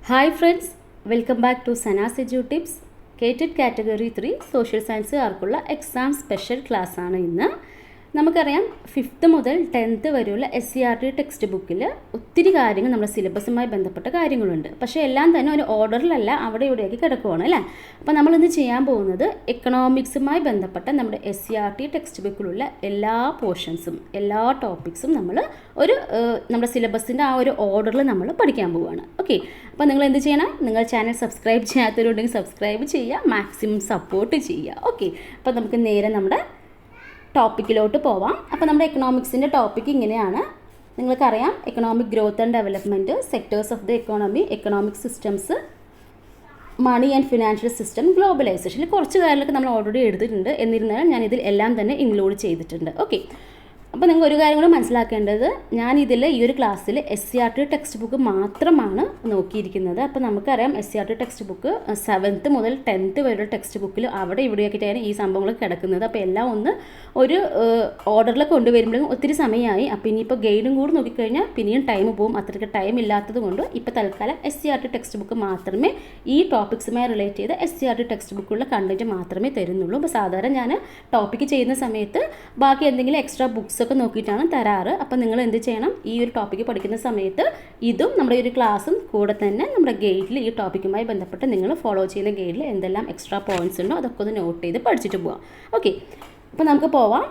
Hi friends, welcome back to Sana's Edu Tips. KTET Category 3 Social Science ആർക്കുള്ള exam special class ആണ് ഇന്ന്. നമുക്കറിയാം 5th മുതൽ 10th വരെയുള്ള SCERT ടെക്സ്റ്റ് ബുക്കിൽ ഒത്തിരി കാര്യങ്ങൾ നമ്മുടെ സിലബസുമായി ബന്ധപ്പെട്ട കാര്യങ്ങളുണ്ട്. പക്ഷേ എല്ലാം തന്നെ ഒരു ഓർഡറിലല്ല അവിടെ ഇവിടെയൊക്കെ കിടക്കുകയാണ് അല്ലേ. അപ്പോൾ നമ്മളിന്ന് ചെയ്യാൻ പോകുന്നത് എക്കണോമിക്സുമായി ബന്ധപ്പെട്ട നമ്മുടെ SCERT ടെക്സ്റ്റ് ബുക്കിലുള്ള എല്ലാ പോർഷൻസും എല്ലാ ടോപ്പിക്സും നമ്മൾ നമ്മുടെ സിലബസിൻ്റെ ആ ഒരു ഓർഡറിൽ നമ്മൾ പഠിക്കാൻ പോവുകയാണ്. ഓക്കെ, അപ്പോൾ നിങ്ങൾ എന്ത് ചെയ്യണം? നിങ്ങൾ ചാനൽ സബ്സ്ക്രൈബ് ചെയ്യാത്തവരുണ്ടെങ്കിൽ സബ്സ്ക്രൈബ് ചെയ്യുക, മാക്സിമം സപ്പോർട്ട് ചെയ്യുക. ഓക്കെ, അപ്പോൾ നമുക്ക് നേരെ നമ്മുടെ ടോപ്പിക്കിലോട്ട് പോവാം. അപ്പോൾ നമ്മുടെ എക്കണോമിക്സിൻ്റെ ടോപ്പിക്ക് ഇങ്ങനെയാണ്. നിങ്ങൾക്കറിയാം, economic growth and development, sectors of the economy, economic systems, money and financial system, globalisation. കുറച്ച് കാര്യങ്ങളൊക്കെ നമ്മൾ ഓൾറെഡി എടുത്തിട്ടുണ്ട്. എന്നിരുന്നാലും ഞാനിതിൽ എല്ലാം തന്നെ ഇൻക്ലൂഡ് ചെയ്തിട്ടുണ്ട്. ഓക്കെ, അപ്പോൾ നിങ്ങൾ ഒരു കാര്യം കൂടെ മനസ്സിലാക്കേണ്ടത്, ഞാനിതിൽ ഈ ഒരു ക്ലാസ്സിൽ SCERT ടെക്സ്റ്റ് ബുക്ക് മാത്രമാണ് നോക്കിയിരിക്കുന്നത്. അപ്പോൾ നമുക്കറിയാം SCERT ടെക്സ്റ്റ് ബുക്ക് 7th മുതൽ 10th വരെയുള്ള ടെക്സ്റ്റ് ബുക്കിൽ അവിടെ ഇവിടെയൊക്കെയാണ് ഈ സംഭവങ്ങൾ കിടക്കുന്നത്. അപ്പോൾ എല്ലാം ഒന്ന് ഒരു ഓർഡറിൽ കൊണ്ടുവരുമ്പോഴും ഒത്തിരി സമയമായി. അപ്പോൾ ഇനിയിപ്പോൾ ഗൈഡും കൂടി നോക്കിക്കഴിഞ്ഞാൽ പിന്നെയും ടൈം പോകും. അത്രയ്ക്ക് ടൈം ഇല്ലാത്തത് കൊണ്ട് ഇപ്പോൾ തൽക്കാലം SCERT ടെക്സ്റ്റ് ബുക്ക് മാത്രമേ, ഈ ടോപ്പിക്സുമായി റിലേറ്റ് ചെയ്ത SCERT ടെക്സ്റ്റ് ബുക്കുള്ള കണ്ടൻറ്റ് മാത്രമേ തരുന്നുള്ളൂ. അപ്പോൾ സാധാരണ ഞാൻ ടോപ്പിക്ക് ചെയ്യുന്ന സമയത്ത് ബാക്കി എന്തെങ്കിലും എക്സ്ട്രാ ബുക്സ് ഒക്കെ നോക്കിയിട്ടാണ് തരാറ്. അപ്പോൾ നിങ്ങൾ എന്ത് ചെയ്യണം? ഈ ഒരു ടോപ്പിക്ക് പഠിക്കുന്ന സമയത്ത് ഇതും നമ്മുടെ ഒരു ക്ലാസ്സും കൂടെ തന്നെ നമ്മുടെ ഗൈഡിൽ ഈ ടോപ്പിക്കുമായി ബന്ധപ്പെട്ട് നിങ്ങൾ ഫോളോ ചെയ്യുന്ന ഗൈഡിൽ എന്തെല്ലാം എക്സ്ട്രാ പോയിന്റ്സ് ഉണ്ടോ അതൊക്കെ ഒന്ന് നോട്ട് ചെയ്ത് പഠിച്ചിട്ട് പോവാം. ഓക്കെ, അപ്പോൾ നമുക്ക് പോവാം.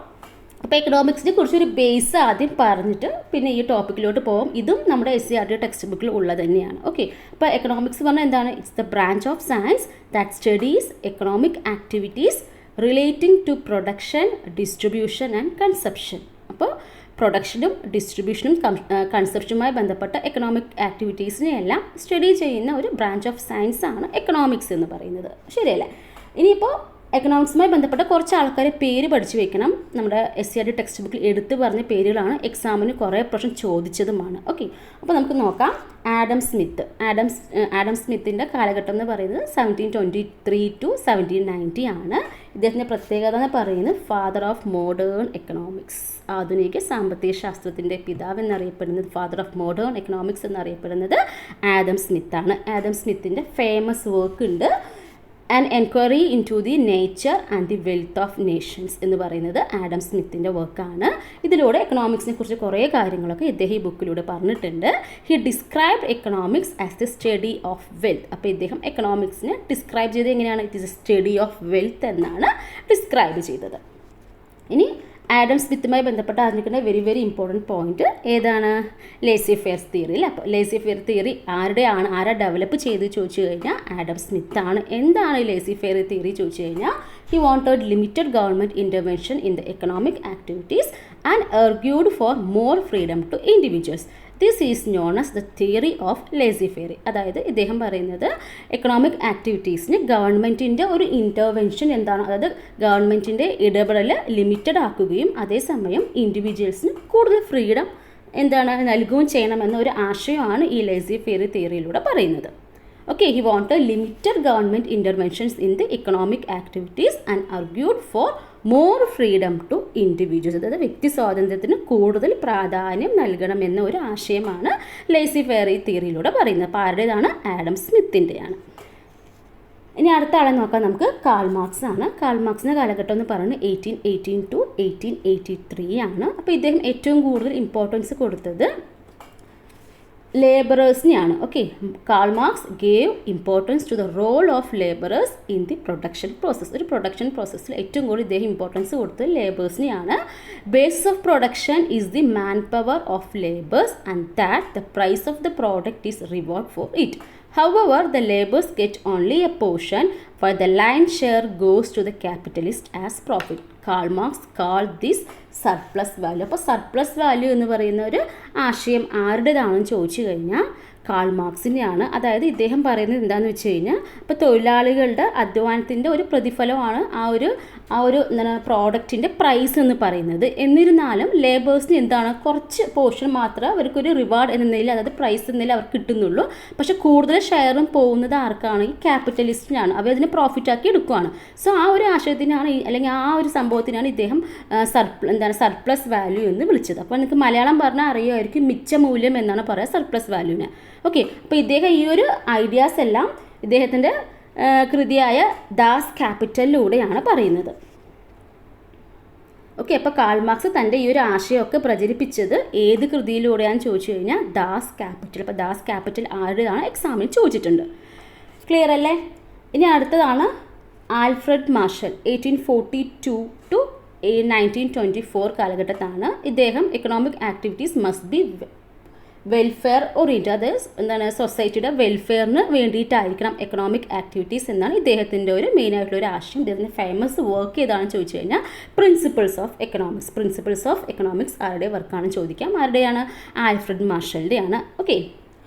അപ്പോൾ എക്കണോമിക്സിനെ കുറിച്ചൊരു ബേസ് ആദ്യം പറഞ്ഞിട്ട് പിന്നെ ഈ ടോപ്പിക്കിലോട്ട് പോകാം. ഇതും നമ്മുടെ SCERT ടെക്സ്റ്റ് ബുക്കിൽ ഉള്ളത് തന്നെയാണ്. ഓക്കെ, അപ്പോൾ എക്കണോമിക്സ് പറഞ്ഞാൽ എന്താണ്? It's the branch of science that studies economic activities relating to production, distribution and consumption. അപ്പോൾ പ്രൊഡക്ഷനും ഡിസ്ട്രിബ്യൂഷനും കൺസെപ്റ്റുമായി ബന്ധപ്പെട്ട എക്കണോമിക് ആക്ടിവിറ്റീസിനെയെല്ലാം സ്റ്റഡി ചെയ്യുന്ന ഒരു ബ്രാഞ്ച് ഓഫ് സയൻസ് ആണ് എക്കണോമിക്സ് എന്ന് പറയുന്നത്. ശരിയല്ലേ? ഇനിയിപ്പോൾ എക്കണോമിക്സുമായി ബന്ധപ്പെട്ട കുറച്ച് ആൾക്കാരെ പേര് പഠിച്ചു വെക്കണം. നമ്മുടെ SCERT ടെക്സ്റ്റ് ബുക്കിൽ എടുത്തു പറഞ്ഞ പേരുകളാണ്, എക്സാമിന് കുറേ പ്രാവശ്യം ചോദിച്ചതുമാണ്. ഓക്കെ, അപ്പോൾ നമുക്ക് നോക്കാം. ആഡം സ്മിത്തിൻ്റെ കാലഘട്ടം എന്ന് പറയുന്നത് 1723 to 1790 ആണ്. ഇദ്ദേഹത്തിൻ്റെ പ്രത്യേകത എന്ന് പറയുന്നത് ഫാദർ ഓഫ് മോഡേൺ എക്കണോമിക്സ്, ആധുനിക സാമ്പത്തിക ശാസ്ത്രത്തിൻ്റെ പിതാവ് എന്നറിയപ്പെടുന്നത്, ഫാദർ ഓഫ് മോഡേൺ എക്കണോമിക്സ് എന്നറിയപ്പെടുന്നത് ആഡം സ്മിത്താണ്. ആഡം സ്മിത്തിൻ്റെ ഫേമസ് വർക്ക് ഉണ്ട്, an enquiry in the nature and the wealth of nations എന്ന് പറയുന്നത് ആഡം സ്മിത്തിൻ്റെ വർക്കാണ്. ഇതിലൂടെ എക്കണോമിക്സിനെ കുറിച്ച് കുറേ കാര്യങ്ങളൊക്കെ ഇദ്ദേഹം ഈ ബുക്കിലൂടെ പറഞ്ഞിട്ടുണ്ട്. He described economics as the study of wealth. അപ്പോൾ ഇദ്ദേഹം എക്കണോമിക്സിനെ ഡിസ്ക്രൈബ് ചെയ്ത് എങ്ങനെയാണ്? It is A study of wealth എന്നാണ് ഡിസ്ക്രൈബ് ചെയ്തത്. ഇനി ആഡം സ്മിത്തുമായി ബന്ധപ്പെട്ട് അറിഞ്ഞിരിക്കുന്ന വെരി ഇമ്പോർട്ടൻറ്റ് പോയിന്റ് ഏതാണ്? ലേസി ഫെയർ തിയറി അല്ലേ. അപ്പോൾ ലേസി ഫെയർ തിയറി ആരാ ഡെവലപ്പ് ചെയ്ത് ചോദിച്ചു കഴിഞ്ഞാൽ ആഡം സ്മിത്ത് ആണ്. എന്താണ് ഈ ലേസി ഫെയർ തിയറി ചോദിച്ചു കഴിഞ്ഞാൽ, he wanted limited government intervention in the economic activities and argued for more freedom to individuals. This is known as the theory of laissez-faire. അതായത് ഇദ്ദേഹം പറയുന്നത് എക്കണോമിക് ആക്ടിവിറ്റീസിന് ഗവൺമെൻറ്റിൻ്റെ ഒരു ഇൻ്റർവെൻഷൻ എന്താണ്, അതായത് ഗവൺമെൻറ്റിൻ്റെ ഇടപെടൽ ലിമിറ്റഡ് ആക്കുകയും അതേസമയം ഇൻഡിവിജ്വൽസിന് കൂടുതൽ ഫ്രീഡം നൽകുകയും ചെയ്യണമെന്ന ഒരു ആശയമാണ് ഈ ലേസി-ഫെയർ തിയറിയിലൂടെ പറയുന്നത്. Okay, he wanted limited government interventions in the economic activities and argued for more freedom to individuals. അതായത് വ്യക്തി സ്വാതന്ത്ര്യത്തിന് കൂടുതൽ പ്രാധാന്യം നൽകണമെന്ന ഒരു ആശയമാണ് ലേസി ഫെയർ തിയറിയിലൂടെ പറയുന്നത്. അപ്പോൾ ആരുടേതാണ്? ആഡം സ്മിത്തിൻ്റെയാണ്. ഇനി അടുത്ത ആളെ നോക്കാം നമുക്ക്. കാൾ മാർക്സ് ആണ്. കാൾ മാർക്സിൻ്റെ കാലഘട്ടം എന്ന് പറയുന്നത് 1818 to 1883 ആണ്. അപ്പോൾ ഇദ്ദേഹം ഏറ്റവും കൂടുതൽ ഇമ്പോർട്ടൻസ് കൊടുത്തത് ലേബറേഴ്സിനെയാണ്. Okay, Karl Marx gave importance to the role of labourers in the production process. ഒരു പ്രൊഡക്ഷൻ പ്രോസസ്സിൽ ഏറ്റവും കൂടുതൽ ഇദ്ദേഹം ഇമ്പോർട്ടൻസ് കൊടുത്തത് ലേബേഴ്സിനെയാണ്. Base of production is the man power of labours and that the price of the product is reward for it. However, the laborers get only a portion, while the lion's share goes to the capitalist as profit. Karl Marx called this surplus value. അപ്പോൾ surplus value എന്ന് പറയുന്ന ഒരു ആശയം ആരുടേതാണെന്ന് ചോദിച്ചു കഴിഞ്ഞാൽ call മാർക്സിൻ്റെയാണ്. അതായത് ഇദ്ദേഹം പറയുന്നത് എന്താണെന്ന് വെച്ച് കഴിഞ്ഞാൽ, ഇപ്പോൾ തൊഴിലാളികളുടെ അധ്വാനത്തിൻ്റെ ഒരു പ്രതിഫലമാണ് ആ ഒരു പ്രോഡക്റ്റിൻ്റെ പ്രൈസ് എന്ന് പറയുന്നത്. എന്നിരുന്നാലും ലേബേഴ്സിന് എന്താണ്, കുറച്ച് പോർഷൻ മാത്രമേ അവർക്കൊരു റിവാർഡ് എന്ന നിലയിൽ, അതായത് പ്രൈസ് എന്ന നിലയിൽ അവർക്ക് കിട്ടുന്നുള്ളൂ. പക്ഷേ കൂടുതൽ ഷെയറും പോകുന്നത് ആർക്കാണ്? ഈ ക്യാപിറ്റലിസ്റ്റിനാണ്. അവർ അതിനെ പ്രോഫിറ്റാക്കി എടുക്കുകയാണ്. സോ ആ ഒരു ആശയത്തിനാണ് അല്ലെങ്കിൽ ആ ഒരു സംഭവത്തിനാണ് ഇദ്ദേഹം സർപ്ലസ് വാല്യൂ എന്ന് വിളിച്ചത്. അപ്പോൾ നിങ്ങൾക്ക് മലയാളം പറഞ്ഞാൽ അറിയുമായിരിക്കും, മിച്ച മൂല്യം എന്നാണ് പറയുക സർപ്ലസ് വാല്യൂവിനെ. ഓക്കെ, അപ്പോൾ ഇദ്ദേഹം ഈ ഒരു ഐഡിയാസ് എല്ലാം ഇദ്ദേഹത്തിൻ്റെ കൃതിയായ ദാസ് ക്യാപിറ്റലിലൂടെയാണ് പറയുന്നത്. ഓക്കെ, അപ്പോൾ കാൾ മാർക്സ് തൻ്റെ ഈ ഒരു ആശയമൊക്കെ പ്രചരിപ്പിച്ചത് ഏത് കൃതിയിലൂടെയാണെന്ന് ചോദിച്ചു കഴിഞ്ഞാൽ ദാസ് ക്യാപിറ്റൽ. അപ്പോൾ ദാസ് ക്യാപിറ്റൽ ആരുടെയാണ് എക്സാമിന് ചോദിച്ചിട്ടുണ്ട്. ക്ലിയർ അല്ലേ? ഇനി അടുത്തതാണ് ആൽഫ്രഡ് മാർഷൽ. 1842 to 1924 കാലഘട്ടത്താണ്. ഇദ്ദേഹം economic activities must be welfare oriented, അതായത് എന്താണ് സൊസൈറ്റിയുടെ വെൽഫെയറിന് വേണ്ടിയിട്ടായിരിക്കണം എക്കണോമിക് ആക്ടിവിറ്റീസ് എന്നാണ് ഇദ്ദേഹത്തിൻ്റെ ഒരു മെയിനായിട്ടുള്ള ഒരു ആശയം. ഇദ്ദേഹത്തിൻ്റെ ഫേമസ് വർക്ക് ഏതാണെന്ന് ചോദിച്ചു കഴിഞ്ഞാൽ principles of economics. Principles of economics ആരുടെ വർക്കാണ് ചോദിക്കാം. ആരുടെയാണ്? ആൽഫ്രഡ് മാർഷലിൻ്റെയാണ്. ഓക്കെ,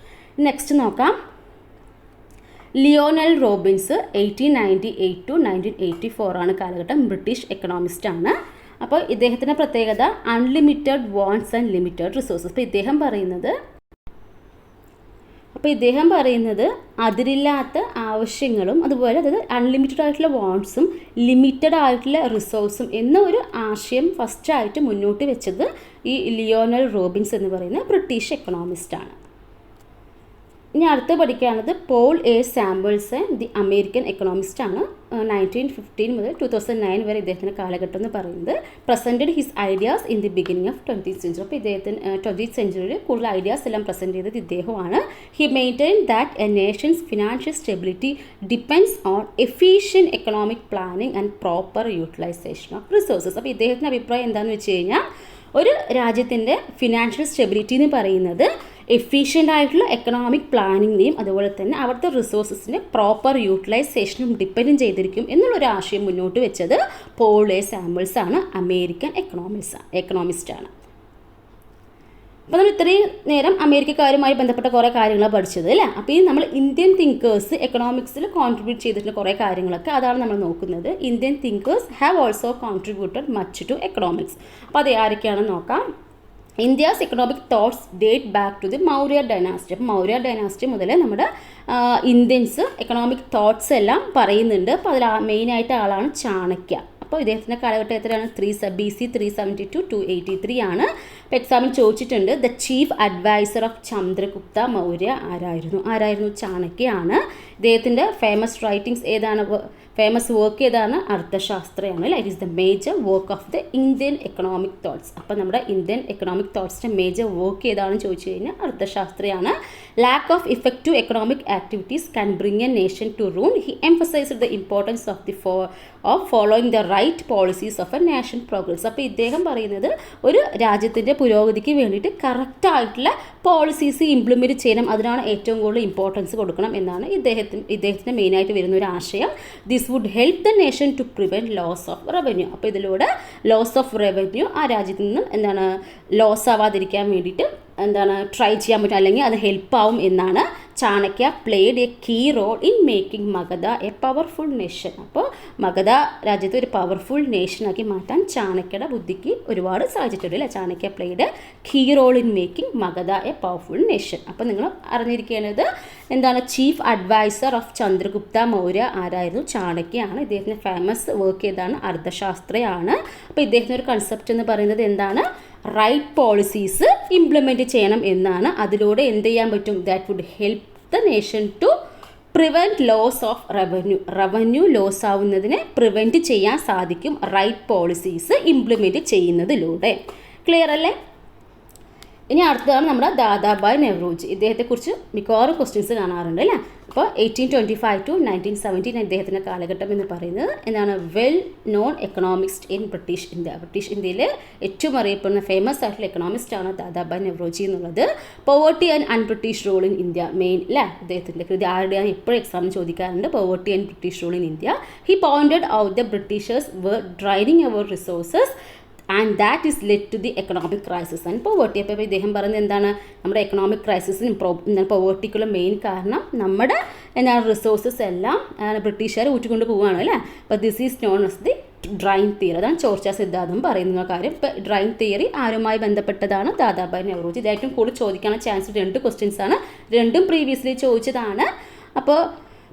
നെക്സ്റ്റ് നോക്കാം. ലിയോണൽ റോബിൻസ് 1898 to 1984 ആണ് കാലഘട്ടം. ബ്രിട്ടീഷ് എക്കണോമിസ്റ്റാണ്. അപ്പോൾ ഇദ്ദേഹത്തിൻ്റെ പ്രത്യേകത unlimited wants and limited resources. അപ്പോൾ ഇദ്ദേഹം പറയുന്നത് അതിരില്ലാത്ത ആവശ്യങ്ങളും അതുപോലെ അതായത് അൺലിമിറ്റഡ് ആയിട്ടുള്ള വാണ്ട്സും ലിമിറ്റഡ് ആയിട്ടുള്ള റിസോഴ്സും എന്ന ഒരു ആശയം ഫസ്റ്റായിട്ട് മുന്നോട്ട് വെച്ചത് ഈ ലിയോണൽ റോബിൻസ് എന്ന് പറയുന്ന ബ്രിട്ടീഷ് എക്കണോമിസ്റ്റാണ്. ഇനി അടുത്ത് പഠിക്കുകയാണത് പോൾ എ സാമ്പിൾസൺ, ദി അമേരിക്കൻ എക്കണോമിസ്റ്റാണ്. 1915 മുതൽ 2009 വരെ ഇദ്ദേഹത്തിൻ്റെ കാലഘട്ടം എന്ന് പറയുന്നത്. Presented his ideas in the beginning of 20th century. അപ്പോൾ ഇദ്ദേഹത്തിന് 20th century കൂടുതൽ ഐഡിയാസ് എല്ലാം പ്രസൻറ്റ് ചെയ്തത് ഇദ്ദേഹമാണ്. He maintain that a nation's financial stability depends on efficient economic planning and proper utilisation of resources. അപ്പോൾ ഇദ്ദേഹത്തിൻ്റെ അഭിപ്രായം എന്താണെന്ന് വെച്ച് കഴിഞ്ഞാൽ ഒരു രാജ്യത്തിൻ്റെ ഫിനാൻഷ്യൽ സ്റ്റെബിലിറ്റി എന്ന് പറയുന്നത് എഫിഷ്യൻ്റ് ആയിട്ടുള്ള എക്കണോമിക് പ്ലാനിങ്ങിനെയും അതുപോലെ തന്നെ അവിടുത്തെ റിസോഴ്സസിൻ്റെ പ്രോപ്പർ യൂട്ടിലൈസേഷനും ഡിപ്പെൻഡ് ചെയ്തിരിക്കും എന്നുള്ളൊരു ആശയം മുന്നോട്ട് വെച്ചത് പോൾ എ സാമ്പിൾസ് ആണ്, അമേരിക്കൻ എക്കണോമിസ്റ്റാണ്. അപ്പോൾ നമ്മൾ ഇത്രയും നേരം അമേരിക്കക്കാരുമായി ബന്ധപ്പെട്ട കുറേ കാര്യങ്ങളാണ് പഠിച്ചത് അല്ലേ. അപ്പോൾ ഈ നമ്മൾ ഇന്ത്യൻ തിങ്കേഴ്സ് എക്കണോമിക്സിൽ കോൺട്രിബ്യൂട്ട് ചെയ്തിട്ടുള്ള കുറേ കാര്യങ്ങളൊക്കെ അതാണ് നമ്മൾ നോക്കുന്നത്. Indian thinkers have also contributed much to economics. അപ്പോൾ അത് ആരൊക്കെയാണെന്ന് നോക്കാം. India's economic thoughts date back to the Maurya dynasty. അപ്പോൾ മൗര്യ ഡൈനാസ്റ്റി മുതൽ നമ്മുടെ ഇന്ത്യൻസ് എക്കണോമിക് തോട്ട്സ് എല്ലാം പറയുന്നുണ്ട്. അപ്പോൾ അതിൽ മെയിനായിട്ട് ആളാണ് ചാണക്യ. അപ്പോൾ ഇദ്ദേഹത്തിൻ്റെ കാലഘട്ടം എത്രയാണ്? BC 372 to 283 ആണ്. അപ്പോൾ എക്സാമിൽ ചോദിച്ചിട്ടുണ്ട് the chief adviser of Chandragupta Maurya ആരായിരുന്നു? ചാണക്യയാണ്. ഇദ്ദേഹത്തിൻ്റെ ഫേമസ് റൈറ്റിംഗ്സ് ഏതാണ്? ഫേമസ് വർക്ക് ഏതാണ്? അർത്ഥശാസ്ത്രയാണ് അല്ലേ. It is the major work of the Indian economic thoughts. അപ്പോൾ നമ്മുടെ ഇന്ത്യൻ എക്കണോമിക് തോട്ട്സിൻ്റെ മേജർ വർക്ക് ഏതാണെന്ന് ചോദിച്ചു കഴിഞ്ഞാൽ അർത്ഥശാസ്ത്രയാണ്. Lack of effective economic activities can bring a nation to ruin. He emphasised the importance of following the right policies of a nation progress. അപ്പോൾ ഇദ്ദേഹം പറയുന്നത് ഒരു രാജ്യത്തിൻ്റെ പുരോഗതിക്ക് വേണ്ടിയിട്ട് കറക്റ്റായിട്ടുള്ള പോളിസീസ് ഇംപ്ലിമെൻറ്റ് ചെയ്യണം, അതിനാണ് ഏറ്റവും കൂടുതൽ ഇമ്പോർട്ടൻസ് കൊടുക്കണം എന്നാണ് ഇദ്ദേഹത്തിന് മെയിനായിട്ട് വരുന്ന ഒരു ആശയം. This would help the nation to prevent loss of revenue. അപ്പോൾ ഇതിലൂടെ ലോസ് ഓഫ് റവന്യൂ ആ രാജ്യത്ത് നിന്നും ലോസ് ആവാതിരിക്കാൻ വേണ്ടിയിട്ട് ട്രൈ ചെയ്യാൻ പറ്റും, അല്ലെങ്കിൽ അത് ഹെൽപ്പാവും എന്നാണ്. Chanakya played a key role in making Magadha a powerful nation. അപ്പോൾ മഗധ രാജ്യത്തെ ഒരു പവർഫുൾ നേഷനാക്കി മാറ്റാൻ ചാണക്യയുടെ ബുദ്ധിക്ക് ഒരുപാട് സാധിച്ചിട്ടുണ്ട് അല്ലേ. Chanakya played key role in making Magadha a powerful nation. അപ്പോൾ നിങ്ങൾ അറിഞ്ഞിരിക്കേണ്ടത് chief adviser of Chandragupta Maurya ആരായിരുന്നു? ചാണക്യയാണ്. ഇദ്ദേഹത്തിൻ്റെ ഫേമസ് വർക്ക് ഏതാണ്? അർത്ഥശാസ്ത്രയാണ്. അപ്പോൾ ഇദ്ദേഹത്തിൻ്റെ ഒരു കൺസെപ്റ്റ് എന്ന് പറയുന്നത് എന്താണ്? റൈറ്റ് പോളിസീസ് ഇംപ്ലിമെൻറ്റ് ചെയ്യണം എന്നാണ്. അതിലൂടെ എന്ത് ചെയ്യാൻ പറ്റും? That would help the nation to prevent loss of revenue loss ആവുന്നതിനെ പ്രിവെൻറ്റ് ചെയ്യാൻ സാധിക്കും റൈറ്റ് പോളിസീസ് ഇംപ്ലിമെൻറ്റ് ചെയ്യുന്നതിലൂടെ. ക്ലിയർ അല്ലേ? ഇനി അടുത്തതാണ് നമ്മുടെ ദാദാഭായ് നെഹ്റൂജി. ഇദ്ദേഹത്തെക്കുറിച്ച് മിക്കവാറും ക്വസ്റ്റ്യൻസ് കാണാറുണ്ട് അല്ലേ. അപ്പോൾ 1825 to 1917 ഇദ്ദേഹത്തിൻ്റെ കാലഘട്ടം എന്ന് പറയുന്നത് well known economist in British India. British ഇന്ത്യയിൽ ഏറ്റവും അറിയപ്പെടുന്ന ഫേമസ് ആയിട്ടുള്ള എക്കണോമിസ്റ്റാണ് ദാദാഭായ് നെഹ്റൂജി എന്നുള്ളത്. Poverty and unBritish rule in India main അല്ലേ ഇദ്ദേഹത്തിൻ്റെ കൃതി. ആരുടെയാണ് എപ്പോഴും എക്സാമിന് ചോദിക്കാറുണ്ട്? Poverty and British rule in India. He pointed out the Britishers were draining our resources and that is led to the economic crisis and poverty. അപ്പോൾ ഇദ്ദേഹം പറയുന്നത് നമ്മുടെ എക്കണോമിക് ക്രൈസിസിനും പോവേർട്ടിക്കുള്ള മെയിൻ കാരണം നമ്മുടെ റിസോഴ്സസ് എല്ലാം ബ്രിട്ടീഷുകാർ ഊറ്റിക്കൊണ്ട് പോവുകയാണ് അല്ലേ. അപ്പോൾ this is known as the drain theory. അതാണ് ചോർച്ചാ സിദ്ധാന്തം പറയുന്ന കാര്യം. ഇപ്പോൾ ഡ്രൈൻ തിയറി ആരുമായി ബന്ധപ്പെട്ടതാണ്? ദാദാഭായ് നെഹ്റൂജി. ഇത് ഏറ്റവും കൂടുതൽ ചോദിക്കാനുള്ള ചാൻസ് 2 ക്വസ്റ്റ്യൻസ് ആണ്. രണ്ടും പ്രീവിയസ്ലി ചോദിച്ചതാണ്. അപ്പോൾ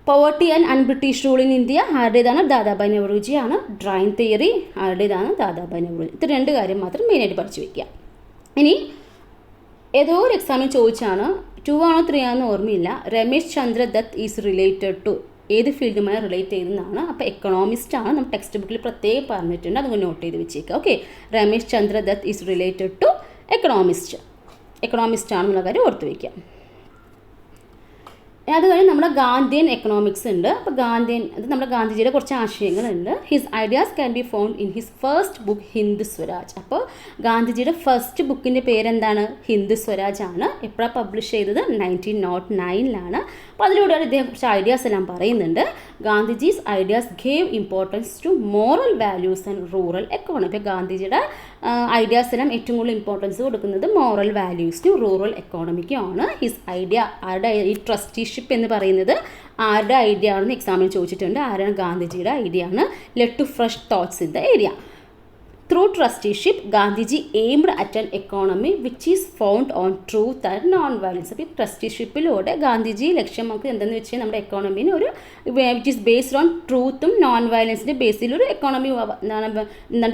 poverty and unBritish rule in India ആരുടേതാണ്? ദാദാഭായ് നെഹ്റൂജിയാണ്. ഡ്രൈൻ തിയറി ആരുടേതാണ്? ദാദാഭായ് നെഹ്റൂജി. ഇത് 2 കാര്യം മാത്രം മെയിനായിട്ട് പഠിച്ചു വയ്ക്കുക. ഇനി ഏതോ ഒരു എക്സാമിൽ ചോദിച്ചാണ് 2 ആണോ 3 ആണോ ഓർമ്മയില്ല. Ramesh Chandra Dutt is related to ഏത് ഫീൽഡുമായി റിലേറ്റ് ചെയ്യുന്നതാണ്. അപ്പോൾ എക്കണോമിസ്റ്റ് ആണ്, നമ്മൾ ടെക്സ്റ്റ് ബുക്കിൽ പ്രത്യേകം പറഞ്ഞിട്ടുണ്ട്, അതുകൊണ്ട് നോട്ട് ചെയ്ത് വെച്ചേക്കുക. Okay, Ramesh Chandra Dutt is related to economist ആണെന്നുള്ള കാര്യം ഓർത്ത് വയ്ക്കുക. അത് കഴിഞ്ഞ് നമ്മുടെ ഗാന്ധിയൻ എക്കണോമിക്സ് ഉണ്ട്. അപ്പോൾ അത് നമ്മുടെ ഗാന്ധിജിയുടെ കുറച്ച് ആശയങ്ങളുണ്ട്. His ideas can be found in his first book Hind Swaraj. അപ്പോൾ ഗാന്ധിജിയുടെ ഫസ്റ്റ് ബുക്കിൻ്റെ പേരെന്താണ്? ഹിന്ദ് സ്വരാജ് ആണ്. എപ്പോഴാണ് പബ്ലിഷ് ചെയ്തത്? 1909 അപ്പോൾ അതിലൂടെയാണ് ഇദ്ദേഹം കുറച്ച് ഐഡിയാസ് എല്ലാം പറയുന്നുണ്ട്. Gandhiji's ideas gave importance to moral values and rural economy. അപ്പോൾ ഗാന്ധിജിയുടെ ഐഡിയാസ് എല്ലാം ഏറ്റവും കൂടുതൽ ഇമ്പോർട്ടൻസ് കൊടുക്കുന്നത് മോറൽ വാല്യൂസിനും റൂറൽ എക്കോണമിക്കും ആണ്. ഹിസ് ഐഡിയ ആരുടെ ഈ ട്രസ്റ്റിഷിപ്പ് എന്ന് പറയുന്നത് ആരുടെ ഐഡിയ ആണെന്ന് എക്സാമിന് ചോദിച്ചിട്ടുണ്ട്. ആരാണ്? ഗാന്ധിജിയുടെ ഐഡിയ ആണ്. Let to fresh thoughts in the area. Through trusteeship Gandhiji aimed at an economy which is found on truth and non violence. അപ്പോൾ ഈ ട്രസ്റ്റിഷിപ്പിലൂടെ ഗാന്ധിജി ലക്ഷ്യമാക്കി എന്തെന്ന് വെച്ചാൽ നമ്മുടെ എക്കോണമീനെ ഒരു വിച്ച് ഈസ് ബേസ്ഡ് ഓൺ ട്രൂത്തും നോൺ വയലൻസിൻ്റെ ബേസിൽ ഒരു എക്കോണമി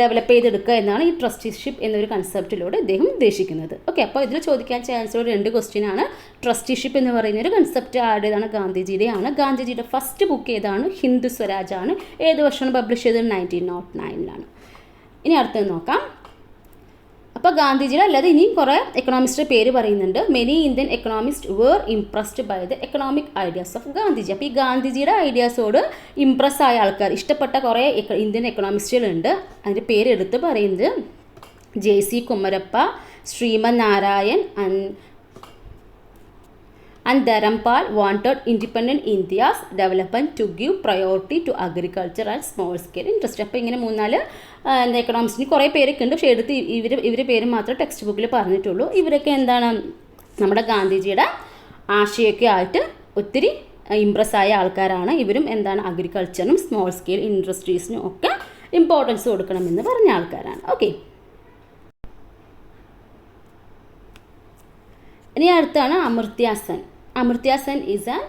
ഡെവലപ്പ് ചെയ്തെടുക്കുക എന്നാണ് ഈ ട്രസ്റ്റിഷിപ്പ് എന്നൊരു കൺസെപ്റ്റിലൂടെ അദ്ദേഹം ഉദ്ദേശിക്കുന്നത്. ഓക്കെ, അപ്പോൾ ഇതിൽ ചോദിക്കാൻ ചാൻസുള്ള 2 ക്വസ്റ്റ്യൻ ആണ്. ട്രസ്റ്റിഷിപ്പ് എന്ന് പറയുന്ന ഒരു കൺസെപ്റ്റ് ആരുടേതാണ്? ഗാന്ധിജിയുടെയാണ്. ഗാന്ധിജിയുടെ ഫസ്റ്റ് ബുക്ക് ഏതാണ്? ഹിന്ദ് സ്വരാജ് ആണ്. ഏത് വർഷമാണ് പബ്ലിഷ് ചെയ്തത്? 1909. ഇനി അടുത്തത് നോക്കാം. അപ്പോൾ ഗാന്ധിജിയുടെ അല്ലാതെ ഇനിയും കുറേ എക്കണോമിസ്റ്റുടെ പേര് പറയുന്നുണ്ട്. Many Indian economist were impressed by the economic ideas of Gandhiji. അപ്പോൾ ഈ ഗാന്ധിജിയുടെ ഐഡിയാസോട് ഇംപ്രസ് ആയ ആൾക്കാർ, ഇഷ്ടപ്പെട്ട കുറേ ഇന്ത്യൻ എക്കണോമിസ്റ്റുകളുണ്ട്. അതിൻ്റെ പേര് എടുത്ത് പറയുന്നത് JC Kumarappa, Shriman Narayan and Dharampal wanted independent India's development to give priority to agriculture and small scale industry. അപ്പോൾ ഇങ്ങനെ 3-4 എക്കണോമിസ്റ്റിന് കുറേ പേരൊക്കെ ഉണ്ട്. പക്ഷേ എടുത്ത് ഇവരുടെ പേര് മാത്രമേ ടെക്സ്റ്റ് ബുക്കിൽ പറഞ്ഞിട്ടുള്ളൂ. ഇവരൊക്കെ എന്താണ്? നമ്മുടെ ഗാന്ധിജിയുടെ ആശയമൊക്കെ ആയിട്ട് ഒത്തിരി ഇംപ്രസ് ആയ ആൾക്കാരാണ്. ഇവരും എന്താണ്? അഗ്രികൾച്ചറിനും സ്മോൾ സ്കെയിൽ ഇൻഡസ്ട്രീസിനും ഒക്കെ ഇമ്പോർട്ടൻസ് കൊടുക്കണമെന്ന് പറഞ്ഞ ആൾക്കാരാണ്. ഓക്കെ, ഇനി അടുത്താണ് Amartya Sen. Amartya Sen is an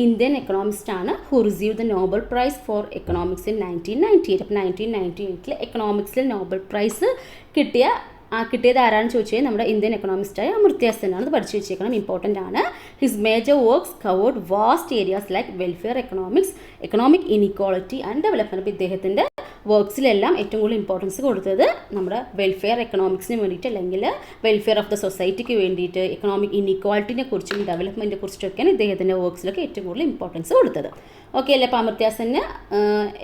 Indian economist ആണ്. Who receive the Nobel prize for economics in 1998. അപ്പോൾ 1998 എക്കണോമിക്സിൽ നോബൽ പ്രൈസ് കിട്ടിയത് ആരാണെന്ന് ചോദിച്ചാൽ നമ്മുടെ ഇന്ത്യൻ എക്കണോമിസ്റ്റായ അമർത്യ സെൻ ആണ്. അത് പഠിച്ചു വെച്ചേക്കണം, ഇമ്പോർട്ടൻ്റ് ആണ്. His major works covered vast areas like welfare economics, economic inequality and development. അപ്പോൾ ഇദ്ദേഹത്തിൻ്റെ വർക്ക്സിലെല്ലാം ഏറ്റവും കൂടുതൽ ഇമ്പോർട്ടൻസ് കൊടുത്തത് നമ്മുടെ വെൽഫെയർ എക്കണോമിക്സിന് വേണ്ടിയിട്ട്, അല്ലെങ്കിൽ വെൽഫെയർ ഓഫ് ദ സൊസൈറ്റിക്ക് വേണ്ടിയിട്ട്, എക്കണോമിക് ഇനിക്വാളിറ്റിനെ കുറിച്ചും ഡെവലപ്മെൻറ്റിനെ കുറിച്ചൊക്കെയാണ് ഇദ്ദേഹത്തിൻ്റെ വർക്ക്സിലൊക്കെ ഏറ്റവും കൂടുതൽ ഇമ്പോർട്ടൻസ് കൊടുത്തത്. ഓക്കെ അല്ലേ? അപ്പോൾ അമർത്യ സെന്നിന്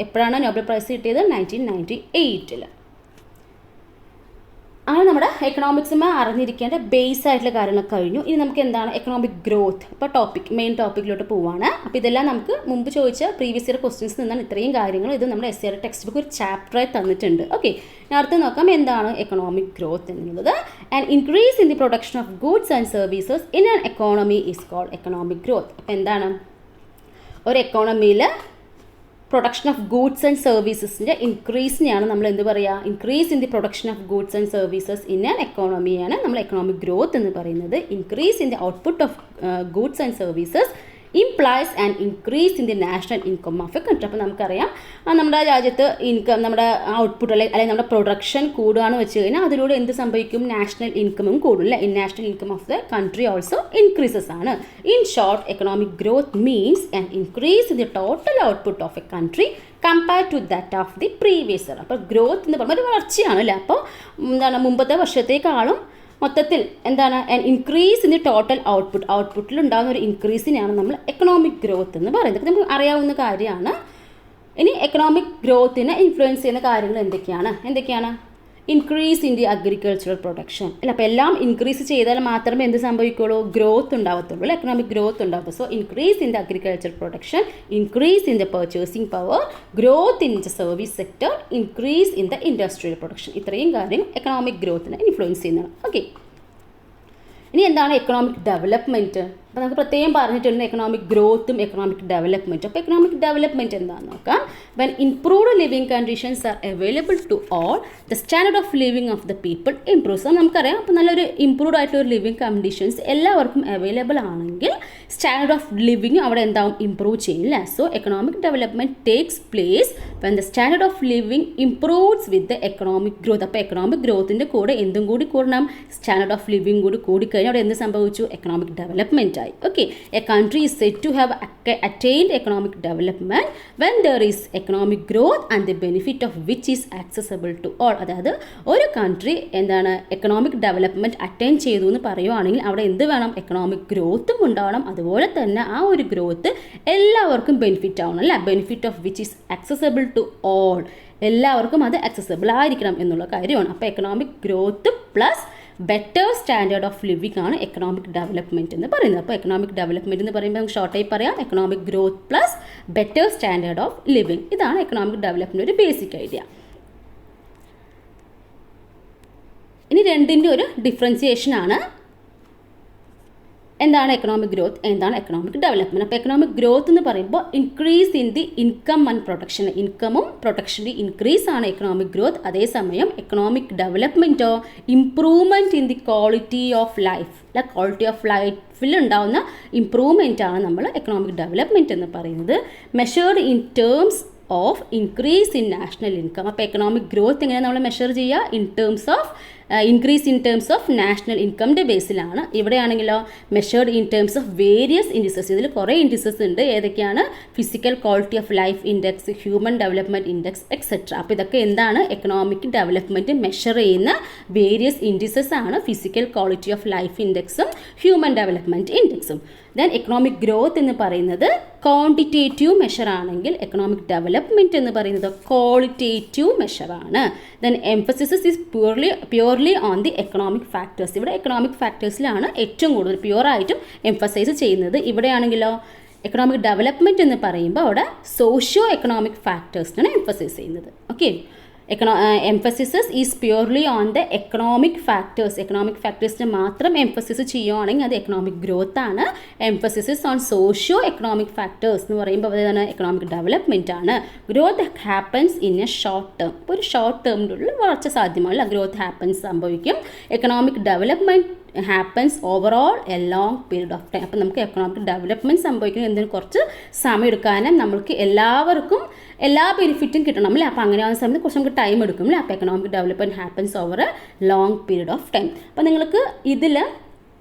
എപ്പോഴാണ് നോബൽ പ്രൈസ് കിട്ടിയത്? 1998. ആണ് നമ്മുടെ എക്കണോമിക്സുമായി അറിഞ്ഞിരിക്കേണ്ട ബേസ് ആയിട്ടുള്ള കാര്യങ്ങൾ കഴിഞ്ഞു. ഇനി നമുക്ക് എന്താണ് എക്കണോമിക് ഗ്രോത്ത്. ഇപ്പോൾ മെയിൻ ടോപ്പിക്കിലോട്ട് പോവുകയാണ്. അപ്പോൾ ഇതെല്ലാം നമുക്ക് മുമ്പ് ചോദിച്ച പ്രീവിയസ് ഇയർ ക്വസ്റ്റ്യൻസ് നിന്നാണ് ഇത്രയും കാര്യങ്ങൾ. ഇത് നമ്മുടെ SCR ടെക്സ്റ്റ് ബുക്ക് ഒരു ചാപ്റ്ററായി തന്നിട്ടുണ്ട്. ഓക്കെ, അടുത്ത് നോക്കാം എന്താണ് എക്കണോമിക് ഗ്രോത്ത് എന്നുള്ളത്. And increase in the production of goods and services in an economy is called economic growth. അപ്പോൾ എന്താണ്? ഒരു എക്കോണമിയിൽ പ്രൊഡക്ഷൻ ഓഫ് ഗൂഡ്സ് ആൻഡ് സർവീസസിൻ്റെ ഇൻക്രീസിനെയാണ് നമ്മൾ എന്ത് പറയുക? Increase in the production of goods and services in an എക്കോണമിയാണ് നമ്മൾ എക്കണോമിക് ഗ്രോത്ത് എന്ന് പറയുന്നത്. Increase in the output of goods and services implies an increase in the national income of a country. അപ്പോൾ നമുക്കറിയാം നമ്മുടെ രാജ്യത്ത് നമ്മുടെ ഔട്ട്പുട്ട് അല്ലെങ്കിൽ നമ്മുടെ പ്രൊഡക്ഷൻ കൂടുകയാണെന്ന് വെച്ച് കഴിഞ്ഞാൽ അതിലൂടെ എന്ത് സംഭവിക്കും? നാഷണൽ ഇൻകമും കൂടും അല്ലേ? National income of the country also increases ആണ്. In short, economic growth means an increase in the total output of a country compared to that of the previous year. അപ്പോൾ ഗ്രോത്ത് എന്ന് പറയുമ്പോൾ ഒരു വളർച്ചയാണ് അല്ലേ? അപ്പോൾ എന്താണ് മുമ്പത്തെ വർഷത്തേക്കാളും മൊത്തത്തിൽ എന്താണ് ഇൻക്രീസ് ഇൻ ദി ടോട്ടൽ ഔട്ട്പുട്ടിൽ ഉണ്ടാകുന്ന ഒരു ഇൻക്രീസിനെയാണ് നമ്മൾ എക്കണോമിക് ഗ്രോത്ത് എന്ന് പറയുന്നത്. അപ്പോൾ നമുക്ക് അറിയാവുന്ന കാര്യമാണ്. ഇനി എക്കണോമിക് ഗ്രോത്തിനെ ഇൻഫ്ലുവൻസ് ചെയ്യുന്ന കാര്യങ്ങൾ എന്തൊക്കെയാണ്? Increase in the agricultural production അല്ല. അപ്പോൾ എല്ലാം ഇൻക്രീസ് ചെയ്താൽ മാത്രമേ എന്ത് സംഭവിക്കുള്ളൂ? ഗ്രോത്ത് ഉണ്ടാവത്തുള്ളൂ, എക്കണോമിക് ഗ്രോത്ത് ഉണ്ടാവത്തുള്ളൂ. So increase in the agriculture production, increase in the purchasing power, growth in the service sector, increase in the industrial production. ഇത്രയും കാര്യം എക്കണോമിക് ഗ്രോത്തിനെ ഇൻഫ്ലുവൻസ് ചെയ്യുന്നതാണ്. ഓക്കെ, ഇനി എന്താണ് എക്കണോമിക് ഡെവലപ്മെൻറ്റ്? അപ്പോൾ നമുക്ക് പ്രത്യേകം പറഞ്ഞിട്ടുണ്ട് എക്കണോമിക് ഗ്രോത്തും എക്കണോമിക് ഡെവലപ്മെൻറ്റും. അപ്പോൾ എക്കണോമിക് ഡെവലപ്മെൻറ്റ് എന്താണെന്ന് നോക്കാം. When improved living conditions are available to all, the standard of living of the people improves. അത് നമുക്കറിയാം. അപ്പോൾ നല്ലൊരു ഇംപ്രൂവ്ഡ് ആയിട്ടുള്ള ഒരു ലിവിങ് കണ്ടീഷൻസ് എല്ലാവർക്കും അവൈലബിൾ ആണെങ്കിൽ സ്റ്റാൻഡേർഡ് ഓഫ് ലിവിങ് അവിടെ എന്താവും, ഇംപ്രൂവ് ചെയ്യില്ല. So economic development takes place when the standard of living improves with the economic growth. അപ്പോൾ എക്കണോമിക് ഗ്രോത്തിൻ്റെ കൂടെ എന്തും കൂടി കൂടണം, സ്റ്റാൻഡേർഡ് ഓഫ് ലിവിങ് കൂടി കൂടിക്കഴിഞ്ഞാൽ അവിടെ എന്ത് സംഭവിച്ചു, എക്കണോമിക് ഡെവലപ്മെൻറ്റ് ആയി. Okay, a country is set to have attained economic development when there is economic growth and the benefit of which is accessible to all. അതായത് ഒരു കൺട്രി എന്താണ് എക്കണോമിക് ഡെവലപ്മെൻറ്റ് അറ്റൈൻ ചെയ്തു എന്ന് പറയുവാണെങ്കിൽ അവിടെ എന്ത് വേണം, എക്കണോമിക് ഗ്രോത്തും ഉണ്ടാവണം. അതുപോലെ തന്നെ ആ ഒരു ഗ്രോത്ത് എല്ലാവർക്കും ബെനിഫിറ്റ് ആവണം അല്ലേ. Benefit of which is accessible to all, എല്ലാവർക്കും അത് ആക്സസബിൾ ആയിരിക്കണം എന്നുള്ള കാര്യമാണ്. അപ്പോൾ economic growth plus better standard of living ആണ് എക്കണോമിക് ഡെവലപ്മെൻറ്റ് എന്ന് പറയുന്നത്. അപ്പോൾ എക്കണോമിക് ഡെവലപ്മെൻറ്റ് എന്ന് പറയുമ്പോൾ നമുക്ക് ഷോർട്ടായി പറയാം economic growth plus better standard of living. ഇതാണ് എക്കണോമിക് ഡെവലപ്മെൻറ്റ് ഒരു ബേസിക് ഐഡിയ. ഇനി രണ്ടിൻ്റെ ഒരു ഡിഫറൻസിയേഷൻ ആണ് എന്താണ് എക്കണോമിക് ഗ്രോത്ത്, എന്താണ് എക്കണോമിക് ഡെവലപ്മെൻറ്റ്. അപ്പോൾ എക്കണോമിക് ഗ്രോത്ത് എന്ന് പറയുമ്പോൾ increase in the income and protection, ഇൻകമും പ്രൊട്ടക്ഷൻ്റെ ഇൻക്രീസ് ആണ് എക്കണോമിക് ഗ്രോത്ത്. അതേസമയം എക്കണോമിക് ഡെവലപ്മെൻറ്റോ improvement in the quality of life, quality of ലൈഫിൽ ഉണ്ടാവുന്ന ഇംപ്രൂവ്മെൻ്റ് ആണ് നമ്മൾ എക്കണോമിക് ഡെവലപ്മെൻറ്റ് എന്ന് പറയുന്നത്. Measured in terms of increase in national income. അപ്പോൾ എക്കണോമിക് ഗ്രോത്ത് എങ്ങനെയാണ് നമ്മൾ മെഷർ ചെയ്യുക, in terms of increase in terms of national ഇൻകമിൻ്റെ ബേസിലാണ്. ഇവിടെയാണെങ്കിലോ measured in terms of various indices. ഇതിൽ കുറേ ഇൻഡിസസ് ഉണ്ട്. ഏതൊക്കെയാണ്, physical quality of life index, human development index etcetera. അപ്പോൾ ഇതൊക്കെ എന്താണ്, എക്കണോമിക് ഡെവലപ്മെൻറ്റ് മെഷർ ചെയ്യുന്ന വേരിയസ് ഇൻഡിസസ് ആണ് ഫിസിക്കൽ ക്വാളിറ്റി ഓഫ് ലൈഫ് ഇൻഡെക്സും ഹ്യൂമൻ ഡെവലപ്മെൻറ്റ് ഇൻഡെക്സും. ദെൻ എക്കണോമിക് ഗ്രോത്ത് എന്ന് പറയുന്നത് ക്വാണ്ടിറ്റേറ്റീവ് മെഷർ ആണെങ്കിൽ എക്കണോമിക് ഡെവലപ്മെൻറ്റ് എന്ന് പറയുന്നത് ക്വാളിറ്റേറ്റീവ് മെഷറാണ്. Then emphasis is purely on the economic factors. ഇവിടെ എക്കണോമിക് ഫാക്ടേഴ്സിലാണ് ഏറ്റവും കൂടുതൽ പ്യുവറായിട്ടും എംഫസൈസ് ചെയ്യുന്നത്. ഇവിടെയാണെങ്കിലോ എക്കണോമിക് ഡെവലപ്മെൻറ്റ് എന്ന് പറയുമ്പോൾ അവിടെ സോഷ്യോ എക്കണോമിക് ഫാക്ടേഴ്സിനാണ് എംഫസൈസ് ചെയ്യുന്നത്. Okay, emphasis is purely on the economic factors. Economic factors മാത്രം എംഫസിസ് ചെയ്യുകയാണെങ്കിൽ അത് എക്കണോമിക് ഗ്രോത്ത് ആണ്. Emphasis on socio economic factors എന്ന് പറയുമ്പോൾ അതാണ് എക്കണോമിക് ഡെവലപ്മെൻറ്റ് ആണ്. Growth happens in A short term. ഇപ്പോൾ ഒരു ഷോർട്ട് ടേമിലുള്ള വളർച്ച സാധ്യമാണ്, ഗ്രോത്ത് ഹാപ്പൻസ് സംഭവിക്കും. Economic development happens overall A long period of time. അപ്പോൾ നമുക്ക് എക്കണോമിക് ഡെവലപ്മെൻറ്റ് സംഭവിക്കുന്നത് എന്തിനും കുറച്ച് സമയം എടുക്കാനും നമ്മൾക്ക് എല്ലാവർക്കും എല്ലാ ബെനിഫിറ്റും കിട്ടണം അല്ലേ. അപ്പോൾ അങ്ങനെയാവുന്ന സമയത്ത് കുറച്ച് നമുക്ക് ടൈം എടുക്കും അല്ലേ. അപ്പോൾ economic development happens over a long period of time. അപ്പോൾ നിങ്ങൾക്ക് ഇതിൽ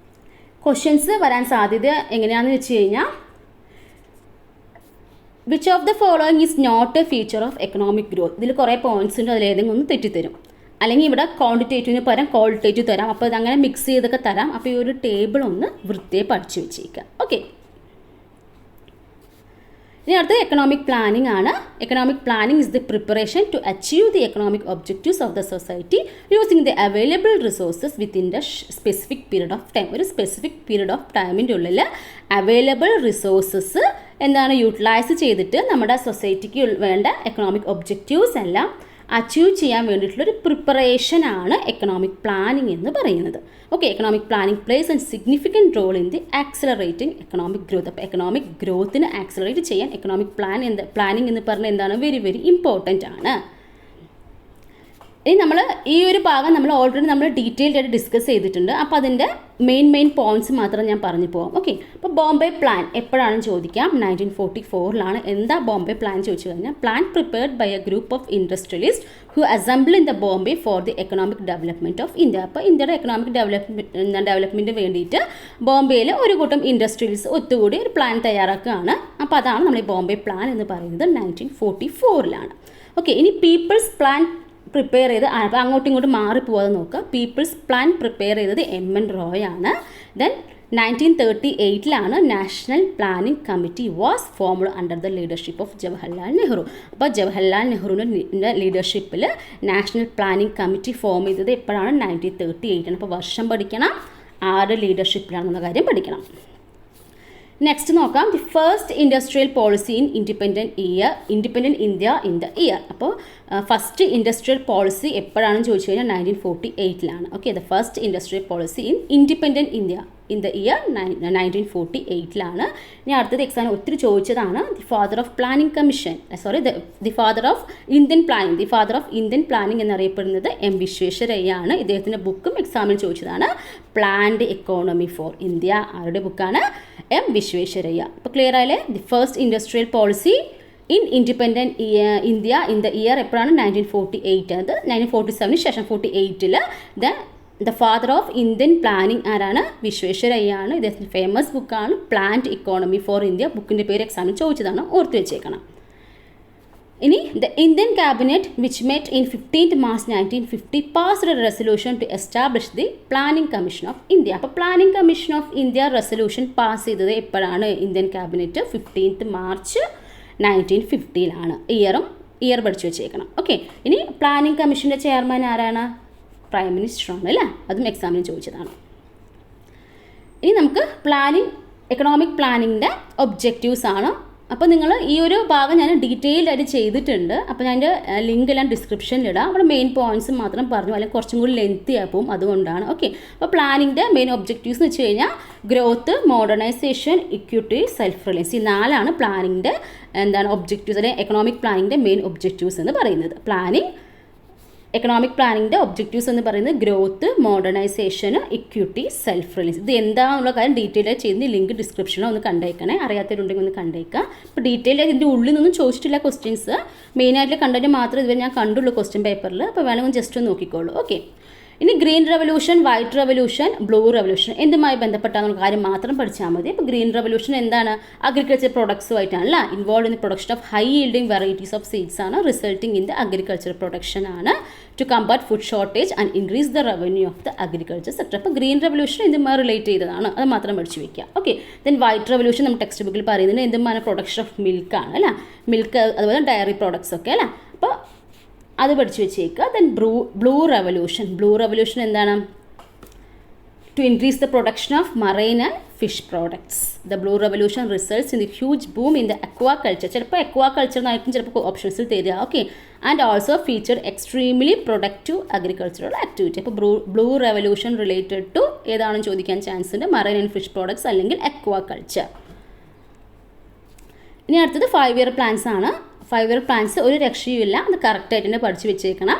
ക്വസ്റ്റ്യൻസ് വരാൻ സാധ്യത എങ്ങനെയാണെന്ന് വെച്ച് കഴിഞ്ഞാൽ which of the following is not a feature of economic growth. ഇതിൽ കുറേ പോയിൻറ്റ്സ് ഉണ്ട്, അതിലേതെങ്കിലും ഒന്ന് തെറ്റിത്തരും. അല്ലെങ്കിൽ ഇവിടെ ക്വാണ്ടിറ്റേറ്റീവിന് പകരം ക്വാളിറ്റേറ്റീവ് തരാം. അപ്പോൾ അതങ്ങനെ മിക്സ് ചെയ്തൊക്കെ തരാം. അപ്പോൾ ഈ ഒരു ടേബിൾ ഒന്ന് വൃത്തിയായി പഠിച്ചു വെച്ചേക്കുക. ഓക്കെ, ഇനി അടുത്ത് എക്കണോമിക് പ്ലാനിംഗ് ആണ്. Economic planning is the preparation to achieve the economic objectives of the society using the available resources within the specific period of time. ഒരു സ്പെസിഫിക് പീരീഡ് ഓഫ് ടൈമിൻ്റെ ഉള്ളിൽ അവൈലബിൾ റിസോഴ്സസ് എന്താണ് utilise ചെയ്തിട്ട് നമ്മുടെ സൊസൈറ്റിക്ക് വേണ്ട economic objectives എല്ലാം achieve ചെയ്യാൻ വേണ്ടിയിട്ടുള്ളൊരു പ്രിപ്പറേഷനാണ് എക്കണോമിക് പ്ലാനിംഗ് എന്ന് പറയുന്നത്. Okay, economic planning plays a significant role in the accelerating economic growth. അപ്പോൾ എക്കണോമിക് ഗ്രോത്തിനെ ആക്സലറേറ്റ് ചെയ്യാൻ എക്കണോമിക് പ്ലാനിംഗ് എന്ന് പറഞ്ഞാൽ എന്താണ്, വെരി വെരി ഇമ്പോർട്ടൻ്റ് ആണ്. ഇനി നമ്മൾ ഈ ഒരു ഭാഗം നമ്മൾ ഓൾറെഡി നമ്മൾ ഡീറ്റെയിൽഡ് ആയിട്ട് ഡിസ്കസ് ചെയ്തിട്ടുണ്ട്. അപ്പോൾ അതിൻ്റെ മെയിൻ പോയിൻറ്റ്സ് മാത്രം ഞാൻ പറഞ്ഞു പോകാം. ഓക്കെ, അപ്പോൾ ബോംബെ പ്ലാൻ എപ്പോഴാണെന്ന് ചോദിക്കാം. 1944 എന്താ ബോംബെ പ്ലാൻ ചോദിച്ചു കഴിഞ്ഞാൽ, plan prepared by a group of industrialist who assemble in the Bombay for the economic development of India. അപ്പോൾ ഇന്ത്യയുടെ എക്കണോമിക് ഡെവലപ്മെൻറ്റ് വേണ്ടിയിട്ട് ബോംബെയിൽ ഒരു കൂട്ടം ഇൻഡസ്ട്രിയലിസ്റ്റ് ഒത്തുകൂടി ഒരു പ്ലാൻ തയ്യാറാക്കുകയാണ്. അപ്പോൾ അതാണ് നമ്മൾ ഈ ബോംബെ പ്ലാൻ എന്ന് പറയുന്നത് 1944. ഓക്കെ, ഇനി പീപ്പിൾസ് പ്ലാൻ പ്രിപ്പയർ ചെയ്ത് അപ്പോൾ അങ്ങോട്ടും ഇങ്ങോട്ടും മാറിപ്പോകാതെ നോക്കുക. പീപ്പിൾസ് പ്ലാൻ പ്രിപ്പയർ ചെയ്തത് MN റോയ് ആണ്. Then 1938 national planning committee was formed under the leadership of Jawaharlal Nehru. അപ്പോൾ ജവഹർലാൽ നെഹ്റുവിൻ്റെ ലീഡർഷിപ്പിൽ നാഷണൽ പ്ലാനിംഗ് കമ്മിറ്റി ഫോം ചെയ്തത് എപ്പോഴാണ്, 1938. അപ്പോൾ വർഷം പഠിക്കണം, ആരുടെ ലീഡർഷിപ്പിലാണെന്ന കാര്യം പഠിക്കണം. നെക്സ്റ്റ് നോക്കാം, the first industrial policy in independent India in the year. അപ്പോൾ ഫസ്റ്റ് ഇൻഡസ്ട്രിയൽ പോളിസി എപ്പോഴാണെന്ന് ചോദിച്ചു കഴിഞ്ഞാൽ 1948. Okay, the first industrial policy in independent India in the year 1948. ഇനി അടുത്തത് എക്സാം ഒത്തിരി ചോദിച്ചതാണ് the father of planning commission, the father of Indian planning എന്നറിയപ്പെടുന്നത് M വിശ്വേശ്വരയ്യാണ്. ഇദ്ദേഹത്തിൻ്റെ ബുക്കും എക്സാമിൽ ചോദിച്ചതാണ്. പ്ലാൻഡ് എക്കോണമി ഫോർ ഇന്ത്യ ആരുടെ ബുക്കാണ്? എം വിശ്വേശ്വരയ്യ. അപ്പോൾ ക്ലിയർ ആയില്ലേ? The first industrial policy in independent India in the year എപ്പോഴാണ്? 1948. അത് 1947 ശേഷം 48-ൽ the father of Indian planning ആരാണ്? വിശ്വേശ്വരയ്യാണ്. ഇദ്ദേഹത്തിൻ്റെ ഫേമസ് ബുക്കാണ് പ്ലാൻഡ് ഇക്കോണമി ഫോർ ഇന്ത്യ. ബുക്കിൻ്റെ പേര് എക്സാമിൽ ചോദിച്ചതാണ്, ഓർത്ത് വെച്ചേക്കണം. ഇനി the Indian cabinet which met in 15th March 1950 passed a resolution to establish the planning commission of India. അപ്പോൾ planning commission of India resolution pass ചെയ്തത് എപ്പോഴാണ്? ഇന്ത്യൻ ക്യാബിനറ്റ് 15th March 1950-ലാണ്. ഇയർ പഠിച്ചു വെച്ചേക്കണം. ഓക്കെ. ഇനി പ്ലാനിംഗ് കമ്മീഷൻ്റെ chairman ആരാണ്? Prime മിനിസ്റ്ററാണ് അല്ലേ? അതും എക്സാമിന് ചോദിച്ചതാണ്. ഇനി നമുക്ക് എക്കണോമിക് പ്ലാനിങ്ങിൻ്റെ ഒബ്ജക്റ്റീവ്സ് ആണ്. അപ്പോൾ നിങ്ങൾ ഈ ഒരു ഭാഗം ഞാൻ ഡീറ്റെയിൽഡ് ആയിട്ട് ചെയ്തിട്ടുണ്ട്. അപ്പോൾ ഞാൻ എൻ്റെ ലിങ്ക് എല്ലാം ഡിസ്ക്രിപ്ഷനിലിടാം. അവിടെ മെയിൻ പോയിൻറ്റ്സ് മാത്രം പറഞ്ഞു, അല്ലെങ്കിൽ കുറച്ചും കൂടി ലെങ്തി ആവും, അതുകൊണ്ടാണ്. ഓക്കെ. അപ്പോൾ പ്ലാനിങ്ങിൻ്റെ മെയിൻ ഒബ്ജക്റ്റീവ്സ് എന്ന് വെച്ച് കഴിഞ്ഞാൽ growth, modernisation, equity, self Reliance. ഈ 4 പ്ലാനിങ്ങിൻ്റെ ഒബ്ജക്റ്റീവ്സ്, അല്ലെങ്കിൽ എക്കണോമിക് പ്ലാനിങ്ങിൻ്റെ മെയിൻ ഒബ്ജക്റ്റീവ്സ് എന്ന് പറയുന്നത്. എക്കണോമിക് പ്ലാനിങ്ങിൻ്റെ ഒബ്ജക്റ്റീവ്സ് എന്ന് പറയുന്നത് growth, modernisation, equity, self Reliance. ഇത് എന്താണെന്നുള്ള കാര്യം ഡീറ്റെയിൽ ആയി ചെയ്യുന്ന ലിങ്ക് ഡിസ്ക്രിപ്ഷനിൽ ഒന്ന് കണ്ടേക്കണേ. അറിയാത്തവരുണ്ടെങ്കിൽ ഒന്ന് കണ്ടേക്കാം. ഇപ്പോൾ ഡീറ്റെയിൽ ആയി ഇതിൻ്റെ ഉള്ളിൽ നിന്നും ചോദിച്ചിട്ടില്ല ക്വസ്റ്റ്യൻസ്. മെയിനായിട്ടുള്ള കണ്ടന്റ് മാത്രമേ ഇതുവരെ ഞാൻ കണ്ടുള്ളൂ ക്വസ്റ്റ്യൻ പേപ്പറിൽ. അപ്പോൾ വേണമെങ്കിൽ ജസ്റ്റ് ഒന്ന് നോക്കിക്കോളൂ. ഓക്കെ. ഇനി green revolution, white revolution, blue revolution എന്തുമായി ബന്ധപ്പെട്ടാന്നുള്ള കാര്യം മാത്രം പഠിച്ചാൽ മതി. അപ്പോൾ ഗ്രീൻ റെവല്യൂഷൻ എന്താണ്? അഗ്രികൾച്ചർ പ്രൊഡക്ട്സുമായിട്ടാണല്ല, involve in production of high yielding varieties of seeds ആണ്, resulting in the agriculture production ആണ്, to combat food shortage and increase the revenue of the agriculture sector. അപ്പോൾ ഗ്രീൻ റെവല്യൂഷൻ എന്തുമായി relate ചെയ്തതാണ്, അത് മാത്രം പഠിച്ചു വയ്ക്കുക. ഓക്കെ. ദെൻ വൈറ്റ് റെവല്യൂഷൻ നമ്മുടെ ടെക്സ്റ്റ് ബുക്കിൽ പറയുന്നത് എന്തുമാണ്? പ്രൊഡക്ഷൻ ഓഫ് മിൽക്കാണ് അല്ല, മിൽക്ക് അതുപോലെ ഡയറി പ്രോഡക്ട്സ് ഒക്കെ അല്ല. അപ്പോൾ അത് പഠിച്ചു വെച്ചേക്കുക. ദെൻ ബ്ലൂ റെവല്യൂഷൻ എന്താണ്? To increase the production of marine and fish products. The blue revolution results in the huge boom in the aquaculture. ചിലപ്പോൾ അക്വാകൾച്ചർ എന്നായിരിക്കും ചിലപ്പോൾ ഓപ്ഷൻസിൽ തരിക. Okay. And also feature extremely productive agricultural activity. അപ്പോൾ blue revolution related to ഏതാണെന്ന് ചോദിക്കാൻ chance ഉണ്ട്. Marine and fish products അല്ലെങ്കിൽ അക്വാകൾച്ചർ. ഇനി അടുത്തത് 5-year പ്ലാൻസ് ആണ്. 5-year പ്ലാൻസ് ഒരു രക്ഷയുമില്ല, അത് കറക്റ്റായിട്ട് തന്നെ പഠിച്ചു വെച്ചേക്കണം.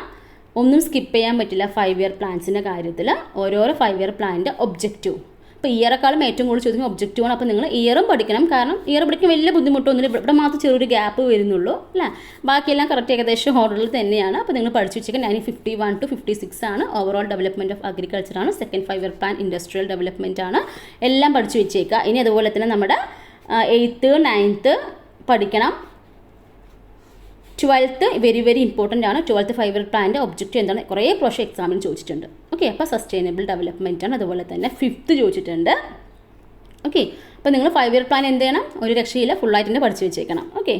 ഒന്നും സ്കിപ്പ് ചെയ്യാൻ പറ്റില്ല 5-year പ്ലാൻസിൻ്റെ കാര്യത്തിൽ. ഓരോരോ 5-year പ്ലാനിൻ്റെ ഒബ്ജക്റ്റീവ്. അപ്പോൾ ഇയറെക്കാളും ഏറ്റവും കൂടുതൽ ചോദിക്കുന്ന ഒബ്ജക്റ്റീവാണ്. അപ്പോൾ നിങ്ങൾ ഇയറും പഠിക്കണം. കാരണം ഇയർ പഠിക്കാൻ വലിയ ബുദ്ധിമുട്ടൊന്നുമില്ല. ഇവിടെ മാത്രം ചെറിയൊരു ഗ്യാപ്പ് വരുന്നുള്ളൂ അല്ലേ. ബാക്കിയെല്ലാം കറക്റ്റ് ഏകദേശം ഓർഡറിൽ തന്നെയാണ്. അപ്പോൾ നിങ്ങൾ പഠിച്ചു വെച്ചേക്കാൻ 1951 to 56 ആണ് ഓവറോൾ ഡെവലപ്മെൻറ്റ് ഓഫ് അഗ്രികൾച്ചർ ആണ്. Second 5-year plan industrial development ആണ്. എല്ലാം പഠിച്ചു വെച്ചേക്കുക. ഇനി അതുപോലെ തന്നെ നമ്മുടെ 8th 9th പഠിക്കണം. 12th വെരി വെരി ഇമ്പോർട്ടൻ്റ് ആണ്. 12th 5-year പ്ലാനിൻ്റെ ഒബ്ജക്റ്റീവ് എന്താണ്? കുറേ പ്രാവശ്യം എക്സാമിന് ചോദിച്ചിട്ടുണ്ട്. ഓക്കെ. അപ്പോൾ സസ്റ്റൈനബിൾ ഡെവലപ്മെൻറ്റ് ആണ്. അതുപോലെ തന്നെ 5th ചോദിച്ചിട്ടുണ്ട്. ഓക്കെ. അപ്പോൾ നിങ്ങൾ 5-year പ്ലാൻ എന്ത് ചെയ്യണം? ഒരു രക്ഷയില്ല, ഫുള്ളായിട്ട് തന്നെ പഠിച്ചു വെച്ചേക്കണം. ഓക്കെ.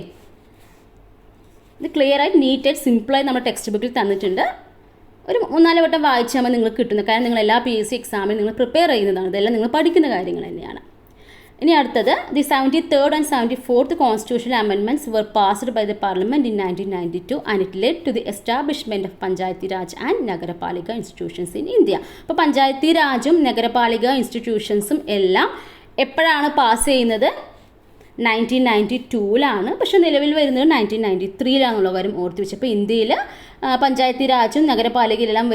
ഇത് ക്ലിയർ ആയിട്ട് നീറ്റായിട്ട് സിമ്പിളായി നമ്മുടെ ടെക്സ്റ്റ് ബുക്കിൽ തന്നിട്ടുണ്ട്. ഒരു 3-4 വട്ടം വായിച്ചാൽ മതി നിങ്ങൾക്ക് കിട്ടുന്നത്. കാരണം നിങ്ങൾ എല്ലാ PSC എക്സാമിനും നിങ്ങൾ പ്രിപ്പയർ ചെയ്യുന്നതാണ്. ഇതെല്ലാം നിങ്ങൾ പഠിക്കുന്ന കാര്യങ്ങൾ തന്നെയാണ്. ഇനി അടുത്തത് the 73rd and 74th constitutional amendments were passed by the Parliament in 1992 and it led to the establishment of Panchayati Raj and Nagarpalika institutions in India. അപ്പോൾ പഞ്ചായത്തി രാജും നഗരപാലിക ഇൻസ്റ്റിറ്റ്യൂഷൻസും എല്ലാം എപ്പോഴാണ് പാസ് ചെയ്യുന്നത്? 1992-ലാണ്. പക്ഷേ നിലവിൽ വരുന്നത് 1993-ലാണെന്നുള്ള കാര്യം ഓർത്ത് വെച്ചപ്പോൾ ഇന്ത്യയിൽ പഞ്ചായത്തി രാജും നഗരപാലികയിലെല്ലാം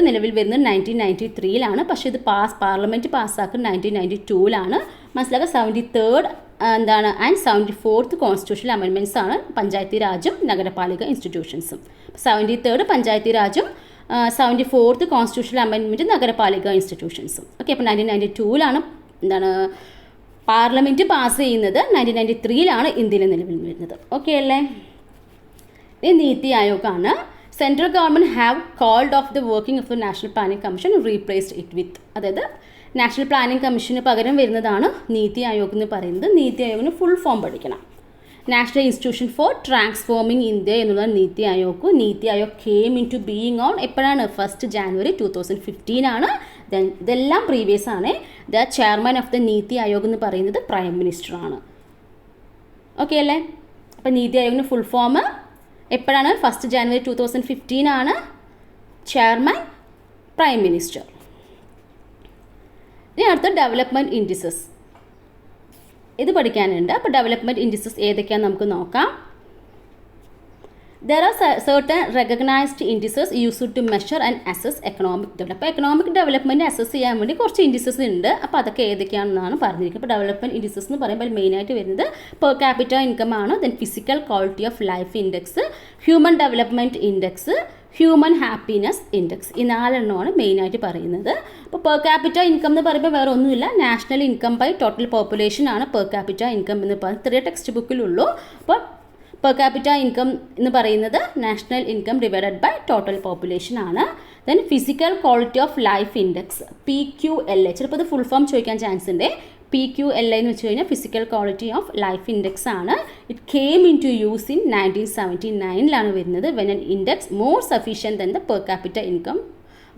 നിലവിൽ വരുന്നത് 1993-ലാണ്. പക്ഷേ ഇത് പാർലമെൻറ്റ് പാസ്സാക്കുന്നത് 1992-ലാണ്. മനസ്സിലാക്കുക. 73rd and 74th constitutional amendments ആണ് പഞ്ചായത്തി രാജും നഗരപാലിക ഇൻസ്റ്റിറ്റ്യൂഷൻസും. 73rd പഞ്ചായത്തി രാജും 74th കോൺസ്റ്റിറ്റ്യൂഷണൽ അമെൻമെൻറ്റ് നഗരപാലിക ഇൻസ്റ്റിറ്റ്യൂഷൻസും. ഓക്കെ. അപ്പോൾ 1992-ലാണ് പാർലമെൻറ്റ് പാസ് ചെയ്യുന്നത്. 1993-ലാണ് ഇന്ത്യയിൽ നിലവിൽ വരുന്നത്. ഓക്കെ അല്ലേ? ഇത് നീതി ആയോഗാണ്. Central government have called off the working of the national planning commission replaced it with. അതായത് നാഷണൽ പ്ലാനിംഗ് കമ്മീഷന് പകരം വരുന്നതാണ് നീതി ആയോഗ് എന്ന് പറയുന്നത്. നീതി ആയോഗിന് ഫുൾ ഫോം പഠിക്കണം. National institution for transforming India എന്നുള്ള NITI Aayog. NITI Aayog came into being on എപ്പോഴാണ്? 1st January 2015-ആണ്. ദെൻ ഇതെല്ലാം പ്രീവിയസ് ആണ്. The chairman of the NITI Aayog എന്ന് പറയുന്നത് പ്രൈം മിനിസ്റ്ററാണ്. ഓക്കെ അല്ലേ? അപ്പോൾ നീതി ആയോഗിന് ഫുൾ ഫോം എപ്പോഴാണ്? 1st January 2015-ആണ്. Chairman prime minister. ഇനി അടുത്ത ഡെവലപ്മെൻറ്റ് ഇൻഡിസസ് ഇത് പഠിക്കാനുണ്ട്. അപ്പോൾ ഡെവലപ്മെൻറ്റ് ഇൻഡിസസ് ഏതൊക്കെയാണെന്ന് നമുക്ക് നോക്കാം. There are certain recognized indices used to measure and assess economic development. അപ്പോൾ എക്കണോമിക് ഡെവലപ്മെൻറ്റ് അസസ് ചെയ്യാൻ വേണ്ടി കുറച്ച് ഇൻഡിസസ് ഉണ്ട്. അപ്പോൾ അതൊക്കെ ഏതൊക്കെയാണെന്നാണ് പറഞ്ഞിരിക്കുന്നത്. അപ്പോൾ ഡെവലപ്മെൻറ്റ് ഇൻഡിസസ് എന്ന് പറയുമ്പോൾ മെയിനായിട്ട് വരുന്നത് പെർ ക്യാപിറ്റ ഇൻകം ആണ്, then physical quality of life index, human development index, human happiness index. ഈ 4 എണ്ണമാണ് മെയിനായിട്ട് പറയുന്നത്. അപ്പോൾ പെർ ക്യാപിറ്റ ഇൻകം എന്ന് പറയുമ്പോൾ വേറെ ഒന്നുമില്ല, national income by total population ആണ് പെർ ക്യാപിറ്റ ഇൻകം എന്ന് പറയുന്നത്. ഇത്രയേ ടെക്സ്റ്റ് ബുക്കിലുള്ളൂ. അപ്പോൾ പെർ ക്യാപിറ്റ ഇൻകം എന്ന് പറയുന്നത് national income divided by total population ആണ്. Then physical quality of life index PQLA, ചിലപ്പോൾ ഇത് ഫുൾ ഫോം ചോദിക്കാൻ ചാൻസ് ഉണ്ട്. PQLA എന്ന് വെച്ച് കഴിഞ്ഞാൽ physical quality of life index ആണ്. It came into use in 1979 വരുന്നത്. When an index more sufficient than the per capita income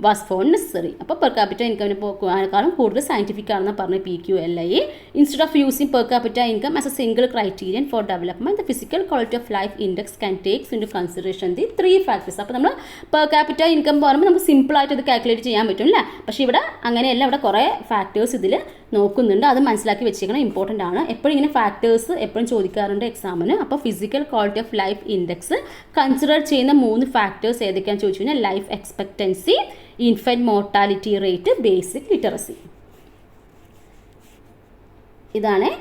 was for necessary. അപ്പോൾ പെർ ക്യാപിറ്റ ഇൻകമിനെക്കാളും കൂടുതൽ സയൻറ്റിഫിക് ആണെന്ന് പറഞ്ഞ PQLA. Instead of using per capita income as a single criterion for development, the physical quality of life index can takes into consideration the 3 factors. അപ്പോൾ നമ്മൾ per capita income പറയുമ്പോൾ നമുക്ക് സിമ്പിളായിട്ട് ഇത് കാൽക്കുലേറ്റ് ചെയ്യാൻ പറ്റും അല്ലേ. പക്ഷേ ഇവിടെ അങ്ങനെയല്ല, ഇവിടെ കുറേ ഫാക്ടേഴ്സ് ഇതിൽ നോക്കുന്നുണ്ട്. അത് മനസ്സിലാക്കി വെച്ചേക്കണം, ഇമ്പോർട്ടൻ്റ് ആണ്. എപ്പോഴും ഇങ്ങനെ ഫാക്ടേഴ്സ് എപ്പോഴും ചോദിക്കാറുണ്ട് എക്സാമിന്. അപ്പോൾ physical quality of life index consider ചെയ്യുന്ന 3 ഫാക്ടേഴ്സ് ഏതൊക്കെയാണെന്ന് ചോദിച്ചു കഴിഞ്ഞാൽ life expectancy, infant mortality rate, basic literacy. ഇതാണ്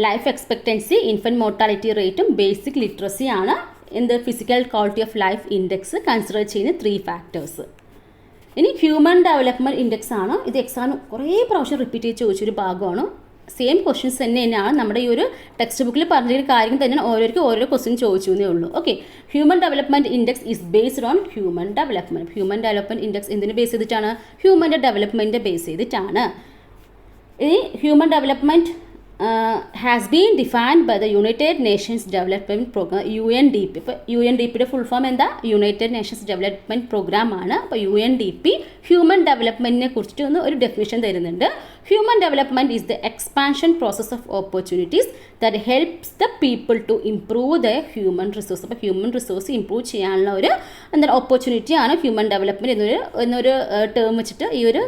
ലൈഫ് എക്സ്പെക്റ്റൻസി, ഇൻഫൻറ്റ് മോർട്ടാലിറ്റി റേറ്റും ബേസിക് ലിറ്ററസി ആണ് എന്ത് physical quality of life index consider ചെയ്യുന്ന 3 ഫാക്ടേഴ്സ്. ഇനി ഹ്യൂമൻ ഡെവലപ്മെൻറ്റ് ഇൻഡെക്സ് ആണ്. ഇത് എക്സാം കുറേ പ്രാവശ്യം റിപ്പീറ്റ് ചെയ്ത് ചോദിച്ചൊരു ഭാഗമാണ്. സെയിം ക്വസ്റ്റ്യൻസ് തന്നെയാണ് നമ്മുടെ ഈ ഒരു ടെക്സ്റ്റ് ബുക്കിൽ പറഞ്ഞിരിക്കുന്ന കാര്യം തന്നെയാണ് ഓരോരുത്തർക്കും ഓരോ ക്വസ്റ്റ്യൻ ചോദിച്ചു എന്നേ ഉള്ളൂ. Okay, human development index is based on human development. Human development index എന്തിനെ ബേസ് ചെയ്തിട്ടാണ്? ഹ്യൂമൻ്റെ ഡെവലപ്മെൻറ്റ് ബേസ് ചെയ്തിട്ടാണ്. ഈ human development has been defined by the United Nations Development Program UNDP. ഇപ്പോൾ UNDPയുടെ ഫുൾ ഫോം എന്താ? യുണൈറ്റഡ് നേഷൻസ് ഡെവലപ്മെൻറ്റ് പ്രോഗ്രാം ആണ്. അപ്പോൾ UNDP human ഡെവലപ്മെൻറ്റിനെ കുറിച്ചിട്ട് ഒരു ഡെഫിനിഷൻ തരുന്നുണ്ട്. Human development is the expansion process of opportunities that helps the people to improve the human resource. അപ്പോൾ ഹ്യൂമൻ റിസോഴ്സ് ഇംപ്രൂവ് ചെയ്യാനുള്ള ഒരു ഓപ്പർച്യൂണിറ്റിയാണ് ഹ്യൂമൻ ഡെവലപ്മെൻറ്റ് എന്നൊരു ടേം വെച്ചിട്ട് ഈ ഒരു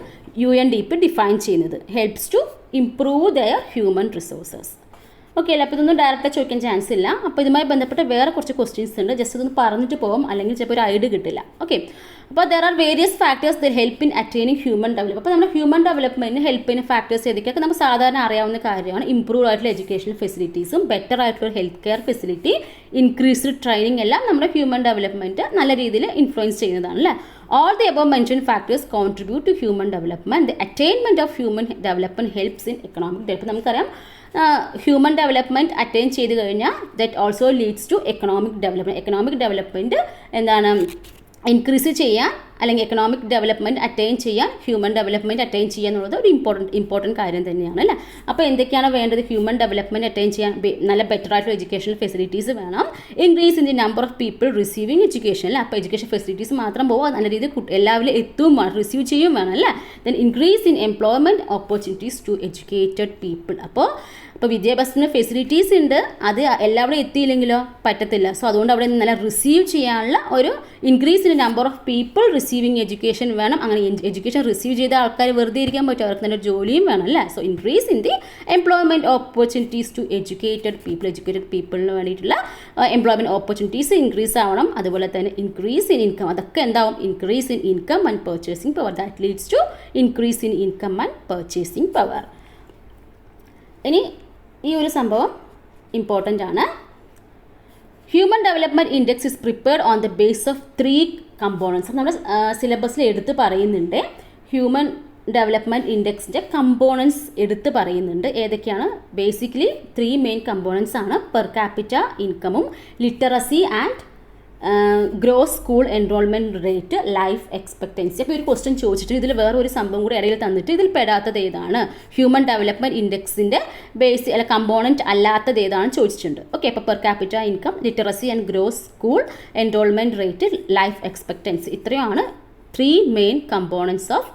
UNDP ഡിഫൈൻ ചെയ്യുന്നത്. Helps to improve their human resources. Okay അല്ലേ? അപ്പോൾ ഇതൊന്നും ഡയറക്റ്റ് ചോദിക്കാൻ ചാൻസ് ഇല്ല. അപ്പോൾ ഇതുമായി ബന്ധപ്പെട്ട് വേറെ കുറച്ച് ക്വസ്റ്റ്യൻസ് ഉണ്ട്. ജസ്റ്റ് ഇതൊന്ന് പറഞ്ഞിട്ട് പോകും, അല്ലെങ്കിൽ ചിലപ്പോൾ ഒരു ഐഡിയ കിട്ടില്ല. ഓക്കെ, അപ്പോൾ there are various factors the help in attaining human development. അപ്പോൾ നമ്മുടെ ഹ്യൂമൻ ഡെവലപ്മെൻറ്റിന് ഹെൽപ്പ് ചെയ്യുന്ന ഫാക്ടേഴ്സ് ഏതൊക്കെയൊക്കെ നമുക്ക് സാധാരണ അറിയാവുന്ന കാര്യമാണ്. ഇംപ്രൂവ് ആയിട്ടുള്ള എഡ്യൂക്കേഷൻ ഫെസിലിറ്റീസും ബെറ്റർ ആയിട്ടുള്ള health care facility, increased training എല്ലാം നമ്മുടെ ഹ്യൂമൻ ഡെവലപ്മെൻറ്റ് നല്ല രീതിയിൽ ഇൻഫ്ലുവൻസ് ചെയ്യുന്നതാണ് അല്ലേ. All the above mentioned factors contribute to human development. The attainment of human development helps in economic development. നമുക്കറിയാം ഹ്യൂമൻ ഡെവലപ്മെൻറ്റ് അറ്റൈൻ ചെയ്ത് കഴിഞ്ഞാൽ that also leads to economic development. Economic development എന്താണ്? Increase ചെയ്യാൻ അല്ലെങ്കിൽ economic development attain ചെയ്യാൻ, human development attain ചെയ്യുക എന്നുള്ളത് ഒരു ഇമ്പോർട്ടൻറ്റ് കാര്യം തന്നെയാണ് അല്ലേ. അപ്പോൾ എന്തൊക്കെയാണ് വേണ്ടത്? ഹ്യൂമൻ ഡെവലപ്മെൻറ്റ് അറ്റൈൻ ചെയ്യാൻ നല്ല ബെറ്റർ ആയിട്ടുള്ള എഡ്യൂക്കേഷൻ ഫെസിലിറ്റീസ് വേണം. Increase in the number of people receiving education അല്ലേ. അപ്പോൾ എഡ്യൂക്കേഷൻ ഫെസിലിറ്റീസ് മാത്രം പോകാൻ നല്ല രീതിയിൽ എല്ലാവരും എത്തും വേണം, റിസീവ് ചെയ്യും വേണം അല്ലേ. Then increase in employment opportunities to educated people. അപ്പോൾ വിദ്യാഭ്യാസത്തിന് ഫെസിലിറ്റീസ് ഉണ്ട്, അത് എല്ലാവരും എത്തിയില്ലെങ്കിലോ പറ്റത്തില്ല. സോ അതുകൊണ്ട് അവിടെ നല്ല റിസീവ് ചെയ്യാനുള്ള ഒരു increase in number of people receiving education വേണം. അങ്ങനെ എഡ്യൂക്കേഷൻ റിസീവ് ചെയ്ത ആൾക്കാർ വെറുതെ ഇരിക്കാൻ പറ്റും, അവർക്ക് നല്ല ജോലിയും വേണം അല്ലേ. So increase in the employment opportunities to educated പീപ്പിളിന് വേണ്ടിയിട്ടുള്ള എംപ്ലോയ്മെൻറ്റ് ഓപ്പർച്യൂണിറ്റീസ് ഇൻക്രീസ് ആവണം. അതുപോലെ തന്നെ ഇൻക്രീസ് ഇൻ ഇൻകം, അതൊക്കെ എന്താവും? Increase in income and purchasing power. That leads to increase in income and purchasing power. ഇനി ഈ ഒരു സംഭവം ഇമ്പോർട്ടൻ്റ് ആണ്. Human development index is prepared on the base of 3 components. നമ്മുടെ സിലബസിൽ എടുത്ത് പറയുന്നുണ്ട്. ഹ്യൂമൻ ഡെവലപ്മെൻറ്റ് ഇൻഡെക്സിൻ്റെ കമ്പോണൻസ് എടുത്ത് പറയുന്നുണ്ട്. ഏതൊക്കെയാണ്? ബേസിക്കലി 3 മെയിൻ കമ്പോണൻസ് ആണ്. പെർ ക്യാപിറ്റ ഇൻകമും, literacy and gross school enrolment rate, life expectancy. അപ്പോൾ ഒരു ക്വസ്റ്റ്യൻ ചോദിച്ചിട്ട് ഇതിൽ വേറെ ഒരു സംഭവം കൂടി ഇടയിൽ തന്നിട്ട് ഇതിൽ പെടാത്തത് ഏതാണ്? ഹ്യൂമൻ ഡെവലപ്മെൻറ്റ് ഇൻഡെക്സിൻ്റെ കമ്പോണൻറ്റ് അല്ലാത്തത് ഏതാണെന്ന് ചോദിച്ചിട്ടുണ്ട്. ഓക്കെ, അപ്പോൾ per capita income, literacy and gross school enrolment rate, life expectancy. ഇത്രയാണ് 3 main components of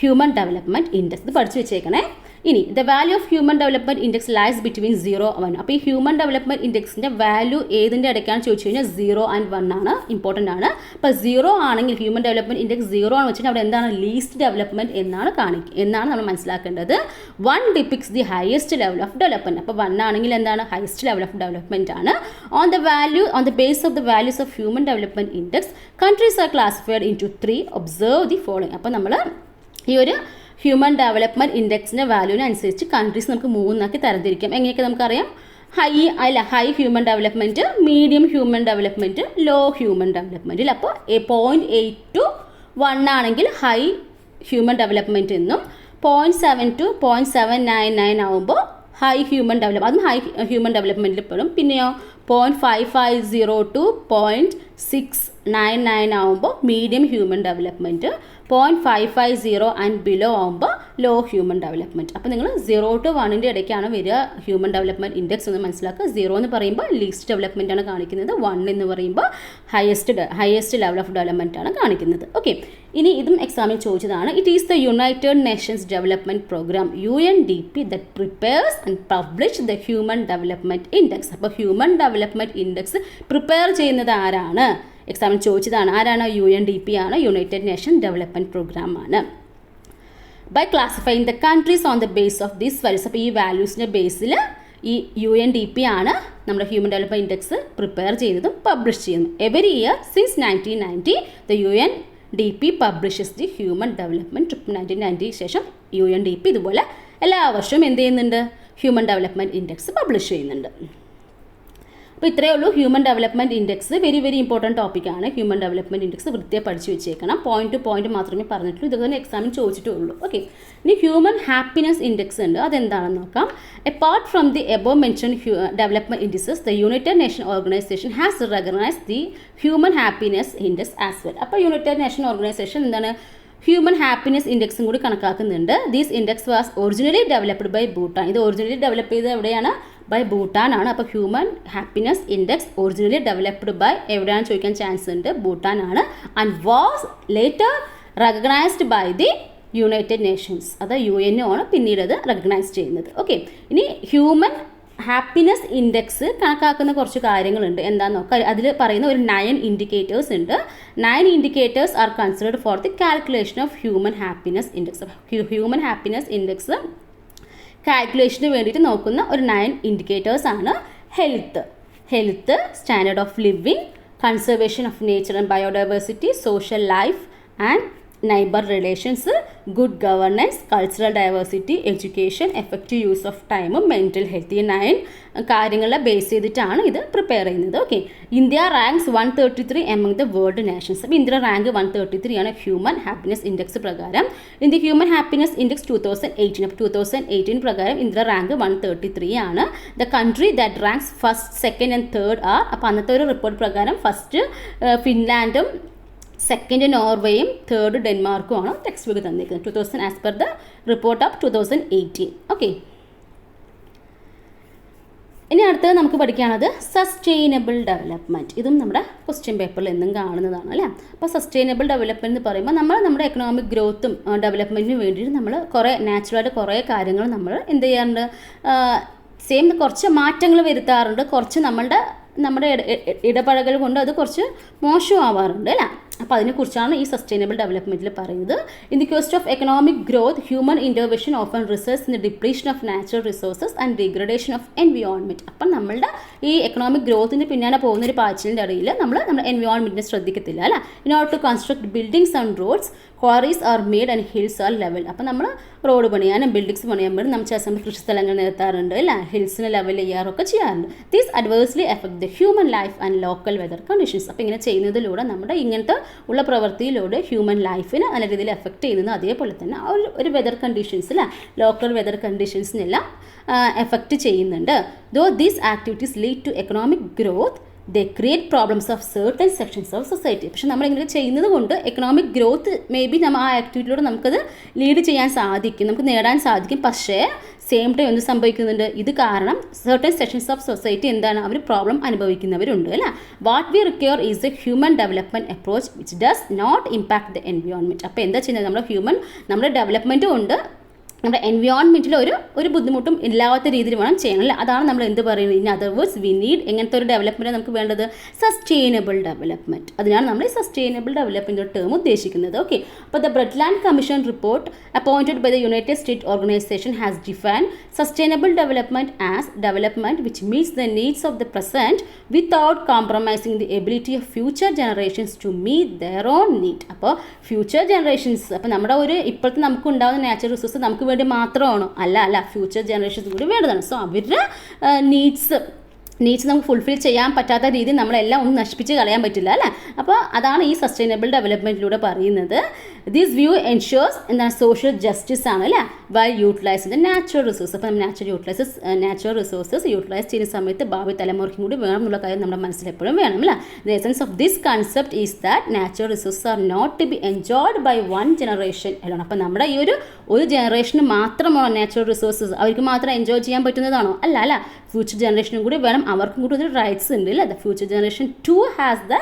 human development index. ഇത് പഠിച്ചു വെച്ചേക്കണേ. ഇനി the value of human development index lies between 0 and 1. അപ്പോൾ ഈ ഹ്യൂമൻ ഡെവലപ്മെൻറ്റ് ഇൻഡെക്സിൻ്റെ വാല്യൂ ഏതിൻ്റെ ഇടയ്ക്കാണ് ചോദിച്ചു കഴിഞ്ഞാൽ 0 and 1 ആണ്, ഇമ്പോർട്ടൻ്റ് ആണ്. അപ്പോൾ 0 ആണെങ്കിൽ ഹ്യൂമൻ ഡെവലപ്മെൻറ്റ് ഇൻഡെക്സ് 0 ആണ് വെച്ചിട്ട് അവിടെ എന്താണ് ലീസ്റ്റ് ഡെവലപ്മെൻറ്റ് എന്നാണ് നമ്മൾ മനസ്സിലാക്കേണ്ടത്. 1 depicts the highest level of development. അപ്പോൾ 1 ആണെങ്കിൽ എന്താണ് ഹയസ്റ്റ് ലെവൽ ഓഫ് ഡെവലപ്മെൻറ്റ് ആണ്. On the base of the values of human development index countries are classified into 3. Observe the following. അപ്പോൾ നമ്മൾ ഈ ഒരു ഹ്യൂമൻ ഡെവലപ്മെൻറ്റ് ഇൻഡെക്സിൻ്റെ വാല്യൂവിന് അനുസരിച്ച് കൺട്രീസ് നമുക്ക് 3 തരംതിരിക്കാം. എങ്ങനെയൊക്കെ നമുക്കറിയാം, high human development, medium human development, low human ഡെവലപ്മെൻറ്റിൽ. അപ്പോൾ 0.8 to 1 ആണെങ്കിൽ ഹൈ ഹ്യൂമൻ ഡെവലപ്മെൻറ്റ് എന്നും 0.7 to 0.799 ആകുമ്പോൾ ഹൈ ഹ്യൂമൻ അതും ഹൈ ഹ്യൂമൻ ഡെവലപ്മെൻറ്റിൽ പെടും. പിന്നെയോ 0.550 to 0.699 ആകുമ്പോൾ medium human development, 0.550 and below ആകുമ്പോൾ ലോ ഹ്യൂമൻ ഡെവലപ്മെൻറ്റ്. അപ്പോൾ നിങ്ങൾ 0 to 1 ഇടയ്ക്കാണ് വരിക ഹ്യൂമൻ ഡെവലപ്മെൻറ്റ് ഇൻഡെക്സ് എന്ന് മനസ്സിലാക്കുക. 0 എന്ന് പറയുമ്പോൾ ലീസ്റ്റ് ഡെവലപ്മെൻ്റ് ആണ് കാണിക്കുന്നത്, 1 എന്ന് പറയുമ്പോൾ ഹയസ്റ്റ് ലെവൽ ഓഫ് ഡെവലപ്മെൻ്റ് ആണ് കാണിക്കുന്നത്. ഓക്കെ, ഇനി ഇതും എക്സാമിൽ ചോദിച്ചതാണ്. It is the United Nations development program UNDP that prepares and publish the human development index. അപ്പോൾ ഹ്യൂമൻ ഡെവലപ്മെൻറ്റ് ഇൻഡെക്സ് പ്രിപ്പയർ ചെയ്യുന്നത് ആരാണ്? എക്സാമിൽ ചോദിച്ചതാണ്. ആരാണ്? UNDP ആണ്, യുണൈറ്റഡ് നേഷൻ ഡെവലപ്മെൻറ്റ് പ്രോഗ്രാം ആണ്. By classifying the countries on the base of these values. അപ്പോൾ ഈ വാല്യൂസിൻ്റെ ബേസിൽ ഈ UNDP ആണ് നമ്മുടെ ഹ്യൂമൻ ഡെവലപ്മെൻറ്റ് ഇൻഡെക്സ് പ്രിപ്പയർ ചെയ്യുന്നതും പബ്ലിഷ് ചെയ്യുന്നതും. Every year since 1990 the UNDP publishes the human development. 1990 ശേഷം UNDP ഇതുപോലെ എല്ലാ വർഷവും എന്ത് ചെയ്യുന്നുണ്ട്? ഹ്യൂമൻ ഡെവലപ്മെൻറ്റ് ഇൻഡെക്സ് പബ്ലിഷ് ചെയ്യുന്നുണ്ട്. അപ്പോൾ ഇത്രയേ ഉള്ളൂ human development index. Very important ടോപ്പിക്കാണ് ഹ്യൂമൻ ഡെവലപ്മെൻറ്റ് ഇൻഡെക്സ്. വൃത്തിയായി പഠിച്ച് വെച്ചേക്കണം. പോയിന്റ് ടു പോയിന്റ് മാത്രമേ പറഞ്ഞിട്ടുള്ളൂ. ഇതൊക്കെ തന്നെ എക്സാമിന് ചോദിച്ചിട്ടുള്ളൂ. ഓക്കെ, ഇനി ഹ്യൂമൻ ഹാപ്പിനെസ് ഇൻഡെക്സ് ഉണ്ട്, അതെന്താണെന്ന് നോക്കാം. Apart from the above mention development indices the United Nation organisation has recognise the human happiness index as well. അപ്പോൾ യുണൈറ്റഡ് നേഷൻ ഓർഗനൈസേഷൻ എന്താണ് ഹ്യൂമൻ ഹാപ്പിനെസ് ഇൻഡെക്സും കൂടി കണക്കാക്കുന്നുണ്ട്. These index was originally developed by Bhutan. ഇത് originally develop ചെയ്തത് എവിടെയാണ്? By Bhutan ആണ്. അപ്പോൾ human happiness index originally developed by എവിടെയാണെന്ന് ചോദിക്കാൻ ചാൻസ് ഉണ്ട്, ഭൂട്ടാൻ ആണ്. And was later recognised by the United Nations. അത് UN ആണ് പിന്നീട് അത് റെക്കഗ്നൈസ് ചെയ്യുന്നത്. ഓക്കെ, ഇനി ഹ്യൂമൻ ഹാപ്പിനെസ് ഇൻഡെക്സ് കണക്കാക്കുന്ന കുറച്ച് കാര്യങ്ങളുണ്ട്. എന്താണെന്ന് നോക്കാം. അതിൽ പറയുന്ന ഒരു 9 ഇൻഡിക്കേറ്റേഴ്സ് ഉണ്ട്. 9 indicators are considered for the calculation of human happiness index. Human happiness index കാൽക്കുലേഷന് വേണ്ടിയിട്ട് നോക്കുന്ന ഒരു 9 ഇൻഡിക്കേറ്റേഴ്സ് ആണ്. Health, standard of living, conservation of nature and biodiversity, social life and neighbour relations, good governance, cultural diversity, education, effective use of ടൈമും mental health. ഈ 9 കാര്യങ്ങളെ base ചെയ്തിട്ടാണ് ഇത് പ്രിപ്പയർ ചെയ്യുന്നത്. Okay, India ranks 133 among the world nations. അപ്പോൾ India rank 133 ആണ് human happiness index പ്രകാരം. India human happiness index 2018. അപ്പോൾ 2018 പ്രകാരം ഇന്ത്യ റാങ്ക് 133 ആണ്. The country that ranks first, second and third are. അപ്പോൾ അന്നത്തെ ഒരു റിപ്പോർട്ട് പ്രകാരം ഫസ്റ്റ് ഫിൻലാൻഡും, സെക്കൻഡ് നോർവേയും, തേർഡ് ഡെൻമാർക്കും ആണ് ടെക്സ്റ്റ് ബുക്ക് തന്നിരിക്കുന്നത്. 2000 as per the report of 2018. Okay, ഇനി അടുത്തത് നമുക്ക് പഠിക്കാനുള്ളത് സസ്റ്റൈനബിൾ ഡെവലപ്മെൻറ്റ്. ഇതും നമ്മുടെ ക്വസ്റ്റ്യൻ പേപ്പറിൽ എന്നും കാണുന്നതാണ് അല്ലേ. അപ്പോൾ സസ്റ്റൈനബിൾ ഡെവലപ്മെൻറ്റ് എന്ന് പറയുമ്പോൾ നമ്മുടെ എക്കണോമിക് ഗ്രോത്തും ഡെവലപ്മെൻറ്റിന് വേണ്ടിയിട്ട് നമ്മൾ നാച്ചുറലായിട്ട് കുറേ കാര്യങ്ങൾ നമ്മൾ എന്ത് ചെയ്യാറുണ്ട്, കുറച്ച് മാറ്റങ്ങൾ വരുത്താറുണ്ട്. കുറച്ച് നമ്മുടെ ഇടപഴകൽ കൊണ്ട് അത് കുറച്ച് മോശമാവാറുണ്ട് അല്ലേ. അപ്പോൾ അതിനെക്കുറിച്ചാണ് ഈ സസ്റ്റൈനബിൾ ഡെവലപ്മെൻറ്റിൽ പറയുന്നത്. In the quest of economic growth human intervention often results in the depletion of natural resources and degradation of environment. അപ്പം നമ്മളുടെ ഈ എക്കണോമിക് ഗ്രോത്തിന് പിന്നാലെ പോകുന്നൊരു പാച്ചിലിൻ്റെ ഇടയിൽ നമ്മുടെ എൻവിയോൺമെൻറ്റിനെ ശ്രദ്ധിക്കത്തില്ല അല്ലേ. In order to construct buildings and roads quarries are made and hills are level. അപ്പോൾ നമ്മൾ റോഡ് പണിയാനും ബിൽഡിങ്സ് പണിയാൻ വേണ്ടി നമ്മൾ ചില സമയത്ത് കൃഷിസ്ഥലങ്ങൾ നിർത്താറുണ്ട് അല്ലേ, ഹിൽസിനെ ലെവൽ ചെയ്യാറൊക്കെ ചെയ്യാറുണ്ട്. These adversely affect the human life and local weather conditions. അപ്പോൾ ഇങ്ങനെ ചെയ്യുന്നതിലൂടെ നമ്മുടെ ഇങ്ങനത്തെ ഉള്ള പ്രവൃത്തിയിലൂടെ ഹ്യൂമൻ ലൈഫിനെ നല്ല രീതിയിൽ എഫക്റ്റ് ചെയ്യുന്നത്. അതേപോലെ തന്നെ ആ ഒരു വെതർ കണ്ടീഷൻസ് അല്ലേ, ലോക്കൽ വെതർ കണ്ടീഷൻസിനെല്ലാം എഫക്റ്റ് ചെയ്യുന്നുണ്ട്. Though these activities lead to economic growth they create problems of certain sections of society. പക്ഷെ നമ്മളിങ്ങനെ ചെയ്യുന്നത് കൊണ്ട് എക്കണോമിക് ഗ്രോത്ത് മേ ബി നമ്മൾ ആ ആക്ടിവിറ്റിയിലൂടെ നമുക്കത് ലീഡ് ചെയ്യാൻ സാധിക്കും, നമുക്ക് നേടാൻ സാധിക്കും. പക്ഷേ സെയിം ടൈം എന്ത് സംഭവിക്കുന്നുണ്ട്, ഇത് കാരണം സർട്ടൻ സെക്ഷൻസ് ഓഫ് സൊസൈറ്റി എന്താണ്, അവർ പ്രോബ്ലം അനുഭവിക്കുന്നവരുണ്ട് അല്ലേ. What we require is a human development approach which does not impact the environment. അപ്പോൾ എന്താ ചെയ്യുന്നത്, നമ്മുടെ ഡെവലപ്മെൻറ്റും ഉണ്ട്, നമ്മുടെ എൻവയോൺമെൻറ്റിൽ ഒരു ബുദ്ധിമുട്ടും ഇല്ലാത്ത രീതിയിൽ വേണം ചെയ്യണം അല്ലേ. അതാണ് നമ്മൾ എന്ത് പറയുന്നത്, in other words we need എങ്ങനത്തെ ഒരു ഡെവലപ്മെൻറ്റ് നമുക്ക് വേണ്ടത്, സസ്റ്റൈനബിൾ ഡെവലപ്മെൻറ്റ്. അതിനാണ് നമ്മൾ ഈ സസ്റ്റൈനബിൾ ഡെവലപ്മെൻറ്റ് ടേം ഉദ്ദേശിക്കുന്നത്. ഓക്കെ, അപ്പോൾ the Brundtland commission report appointed by the United State organisation has defined sustainable development as development which meets the needs of the present without compromising the ability of future generations to meet their own need. അപ്പോൾ future generations, അപ്പോൾ നമ്മുടെ ഇപ്പോഴത്തെ നമുക്ക് ഉണ്ടാകുന്ന natural resource നമുക്ക് വേണ്ടി മാത്രമാണോ, അല്ല ഫ്യൂച്ചർ ജനറേഷൻസ് കൂടി വേണ്ടതാണ്. സോ അവരുടെ നീഡ്സ് നമുക്ക് ഫുൾഫിൽ ചെയ്യാൻ പറ്റാത്ത രീതിയിൽ നമ്മളെല്ലാം ഒന്നും നശിപ്പിച്ച് കളയാൻ പറ്റില്ല അല്ലേ. അപ്പോൾ അതാണ് ഈ സസ്റ്റൈനബിൾ ഡെവലപ്മെൻറ്റിലൂടെ പറയുന്നത്. ദിസ് വ്യൂ എൻഷുവേഴ്സ് എന്താണ്, സോഷ്യൽ ജസ്റ്റിസ് ആണ് അല്ലേ, why utilise the natural resource. അപ്പോൾ നമ്മൾ നാച്ചുറൽ റിസോഴ്സസ് യൂട്ടിലൈസ് ചെയ്യുന്ന സമയത്ത് ഭാവി തലമുറയ്ക്കും കൂടി വേണം എന്നുള്ള കാര്യം നമ്മുടെ മനസ്സിൽ എപ്പോഴും വേണം അല്ലേ. The essence of this concept is that natural resources are not to be enjoyed by one generation alone. അപ്പോൾ നമ്മുടെ ഈ ഒരു ജനറേഷന് മാത്രമാണോ നാച്ചുറൽ റിസോഴ്സസ്, അവർക്ക് മാത്രം എൻജോയ് ചെയ്യാൻ പറ്റുന്നതാണോ, അല്ല ഫ്യൂച്ചർ ജനറേഷനും കൂടി വേണം, അവർക്കും കൂടി ഒരു റൈറ്റ്സ് ഉണ്ട് അല്ലേ. The future generation too has the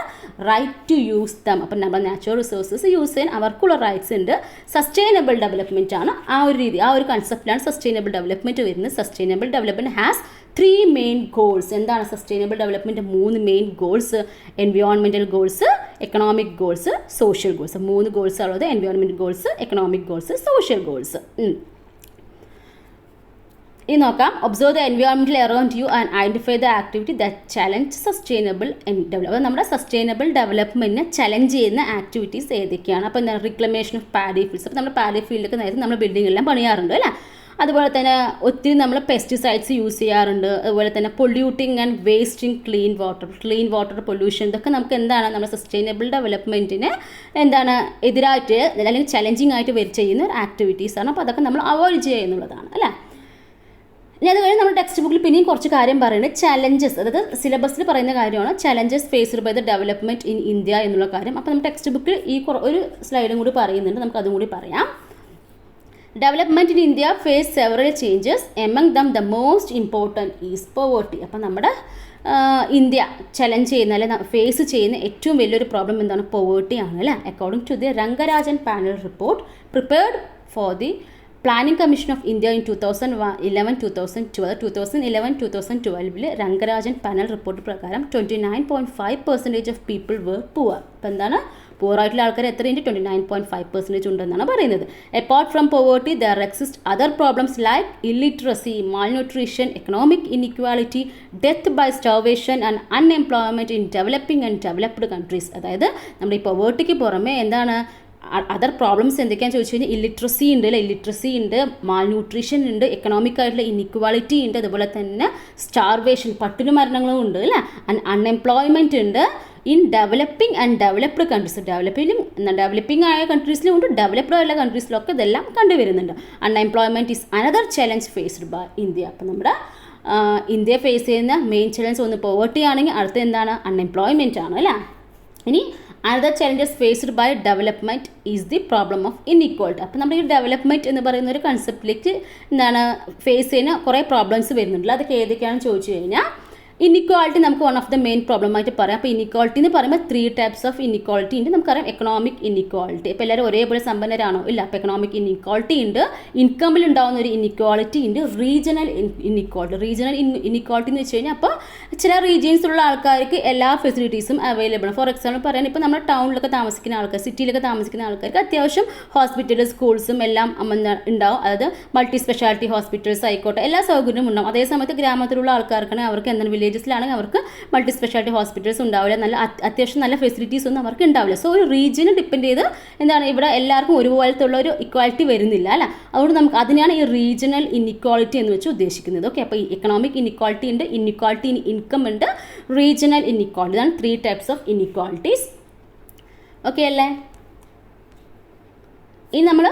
right to use them. അപ്പം നമ്മൾ നാച്ചുറൽ റിസോഴ്സസ് യൂസ് ചെയ്യാൻ അവർക്കുള്ള റൈറ്റ്സ് ഉണ്ട്. സസ്റ്റൈനബിൾ ഡെവലപ്മെൻറ്റ് ആണ് ആ ഒരു രീതി, ആ ഒരു കൺസെപ്റ്റിലാണ് സസ്റ്റൈനബിൾ ഡെവലപ്മെൻറ്റ് വരുന്നത്. Sustainable development has 3 main goals. എന്താണ് sustainable development 3 main goals, environmental goals, economic goals, social goals. 3 goals ഉള്ളത്, environment goals, economic goals, social goals. ഇനി നോക്കാം. Observe the environmental around you and identify the activity that challenge sustainable develop. അപ്പോൾ നമ്മുടെ sustainable ഡെവലപ്മെൻറ്റിനെ challenge ചെയ്യുന്ന activities ഏതൊക്കെയാണ്. അപ്പോൾ എന്താണ്, റിക്ലമേഷൻ ഓഫ് പാഡി ഫീൽഡ്സ്. അപ്പോൾ നമ്മൾ പാഡി ഫീൽഡൊക്കെ നേരത്തെ നമ്മൾ ബിൽഡിങ്ങെല്ലാം പണിയാറുണ്ട് അല്ലേ. അതുപോലെ തന്നെ ഒത്തിരി നമ്മൾ പെസ്റ്റിസൈഡ്സ് യൂസ് ചെയ്യാറുണ്ട്. അതുപോലെ തന്നെ polluting and wasting clean water pollution, ഇതൊക്കെ നമുക്ക് എന്താണ് നമ്മുടെ സസ്റ്റൈനബിൾ ഡെവലപ്മെൻറ്റിന് എന്താണ് എതിരായിട്ട് അല്ലെങ്കിൽ ചലഞ്ചിങ് ആയിട്ട് ചെയ്യുന്ന ഒരു ആക്ടിവിറ്റീസാണ്. അപ്പോൾ അതൊക്കെ നമ്മൾ അവോയ്ഡ് ചെയ്യുക എന്നുള്ളതാണ് അല്ലേ. ഇനി അത് കഴിഞ്ഞ് നമ്മുടെ ടെക്സ്റ്റ് ബുക്കിൽ പിന്നെയും കുറച്ച് കാര്യം പറയുന്നത് ചലഞ്ചസ്, അതായത് സിലബസിൽ പറയുന്ന കാര്യമാണ് challenges faced by the development in India എന്നുള്ള കാര്യം. അപ്പോൾ നമ്മുടെ ടെക്സ്റ്റ് ബുക്കിൽ ഈ ഒരു സ്ലൈഡും കൂടി പറയുന്നുണ്ട്, നമുക്ക് അതും കൂടി പറയാം. Development in India face several changes, among them the most important is poverty. അപ്പം നമ്മുടെ ഇന്ത്യ ചലഞ്ച് ചെയ്യുന്ന അല്ലെ ഫേസ് ചെയ്യുന്ന ഏറ്റവും വലിയൊരു പ്രോബ്ലം എന്താണ്, പോവേർട്ടി ആണ് അല്ലേ. According to the Rangarajan panel report prepared for the planning commission of India in 2011-2012 Rangarajan panel report പ്രകാരം 29.5% ഓഫ് പീപ്പിൾ വേർ പുവർ. അപ്പോൾ എന്താണ്, പുവർ ആയിട്ടുള്ള ആൾക്കാർ എത്രയുണ്ട്, 29.5% ഉണ്ടെന്നാണ് പറയുന്നത്. Apart from poverty there exist other problems like illiteracy, malnutrition, economic inequality, death by starvation and unemployment in developing and developed countries. അതായത് നമ്മുടെ ഈ പോവേർട്ടിക്ക് പുറമെ എന്താണ് അതർ പ്രോബ്ലംസ് എന്തൊക്കെയാണെന്ന് ചോദിച്ചു കഴിഞ്ഞാൽ ഇല്ലിറ്ററസി ഉണ്ട് അല്ലേ, ഇല്ലിറ്ററസി ഉണ്ട്, മാൽന്യൂട്രീഷൻ ഉണ്ട്, എക്കണോമിക് ആയിട്ടുള്ള ഇൻഇക്വാലിറ്റി ഉണ്ട്, അതുപോലെ തന്നെ സ്റ്റാർവേഷൻ പട്ടിണി മരണങ്ങളും ഉണ്ട് അല്ലേ, അൺഎംപ്ലോയ്മെൻറ്റ് ഉണ്ട് in developing and developed countries. Developing ആയ കൺട്രീസിലും ഉണ്ട്, ഡെവലപ്ഡ് ആയുള്ള കൺട്രീസിലൊക്കെ ഇതെല്ലാം കണ്ടുവരുന്നുണ്ട്. Unemployment is another challenge faced by India. അപ്പം നമ്മുടെ ഇന്ത്യ ഫേസ് ചെയ്യുന്ന മെയിൻ ചലഞ്ച് ഒന്ന് പോവർട്ടി ആണെങ്കിൽ അടുത്ത എന്താണ്, അൺഎംപ്ലോയ്മെൻറ്റ് ആണ് അല്ലേ. ഇനി another challenges faced by development is the problem of inequality. അപ്പോൾ നമ്മുടെ ഈ ഡെവലപ്മെൻറ്റ് എന്ന് പറയുന്ന ഒരു കൺസെപ്റ്റിലേക്ക് എന്താണ് ഫേസ് ചെയ്യുന്ന കുറേ പ്രോബ്ലംസ് വരുന്നുണ്ടല്ലോ. അതൊക്കെ ഏതൊക്കെയാണെന്ന് ചോദിച്ചു കഴിഞ്ഞാൽ ഇൻഇക്വാലിറ്റി നമുക്ക് one of the main problem ആയിട്ട് പറയാം. അപ്പോൾ ഇൻഇക്വാലിറ്റി എന്ന് പറയുമ്പോൾ 3 ടൈപ്സ് ഓഫ് ഇൻഇക്വാലിറ്റി ഉണ്ട്. നമുക്കറിയാം എക്കണോമിക് ഇൻഇക്വാലിറ്റി. ഇപ്പോൾ എല്ലാവരും ഒരേപോലെ സമ്പന്നരാണോ, ഇല്ല. അപ്പോൾ എക്കണോമിക് ഇൻഇക്വാലിറ്റി ഉണ്ട്, ഇൻകമിൽ ഉണ്ടാകുന്ന ഒരു ഇൻഇക്വാലിറ്റി ഉണ്ട്, റീജിയണൽ ഇൻഇക്വാലിറ്റി. റീജിയണൽ ഇൻഇക്വാലിറ്റി എന്ന് വെച്ച് കഴിഞ്ഞാൽ അപ്പോൾ ചില റീജിയൻസിലുള്ള ആൾക്കാർക്ക് എല്ലാ ഫെസിലിറ്റീസും അവൈലബിൾ ആണ്. ഫോർ എക്സാമ്പിൾ പറയാൻ ഇപ്പോൾ നമ്മുടെ ടൗണിലൊക്കെ താമസിക്കുന്ന ആൾക്കാർ, സിറ്റിയിലൊക്കെ താമസിക്കുന്ന ആൾക്കാർക്ക് അത്യാവശ്യം ഹോസ്പിറ്റലും സ്കൂൾസും എല്ലാം ഉണ്ടാവും. അതായത് മൾട്ടി സ്പെഷ്യാലിറ്റി ഹോസ്പിറ്റൽസ് ആയിക്കോട്ടെ, എല്ലാ സൗകര്യവും ഉണ്ടാവും. അതേസമയത്ത് ഗ്രാമത്തിലുള്ള ആൾക്കാർക്കാണെങ്കിൽ അവർക്ക് എന്താണ് വില്ലേജസിലാണെങ്കിൽ അവർക്ക് മൾട്ടി സ്പെഷ്യാലിറ്റി ഹോസ്പിറ്റൽസ് ഉണ്ടാവില്ല, അത്യാവശ്യം നല്ല ഫെസിലിറ്റീസ് ഒന്നും അവർക്ക് ഉണ്ടാവില്ല. സോ ഒരു റീജിയനെ ഡിപ്പെൻഡ് ചെയ്ത് എന്താണ് ഇവിടെ എല്ലാവർക്കും ഒരുപോലത്തെ ഉള്ള ഒരു ഇക്വാലിറ്റി വരുന്നില്ല അല്ല. അതുകൊണ്ട് നമുക്ക് അതിനാണ് ഈ റീജിയണൽ ഇൻഇക്വാലിറ്റി എന്ന് വെച്ച് ഉദ്ദേശിക്കുന്നത്. ഓക്കെ, അപ്പോൾ ഈ എക്കണോമിക് ഇൻഇക്വാലിറ്റി ഉണ്ട്, ഇൻഇക്വാലിറ്റി ഇൻ ഇൻകം ഉണ്ട്, റീജിയണൽ ഇൻഇക്വാലിറ്റി. ഇതാണ് 3 ടൈപ്സ് ഓഫ് ഇൻഇക്വാലിറ്റീസ്. ഓക്കെ അല്ലേ. ഇനി നമ്മൾ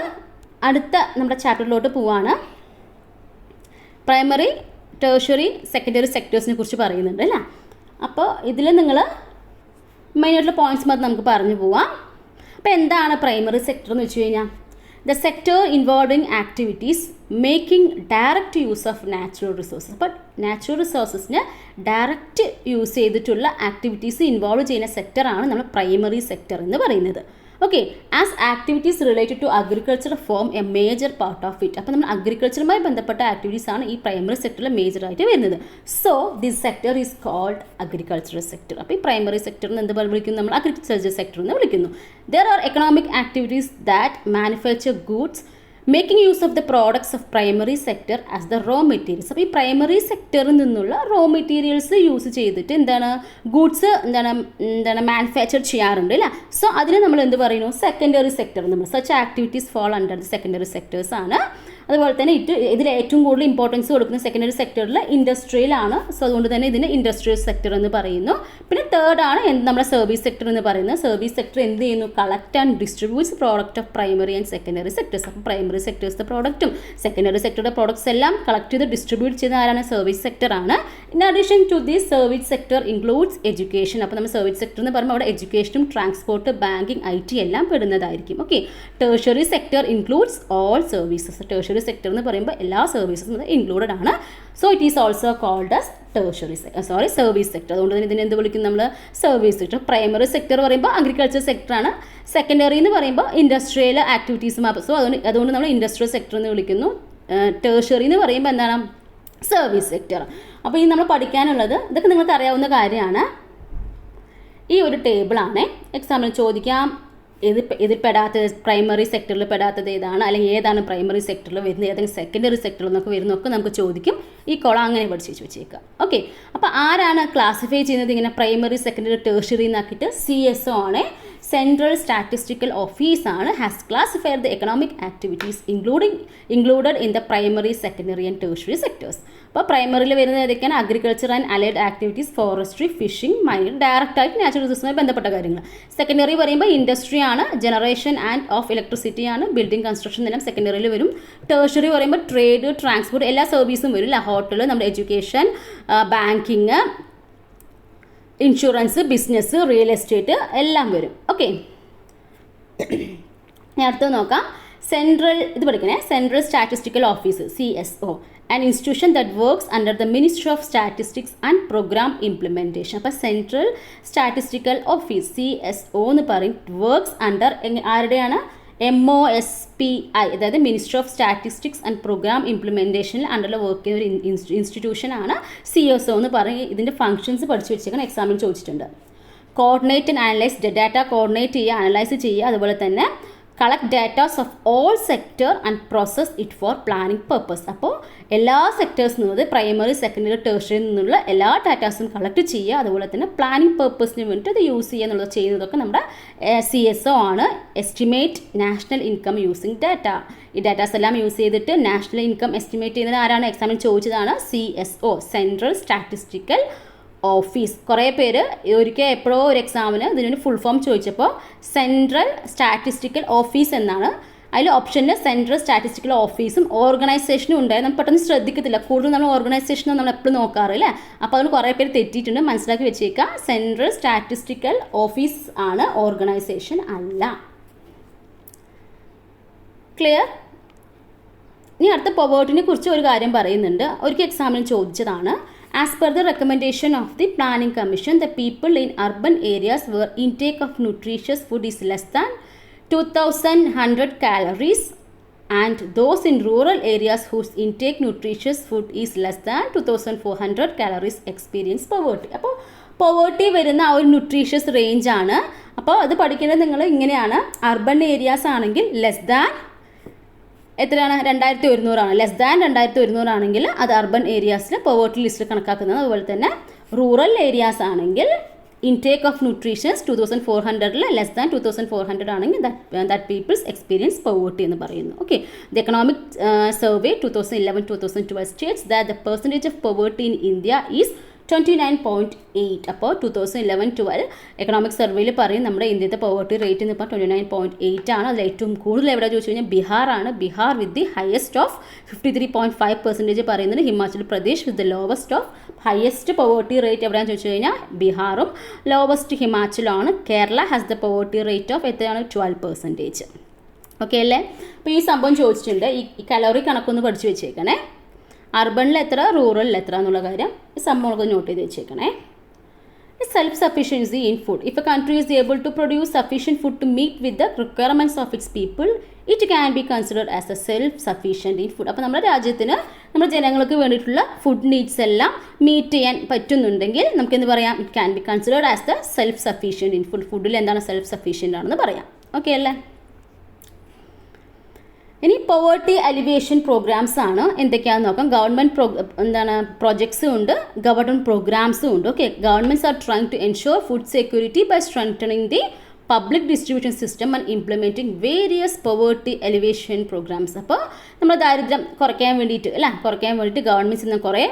അടുത്ത നമ്മുടെ ചാപ്റ്ററിലോട്ട് പോവാണ്. പ്രൈമറി, ടേഴ്ഷ്യറി, സെക്കൻഡറി സെക്ടേഴ്സിനെ കുറിച്ച് പറയുന്നുണ്ട് അല്ലേ. അപ്പോൾ ഇതിൽ നിങ്ങൾ മെയിനായിട്ടുള്ള പോയിന്റ്സ് മാത്രം നമുക്ക് പറഞ്ഞു പോവാം. അപ്പോൾ എന്താണ് പ്രൈമറി സെക്ടർ എന്ന് വെച്ച് കഴിഞ്ഞാൽ, the sector involving activities making direct use of natural resources. അപ്പോൾ നാച്ചുറൽ റിസോഴ്സസിന് ഡയറക്റ്റ് യൂസ് ചെയ്തിട്ടുള്ള ആക്ടിവിറ്റീസ് ഇൻവോൾവ് ചെയ്യുന്ന സെക്ടറാണ് നമ്മൾ പ്രൈമറി സെക്ടർ എന്ന് പറയുന്നത്. Okay, as activities related to agriculture form a major part of it. അപ്പോൾ നമ്മൾ അഗ്രികൾച്ചറുമായി ബന്ധപ്പെട്ട ആക്ടിവിറ്റീസ് ആണ് ഈ പ്രൈമറി സെക്ടറിൽ മേജറായിട്ട് വരുന്നത്. So this sector is called agricultural sector. അപ്പോൾ ഈ പ്രൈമറി സെക്ടറിന് എന്ത് വിളിക്കുന്നു? നമ്മൾ അഗ്രികൾച്ചർ സെക്ടർ എന്ന് വിളിക്കുന്നു. There are economic activities that manufacture goods making use of the products of primary sector as the raw materials. അപ്പോൾ ഈ പ്രൈമറി സെക്ടറിൽ നിന്നുള്ള റോ മെറ്റീരിയൽസ് യൂസ് ചെയ്തിട്ട് എന്താണ് ഗുഡ്സ് മാനുഫാക്ചർ ചെയ്യാറുണ്ട് അല്ലേ. സോ അതിന് നമ്മൾ എന്ത് പറയുന്നു? Secondary sector. നമ്മൾ such activities fall under the secondary sectors ആണ്. അതുപോലെ തന്നെ ഇതിൽ ഏറ്റവും കൂടുതൽ ഇമ്പോർട്ടൻസ് കൊടുക്കുന്ന സെക്കൻഡറി സെക്ടറിൽ ഇൻഡസ്ട്രിയിലാണ്. സോ അതുകൊണ്ട് തന്നെ ഇതിന് ഇൻഡസ്ട്രിയൽ സെക്ടർ എന്ന് പറയുന്നു. പിന്നെ തേർഡ് ആണ് നമ്മുടെ സർവീസ് സെക്ടർ എന്ന് പറയുന്നത്. സർവീസ് സെക്ടർ എന്ത് ചെയ്യുന്നു? Collect and distributes product of primary and secondary sectors. അപ്പോൾ പ്രൈമറി സെക്ടേഴ്സിൻ്റെ പ്രോഡക്റ്റും സെക്കൻഡറി സെക്ടറുടെ പ്രോഡക്ട്സ് എല്ലാം കളക്ട് ചെയ്ത് ഡിസ്ട്രിബ്യൂട്ട് ചെയ്യുന്ന ആരാണ്? സർവീസ് സെക്ടർ ആണ്. In addition to this service sector includes education. അപ്പോൾ നമ്മൾ സർവീസ് സെക്ടർ എന്ന് പറയുമ്പോൾ അവിടെ എഡ്യൂക്കേഷനും ട്രാൻസ്പോർട്ട്, ബാങ്കിങ്, IT എല്ലാം പെടുന്നതായിരിക്കും. Okay, tertiary sector includes all services. Tertiary sector എന്ന് പറയുമ്പോൾ എല്ലാ സർവീസസും ഇൻക്ലൂഡഡ് ആണ്. So it is also called as service sector. അതുകൊണ്ട് തന്നെ ഇതിനെ എന്ത് വിളിക്കും നമ്മൾ? Service sector. പ്രൈമറി സെക്ടർ പറയുമ്പോൾ അഗ്രികൾച്ചർ സെക്ടറാണ്. സെക്കൻഡറി എന്ന് പറയുമ്പോൾ ഇൻഡസ്ട്രിയൽ ആക്ടിവിറ്റീസ്. സോ അതുകൊണ്ട് നമ്മൾ ഇൻഡസ്ട്രിയൽ സെക്ടർ എന്ന് വിളിക്കുന്നു. ടേർഷ്യറി എന്ന് പറയുമ്പോൾ എന്താണ്? Service sector. അപ്പോൾ ഈ നമ്മൾ പഠിക്കാനുള്ളത് ഇതൊക്കെ നിങ്ങൾക്ക് അറിയാവുന്ന കാര്യമാണ്. ഈ ഒരു ടേബിളാണ് എക്സാമിന് ചോദിക്കാം. ഇതിൽ പെടാത്തത് പ്രൈമറി സെക്ടറിൽ പെടാത്തത് ഏതാണ്, അല്ലെങ്കിൽ ഏതാണ് പ്രൈമറി സെക്ടറിൽ വരുന്നത്, ഏതെങ്കിലും സെക്കൻഡറി സെക്ടറിൽ നിന്നൊക്കെ വരുന്നതൊക്കെ നമുക്ക് ചോദിക്കും. ഈ കോളം അങ്ങനെ പഠിച്ച് വെച്ചേക്കാം. ഓക്കെ, അപ്പോൾ ആരാണ് ക്ലാസിഫൈ ചെയ്യുന്നത് ഇങ്ങനെ പ്രൈമറി, സെക്കൻഡറി, ടേർഷ്യറി എന്നാക്കിയിട്ട്? CSO ആണ്. സെൻട്രൽ സ്റ്റാറ്റിസ്റ്റിക്കൽ ഓഫീസ് ആണ്. Has classified the economic activities included in the primary, secondary and tertiary sectors. അപ്പോൾ പ്രൈമറിയിൽ വരുന്നത് ഏതൊക്കെയാണ്? Agriculture and allied activities, forestry, fishing, mining, direct ആയിട്ട് നാച്ചുറൽ റിസോഴ്സുമായി ബന്ധപ്പെട്ട കാര്യങ്ങൾ. സെക്കൻഡറി പറയുമ്പോൾ ഇൻഡസ്ട്രി ആണ്, ജനറേഷൻ ആൻഡ് ഓഫ് ഇലക്ട്രിസിറ്റി ആണ്, ബിൽഡിംഗ് കൺസ്ട്രക്ഷൻ എല്ലാം സെക്കൻഡറിയിൽ വരും. ടേർഷ്യറി പറയുമ്പോൾ ട്രേഡ്, ട്രാൻസ്പോർട്ട് എല്ലാ സർവീസും വരും. ഹോട്ടൽ, നമ്മുടെ education, banking, insurance, business, real estate എല്ലാം വരും. ഓക്കെ, ഞാൻ അടുത്ത് നോക്കാം. ഇത് പഠിക്കണേ. Central statistical office, CSO, an institution that works under the Ministry of Statistics and Program Implementation. അപ്പോൾ സെൻട്രൽ സ്റ്റാറ്റിസ്റ്റിക്കൽ ഓഫീസ് CSO എന്ന് പറയും. വർക്ക്സ് അണ്ടർ ആരുടെയാണ്? MOSPI, അതായത് ministry of statistics and programme ഇംപ്ലിമെൻറ്റേഷനിൽ അണ്ടറിൽ വർക്ക് ചെയ്യുന്ന ഒരു ഇൻസ്റ്റിറ്റ്യൂഷനാണ് CSO എന്ന് പറയും. ഇതിൻ്റെ ഫംഗ്ഷൻസ് പഠിച്ചു വെച്ചേക്കണം, എക്സാമിന് ചോദിച്ചിട്ടുണ്ട്. Coordinate and analyse, data coordinate ചെയ്യുക, അനലൈസ് ചെയ്യുക. അതുപോലെ തന്നെ collect datas of all sector and process it for planning purpose. അപ്പോൾ എല്ലാ സെക്ടേഴ്സിൽ നിന്നത് പ്രൈമറി, സെക്കൻഡറി, ടേർഷ്യറിയിൽ നിന്നുള്ള എല്ലാ ഡാറ്റാസും കളക്ട് ചെയ്യുക. അതുപോലെ തന്നെ പ്ലാനിങ് പർപ്പസിന് വേണ്ടിയിട്ട് അത് യൂസ് ചെയ്യുക എന്നുള്ളത് ചെയ്യുന്നതൊക്കെ നമ്മുടെ CSO ആണ്. Estimate national income using data. ഈ ഡാറ്റാസ് എല്ലാം യൂസ് ചെയ്തിട്ട് നാഷണൽ ഇൻകം എസ്റ്റിമേറ്റ് ചെയ്യുന്നത് ആരാണ്? എക്സാമിന് ചോദിച്ചതാണ്. CSO, central statistical office. കുറേ പേര് എപ്പോഴോ ഒരു എക്സാമിന് ഇതിനൊരു ഫുൾ ഫോം ചോദിച്ചപ്പോൾ സെൻട്രൽ സ്റ്റാറ്റിസ്റ്റിക്കൽ ഓഫീസ് എന്നാണ്. അതിൽ ഓപ്ഷനിൽ സെൻട്രൽ സ്റ്റാറ്റിസ്റ്റിക്കൽ ഓഫീസും ഓർഗനൈസേഷനും ഉണ്ടായത്. നമ്മൾ പെട്ടെന്ന് ശ്രദ്ധിക്കത്തില്ല, കൂടുതൽ നമ്മൾ ഓർഗനൈസേഷനും നമ്മൾ എപ്പോഴും നോക്കാറില്ലേ. അപ്പോൾ അതിന് കുറേ പേര് തെറ്റിയിട്ടുണ്ട്, മനസ്സിലാക്കി വെച്ചേക്കാം. സെൻട്രൽ സ്റ്റാറ്റിസ്റ്റിക്കൽ ഓഫീസ് ആണ്, ഓർഗനൈസേഷൻ അല്ല. ക്ലിയർ? ഇനി അടുത്ത പോവേർട്ടിനെ കുറിച്ച് ഒരു കാര്യം പറയുന്നുണ്ട്. ഒരിക്കൽ എക്സാമിന് ചോദിച്ചതാണ്. As per the recommendation of the Planning Commission, the people in urban areas where intake of nutritious food is less than 2100 calories and those in rural areas whose intake nutritious food is less than 2400 calories experience poverty. അപ്പോൾ poverty വരുന്ന ആ ഒരു nutritious range ആണ്. അപ്പോൾ അത് പഠിക്കേണ്ടത് നിങ്ങൾ ഇങ്ങനെയാണ്. അർബൻ ഏരിയാസ് ആണെങ്കിൽ ലെസ് ദാൻ എത്രയാണ്? 2100 ആണ്. ലെസ് ദാൻ 2100 ആണെങ്കിൽ അത് അർബൻ ഏരിയാസിൽ പോവേർട്ടി ലിസ്റ്റിൽ കണക്കാക്കുന്നത്. അതുപോലെ തന്നെ റൂറൽ ഏരിയാസ് ആണെങ്കിൽ intake of nutritions 2400 less than 2400 ആണെങ്കിൽ ദാറ്റ് പീപ്പിൾസ് എക്സ്പീരിയൻസ് പോവേർട്ടി എന്ന് പറയുന്നു. Okay, the economic survey 2011-2012 States that the percentage of poverty in India is 29.8. അപ്പോൾ 2011-12 എക്കണോമിക് സർവേയിൽ പറയും നമ്മുടെ ഇന്ത്യത്തെ പോവർട്ടി റേറ്റ് എന്ന് പറഞ്ഞാൽ 29.8 ആണ്. അതിൽ ഏറ്റവും കൂടുതൽ എവിടെ ചോദിച്ചു കഴിഞ്ഞാൽ ബീഹാറാണ്. Bihar with the highest of 53.5% പറയുന്നത്. Himachal Pradesh with the lowest of highest poverty rate എവിടെയാണെന്ന് ചോദിച്ചു കഴിഞ്ഞാൽ ബീഹാറും, ലോവസ്റ്റ് ഹിമാചലാണ്. Kerala has the poverty rate of എത്രയാണ്? 12%. ഓക്കെ അല്ലേ? അപ്പോൾ ഈ സംഭവം ചോദിച്ചിട്ടുണ്ട്. ഈ കലോറി കണക്കൊന്ന് പഠിച്ചു വെച്ചേക്കണേ. അർബണിൽ എത്ര, റൂറലിൽ എത്ര എന്നുള്ള കാര്യം ഈ സംഭവമൊക്കെ നോട്ട് ചെയ്ത് വെച്ചേക്കണേ. self-sufficiency in food. If a country is able to produce sufficient food to meet with the requirements of its people, it can be considered as a self-sufficient in food. അപ്പോൾ നമ്മുടെ രാജ്യത്തിന് നമ്മുടെ ജനങ്ങൾക്ക് വേണ്ടിയിട്ടുള്ള ഫുഡ് നീഡ്സ് എല്ലാം meet ചെയ്യാൻ പറ്റുന്നുണ്ടെങ്കിൽ നമുക്ക് എന്ത് പറയാം? It can be considered as the self sufficient in food. ഫുഡിൽ എന്താണ് സെൽഫ് സഫീഷ്യൻ്റ് ആണെന്ന് പറയാം. ഓക്കെ അല്ലേ? ഇനി പോവേർട്ടി അലിവിയേഷൻ പ്രോഗ്രാംസ് ആണ്. എന്തൊക്കെയാണെന്ന് നോക്കാം. ഗവൺമെൻറ് പ്രോജക്ട്സും ഉണ്ട്, ഗവൺമെൻറ് പ്രോഗ്രാംസും ഉണ്ട്. Okay, governments are trying to ensure food security by strengthening the public distribution system and implementing various poverty elevation programmes. അപ്പോൾ നമ്മുടെ ദാരിദ്ര്യം കുറയ്ക്കാൻ വേണ്ടിയിട്ട് ഗവൺമെൻറ്റ്സിൽ നിന്ന് കുറേ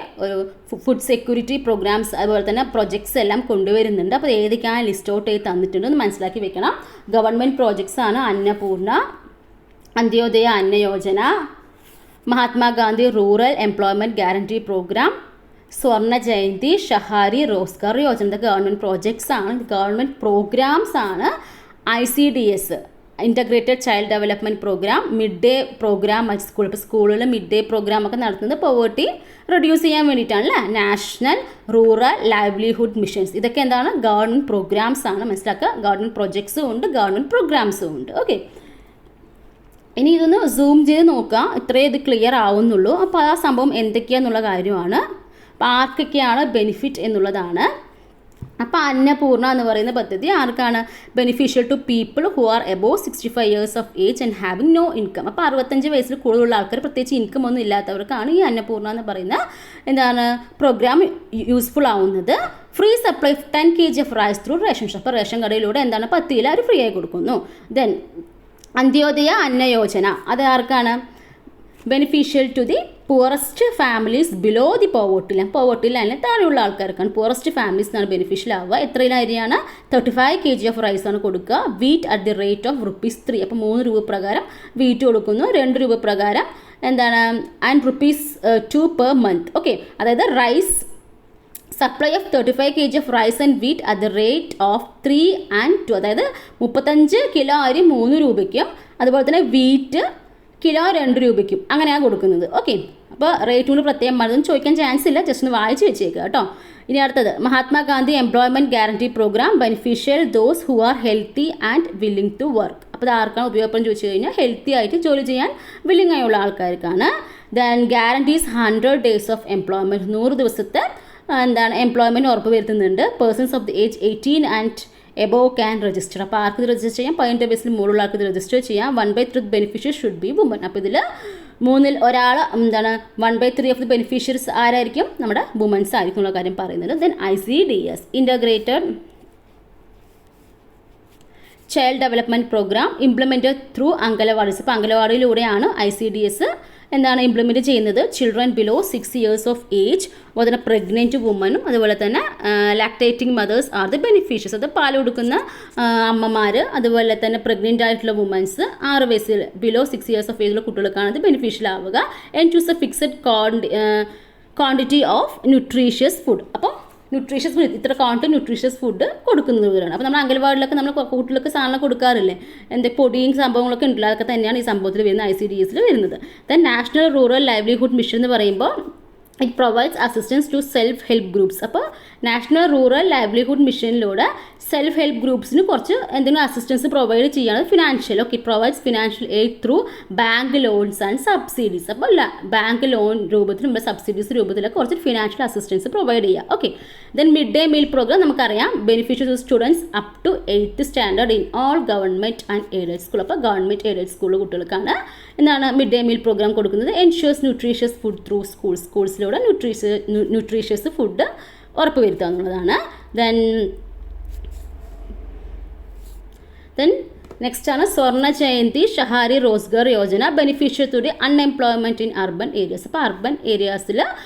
ഫുഡ് സെക്യൂരിറ്റി പ്രോഗ്രാംസ് അതുപോലെ തന്നെ പ്രൊജക്ട്സ് എല്ലാം കൊണ്ടുവരുന്നുണ്ട്. അപ്പോൾ ഏതൊക്കെയാണ് ലിസ്റ്റ് ഔട്ട് ചെയ്ത് തന്നിട്ടുണ്ടെന്ന് മനസ്സിലാക്കി വെക്കണം. ഗവൺമെൻറ് പ്രോജക്ട്സ് ആണ് അന്നപൂർണ, അന്ത്യോദയ അന്ന Yojana, Mahatma Gandhi rural employment guarantee programme, സ്വർണ്ണ ജയന്തി, ഷഹാരി റോസ്ഗാർ യോജന. ഇത് ഗവൺമെൻറ് പ്രോജക്ട്സ് ആണ്, ഗവൺമെൻറ് പ്രോഗ്രാംസ് ആണ്. ICDS integrated child development programme, mid day programme സ്കൂളുകളിൽ മിഡ് ഡേ പ്രോഗ്രാം ഒക്കെ നടത്തുന്നത് പോവേർട്ടി റെഡ്യൂസ് ചെയ്യാൻ വേണ്ടിയിട്ടാണ് അല്ലേ. നാഷണൽ റൂറൽ ലൈവ്ലിഹുഡ് മിഷൻസ്, ഇതൊക്കെ എന്താണ്? ഗവൺമെൻറ് പ്രോഗ്രാംസ് ആണ്. മനസ്സിലാക്കുക, ഗവൺമെൻറ് പ്രോജക്ട്സും ഉണ്ട്, ഗവൺമെൻറ് പ്രോഗ്രാംസും ഉണ്ട്. ഓക്കെ, ഇനി ഇതൊന്ന് സൂം ചെയ്ത് നോക്കാം, ഇത്രയേ ഇത് ക്ലിയർ ആവുന്നുള്ളൂ. അപ്പോൾ ആ സംഭവം എന്തൊക്കെയാണെന്നുള്ള കാര്യമാണ്. അപ്പോൾ ആർക്കൊക്കെയാണ് ബെനിഫിറ്റ് എന്നുള്ളതാണ്. അപ്പോൾ അന്നപൂർണ എന്ന് പറയുന്ന പദ്ധതി ആർക്കാണ്? Beneficial to people who are above 65 years of age and having no income. അപ്പോൾ 65 വയസ്സിൽ കൂടുതലുള്ള ആൾക്കാർ, പ്രത്യേകിച്ച് ഇൻകം ഒന്നും ഇല്ലാത്തവർക്കാണ് ഈ അന്നപൂർണ എന്ന് പറയുന്ന പ്രോഗ്രാം യൂസ്ഫുൾ ആവുന്നത്. Free supply 10 kg of rice through ration shop. അപ്പോൾ റേഷൻ കടയിലൂടെ എന്താണ് 10 കിലോ അവർ ഫ്രീ ആയി കൊടുക്കുന്നു. ദെൻ അന്ത്യോദയ അന്ന യോജന, അത് ആർക്കാണ്? Beneficial to the poorest families below the poverty ലൈനിൽ താഴെയുള്ള ആൾക്കാർക്കാണ്. പുവറസ്റ്റ് ഫാമിലീസ് എന്നാണ് ബെനിഫിഷ്യൽ ആവുക. എത്രയിലും അരിയാണ്? 35 kg ഓഫ് റൈസ് ആണ് കൊടുക്കുക. Wheat at the rate of ₹3. അപ്പോൾ 3 രൂപ പ്രകാരം വീറ്റ് കൊടുക്കുന്നു, 2 രൂപ പ്രകാരം എന്താണ് ആൻഡ് ₹2 പെർ മന്ത്. ഓക്കെ, അതായത് rice supply of 35 kg of rice and wheat at the rate of 3 and 2. അതായത് 35 കിലോ അരി 3 രൂപയ്ക്കും അതുപോലെ തന്നെ വീറ്റ് കിലോ 2 രൂപയ്ക്കും അങ്ങനെയാണ് കൊടുക്കുന്നത്. ഓക്കെ, അപ്പോൾ റേറ്റ് കൊണ്ട് പ്രത്യേകം മരുന്നും ചോദിക്കാൻ ചാൻസ് ഇല്ല, ജസ്റ്റ് ഒന്ന് വായിച്ച് വെച്ചേക്കുക കേട്ടോ. ഇനി അടുത്തത് Mahatma Gandhi employment guarantee programme, beneficial those who are healthy and willing to work. അപ്പോൾ ഇത് ആർക്കാണ് ഉപയോഗപ്പെടുന്നത് ചോദിച്ചു കഴിഞ്ഞാൽ ഹെൽത്തി ആയിട്ട് ജോലി ചെയ്യാൻ വില്ലിംഗ് ആയുള്ള ആൾക്കാർക്കാണ്. Then guarantees 100 days of employment, 100 ദിവസത്തെ എംപ്ലോയ്മെൻറ്റ് ഉറപ്പ് വരുത്തുന്നുണ്ട്. Persons of the age 18 and above can register. അപ്പോൾ ആർക്ക് ഇത് രജിസ്റ്റർ ചെയ്യാം? 18 വയസ്സിൽ മുകളിലുള്ള ആൾക്ക് ഇത് രജിസ്റ്റർ ചെയ്യാം. 1/3 ബെനിഫിഷ്യറി ഷുഡ് ബി വുമൺ. അപ്പോൾ ഇതിൽ 3-ൽ ഒരാൾ 1/3 ഓഫ് ദി ബെനിഫിഷ്യറീസ് ആരായിരിക്കും? നമ്മുടെ വുമൻസ് ആയിരിക്കും എന്നുള്ള കാര്യം പറയുന്നത്. Then ICDS integrated child development programme implemented through anganwadis. അപ്പോൾ അംഗനവാടിയിലൂടെയാണ് ICDS ഇംപ്ലിമെൻറ്റ് ചെയ്യുന്നത്. Children below 6 years of age, അതുപോലെ തന്നെ പ്രഗ്നൻറ്റ് വുമനും അതുപോലെ തന്നെ lactating mothers are the beneficiaries. അത് പാൽ കൊടുക്കുന്ന അമ്മമാർ അതുപോലെ തന്നെ പ്രഗ്നൻ്റ് ആയിട്ടുള്ള വുമൻസ് 6 വയസ്സിൽ ബിലോ 6 years ഓഫ് ഏജിലുള്ള കുട്ടികൾക്കാണ് ഇത് ബെനിഫിഷ്യൽ ആവുക. And choose A fixed quantity of nutritious food. അപ്പോൾ ന്യൂട്രീഷ്യസ് ഫുഡ് ഇത്ര ന്യൂട്രീഷ്യസ് ഫുഡ് കൊടുക്കുന്നവരാണ്. അപ്പോൾ നമ്മൾ അംഗൻവാടിയിലൊക്കെ നമ്മൾ കുട്ടികൾക്ക് സാധനം കൊടുക്കാറില്ലേ, പൊടിയും സംഭവങ്ങളൊക്കെ ഉണ്ടല്ലോ, അതൊക്കെ തന്നെയാണ് ഈ സംഭവത്തിൽ വരുന്ന ICDS വരുന്നത്. Then national rural livelihood mission എന്ന് പറയുമ്പോൾ it provides assistance to self help groups. അപ്പോൾ നാഷണൽ റൂറൽ ലൈവ്ലിഹുഡ് മിഷനിലൂടെ സെൽഫ് ഹെൽപ്പ് ഗ്രൂപ്പ്സിന് കുറച്ച് എന്തെങ്കിലും അസിസ്റ്റൻസ് പ്രൊവൈഡ് ചെയ്യുകയാണ്. Financial okay provides financial aid through bank loans and subsidies. അപ്പോൾ ബാങ്ക് ലോൺ രൂപത്തിലും സബ്സിഡീസ് രൂപത്തിലൊക്കെ കുറച്ച് ഫിനാൻഷ്യൽ അസിസ്റ്റൻസ് പ്രൊവൈഡ് ചെയ്യുക. Okay, then mid day meal programme നമുക്കറിയാം. Beneficial students up to 8th standard in all government and aided school. അപ്പോൾ government aided school കുട്ടികൾക്കാണ് mid day meal programme കൊടുക്കുന്നത്. Ensures nutritious food through സ്കൂൾസിലൂടെ nutritious food ഉറപ്പുവരുത്തുക എന്നുള്ളതാണ്. Then next ആണ് Swarna Jayanti Shahari Rozgar Yojana, beneficial to the unemployment in urban areas. അപ്പോൾ urban ഏരിയാസിൽ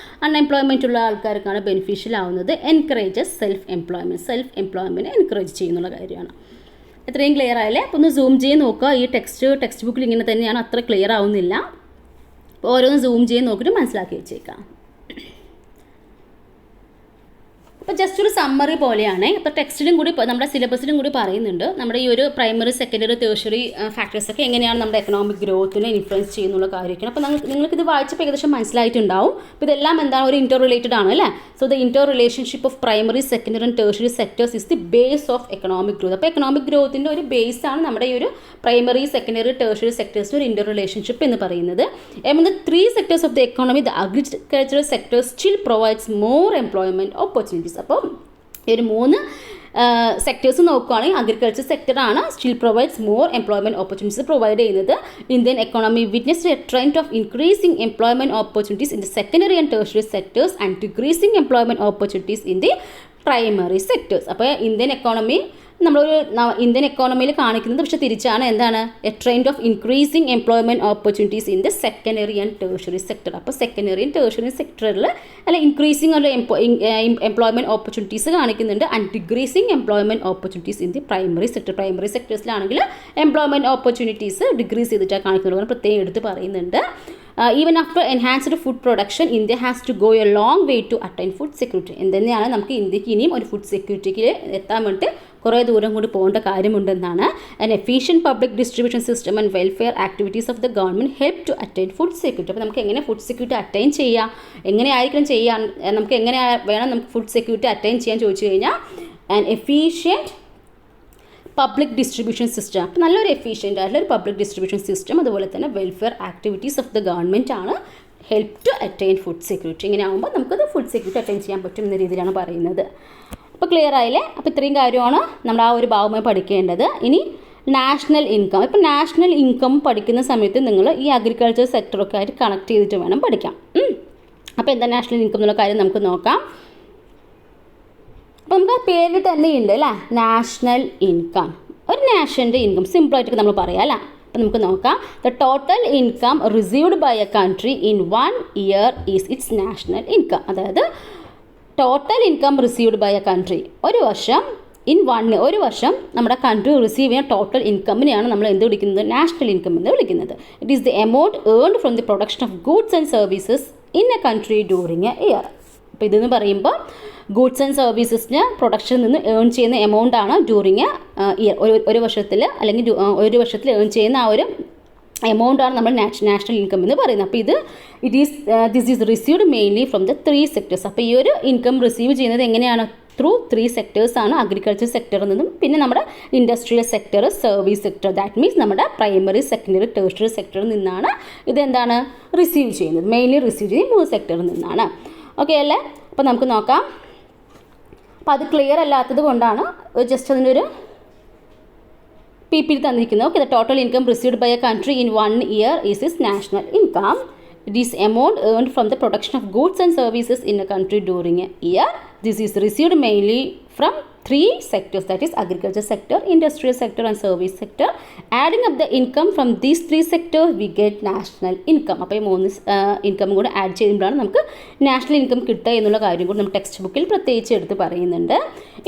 unemployment ഉള്ള ആൾക്കാർക്കാണ് ബെനിഫിഷ്യൽ ആവുന്നത്. എൻകറേജസ് സെൽഫ് എംപ്ലോയ്മെൻറ്റ് എൻകറേജ് ചെയ്യുന്നുള്ള കാര്യമാണ്. എത്രയും ക്ലിയർ ആയില്ലേ? അപ്പോൾ ഒന്ന് സൂം ചെയ്ത് നോക്കുക. ഈ ടെക്സ്റ്റ് ബുക്കിൽ ഇങ്ങനെ തന്നെയാണ്, അത്ര ക്ലിയർ ആവുന്നില്ല. അപ്പോൾ ഓരോന്ന് സൂം ചെയ്ത് നോക്കിയിട്ട് മനസ്സിലാക്കി വെച്ചേക്കാം. അപ്പോൾ ജസ്റ്റ് ഒരു സമ്മറി പോലെയാണ്. അപ്പോൾ ടെക്സ്റ്റിലും കൂടി നമ്മുടെ സിലബസിലും കൂടി പറയുന്നുണ്ട് നമ്മുടെ ഈ ഒരു പ്രൈമറി, സെക്കൻഡറി, ടേർഷ്യറി ഫാക്ടേഴ്സൊക്കെ എങ്ങനെയാണ് നമ്മുടെ എക്കണോമിക് ഗ്രോത്തിനെ ഇൻഫ്ലുവൻസ് ചെയ്യുന്നുള്ള കാര്യമൊക്കെയാണ്. അപ്പോൾ നിങ്ങൾക്കിത് വായിച്ചപ്പോൾ ഏകദേശം മനസ്സിലായിട്ടുണ്ടാവും. അപ്പോൾ ഇതെല്ലാം എന്താണ്, ഒരു ഇൻറ്റർ റിലേറ്റഡ് ആണ് അല്ലേ. So the inter relationship of primary, secondary and tertiary sectors is the base of economic growth. അപ്പോൾ എക്കണോമിക് ഗ്രോത്തിൻ്റെ ഒരു ബേസ് ആണ് നമ്മുടെ ഈ ഒരു പ്രൈമറി, സെക്കൻഡറി, ടേർഷ്യറി സെക്ടേഴ്സിൻ്റെ ഒരു ഇൻറ്റർ റിലേഷൻഷിപ്പ് എന്ന് പറയുന്നത്. Among the 3 sectors of the economy, the agricultural sector still provides more employment opportunities. അപ്പോൾ ഈ ഒരു 3 സെക്ടേഴ്സ് നോക്കുകയാണെങ്കിൽ അഗ്രികൾച്ചർ സെക്ടറാണ് still provides more employment opportunities provide ചെയ്യുന്നത്. Indian economy witnessed a trend of increasing employment opportunities in the secondary and tertiary sectors and decreasing employment opportunities in the primary sectors. അപ്പോൾ Indian എക്കോണമിയിൽ കാണിക്കുന്നത് പക്ഷേ തിരിച്ചാണ്. എന്താണ്? A trend of increasing employment opportunities in the secondary and tertiary sector. അപ്പോൾ secondary and tertiary സെക്ടറിൽ അല്ല increasing ഉള്ള എംപ്ലോയ്മെൻറ്റ് ഓപ്പർച്യൂണിറ്റീസ് കാണിക്കുന്നുണ്ട് and decreasing employment opportunities in the primary sector. Primary സെക്ടേഴ്സിലാണെങ്കിൽ എംപ്ലോയ്മെൻറ്റ് ഓപ്പർച്യൂണിറ്റീസ് ഡിക്രീസ് ചെയ്തിട്ടാണ് കാണിക്കുന്നത്, പ്രത്യേകം എടുത്ത് പറയുന്നുണ്ട്. Even after enhanced food production, India has to go a long way to attain food security. എന്തെന്നെയാണ് നമുക്ക് ഇന്ത്യക്ക് ഇനിയും ഒരു ഫുഡ് സെക്യൂരിറ്റിക്ക് എത്താൻ വേണ്ടി കുറേ ദൂരം കൂടി പോകേണ്ട കാര്യമുണ്ടെന്നാണ്. An efficient public distribution system and welfare activities of the government help to attain food security. അപ്പോൾ നമുക്ക് എങ്ങനെ ഫുഡ് സെക്യൂരിറ്റി അറ്റൈൻ ചെയ്യാം, എങ്ങനെയായിരിക്കണം ചെയ്യാൻ, നമുക്ക് എങ്ങനെ വേണം നമുക്ക് ഫുഡ് സെക്യൂരിറ്റി അറ്റൈൻ ചെയ്യാൻ ചോദിച്ചു കഴിഞ്ഞാൽ an efficient public distribution system. അപ്പോൾ നല്ലൊരു എഫിഷ്യൻ്റ് ആയിട്ടുള്ള ഒരു പബ്ലിക് ഡിസ്ട്രിബ്യൂഷൻ സിസ്റ്റം, അതുപോലെ തന്നെ welfare activities of the government ആണ് help to attain food security. ഇങ്ങനെ ആകുമ്പോൾ നമുക്കത് ഫുഡ് സെക്യൂരിറ്റി അറ്റൈൻ ചെയ്യാൻ പറ്റും എന്ന രീതിയിലാണ് പറയുന്നത്. അപ്പോൾ ക്ലിയർ ആയില്ലേ? അപ്പോൾ ഇത്രയും കാര്യമാണ് നമ്മൾ ആ ഒരു ഭാഗമായി പഠിക്കേണ്ടത്. ഇനി നാഷണൽ ഇൻകം. ഇപ്പോൾ നാഷണൽ ഇൻകം പഠിക്കുന്ന സമയത്ത് നിങ്ങൾ ഈ അഗ്രികൾച്ചർ സെക്ടറൊക്കെ ആയിട്ട് കണക്ട് ചെയ്തിട്ട് വേണം പഠിക്കാം. അപ്പോൾ എന്താ നാഷണൽ ഇൻകം എന്നുള്ള കാര്യം നമുക്ക് നോക്കാം. അപ്പോൾ നമുക്ക് ആ പേരിൽ തന്നെ ഉണ്ട് അല്ലേ, നാഷണൽ ഇൻകം. ഒരു നാഷണലിൻ്റെ ഇൻകം സിമ്പിളായിട്ടൊക്കെ നമ്മൾ പറയാം അല്ലേ. അപ്പോൾ നമുക്ക് നോക്കാം. The total income received by a country in 1 year is its national income. അതായത് total income received by a country ഒരു വർഷം നമ്മുടെ കൺട്രി റിസീവ് ചെയ്യുന്ന ടോട്ടൽ ഇൻകമിനെയാണ് നമ്മൾ എന്ത് വിളിക്കുന്നത്? നാഷണൽ ഇൻകം എന്ന് വിളിക്കുന്നത്. It is the amount earned from the production of goods and services in a country during a year. അപ്പോൾ ഇതെന്ന് പറയുമ്പോൾ ഗൂഡ്സ് ആൻഡ് സർവീസസിന് പ്രൊഡക്ഷനിൽ നിന്ന് ഏൺ ചെയ്യുന്ന എമൗണ്ട് ആണ് ഡ്യൂറിങ് ഇയർ. ഒരു വർഷത്തിൽ അല്ലെങ്കിൽ ഒരു വർഷത്തിൽ ഏൺ ചെയ്യുന്ന ആ ഒരു എമൗണ്ട് ആണ് നമ്മൾ നാഷണൽ ഇൻകം എന്ന് പറയുന്നത്. അപ്പോൾ this is received mainly from the 3 sectors. അപ്പോൾ ഈ ഒരു ഇൻകം റിസീവ് ചെയ്യുന്നത് എങ്ങനെയാണ്? ത്രൂ 3 സെക്ടേഴ്സ് ആണ്. അഗ്രികൾച്ചർ സെക്ടറിൽ നിന്നും പിന്നെ നമ്മുടെ industrial sector, service sector, that means നമ്മുടെ പ്രൈമറി, സെക്കൻഡറി, ടേർഷ്യറി സെക്ടറിൽ നിന്നാണ് ഇതെന്താണ് റിസീവ് ചെയ്യുന്നത്. മെയിൻലി റിസീവ് ചെയ്യുന്നത് 3 സെക്ടറിൽ നിന്നാണ്. ഓക്കെ അല്ലേ? അപ്പോൾ നമുക്ക് നോക്കാം. അപ്പോൾ അത് ക്ലിയർ അല്ലാത്തത് കൊണ്ടാണ് ജസ്റ്റ് അതിൻ്റെ ഒരു PPT തന്നിരിക്കുന്നത്. Okay, the total income received by a country in 1 year is is national income. It is amount earned from the production of goods and services in a country during a year. This is received mainly from 3 sectors, that is agriculture sector, industrial sector and service sector. Adding up the income from these 3 sectors, we get national income. അപ്പോൾ ഈ 3 income കൂടെ add ചെയ്യുമ്പോഴാണ് നമുക്ക് national income കിട്ടുക എന്നുള്ള കാര്യം കൂടി നമ്മുടെ ടെക്സ്റ്റ് ബുക്കിൽ പ്രത്യേകിച്ച് എടുത്ത് പറയുന്നുണ്ട്.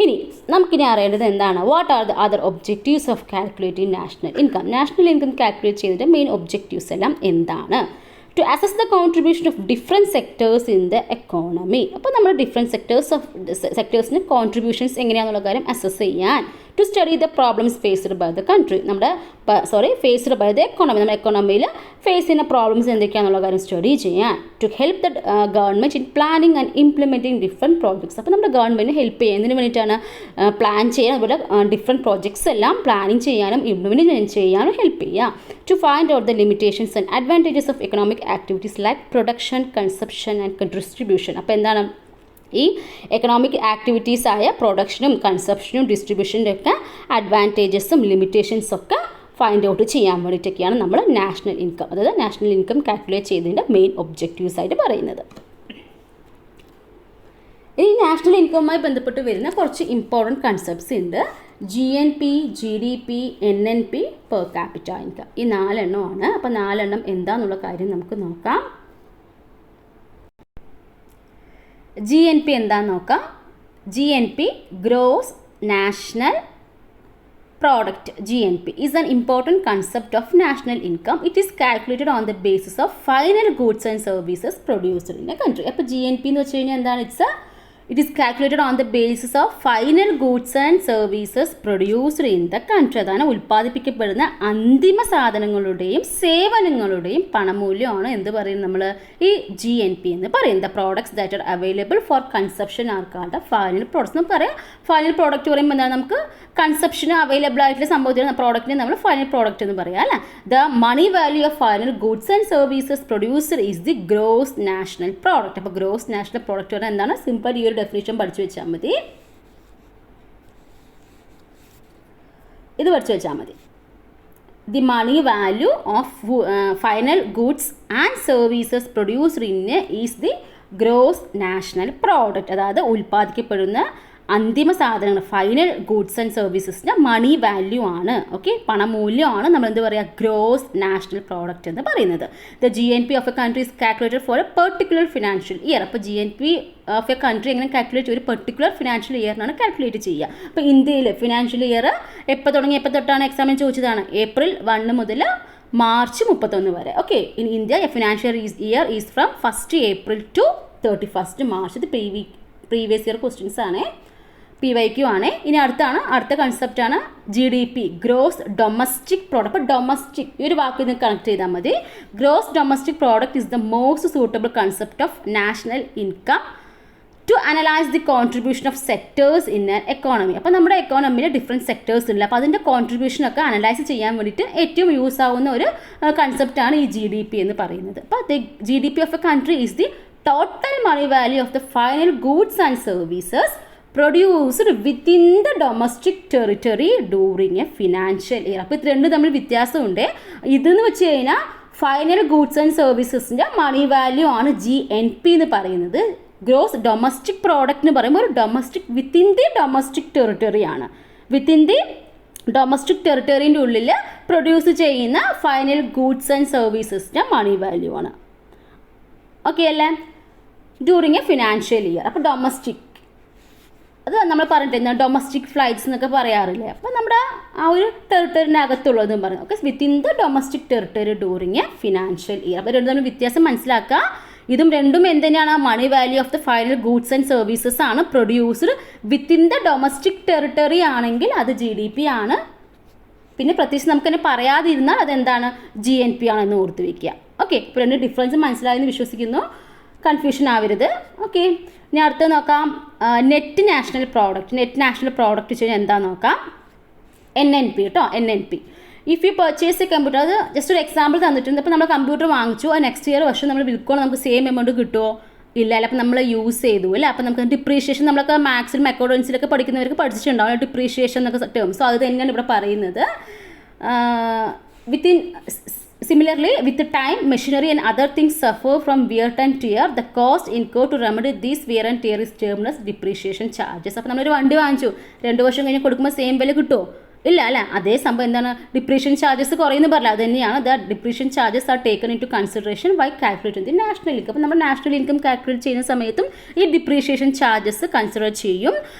ഇനി നമുക്കിനി അറിയേണ്ടത് എന്താണ്? What are the other objectives of calculating national income? National income calculate ചെയ്തിട്ട് മെയിൻ ഒബ്ജക്റ്റീവ്സ് എല്ലാം എന്താണ്? To assess the contribution of different sectors in the economy. അപ്പോൾ നമ്മൾ ഡിഫറെൻറ്റ് സെക്ടേഴ്സിന് കോൺട്രിബ്യൂഷൻസ് എങ്ങനെയാണെന്നുള്ള കാര്യം അസസ് ചെയ്യാൻ. To study the problems faced by the country. faced by the economy. നമ്മുടെ എക്കോണമിയിൽ face ചെയ്യുന്ന problems എന്തൊക്കെയാണെന്നുള്ള കാര്യം സ്റ്റഡി ചെയ്യാൻ. To help the government in planning and implementing different projects. അപ്പോൾ നമ്മുടെ ഗവൺമെൻറ്റിന് ഹെൽപ്പ് ചെയ്യുന്നതിന് വേണ്ടിയിട്ടാണ് പ്ലാൻ ചെയ്യാൻ, അതുപോലെ ഡിഫറെൻറ്റ് പ്രോജക്ട്സ് എല്ലാം പ്ലാനിങ് ചെയ്യാനും ഇംപ്ലിമെൻറ്റ് ചെയ്യാനും ഹെൽപ്പ് ചെയ്യുക. To find out the limitations and advantages of economic activities like production, consumption and distribution. അപ്പോൾ എന്താണ് ഈ എക്കണോമിക് ആക്ടിവിറ്റീസായ പ്രൊഡക്ഷനും കൺസപ്ഷനും ഡിസ്ട്രിബ്യൂഷൻ്റെ ഒക്കെ അഡ്വാൻറ്റേജസും ലിമിറ്റേഷൻസൊക്കെ ഫൈൻഡ് ഔട്ട് ചെയ്യാൻ വേണ്ടിയിട്ടൊക്കെയാണ് നമ്മൾ നാഷണൽ ഇൻകം, അതായത് നാഷണൽ ഇൻകം കാൽക്കുലേറ്റ് ചെയ്തതിൻ്റെ മെയിൻ ഒബ്ജക്റ്റീവ്സ് ആയിട്ട് പറയുന്നത്. ഇനി നാഷണൽ ഇൻകവുമായി ബന്ധപ്പെട്ട് വരുന്ന കുറച്ച് ഇമ്പോർട്ടൻറ്റ് കൺസെപ്റ്റ്സ് ഉണ്ട്. GNP, GDP, NNP, per capita income. ഈ 4 എണ്ണമാണ്. അപ്പോൾ 4 എണ്ണം എന്താണെന്നുള്ള കാര്യം നമുക്ക് നോക്കാം. GNP എന്താണെന്ന് നോക്കാം. GNP gross national product. GNP is an important concept of national income. It is calculated on the basis of final goods and services produced in a country. അപ്പോൾ GNP എന്ന് വെച്ച് കഴിഞ്ഞാൽ എന്താണ്? It's A It is calculated on the basis of final goods and services produced in the country. അതാണ് ഉൽപ്പാദിപ്പിക്കപ്പെടുന്ന അന്തിമ സാധനങ്ങളുടെയും സേവനങ്ങളുടെയും പണമൂല്യമാണ് എന്ത് പറയുന്നത് നമ്മൾ ഈ GNP എന്ന് പറയുന്നത്. The products that are available for consumption are called the final products. നമുക്ക് പറയാം ഫൈനൽ പ്രോഡക്റ്റ് പറയുമ്പോൾ എന്താണ് നമുക്ക് കൺസപ്ഷന് അവൈലബിൾ ആയിട്ടുള്ള സംഭവത്തിന് പ്രോഡക്റ്റിനെ നമ്മൾ ഫൈനൽ പ്രോഡക്റ്റ് എന്ന് പറയാം അല്ലേ. The money value of final goods and services produced is the gross national product. അപ്പോൾ gross national product പറഞ്ഞാൽ എന്താണ്? സിമ്പിൾ ഈ ഒരു ഡെഫിനിഷൻ പഠിച്ചു വെച്ചാൽ മതി. ഇത് പഠിച്ചു വെച്ചാൽ മതി. The money value of final goods and services produced in is the gross national product. അതായത് ഉൽപ്പാദിക്കപ്പെടുന്ന അന്തിമ സാധനങ്ങൾ ഫൈനൽ ഗുഡ്സ് ആൻഡ് സർവീസസിൻ്റെ മണി വാല്യൂ ആണ്. ഓക്കെ, പണമൂല്യമാണ് നമ്മൾ എന്ത് പറയുക ഗ്രോസ് നാഷണൽ പ്രോഡക്റ്റ് എന്ന് പറയുന്നത്. The GNP of a country is calculated for a particular financial year. അപ്പോൾ GNP ഓഫ് എ കൺട്രി എങ്ങനെ കാൽക്കുലേറ്റ് ഒരു പെർട്ടിക്കുലർ ഫിനാൻഷ്യൽ ഇയറിനാണ് കാൽക്കുലേറ്റ് ചെയ്യുക. അപ്പോൾ ഇന്ത്യയിൽ ഫിനാൻഷ്യൽ ഇയർ എപ്പോൾ തുടങ്ങി എപ്പോൾ തൊട്ടാണ് എക്സാമിന് ചോദിച്ചതാണ്? April 1 മുതൽ March 31 വരെ. Okay, in India a financial year is from 1st April to 31st March. ഇത് പ്രീവിയസ് ഇയർ ക്വസ്റ്റ്യൻസ് ആണ്, PYQ ആണ്. ഇനി അടുത്ത കൺസെപ്റ്റാണ് GDP, ഗ്രോസ് ഡൊമസ്റ്റിക് പ്രോഡക്റ്റ്. അപ്പോൾ ഡൊമസ്റ്റിക് ഈ ഒരു വാക്ക് ഇത് കണക്ട് ചെയ്താൽ മതി. Gross domestic product is the most suitable concept of national income to analyse the contribution of sectors in an economy. അപ്പോൾ നമ്മുടെ എക്കോണമിയിൽ ഡിഫറെൻറ്റ് സെക്ടേഴ്സ് ഉണ്ട്. അപ്പോൾ അതിൻ്റെ കോൺട്രിബ്യൂഷനൊക്കെ അനലൈസ് ചെയ്യാൻ വേണ്ടിയിട്ട് ഏറ്റവും യൂസ് ആവുന്ന ഒരു കൺസെപ്റ്റാണ് ഈ GDP എന്ന് പറയുന്നത്. അപ്പോൾ the GDP of a country is the total money value of the final goods and services produced within the domestic territory during a financial year. അപ്പോൾ ഇത് രണ്ടും തമ്മിൽ വ്യത്യാസമുണ്ട്. ഇതെന്ന് വെച്ച് കഴിഞ്ഞാൽ ഫൈനൽ ഗൂഡ്സ് ആൻഡ് സർവീസസിൻ്റെ മണി വാല്യൂ ആണ് GNP എന്ന് പറയുന്നത്. ഗ്രോസ് ഡൊമസ്റ്റിക് പ്രോഡക്റ്റ് എന്ന് പറയുമ്പോൾ ഒരു domestic within the domestic territory ആണ്. വിത്തിൻ ദി ഡൊമസ്റ്റിക് ടെറിട്ടറിൻ്റെ ഉള്ളിൽ പ്രൊഡ്യൂസ് ചെയ്യുന്ന ഫൈനൽ ഗൂഡ്സ് ആൻഡ് സർവീസസിൻ്റെ മണി വാല്യൂ ആണ്. ഓക്കെ അല്ലേ? During a financial year. അപ്പോൾ ഡൊമസ്റ്റിക് അത് നമ്മൾ പറഞ്ഞിട്ട് ഡൊമസ്റ്റിക് ഫ്ലൈറ്റ്സ് എന്നൊക്കെ പറയാറില്ലേ. അപ്പോൾ നമ്മുടെ ആ ഒരു ടെറിട്ടറിനകത്തുള്ളതെന്ന് പറഞ്ഞു. Okay, within the domestic territory during a financial year. അപ്പോൾ രണ്ടും തമ്മിൽ വ്യത്യാസം മനസ്സിലാക്കുക. ഇതും രണ്ടും എന്തിനാണ്? Money value of the final goods and services ആണ് produced within the domestic territory ആണെങ്കിൽ അത് GDP ആണ്. പിന്നെ പ്രത്യേകിച്ച് നമുക്കതിനെ പറയാതിരുന്നാൽ അതെന്താണ്? GNP ആണെന്ന് ഓർത്ത് വയ്ക്കുക. ഓക്കെ, ഇപ്പോൾ രണ്ട് ഡിഫറൻസ് മനസ്സിലായെന്ന് വിശ്വസിക്കുന്നു. കൺഫ്യൂഷൻ ആവരുത്. ഓക്കെ, ഇനി അടുത്ത് നോക്കാം net national product. Net national product വെച്ച് കഴിഞ്ഞാൽ എന്താ നോക്കാം? NNP കേട്ടോ, NNP. If you purchase A computer, അത് ജസ്റ്റ് ഒരു എക്സാമ്പിൾ തന്നിട്ടുണ്ട്. അപ്പോൾ നമ്മൾ കമ്പ്യൂട്ടർ വാങ്ങിച്ചു, ആ നെക്സ്റ്റ് ഇയർ വർഷം നമ്മൾ വിൽക്കുമ്പോൾ നമുക്ക് സെയിം എമൗണ്ട് കിട്ടുമോ? ഇല്ല അല്ല. അപ്പോൾ നമ്മൾ യൂസ് ചെയ്തു അല്ലേ. അപ്പോൾ നമുക്ക് ഡിപ്രീഷിയേഷൻ നമ്മളൊക്കെ മാത്സിലും അക്കൗണ്ടൻസിലൊക്കെ പഠിക്കുന്നവർക്ക് പഠിച്ചിട്ടുണ്ടാവും ഡിപ്രീഷിയേഷൻ എന്നൊക്കെ ടേം. സോ അത് തന്നെയാണ് ഇവിടെ പറയുന്നത്. Similarly, with the time, machinery and other things suffer from wear and tear. The cost incurred to remedy this wear and tear is termed as depreciation charges. അപ്പോൾ നമ്മളൊരു വണ്ടി വാങ്ങിച്ചു, 2 വർഷം കഴിഞ്ഞ് കൊടുക്കുമ്പോൾ സെയിം വില കിട്ടുമോ? ഇല്ല അല്ലേ. അതേ സംഭവം എന്താണ്? ഡിപ്രീഷൻ ചാർജസ് കുറയുന്നു പറഞ്ഞില്ല, അത് തന്നെയാണ്. The depreciation charges are taken into consideration why calculate the national income. അപ്പോൾ നമ്മൾ നാഷണൽ ഇൻകം കാൽക്കുലേറ്റ് ചെയ്യുന്ന സമയത്തും ഈ ഡിപ്രീഷിയേഷൻ ചാർജസ് കൺസിഡർ ചെയ്യും.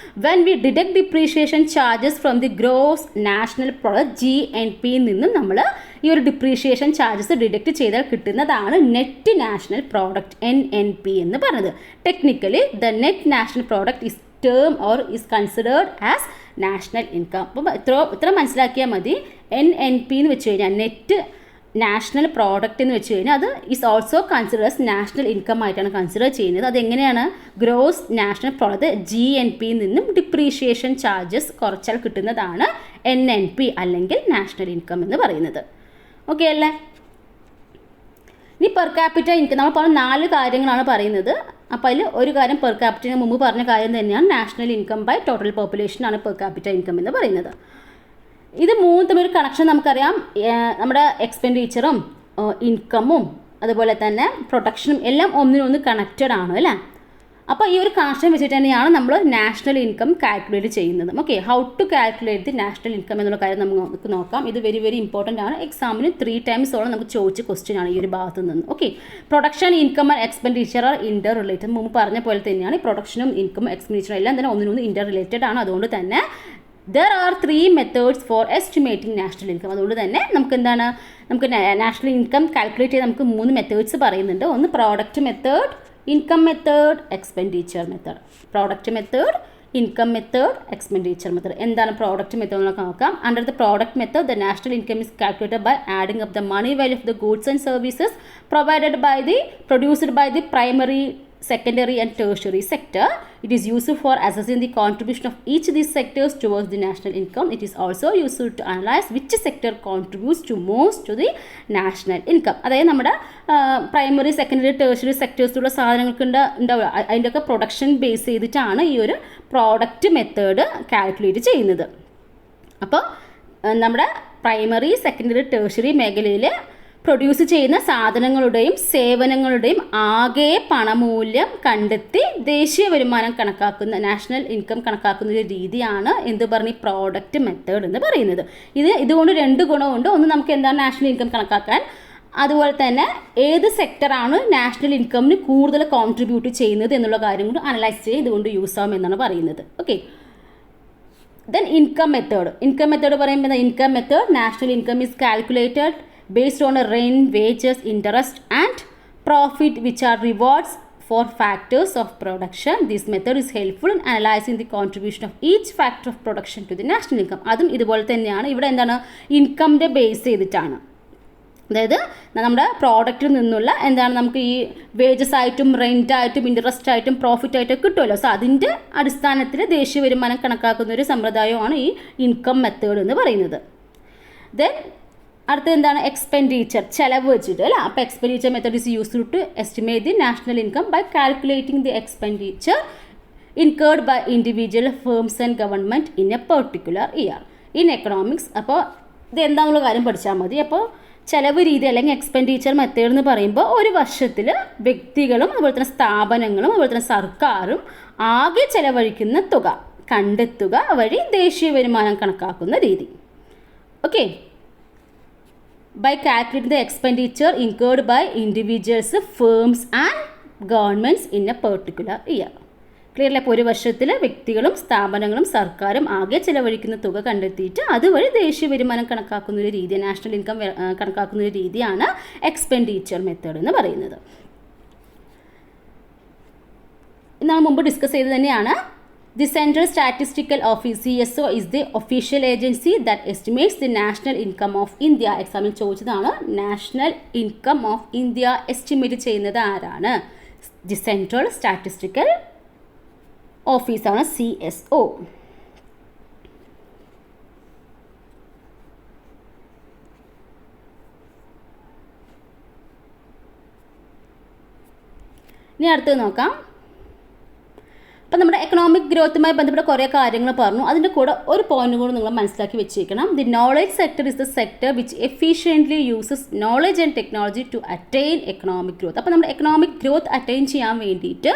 When we deduct depreciation charges from the gross national product GNP നിന്നും നമ്മൾ ഈ ഒരു ഡിപ്രീഷിയേഷൻ ചാർജസ് ഡിഡക്റ്റ് ചെയ്താൽ കിട്ടുന്നതാണ് നെറ്റ് നാഷണൽ പ്രോഡക്റ്റ് NNP എന്ന് പറഞ്ഞത്. Technically the net national product is term or is considered as national income. അപ്പം ഇത്ര മനസ്സിലാക്കിയാൽ മതി. NNP എന്ന് വെച്ച് കഴിഞ്ഞാൽ നെറ്റ് നാഷണൽ പ്രോഡക്റ്റ് എന്ന് വെച്ച് കഴിഞ്ഞാൽ അത് is also considers national income ആയിട്ടാണ് കൺസിഡർ ചെയ്യുന്നത്. അതെങ്ങനെയാണ്? ഗ്രോസ് നാഷണൽ പ്രോഡക്റ്റ് GNP നിന്നും ഡിപ്രീഷിയേഷൻ ചാർജസ് കുറച്ചാൽ കിട്ടുന്നതാണ് NNP അല്ലെങ്കിൽ നാഷണൽ ഇൻകം എന്ന് പറയുന്നത്. ഓക്കെ അല്ലേ? ഇനി പെർ ക്യാപിറ്റ ഇൻകം നമ്മൾ പറഞ്ഞ 4 കാര്യങ്ങളാണ് പറയുന്നത്. അപ്പോൾ അതിൽ ഒരു കാര്യം പെർ ക്യാപിറ്റന് മുമ്പ് പറഞ്ഞ കാര്യം തന്നെയാണ് national income by total population ആണ് പെർ ക്യാപിറ്റ ഇൻകം എന്ന് പറയുന്നത്. ഇത് മൂന്നും തമ്മിൽ കണക്ഷൻ നമുക്കറിയാം. നമ്മുടെ എക്സ്പെൻഡിച്ചറും ഇൻകമും അതുപോലെ തന്നെ പ്രൊഡക്ഷനും എല്ലാം ഒന്നിനൊന്ന് കണക്റ്റഡ് ആണ് അല്ലേ. അപ്പോൾ ഈ ഒരു കണക്ഷൻ വെച്ചിട്ട് തന്നെയാണ് നമ്മൾ നാഷണൽ ഇൻകം കാൽക്കുലേറ്റ് ചെയ്യുന്നത്. Okay, how to calculate the national income എന്നുള്ള കാര്യം നമുക്ക് നോക്കാം. ഇത് വെരി വെരി ഇമ്പോർട്ടൻ്റ് ആണ്. എക്സാമിന് 3 times നമുക്ക് ചോദിച്ച ക്വസ്റ്റ്യൻ ആണ് ഈ ഒരു ഭാഗത്ത് നിന്ന്. Okay, production income and expenditure are interrelated. മുമ്പ് പറഞ്ഞ പോലെ തന്നെയാണ് പ്രൊഡക്ഷനും ഇൻകമും എക്സ്പെൻഡിച്ചറും എല്ലാം തന്നെ ഒന്നിനൊന്ന് ഇന്റർ റിലേറ്റഡ് ആണ്. അതുകൊണ്ട് തന്നെ there are 3 methods for estimating national income. അതുകൊണ്ട് തന്നെ നമുക്ക് നാഷണൽ ഇൻകം കാൽക്കുലേറ്റ് ചെയ്യാൻ നമുക്ക് 3 മെത്തേഡ്സ് പറയുന്നുണ്ട്. ഒന്ന് product method, income method, expenditure method. Product method, income method, expenditure method. എന്താണ് പ്രോഡക്റ്റ് മെത്തേഡ് എന്നൊക്കെ നോക്കാം. Under the product method the national income is calculated by adding up the money value of the goods and services provided by the produced by the primary, secondary and tertiary sector. It is useful for assessing the contribution of each of these sectors towards the national income. It is also useful to analyze which sector contributes to most to the national income. അതായത് നമ്മുടെ primary, secondary, tertiary സെക്ടേഴ്സിലുള്ള സാധനങ്ങൾക്ക് ഉണ്ടാവുക, അതിൻ്റെയൊക്കെ production base ചെയ്തിട്ടാണ് ഈ ഒരു product method calculate ചെയ്യുന്നത്. അപ്പോൾ നമ്മുടെ പ്രൈമറി, സെക്കൻഡറി, ടേഴ്സറി മേഖലയിൽ പ്രൊഡ്യൂസ് ചെയ്യുന്ന സാധനങ്ങളുടെയും സേവനങ്ങളുടെയും ആകെ പണമൂല്യം കണ്ടെത്തി ദേശീയ വരുമാനം കണക്കാക്കുന്ന, നാഷണൽ ഇൻകം കണക്കാക്കുന്ന ഒരു രീതിയാണ് എന്ത് പറഞ്ഞ് പ്രോഡക്റ്റ് മെത്തേഡ് എന്ന് പറയുന്നത്. ഇതുകൊണ്ട് രണ്ട് ഗുണമുണ്ട്. ഒന്ന്, നമുക്ക് എന്താണ് നാഷണൽ ഇൻകം കണക്കാക്കാൻ, അതുപോലെ തന്നെ ഏത് സെക്ടറാണ് നാഷണൽ ഇൻകമിന് കൂടുതൽ കോൺട്രിബ്യൂട്ട് ചെയ്യുന്നത് എന്നുള്ള കാര്യം കൊണ്ട് അനലൈസ് ചെയ്ത് ഇതുകൊണ്ട് യൂസ് ആവും എന്നാണ് പറയുന്നത്. Okay. Then income method. Income method പറയുമ്പോൾ income method national income is calculated based on rent, wages, interest and profit which are rewards for factors of production. This method is helpful in analyzing the contribution of each factor of production to the national income. അതും ഇതുപോലെ തന്നെയാണ്. ഇവിടെ എന്താണ്, ഇൻകമിൻ്റെ base ചെയ്തിട്ടാണ്. അതായത് നമ്മുടെ പ്രോഡക്റ്റിൽ നിന്നുള്ള എന്താണ് നമുക്ക് ഈ വേജസ് ആയിട്ടും റെൻ്റ് ആയിട്ടും ഇൻട്രസ്റ്റ് ആയിട്ടും പ്രോഫിറ്റ് ആയിട്ടും കിട്ടുമല്ലോ. സോ അതിൻ്റെ അടിസ്ഥാനത്തിൽ ദേശീയ വരുമാനം കണക്കാക്കുന്ന ഒരു സമ്പ്രദായമാണ് ഈ ഇൻകം മെത്തേഡ് എന്ന് പറയുന്നത്. ദെൻ അടുത്തത് എന്താണ്, എക്സ്പെൻഡിച്ചർ, ചെലവ് വെച്ചിട്ട് അല്ലേ. അപ്പോൾ expenditure method is useful to estimate the national income by calculating the expenditure incurred by individual firms and government in a particular year in economics. അപ്പോൾ ഇത് എന്താണെന്നുള്ള കാര്യം പഠിച്ചാൽ മതി. അപ്പോൾ ചെലവ് രീതി അല്ലെങ്കിൽ എക്സ്പെൻഡിച്ചർ മെത്തേഡ് എന്ന് പറയുമ്പോൾ ഒരു വർഷത്തിൽ വ്യക്തികളും അതുപോലെ തന്നെ സ്ഥാപനങ്ങളും അതുപോലെ തന്നെ സർക്കാരും ആകെ ചെലവഴിക്കുന്ന തുക കണ്ടെത്തുക വഴി ദേശീയ വരുമാനം കണക്കാക്കുന്ന രീതി. Okay. by calculating the expenditure incurred by individuals, firms and governments in a particular year. Clear അല്ലേ? അപ്പോൾ ഒരു വർഷത്തിൽ വ്യക്തികളും സ്ഥാപനങ്ങളും സർക്കാരും ആകെ ചിലവഴിക്കുന്ന തുക കണ്ടെത്തിയിട്ട് അതുവഴി ദേശീയ വരുമാനം കണക്കാക്കുന്ന ഒരു രീതി, നാഷണൽ ഇൻകം കണക്കാക്കുന്ന ഒരു രീതിയാണ് എക്സ്പെൻഡിച്ചർ മെത്തേഡ് എന്ന് പറയുന്നത്. നമ്മൾ മുമ്പ് ഡിസ്കസ് ചെയ്ത് തന്നെയാണ്. The Central Statistical Office CSO is the official agency that estimates the national income of India. എക്സാമിൽ ചോദിച്ചതാണ്, national income of India estimate ചെയ്യുന്നത് ആരാണ്? ദി സെൻട്രൽ സ്റ്റാറ്റിസ്റ്റിക്കൽ ഓഫീസാണ് CSO. ഇനി അടുത്തത് നോക്കാം. അപ്പോൾ നമ്മുടെ എക്കണോമിക് ഗ്രോത്തുമായി ബന്ധപ്പെട്ട കുറേ കാര്യങ്ങൾ പറഞ്ഞു. അതിൻ്റെ കൂടെ ഒരു പോയിന്റ് കൂടെ നിങ്ങൾ മനസ്സിലാക്കി വെച്ചേക്കണം. The knowledge sector is the sector which efficiently uses knowledge and technology to attain economic growth. അപ്പോൾ നമ്മുടെ എക്കണോമിക് ഗ്രോത്ത് അറ്റൈൻ ചെയ്യാൻ വേണ്ടിയിട്ട്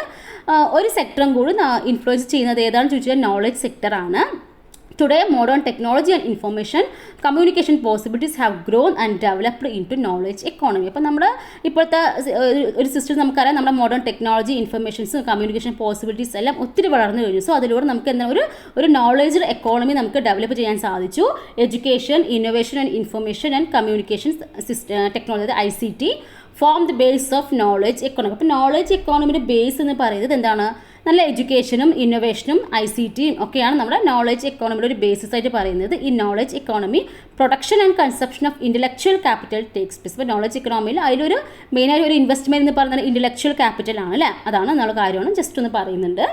ഒരു സെക്ടറും കൂടി ഇൻഫ്ലുവൻസ് ചെയ്യുന്നത് ഏതാണെന്ന് ചോദിച്ചാൽ knowledge സെക്ടറാണ്. Today, modern technology and information communication possibilities have grown and developed into knowledge economy. അപ്പോൾ നമ്മുടെ ഇപ്പോഴത്തെ ഒരു സിസ്റ്റം നമുക്കറിയാം, നമ്മുടെ modern technology, informations, communication possibilities എല്ലാം ഒത്തിരി വളർന്നു കഴിഞ്ഞു. സോ അതിലൂടെ നമുക്ക് എന്താ ഒരു നോളജ് എക്കോണമി നമുക്ക് ഡെവലപ്പ് ചെയ്യാൻ സാധിച്ചു. Education, innovation and information and communication technology ICT form the base of knowledge economy. അപ്പോൾ നോളജ് എക്കോണമിയുടെ ബേസ് എന്ന് പറയുന്നത് എന്താണ്? നല്ല എഡ്യൂക്കേഷനും ഇന്നോവേഷനും ICTയും ഒക്കെയാണ് നമ്മുടെ നോളജ് എക്കോണമിയുടെ ഒരു ബേസിസ് ആയിട്ട് പറയുന്നത്. ഈ knowledge economy production and consumption of intellectual capital takes place. ഇപ്പോൾ നോളജ് എക്കോണമിയിൽ അതിലൊരു മെയിനായിട്ട് ഒരു ഇൻവെസ്റ്റ്മെൻറ്റ് എന്ന് പറയുന്നത് ഇൻ്റലക്ച്വൽ ക്യാപിറ്റൽ ആണ് അല്ലേ? അതാണ് എന്നുള്ള കാര്യമാണ് ജസ്റ്റ് ഒന്ന് പറയുന്നുണ്ട്.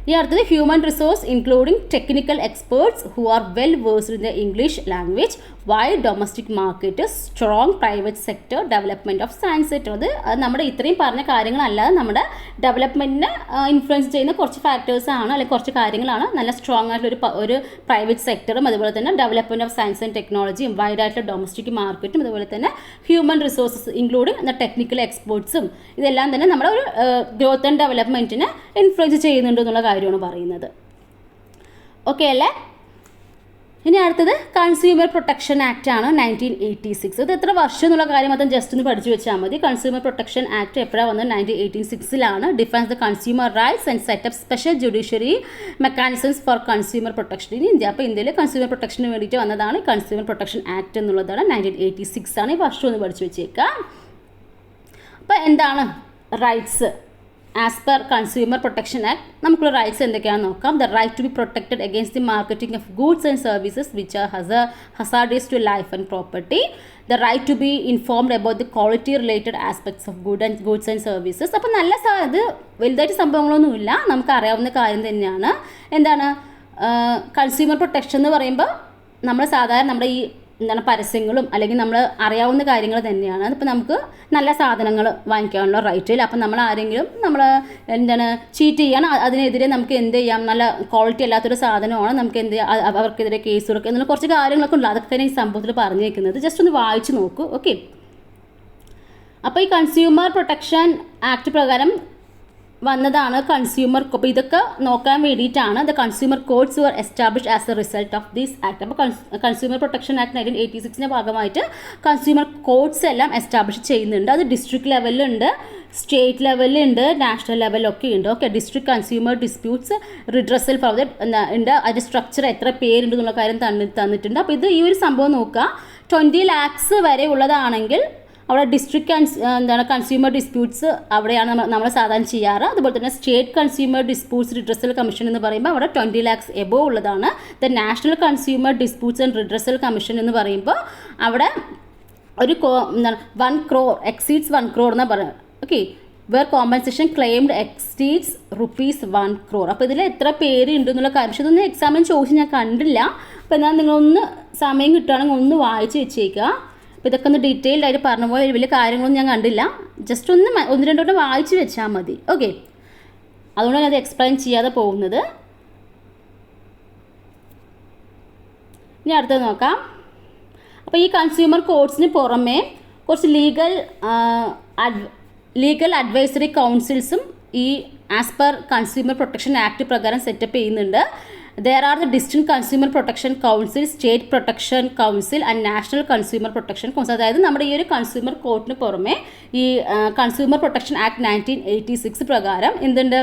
ഇനി അടുത്തത് human resource including technical experts who are well versed in the English language, wide domestic market, strong private sector, development of science sector. അത് നമ്മുടെ ഇത്രയും പറഞ്ഞ കാര്യങ്ങളല്ലാതെ നമ്മുടെ ഡെവലപ്മെൻറ്റിനെ ഇൻഫ്ലുവൻസ് ചെയ്യുന്ന കുറച്ച് ഫാക്ടേഴ്സാണ്, അല്ലെങ്കിൽ കുറച്ച് കാര്യങ്ങളാണ്. നല്ല സ്ട്രോങ് ആയിട്ടുള്ള ഒരു പ്രൈവറ്റ് സെക്ടറും അതുപോലെ തന്നെ ഡെവലപ്മെൻറ്റ് ഓഫ് സയൻസ് ആൻഡ് ടെക്നോളജിയും വൈഡ് ആയിട്ടുള്ള ഡൊമസ്റ്റിക് മാർക്കറ്റും അതുപോലെ തന്നെ ഹ്യൂമൻ റിസോഴ്സസ് ഇൻക്ലൂഡിംഗ് ടെക്നിക്കൽ എക്സ്പേർട്സും ഇതെല്ലാം തന്നെ നമ്മുടെ ഒരു ഗ്രോത്ത് ആൻഡ് ഡെവലപ്മെൻറ്റിനെ ഇൻഫ്ലുവൻസ് ചെയ്യുന്നുണ്ട് എന്നുള്ള കാര്യമാണ് പറയുന്നത്. ഓക്കെ അല്ലേ? ഇനി അടുത്തത് കൺസ്യൂമർ പ്രൊട്ടക്ഷൻ ആക്ട് ആണ് 1986. ഇത് എത്ര വർഷം എന്നുള്ള കാര്യം മാത്രം ജസ്റ്റ് ഒന്ന് പഠിച്ചു വെച്ചാൽ മതി. കൺസ്യൂമർ പ്രൊട്ടക്ഷൻ ആക്ട് എപ്പോഴാണ് വന്നത്? 1986 defines the consumer rights and setup special judiciary mechanisms for consumer protection in India. അപ്പോൾ ഇന്ത്യയിൽ കൺസ്യൂമർ പ്രൊട്ടക്ഷന് വേണ്ടിയിട്ട് വന്നതാണ് കൺസ്യൂമർ പ്രൊട്ടക്ഷൻ ആക്ട് എന്നുള്ളതാണ്. 1986 ആണ്. ഈ വർഷം ഒന്ന് പഠിച്ചു വെച്ചേക്കാം. അപ്പോൾ എന്താണ് rights as per consumer protection act നമുക്കുള്ള റൈറ്റ്സ് എന്തൊക്കെയാണെന്ന് നോക്കാം. The right to be protected against the marketing of goods and services which are hazardous to life and property. The right to be informed about the quality related aspects of goods and services. അപ്പോൾ നല്ല ഇത് വലുതായിട്ട് സംഭവങ്ങളൊന്നുമില്ല, നമുക്ക് അറിയാവുന്ന കാര്യം തന്നെയാണ്. എന്താണ് consumer protection എന്ന് പറയുമ്പോൾ നമ്മൾ സാധാരണ നമ്മുടെ ഈ പരസ്യങ്ങളും അല്ലെങ്കിൽ നമ്മൾ അറിയാവുന്ന കാര്യങ്ങൾ തന്നെയാണ്. അതിപ്പോൾ നമുക്ക് നല്ല സാധനങ്ങൾ വാങ്ങിക്കാനുള്ള റൈറ്റിൽ, അപ്പം നമ്മൾ ആരെങ്കിലും ചീറ്റ് ചെയ്യാൻ അതിനെതിരെ നമുക്ക് എന്ത് ചെയ്യാം, നല്ല ക്വാളിറ്റി അല്ലാത്തൊരു സാധനമാണ്, നമുക്ക് എന്ത് ചെയ്യാം, അവർക്കെതിരെ കേസ് കൊടുക്കുക എന്നുള്ള കുറച്ച് കാര്യങ്ങളൊക്കെ ഉണ്ട്. അതൊക്കെ തന്നെ ഈ സംഭവത്തിൽ പറഞ്ഞേക്കുന്നത്. ജസ്റ്റ് ഒന്ന് വായിച്ച് നോക്കൂ. ഓക്കെ, അപ്പോൾ ഈ കൺസ്യൂമർ പ്രൊട്ടക്ഷൻ ആക്ട് പ്രകാരം വന്നതാണ് കൺസ്യൂമർ. അപ്പോൾ ഇതൊക്കെ നോക്കാൻ വേണ്ടിയിട്ടാണ് the consumer courts were establish as a result of this act. അപ്പോൾ കൺസ്യൂമർ പ്രൊട്ടക്ഷൻ ആക്ട് 1986 ഭാഗമായിട്ട് കൺസ്യൂമർ കോഡ്സ് എല്ലാം എസ്റ്റാബ്ലിഷ് ചെയ്യുന്നുണ്ട്. അത് ഡിസ്ട്രിക്ട് ലെവലിലുണ്ട്, സ്റ്റേറ്റ് ലെവലിലുണ്ട്, നാഷണൽ ലെവലിലൊക്കെ ഉണ്ട്. Okay, district consumer disputes redressal for ഉണ്ട്. അതിൻ്റെ സ്ട്രക്ചർ എത്ര പേരുണ്ട് എന്നുള്ള കാര്യം തന്നിട്ടുണ്ട്. അപ്പോൾ ഇത് ഈ ഒരു സംഭവം നോക്കുക, 20 lakhs വരെ ഉള്ളതാണെങ്കിൽ അവിടെ ഡിസ്ട്രിക്ട് കൺസ്യൂമർ ഡിസ്പ്യൂട്ട്സ് അവിടെയാണ് നമ്മൾ സാധാരണ ചെയ്യാറ്. അതുപോലെ തന്നെ state consumer disputes redressal commission എന്ന് പറയുമ്പോൾ അവിടെ 20 lakhs എബോവ് ഉള്ളതാണ്. The national consumer disputes and redressal commission എന്ന് പറയുമ്പോൾ അവിടെ ഒരു 1 crore എക്സീഡ്സ് 1 crore എന്ന് പറയുന്നത്. Okay, where compensation claimed exceeds ₹1 crore. അപ്പോൾ ഇതിൽ എത്ര പേര് ഉണ്ട് എന്നുള്ള കാര്യം പക്ഷേ ഇതൊന്നും എക്സാമിന് ചോദിച്ച് ഞാൻ കണ്ടില്ല. അപ്പോൾ എന്നാൽ നിങ്ങളൊന്ന് സമയം കിട്ടുകയാണെങ്കിൽ ഒന്ന് വായിച്ച് വെച്ചേക്കുക. അപ്പോൾ ഇതൊക്കെ ഒന്ന് ഡീറ്റെയിൽഡ് ആയിട്ട് പറഞ്ഞ പോലെ വലിയ കാര്യങ്ങളൊന്നും ഞാൻ കണ്ടില്ല. ജസ്റ്റ് ഒന്ന് രണ്ടോട്ട് വായിച്ച് വെച്ചാൽ മതി. ഓക്കെ, അതുകൊണ്ടാണ് അത് എക്സ്പ്ലെയിൻ ചെയ്യാതെ പോകുന്നത്. ഇനി അടുത്തത് നോക്കാം. അപ്പോൾ ഈ കൺസ്യൂമർ കോഡ്സിന് പുറമേ കുറച്ച് ലീഗൽ അഡ്വൈസറി കൗൺസിൽസും ഈ as per consumer protection act പ്രകാരം സെറ്റപ്പ് ചെയ്യുന്നുണ്ട്. There are the distinct Consumer Protection Council, State Protection Council and National Consumer Protection Council. അതായത് നമ്മുടെ ഈ ഒരു കൺസ്യൂമർ കോർട്ടിന് പുറമെ ഈ കൺസ്യൂമർ പ്രൊട്ടക്ഷൻ ആക്ട് 1986 പ്രകാരം എന്തുണ്ട്,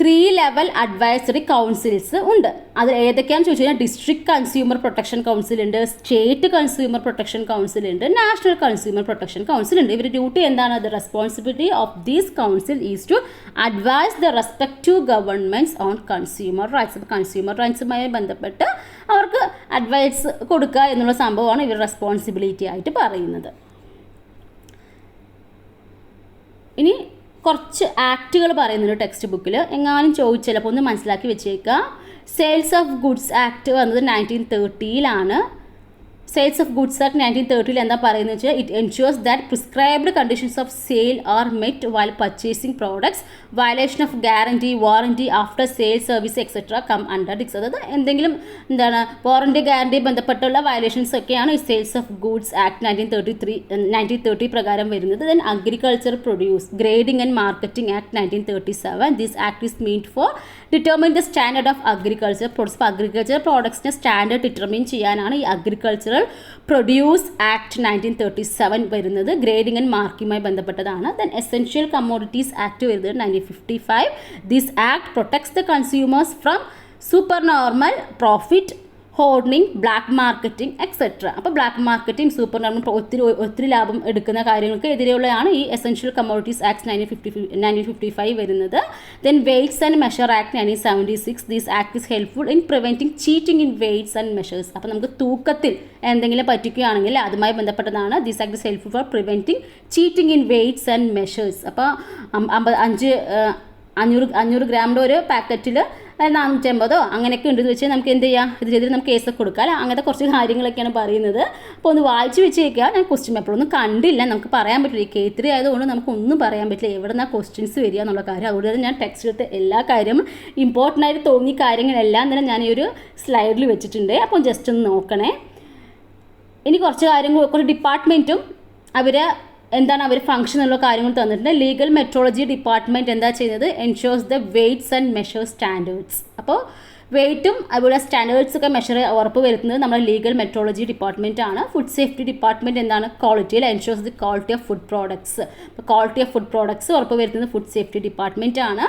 3 level അഡ്വൈസറി കൗൺസിൽസ് ഉണ്ട്. അത് ഏതൊക്കെയാണെന്ന് ചോദിച്ചു കഴിഞ്ഞാൽ ഡിസ്ട്രിക്ട് കൺസ്യൂമർ പ്രൊട്ടക്ഷൻ കൗൺസിൽ ഉണ്ട്, സ്റ്റേറ്റ് കൺസ്യൂമർ പ്രൊട്ടക്ഷൻ കൗൺസിൽ ഉണ്ട്, നാഷണൽ കൺസ്യൂമർ പ്രൊട്ടക്ഷൻ കൗൺസിൽ ഉണ്ട്. ഇവരുടെ ഡ്യൂട്ടി എന്താണ്? The responsibility of these council is to advise the respective governments on consumer rights. അപ്പോൾ കൺസ്യൂമർ റൈറ്റ്സുമായി ബന്ധപ്പെട്ട് അവർക്ക് അഡ്വൈസ് കൊടുക്കുക എന്നുള്ള സംഭവമാണ് ഇവർ റെസ്പോൺസിബിലിറ്റി ആയിട്ട് പറയുന്നത്. ഇനി കുറച്ച് ആക്റ്റുകൾ പറയുന്നുണ്ട് ടെക്സ്റ്റ് ബുക്കിൽ, എങ്ങാനും ചോദിച്ചാൽ അപ്പോൾ ഒന്ന് മനസ്സിലാക്കി വെച്ചേക്കുക. സെയിൽസ് ഓഫ് ഗുഡ്സ് ആക്ട് വന്നത് 1930 സെയിൽസ് ഓഫ് ഗുഡ്സ് ആക്ട് 1930 എന്താ പറയുന്നത് വെച്ചാൽ it ensures that prescribed conditions of sale are met while purchasing products, violation of guarantee, warranty, after sale service etcetera come under this. അതായത് എന്തെങ്കിലും warranty guarantee ബന്ധപ്പെട്ടുള്ള violations ഒക്കെയാണ് ഈ sales of goods act 1930 പ്രകാരം വരുന്നത്. Then agriculture produce grading and marketing act 1937. This act is meant for determine the standard of agriculture products. അപ്പോൾ agriculture പ്രോഡക്ട്സിനെ standard determine ചെയ്യാനാണ് ഈ അഗ്രികൾച്ചറൽ പ്രൊഡ്യൂസ് ആക്ട് 1937 വരുന്നത്. ഗ്രേഡിംഗ് ആൻഡ് മാർക്കിങ്ങുമായി ബന്ധപ്പെട്ടതാണ്. ദെൻ എസെൻഷ്യൽ കമ്മോഡിറ്റീസ് ആക്ട് വരുന്നത് 1955. This act protects the consumers from super normal profit hoarding, black marketing etcetera. അപ്പോൾ black marketing, super normal ഒത്തിരി ലാഭം എടുക്കുന്ന കാര്യങ്ങൾക്ക് എതിരെയുള്ളതാണ് ഈ എസെൻഷ്യൽ കമ്മോഡിറ്റീസ് ആക്ട് 1955 വരുന്നത്. Then weights and measure act 1976. This act is helpful in preventing cheating in weights and measures. അപ്പോൾ നമുക്ക് തൂക്കത്തിൽ എന്തെങ്കിലും പറ്റിക്കുകയാണെങ്കിൽ അതുമായി ബന്ധപ്പെട്ടതാണ്. This act is helpful for preventing cheating in weights and measures. അപ്പോൾ 500 ഗ്രാമിൻ്റെ ഒരു പാക്കറ്റിൽ 450 അങ്ങനെയൊക്കെ ഉണ്ടെന്ന് വെച്ചാൽ നമുക്ക് എന്ത് ചെയ്യാം, ഇതിനെതിരെ നമുക്ക് കേസൊക്കെ കൊടുക്കാം അല്ല, അങ്ങനത്തെ കുറച്ച് കാര്യങ്ങളൊക്കെയാണ് പറയുന്നത്. അപ്പോൾ ഒന്ന് വായിച്ച് വെച്ചേക്കുക. ഞാൻ ക്വസ്റ്റ്യൻ പേപ്പറൊന്നും കണ്ടില്ല, നമുക്ക് പറയാൻ പറ്റില്ല. K3 ആയതുകൊണ്ട് നമുക്കൊന്നും പറയാൻ പറ്റില്ല എവിടെ നിന്നാണ് ക്വസ്റ്റ്യൻസ് വരിക എന്നുള്ള കാര്യം. അതുകൊണ്ട് ഞാൻ ടെക്സ്റ്റിലത്തെ എല്ലാ കാര്യവും ഇമ്പോർട്ടൻ്റ് ആയിട്ട് തോന്നിയ കാര്യങ്ങളെല്ലാം തന്നെ ഞാൻ ഈ ഒരു സ്ലൈഡിൽ വെച്ചിട്ടുണ്ട്. അപ്പോൾ ജസ്റ്റ് ഒന്ന് നോക്കണേ. ഇനി കുറച്ച് കാര്യങ്ങൾ, കുറച്ച് ഡിപ്പാർട്ട്മെൻറ്റും അവർ ഫംഗ്ഷൻ എന്നുള്ള കാര്യങ്ങൾ തന്നിട്ടുണ്ട്. ലീഗൽ മെട്രോളജി ഡിപ്പാർട്ട്മെൻറ്റ് എന്താ ചെയ്യുന്നത്? Ensures the weights and measure standards. അപ്പോൾ വെയ്റ്റും അതുപോലെ സ്റ്റാൻഡേർഡ്സ് ഒക്കെ മെഷർ ഉറപ്പ് വരുത്തുന്നത് നമ്മുടെ ലീഗൽ മെട്രോളജി ഡിപ്പാർട്ട്മെൻറ്റ് ആണ്. ഫുഡ് സേഫ്റ്റി ഡിപ്പാർട്ട്മെൻറ്റ് എന്താണ്? ക്വാളിറ്റിയിൽ ensures the quality of food products. അപ്പോൾ ക്വാളിറ്റി ഓഫ് ഫുഡ് പ്രോഡക്ട്സ് ഉറപ്പ് വരുത്തുന്നത് ഫുഡ് സേഫ്റ്റി ഡിപ്പാർട്ട്മെൻറ്റ് ആണ്.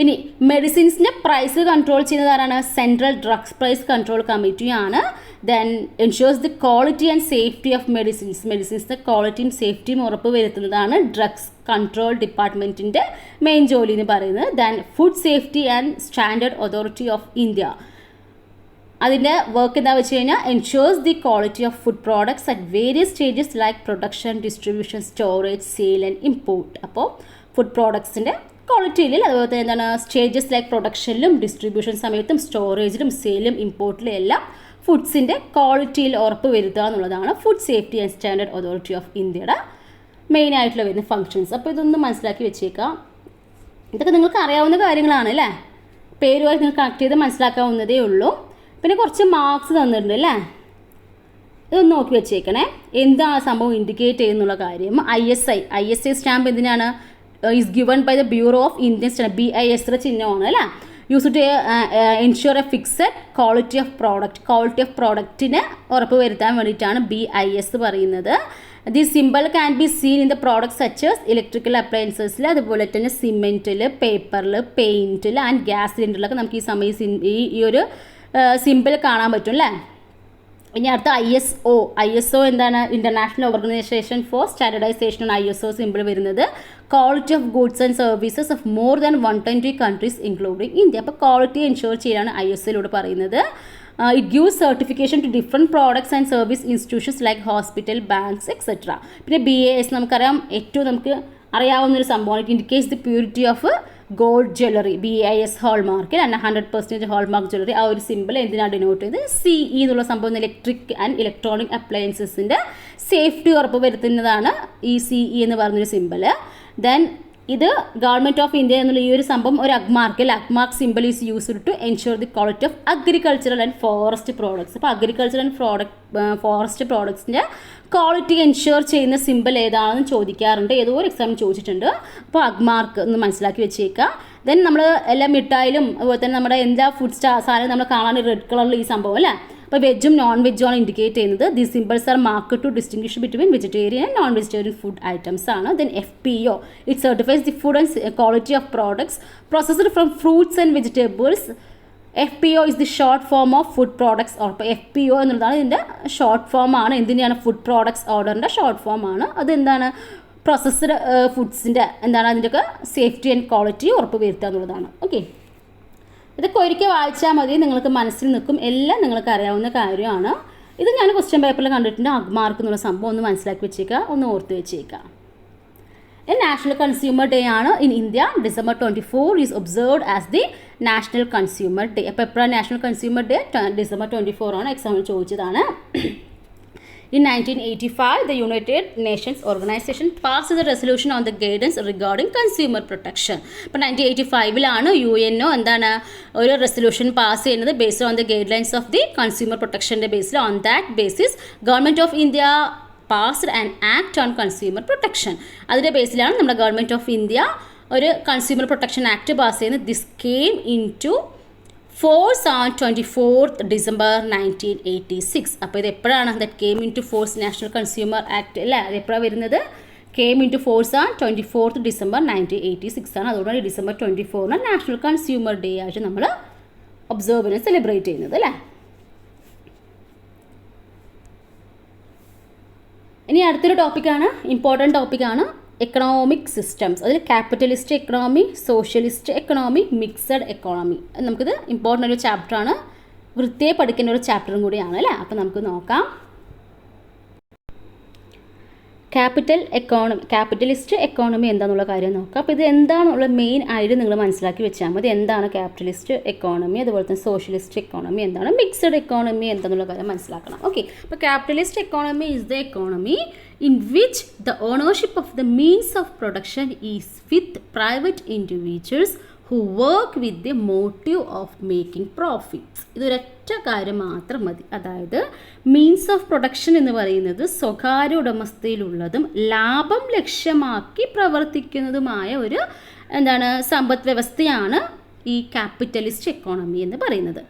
ഇനി മെഡിസിൻസിൻ്റെ പ്രൈസ് കൺട്രോൾ ചെയ്യുന്നത് ആരാണ്? സെൻട്രൽ ഡ്രഗ്സ് പ്രൈസ് കൺട്രോൾ കമ്മിറ്റിയാണ്. Then ensures the quality and safety of മെഡിസിൻസിൻ്റെ ക്വാളിറ്റിയും സേഫ്റ്റിയും ഉറപ്പ് വരുത്തുന്നതാണ് ഡ്രഗ്സ് കൺട്രോൾ ഡിപ്പാർട്ട്മെൻറ്റിൻ്റെ മെയിൻ ജോലി എന്ന് പറയുന്നത്. Then food safety and standard authority of India, അതിൻ്റെ വർക്ക് എന്താ വെച്ച് കഴിഞ്ഞാൽ ensures the quality of food products at various stages like production, distribution, storage, sale and import. അപ്പോൾ ഫുഡ് പ്രോഡക്ട്സിൻ്റെ ക്വാളിറ്റിയിൽ അതുപോലെ തന്നെ എന്താണ് സ്റ്റേജസ് ലൈക്ക് പ്രൊഡക്ഷനിലും ഡിസ്ട്രിബ്യൂഷൻ സമയത്തും സ്റ്റോറേജിലും സെയിലും ഇമ്പോർട്ടിലും എല്ലാം ഫുഡ്സിൻ്റെ ക്വാളിറ്റിയിൽ ഉറപ്പ് വരുത്തുക എന്നുള്ളതാണ് food safety and standard authority of ഇന്ത്യയുടെ മെയിനായിട്ടുള്ള വരുന്ന ഫങ്ഷൻസ്. അപ്പോൾ ഇതൊന്ന് മനസ്സിലാക്കി വെച്ചേക്കാം. ഇതൊക്കെ നിങ്ങൾക്ക് അറിയാവുന്ന കാര്യങ്ങളാണ് അല്ലേ, പേരുമായി നിങ്ങൾ കണക്ട് ചെയ്ത് മനസ്സിലാക്കാവുന്നതേ ഉള്ളൂ. പിന്നെ കുറച്ച് മാർക്സ് തന്നിട്ടുണ്ട് അല്ലേ, ഇതൊന്ന് നോക്കി വെച്ചേക്കണേ. എന്താണ് സംഭവം ഇൻഡിക്കേറ്റ് ചെയ്യുന്നുള്ള കാര്യം. ISI സ്റ്റാമ്പ് എന്തിനാണ്? Is given by the bureau of Indian standard, BIS ചിഹ്നമാണ് അല്ലേ. Use to ensure a fixed quality of പ്രോഡക്റ്റിനെ ഉറപ്പ് വരുത്താൻ വേണ്ടിയിട്ടാണ് BIS പറയുന്നത്. The symbol can be seen in the product സച്ചേഴ്സ് ഇലക്ട്രിക്കൽ അപ്ലയൻസസിൽ, അതുപോലെ തന്നെ സിമെൻറ്റിൽ, പേപ്പറിൽ, പെയിൻറ്റിൽ ആൻഡ് ഗ്യാസ് സിലിണ്ടറിലൊക്കെ നമുക്ക് ഈ സമയം ഈ ഒരു സിമ്പിൾ കാണാൻ പറ്റും അല്ലേ. ഇനി അടുത്ത ISO എന്താണ്? ഇൻ്റർനാഷണൽ ഓർഗനൈസേഷൻ ഫോർ സ്റ്റാൻഡർഡൈസേഷൻ ആണ് ISO സിമ്പിൾ വരുന്നത്. Quality of goods and services of more than 120 countries including India. അപ്പോൾ ക്വാളിറ്റി എൻഷുർ ചെയ്യാനാണ് ISOയിലൂടെ പറയുന്നത്. It gives certification to different products and service institutions like hospital, banks etcetera. പിന്നെ BAS നമുക്കറിയാം, ഏറ്റവും നമുക്ക് അറിയാവുന്നൊരു സംഭവമാണ്. It indicates the purity of gold jewellery, BIS ഹോൾമാർക്കിൽ അല്ല 100% ഹോൾമാർക്ക് ജ്വല്ലറി. ആ ഒരു സിമ്പിൾ എന്തിനാണ് ഡിനോട്ട് ചെയ്തത്? CE എന്നുള്ള സംഭവം ഇലക്ട്രിക് ആൻഡ് ഇലക്ട്രോണിക് അപ്ലയൻസസിൻ്റെ സേഫ്റ്റി ഉറപ്പ് വരുത്തുന്നതാണ് ഈ CE എന്ന് പറഞ്ഞൊരു സിമ്പിൾ. ദെൻ ഇത് ഗവൺമെൻറ് ഓഫ് ഇന്ത്യ എന്നുള്ള ഈ ഒരു സംഭവം ഒരു Agmark symbol is used to ensure the quality of agricultural and forest products. അപ്പോൾ അഗ്രികൾച്ചർ ആൻഡ് ഫോറസ്റ്റ് പ്രോഡക്ട്സിൻ്റെ ക്വാളിറ്റി എൻഷുർ ചെയ്യുന്ന സിമ്പിൾ ഏതാണെന്ന് ചോദിക്കാറുണ്ട്, ഏതോ ഒരു എക്സാമിന് ചോദിച്ചിട്ടുണ്ട്. അപ്പോൾ അഗ്മാർക്ക് ഒന്ന് മനസ്സിലാക്കി വെച്ചേക്കുക. ദെൻ നമ്മൾ എല്ലാ മിഠായിലും അതുപോലെ തന്നെ നമ്മുടെ എല്ലാ ഫുഡ് സാധനം നമ്മൾ കാണാൻ റെഡ് കളറിൽ ഈ സംഭവം അല്ലേ. അപ്പോൾ വെജും നോൺ വെജും ആണ് ഇൻഡിക്കേറ്റ് ചെയ്യുന്നത്. The symbols are mark to distinguish between vegetarian and non vegetarian food items ആണ്. Then FPO it certifies the food and quality of products processed from fruits and vegetables. FPO is the short form of food products order. FPO എന്നുള്ളതാണ് ഇതിൻ്റെ short form ആണ്. എന്തിനാണ്? Food products ഓർഡറിൻ്റെ short form ആണ്. അതെന്താണ്? Processed ഫുഡ്സിൻ്റെ എന്താണ് അതിൻ്റെയൊക്കെ safety and quality ഉറപ്പ് വരുത്തുക എന്നുള്ളതാണ്. ഓക്കെ, ഇതൊക്കെ ഒരിക്കൽ വായിച്ചാൽ മതി, നിങ്ങൾക്ക് മനസ്സിൽ നിൽക്കും, എല്ലാം നിങ്ങൾക്ക് അറിയാവുന്ന കാര്യമാണ്. ഇത് ഞാൻ ക്വസ്റ്റ്യൻ പേപ്പറിൽ കണ്ടിട്ടുണ്ട്. അഗ്മാർക്ക് എന്നുള്ള സംഭവം ഒന്ന് മനസ്സിലാക്കി വെച്ചേക്കുക, ഒന്ന് ഓർത്ത് വെച്ചേക്കുക. നാഷണൽ കൺസ്യൂമർ ഡേ ആണ് in India. December 24 is observed as the national consumer day. അപ്പോൾ എപ്പോഴാണ് നാഷണൽ കൺസ്യൂമർ ഡേ? December 24 ആണ്. എക്സാമിൽ ചോദിച്ചതാണ്. In 1985, the United Nations Organization passed the resolution on the guidance regarding consumer protection. അപ്പോൾ 1985 UNO എന്താണ് ഒരു resolution pass ചെയ്യുന്നത് based on the guidelines of the consumer പ്രൊട്ടക്ഷൻ്റെ ബേസിൽ. On that basis government of India passed an act on consumer protection. അതിൻ്റെ ബേസിലാണ് നമ്മുടെ government of India ഒരു കൺസ്യൂമർ പ്രൊട്ടക്ഷൻ ആക്ട് പാസ് ചെയ്യുന്നത്. This came into force on 24th December 1986. അപ്പോൾ ഇത് എപ്പോഴാണ്? That came into force national consumer act അല്ലേ, അത് എപ്പോഴാണ് വരുന്നത്? Came into force on 24th December 1986 ആണ്. അതുകൊണ്ടാണ് December 24 നാഷണൽ കൺസ്യൂമർ ഡേ ആയിട്ട് നമ്മൾ ഒബ്സർവ് സെലിബ്രേറ്റ് ചെയ്യുന്നത് അല്ലേ. ഇനി അടുത്തൊരു ടോപ്പിക്കാണ്, ഇമ്പോർട്ടൻറ്റ് ടോപ്പിക്കാണ് എക്കണോമിക് സിസ്റ്റംസ്. അതിൽ capitalist economy, socialist economy, mixed economy. നമുക്കിത് ഇമ്പോർട്ടൻ്റ് ഒരു ചാപ്റ്ററാണ്, വൃത്തിയായി പഠിക്കേണ്ട ഒരു ചാപ്റ്ററും കൂടിയാണ് അല്ലേ. അപ്പോൾ നമുക്ക് നോക്കാം. ക്യാപിറ്റലിസ്റ്റ് എക്കോണമി എന്താണെന്നുള്ള കാര്യം നോക്കാം. അപ്പോൾ ഇത് എന്താണെന്നുള്ള മെയിൻ ആയിട്ട് നിങ്ങൾ മനസ്സിലാക്കി വെച്ചാൽ മതി. എന്താണ് ക്യാപിറ്റലിസ്റ്റ് എക്കോണമി, അതുപോലെ തന്നെ സോഷ്യലിസ്റ്റ് എക്കോണമി എന്താണ്, മിക്സഡ് എക്കോണമി എന്താണെന്നുള്ള കാര്യം മനസ്സിലാക്കണം. ഓക്കെ, അപ്പോൾ capitalist economy is the economy in which the ownership of the means of production is with private individuals who work with the motive of making profits. ഇതൊരൊറ്റ കാര്യം മാത്രം മതി. അതായത് means of production എന്ന് പറയുന്നത് സ്വകാര്യ ഉടമസ്ഥയിലുള്ളതും ലാഭം ലക്ഷ്യമാക്കി പ്രവർത്തിക്കുന്നതുമായ ഒരു എന്താണ് സമ്പദ് വ്യവസ്ഥയാണ് ഈ ക്യാപിറ്റലിസ്റ്റ് എക്കോണമി എന്ന് പറയുന്നത്.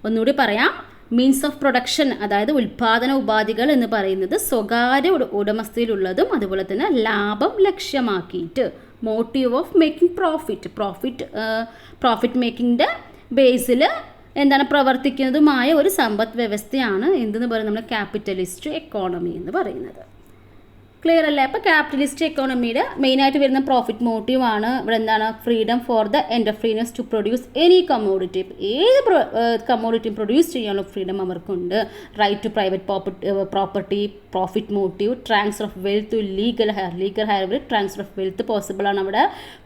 ഒന്നുകൂടി പറയാം. മീൻസ് ഓഫ് പ്രൊഡക്ഷൻ അതായത് ഉൽപ്പാദന ഉപാധികൾ എന്ന് പറയുന്നത് സ്വകാര്യ ഉടമസ്ഥയിലുള്ളതും അതുപോലെ തന്നെ ലാഭം ലക്ഷ്യമാക്കിയിട്ട് മോട്ടീവ് ഓഫ് മേക്കിംഗ് പ്രോഫിറ്റ് മേക്കിങ്ങിൻ്റെ ബേസിൽ എന്താണ് പ്രവർത്തിക്കുന്നതുമായ ഒരു സമ്പദ് വ്യവസ്ഥയാണ് എന്തെന്ന് പറയുന്നത് നമ്മൾ ക്യാപിറ്റലിസ്റ്റ് എക്കോണമി എന്ന് പറയുന്നത്. ക്ലിയർ അല്ലേ? അപ്പോൾ ക്യാപിറ്റലിസ്റ്റ് എക്കോണമിയുടെ മെയിനായിട്ട് വരുന്ന പ്രോഫിറ്റ് മോട്ടീവാണ്. ഇവിടെ എന്താണ് freedom for the entrepreneurs to produce any commodity. ഏത് കമ്മോഡിറ്റിയും പ്രൊഡ്യൂസ് ചെയ്യാനുള്ള ഫ്രീഡം അവർക്കുണ്ട്. Right to private property, profit motive, transfer of wealth to legal heir transfer of wealth possible ആണ് അവിടെ.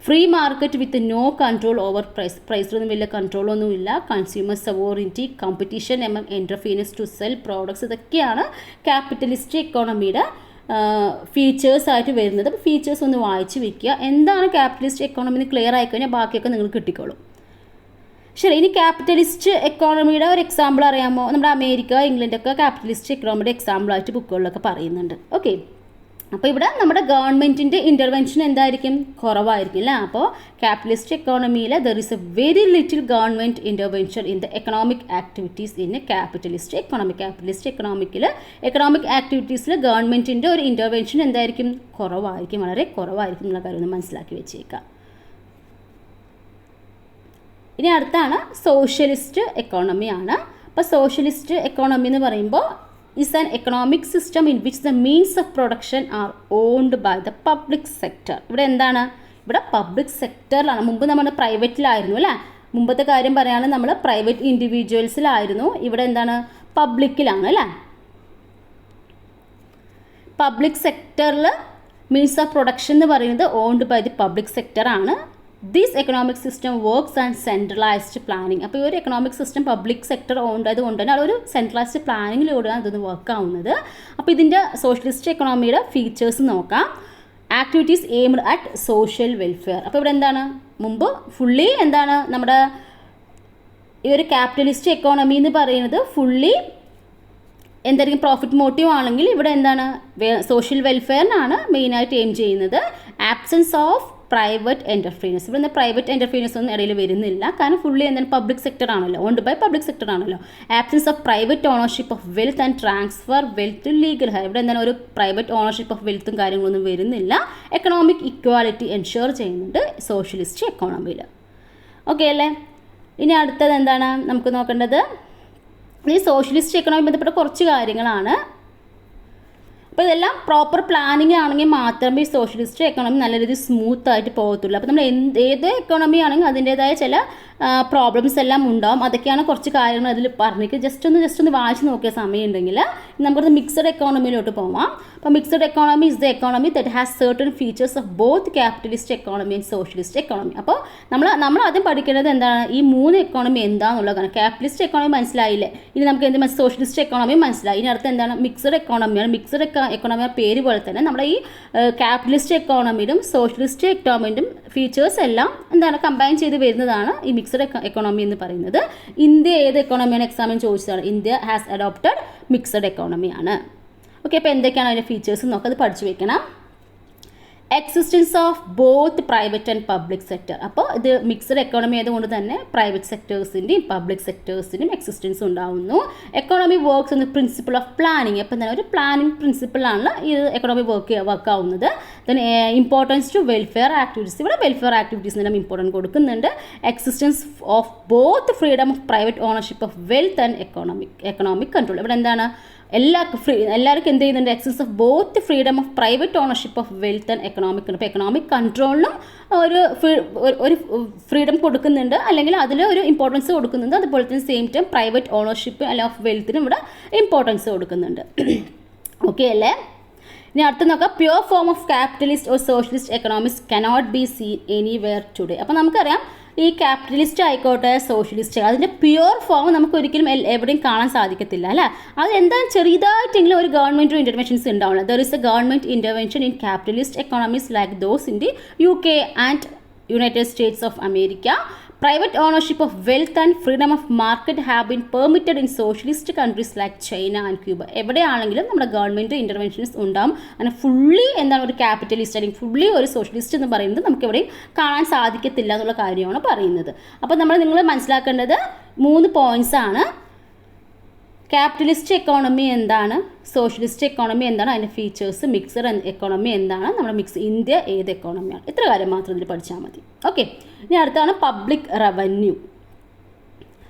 Free market with no control over പ്രൈസിലൊന്നും വലിയ കൺട്രോളൊന്നുമില്ല. Consumer sovereignty, competition among entrepreneurs to sell products, ഇതൊക്കെയാണ് capitalist എക്കോണമിയുടെ features ആയിട്ട് വരുന്നത്. അപ്പോൾ ഫീച്ചേഴ്സ് ഒന്ന് വായിച്ച് വെക്കുക. എന്താണ് ക്യാപിറ്റലിസ്റ്റ് എക്കോണമി എന്ന് ക്ലിയർ ആയിക്കഴിഞ്ഞാൽ ബാക്കിയൊക്കെ നിങ്ങൾക്ക് കിട്ടിക്കോളും. ശരി, ഇനി ക്യാപിറ്റലിസ്റ്റ് എക്കോണമിയുടെ ഒരു എക്സാമ്പിൾ അറിയാമോ? നമ്മുടെ അമേരിക്ക, ഇംഗ്ലണ്ടൊക്കെ ക്യാപിറ്റലിസ്റ്റ് എക്കോണമിയുടെ എക്സാമ്പിളായിട്ട് ബുക്കുകളിലൊക്കെ പറയുന്നുണ്ട്. ഓക്കെ, അപ്പോൾ ഇവിടെ നമ്മുടെ ഗവൺമെൻറ്റിൻ്റെ ഇൻ്റർവെൻഷൻ എന്തായിരിക്കും? കുറവായിരിക്കും അല്ലേ? അപ്പോൾ ക്യാപിറ്റലിസ്റ്റ് എക്കോണമിയിൽ there is a very little government intervention in the economic activities in capitalist economy. Capitalist economic ആക്ടിവിറ്റീസിൽ ഗവൺമെൻറ്റിൻ്റെ ഒരു ഇൻ്റർവെൻഷൻ എന്തായിരിക്കും? കുറവായിരിക്കും, വളരെ കുറവായിരിക്കും എന്നുള്ള കാര്യം ഒന്ന് മനസ്സിലാക്കി വെച്ചേക്കാം. ഇനി അടുത്താണ് സോഷ്യലിസ്റ്റ് എക്കോണമിയാണ്. അപ്പോൾ സോഷ്യലിസ്റ്റ് എക്കോണമി എന്ന് പറയുമ്പോൾ is an economic system in which the means of production are owned by the public sector. ഇവിടെ എന്താണ്? ഇവിടെ പബ്ലിക് സെക്ടറിലാണ്. മുമ്പ് നമ്മൾ പ്രൈവറ്റിലായിരുന്നു അല്ലേ? മുമ്പത്തെ കാര്യം പറയുകയാണെങ്കിൽ നമ്മൾ പ്രൈവറ്റ് ഇൻഡിവിജ്വൽസിലായിരുന്നു. ഇവിടെ എന്താണ്? പബ്ലിക്കിലാണ് അല്ലേ? പബ്ലിക് സെക്ടറിൽ മീൻസ് ഓഫ് പ്രൊഡക്ഷൻ എന്ന് പറയുന്നത് ഓൺഡ് ബൈ ദി പബ്ലിക് സെക്ടറാണ്. This economic system works and centralised planning. അപ്പോൾ ഈ ഒരു economic system public sector owned ആയതുകൊണ്ട് തന്നെ അതൊരു സെൻട്രലൈസ്ഡ് പ്ലാനിങ്ങിലൂടെയാണ് ഇതൊന്ന് വർക്ക് ആവുന്നത്. അപ്പോൾ ഇതിൻ്റെ സോഷ്യലിസ്റ്റ് എക്കണോമിയുടെ ഫീച്ചേഴ്സ് നോക്കാം. Activities aimed at social welfare. അപ്പോൾ ഇവിടെ എന്താണ്? മുമ്പ് ഫുള്ളി എന്താണ് നമ്മുടെ ഈ ഒരു ക്യാപിറ്റലിസ്റ്റ് എക്കോണമി എന്ന് പറയുന്നത് ഫുള്ളി എന്തായിരിക്കും? പ്രോഫിറ്റ് മോട്ടീവ് ആണെങ്കിൽ ഇവിടെ എന്താണ്? സോഷ്യൽ വെൽഫെയറിനാണ് മെയിനായിട്ട് എയിം ചെയ്യുന്നത്. Absence of private entrepreneurs. ഇവിടെ നിന്ന് പ്രൈവറ്റ് എൻ്റർപ്രീനേഴ്സ് ഒന്നും ഇടയിൽ വരുന്നില്ല. കാരണം ഫുള്ളി എന്താണ്? പബ്ലിക് സെക്ടർ ആണല്ലോ, ഓൺഡ് ബൈ പബ്ലിക് സെക്ടർ ആണല്ലോ. Absence of private ownership of wealth and transfer wealth to legal heir. ഇവിടെ എന്താണ്? ഒരു പ്രൈവറ്റ് ഓണർഷിപ്പ് ഓഫ് വെൽത്തും കാര്യങ്ങളൊന്നും വരുന്നില്ല. എക്കണോമിക് ഇക്വാലിറ്റി എൻഷുർ ചെയ്യുന്നുണ്ട് സോഷ്യലിസ്റ്റ് എക്കോണമിയിൽ. ഓക്കെ അല്ലേ? ഇനി അടുത്തത് എന്താണ് നമുക്ക് നോക്കേണ്ടത്? ഈ സോഷ്യലിസ്റ്റ് എക്കണോമി ബന്ധപ്പെട്ട കുറച്ച് കാര്യങ്ങളാണ്. അപ്പോൾ ഇതെല്ലാം പ്രോപ്പർ പ്ലാനിങ് ആണെങ്കിൽ മാത്രമേ ഈ സോഷ്യലിസ്റ്റ് എക്കോണമി നല്ല രീതിയിൽ സ്മൂത്ത് ആയിട്ട് പോകത്തുള്ളൂ. അപ്പോൾ നമ്മൾ ഏത് എക്കോണമി ആണെങ്കിൽ അതിൻ്റേതായ ചില പ്രോബ്ലംസ് എല്ലാം ഉണ്ടാവും. അതൊക്കെയാണ് കുറച്ച് കാര്യങ്ങൾ അതിൽ പറഞ്ഞിട്ട് ജസ്റ്റ് ഒന്ന് വായിച്ച് നോക്കിയ സമയം ഉണ്ടെങ്കിൽ നമുക്കൊരു മിക്സഡ് എക്കോണമിയിലോട്ട് പോകാം. അപ്പോൾ mixed economy is the economy that has certain features of both capitalist economy and socialist economy. അപ്പോൾ നമ്മൾ ആദ്യം പഠിക്കേണ്ടത് എന്താണ്? ഈ മൂന്ന് എക്കോണമി എന്താണെന്നുള്ളതാണ്. ക്യാപിറ്റലിസ്റ്റ് എക്കോണമി മനസ്സിലായില്ലേ? ഇനി നമുക്ക് എന്ത് സോഷ്യലിസ്റ്റ് എക്കോണമി മനസ്സിലായി. ഇനി അടുത്ത് എന്താണ്? മിക്സഡ് എക്കോണമിയാണ്. മിക്സഡ് എക്കോണമി പേര് പോലെ തന്നെ നമ്മുടെ ഈ ക്യാപിറ്റലിസ്റ്റ് എക്കോണമിയിലും സോഷ്യലിസ്റ്റ് എക്കോണമിയിലും ഫീച്ചേഴ്സ് എല്ലാം എന്താണ് കമ്പൈൻ ചെയ്ത് വരുന്നതാണ് ഈ മിക്സഡ് എക്കോണമി എന്ന് പറയുന്നത്. ഇന്ത്യ ഏത് എക്കോണമിയാണ് എക്സാമിന് ചോദിച്ചതാണ്? ഇന്ത്യ ഹാസ് അഡോപ്റ്റഡ് മിക്സഡ് എക്കോണമിയാണ്. ഓക്കെ, അപ്പോൾ എന്തൊക്കെയാണ് അതിൻ്റെ ഫീച്ചേഴ്സ് നോക്കാം, അത് പഠിച്ചു വെക്കണം. Existence of both private and public sector. അപ്പോൾ ഇത് മിക്സഡ് എക്കോണമി ആയതുകൊണ്ട് തന്നെ പ്രൈവറ്റ് സെക്ടേഴ്സിൻ്റെയും പബ്ലിക് സെക്ടേഴ്സിൻ്റെയും എക്സിസ്റ്റൻസ് ഉണ്ടാവുന്നു. എക്കോണമി വർക്ക്സ് എന്ന പ്രിൻസിപ്പിൾ ഓഫ് പ്ലാനിങ്. അപ്പോൾ തന്നെ ഒരു പ്ലാനിങ് പ്രിൻസിപ്പിളാണ് ഈ എക്കോണമി വർക്ക് ആവുന്നത്. Then importance to welfare activities. ഇവിടെ വെൽഫെയർ ആക്ടിവിറ്റീസിനെല്ലാം ഇമ്പോർട്ടൻറ്റ് കൊടുക്കുന്നുണ്ട്. Existence of both freedom of private ownership of wealth and economic control. ഇവിടെ എന്താണ്? എല്ലാവർക്കും എന്ത് ചെയ്യുന്നുണ്ട്? Access of both freedom of private ownership of wealth and economic. ഇപ്പോൾ എക്കണോമിക് കൺട്രോളിനും ഒരു ഫ്രീഡം കൊടുക്കുന്നുണ്ട്, അല്ലെങ്കിൽ അതിൽ ഒരു ഇമ്പോർട്ടൻസ് കൊടുക്കുന്നുണ്ട്. അതുപോലെ തന്നെ സെയിം ടൈം പ്രൈവറ്റ് ഓണർഷിപ്പ് അല്ലെങ്കിൽ ഓഫ് വെൽത്തിനും ഇവിടെ ഇമ്പോർട്ടൻസ് കൊടുക്കുന്നുണ്ട്. ഓക്കെ അല്ലേ? ഇനി അടുത്ത് നോക്കാം. Pure form of capitalist or socialist economics cannot be seen anywhere today. അപ്പോൾ നമുക്കറിയാം ഈ ക്യാപിറ്റലിസ്റ്റ് ആയിക്കോട്ടെ സോഷ്യലിസ്റ്റ് അതിൻ്റെ പ്യുവർ ഫോം നമുക്ക് ഒരിക്കലും എവിടെയും കാണാൻ സാധിക്കത്തില്ല അല്ലേ? അത് എന്തായാലും ചെറിയതായിട്ടെങ്കിലും ഒരു ഗവൺമെൻറ് ഇൻ്റർവെൻഷൻസ് ഉണ്ടാവില്ല. There is A government intervention in capitalist economies like those in the UK and United States of America. Private ownership of wealth and freedom of market have been permitted in socialist countries like China and Cuba. എവിടെയാണെങ്കിലും നമ്മുടെ government interventions ഉണ്ടാകും. അങ്ങനെ fully എന്താണ് ഒരു capitalist അല്ലെങ്കിൽ fully ഒരു socialist എന്ന് പറയുന്നത് നമുക്ക് എവിടെയും കാണാൻ സാധിക്കത്തില്ല എന്നുള്ള കാര്യമാണ് പറയുന്നത്. അപ്പോൾ നിങ്ങൾ മനസ്സിലാക്കേണ്ടത് 3 പോയിൻറ്റ്സ് ആണ്. ക്യാപിറ്റലിസ്റ്റ് എക്കോണമി എന്താണ്, സോഷ്യലിസ്റ്റ് എക്കോണമി എന്താണ്, അതിൻ്റെ ഫീച്ചേഴ്സ്, മിക്സഡ് എക്കോണമി എന്താണ്, നമ്മുടെ ഇന്ത്യ ഏത് എക്കോണമിയാണ്, ഇത്ര കാര്യം മാത്രം ഇതിൽ പഠിച്ചാൽ മതി. ഓക്കെ. ഇനി അടുത്താണ് പബ്ലിക് റവന്യൂ.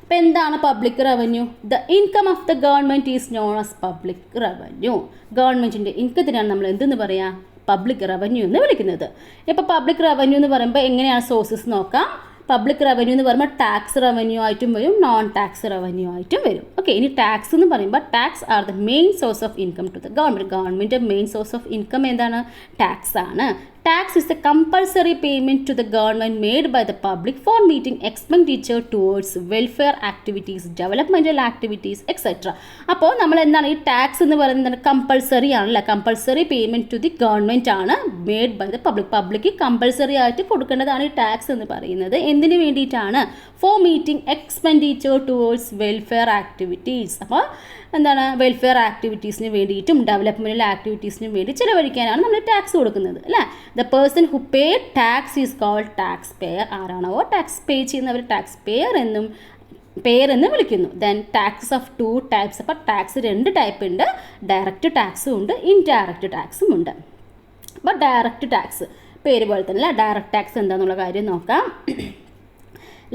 അപ്പോൾ എന്താണ് public revenue? The income of the government is known as public revenue. ഗവൺമെൻറ്റിൻ്റെ ഇൻകത്തിനാണ് നമ്മൾ എന്തെന്ന് പറയുക? പബ്ലിക് റവന്യൂ എന്ന് വിളിക്കുന്നത്. ഇപ്പോൾ പബ്ലിക് റവന്യൂ എന്ന് പറയുമ്പോൾ എങ്ങനെയാണ് സോഴ്സസ് നോക്കാം. പബ്ലിക് റവന്യൂ എന്ന് പറയുമ്പോൾ ടാക്സ് റവന്യൂ ആയിട്ടും വരും, നോൺ ടാക്സ് റവന്യൂ ആയിട്ടും വരും. ഓക്കെ. ഇനി ടാക്സ് എന്ന് പറയുമ്പോൾ tax are the main source of income to the government. Government main source of income എന്താണ്? ടാക്സ് ആണ്. Tax is a compulsory payment to the government made by the public for meeting expenditure towards welfare activities, developmental activities, etc. അപ്പോൾ നമ്മൾ എന്താണ് ഈ tax എന്ന് പറയുന്നത്? Compulsory ആണല്ലേ. Compulsory payment to the government ആണ് made by the public. Public compulsory ആയിട്ട് കൊടുക്കേണ്ടതാണ് ഈ ടാക്സ് എന്ന് പറയുന്നത്. എന്തിനു വേണ്ടിയിട്ടാണ്? For meeting expenditure towards welfare activities. അപ്പോൾ എന്താണ്? വെൽഫെയർ ആക്ടിവിറ്റീസിന് വേണ്ടിയിട്ടും ഡെവലപ്മെൻറ്റൽ ആക്ടിവിറ്റീസിനും വേണ്ടി ചിലവഴിക്കാനാണ് നമ്മൾ ടാക്സ് കൊടുക്കുന്നത് അല്ലേ. The person who pay tax is called taxpayer. ആരാണോ ടാക്സ് പേ ചെയ്യുന്നവർ ടാക്സ് പെയർ എന്ന് വിളിക്കുന്നു. Then tax of 2 types. അപ്പോൾ ടാക്സ് 2 ടൈപ്പ് ഉണ്ട്. ഡയറക്റ്റ് ടാക്സും ഉണ്ട്, ഇൻഡയറക്റ്റ് ടാക്സും ഉണ്ട്. അപ്പോൾ ഡയറക്റ്റ് ടാക്സ് പേര് പോലെ തന്നെ ഡയറക്റ്റ് ടാക്സ് എന്താണെന്നുള്ള കാര്യം നോക്കാം.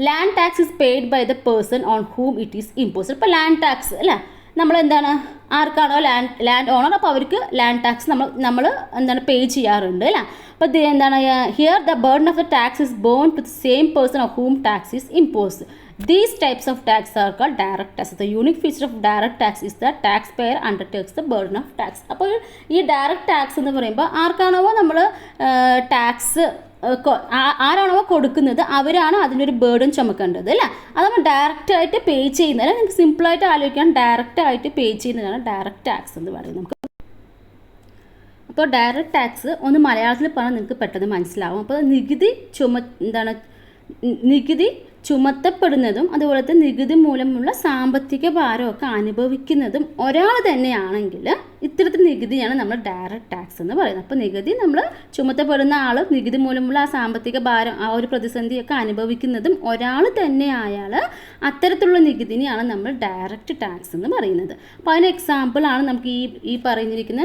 Land tax is paid by the person on whom it is imposed. ഇപ്പോൾ ലാൻഡ് ടാക്സ് അല്ലേ, നമ്മളെന്താണ് ആർക്കാണോ ലാൻഡ് ഓണർ അപ്പോൾ അവർക്ക് ലാൻഡ് ടാക്സ് നമ്മൾ എന്താണ് പേ ചെയ്യാറുണ്ട് അല്ലേ. അപ്പോൾ എന്താണ് here the burden of the tax is borne to the same person of whom tax is imposed. These types of tax are called direct tax. The unique feature of direct tax is that taxpayer undertakes the burden of tax. അപ്പോൾ ഈ direct tax എന്ന് പറയുമ്പോൾ ആർക്കാണോ നമ്മൾ tax ആരാണോ കൊടുക്കുന്നത് അവരാണ് അതിനൊരു ബേർഡൻ ചുമക്കേണ്ടത് അല്ലേ. അത് നമ്മൾ ഡയറക്റ്റായിട്ട് പേ ചെയ്യുന്നത്. നിങ്ങൾക്ക് സിമ്പിളായിട്ട് ആലോചിക്കാൻ ഡയറക്റ്റായിട്ട് പേ ചെയ്യുന്നതാണ് ഡയറക്റ്റ് ടാക്സ് എന്ന് പറയുന്നത്. നമുക്ക് അപ്പോൾ ഡയറക്റ്റ് ടാക്സ് ഒന്ന് മലയാളത്തിൽ പറഞ്ഞാൽ നിങ്ങൾക്ക് പെട്ടെന്ന് മനസ്സിലാവും. അപ്പോൾ നികുതി ചുമത്തപ്പെടുന്നതും അതുപോലെ തന്നെ നികുതി മൂലമുള്ള സാമ്പത്തിക ഭാരമൊക്കെ അനുഭവിക്കുന്നതും ഒരാൾ തന്നെയാണെങ്കിൽ ഇത്തരത്തിൽ നികുതിയാണ് നമ്മൾ ഡയറക്റ്റ് ടാക്സ് എന്ന് പറയുന്നത്. അപ്പോൾ നികുതി നമ്മൾ ചുമത്തപ്പെടുന്ന ആൾ നികുതി മൂലമുള്ള ആ സാമ്പത്തിക ഭാരം ആ ഒരു പ്രതിസന്ധിയൊക്കെ അനുഭവിക്കുന്നതും ഒരാൾ തന്നെ ആയാൽ അത്തരത്തിലുള്ള നികുതിനെയാണ് നമ്മൾ ഡയറക്റ്റ് ടാക്സ് എന്ന് പറയുന്നത്. അപ്പോൾ അതിന് എക്സാമ്പിളാണ് നമുക്ക് ഈ പറഞ്ഞിരിക്കുന്ന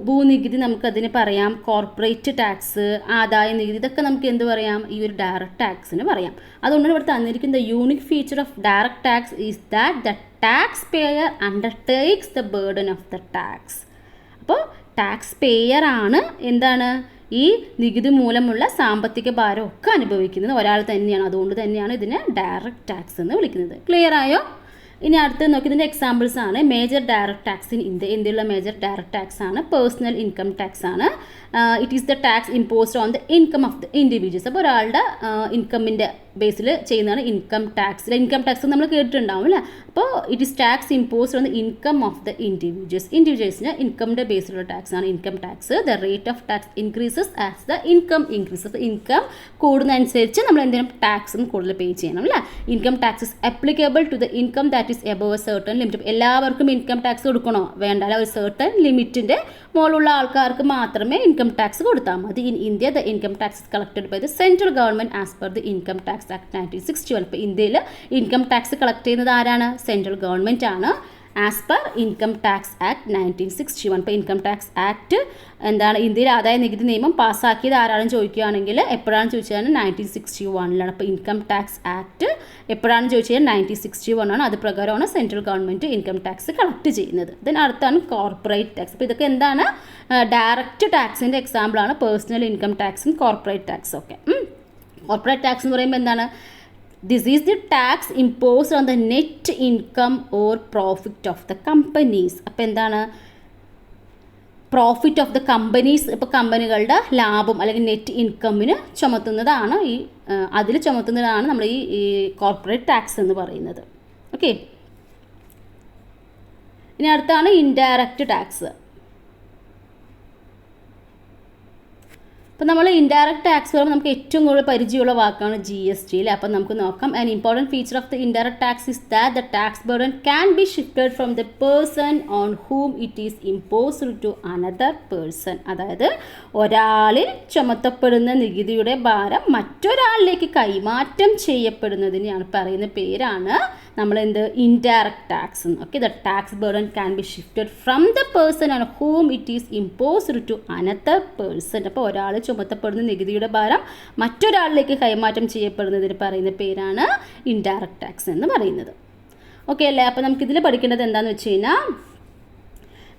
ഭൂനികുതി, നമുക്കതിന് പറയാം കോർപ്പറേറ്റ് ടാക്സ്, ആദായ നികുതി, ഇതൊക്കെ നമുക്ക് എന്ത് പറയാം? ഈ ഒരു ഡയറക്റ്റ് ടാക്സിന് പറയാം. അതുകൊണ്ടാണ് ഇവിടെ തന്നിരിക്കുന്ന unique feature of direct tax is that the tax payer undertakes the burden of the tax. അപ്പോൾ ടാക്സ് പേയർ ആണ് എന്താണ് ഈ നികുതി മൂലമുള്ള സാമ്പത്തിക ഭാരം ഒക്കെ അനുഭവിക്കുന്നത് ഒരാൾ തന്നെയാണ്. അതുകൊണ്ട് തന്നെയാണ് ഇതിനെ ഡയറക്റ്റ് ടാക്സ് എന്ന് വിളിക്കുന്നത്. ക്ലിയർ ആയോ? ഇനി അടുത്ത് നോക്കി ഇതിൻ്റെ എക്സാമ്പിൾസ് ആണ്. മേജർ ഡയറക്റ്റ് ടാക്സ് ഇൻ ഇന്ത്യയിലുള്ള മേജർ ഡയറക്റ്റ് ടാക്സ് ആണ് പേഴ്സണൽ ഇൻകം ടാക്സ് ആണ്. It is the tax imposed on the income of the individuals. അപ്പോൾ ഒരാളുടെ ഇൻകമിൻ്റെ ബേസിൽ ചെയ്യുന്നതാണ് ഇൻകം ടാക്സ്. ഇൻകം ടാക്സ് നമ്മൾ കേട്ടിട്ടുണ്ടാവും അല്ലേ. അപ്പോൾ it is tax imposed on the income of the ഇൻഡിവിജ്വൽസിന് ഇൻകമിൻ്റെ ബേസിലുള്ള ടാക്സ് ആണ് income tax. The rate of tax increases as the income increases. Income കൂടുന്നതനുസരിച്ച് നമ്മൾ എന്തെങ്കിലും ടാക്സും കൂടുതൽ പേ ചെയ്യണം അല്ലേ. Income tax is applicable to the income that is above a certain limit. എല്ലാവർക്കും ഇൻകം ടാക്സ് കൊടുക്കണോ? വേണ്ട. ഒരു സർട്ടൺ ലിമിറ്റിൻ്റെ മുകളിലുള്ള ആൾക്കാർക്ക് മാത്രമേ ഇൻകം ടാക്സ് കൊടുത്താൽ മതി. In India the income tax is collected by the central government as per the income tax act 1961. ഇപ്പോൾ ഇന്ത്യയിൽ ഇൻകം ടാക്സ് കളക്ട് ചെയ്യുന്നത് ആരാണ്? സെൻട്രൽ ഗവൺമെൻറ് ആണ്. As per income tax act 1961. ഇപ്പോൾ ഇൻകം ടാക്സ് ആക്ട് എന്താണ് ഇന്ത്യയിൽ ആദായ നികുതി നിയമം പാസ്സാക്കിയത് ആരാണെന്ന് ചോദിക്കുകയാണെങ്കിൽ എപ്പോഴാണെന്ന് ചോദിച്ചാൽ 1961. അപ്പോൾ ഇൻകം ടാക്സ് ആക്ട് എപ്പോഴാണെന്ന് ചോദിച്ചാൽ 1961 അത് പ്രകാരമാണ് central government income tax collect ചെയ്യുന്നത്. ദെൻ അടുത്താണ് കോർപ്പറേറ്റ് ടാക്സ്. അപ്പോൾ ഇതൊക്കെ എന്താണ്? ഡയറക്റ്റ് ടാക്സിൻ്റെ എക്സാമ്പിളാണ് പേഴ്സണൽ ഇൻകം ടാക്സും കോർപ്പറേറ്റ് ടാക്സും ഒക്കെ. കോർപ്പറേറ്റ് ടാക്സ് എന്ന് പറയുമ്പോൾ എന്താണ്? This is the tax imposed on the net income or profit of the companies. അപ്പോൾ എന്താണ്? Profit of the companies. ഇപ്പോൾ കമ്പനികളുടെ ലാഭം അല്ലെങ്കിൽ നെറ്റ് ഇൻകമിന് ചുമത്തുന്നതാണ് അതിൽ ചുമത്തുന്നതാണ് നമ്മൾ ഈ കോർപ്പറേറ്റ് ടാക്സ് എന്ന് പറയുന്നത്. ഓക്കെ. ഇനി അടുത്താണ് ഇൻഡയറക്റ്റ് ടാക്സ്. അപ്പോൾ നമ്മൾ ഇൻഡയറക്റ്റ് ടാക്സ് പറയുമ്പോൾ നമുക്ക് ഏറ്റവും കൂടുതൽ പരിചയമുള്ള വാക്കാണ് GST അല്ലേ. അപ്പോൾ നമുക്ക് നോക്കാം. An important feature of the indirect tax is that the tax burden can be shifted from the person on whom it is imposed to another person. അതായത് ഒരാളിൽ ചുമത്തപ്പെടുന്ന നികുതിയുടെ ഭാരം മറ്റൊരാളിലേക്ക് കൈമാറ്റം ചെയ്യപ്പെടുന്നതിനെയാണ് പറയുന്ന പേരാണ് നമ്മൾ എന്ത് ഇൻഡയറക്റ്റ് ടാക്സ് എന്ന്. Okay, the tax burden can be shifted from the person on whom it is imposed to another person. അപ്പോൾ ഒരാൾ ചുമത്തപ്പെടുന്ന നികുതിയുടെ ഭാരം മറ്റൊരാളിലേക്ക് കൈമാറ്റം ചെയ്യപ്പെടുന്നതിന് പറയുന്ന പേരാണ് ഇൻഡയറക്റ്റ് ടാക്സ് എന്ന് പറയുന്നത്. ഓക്കെ അല്ലേ? അപ്പോൾ നമുക്കിതിൽ പഠിക്കേണ്ടത് എന്താണെന്ന് വെച്ച് കഴിഞ്ഞാൽ,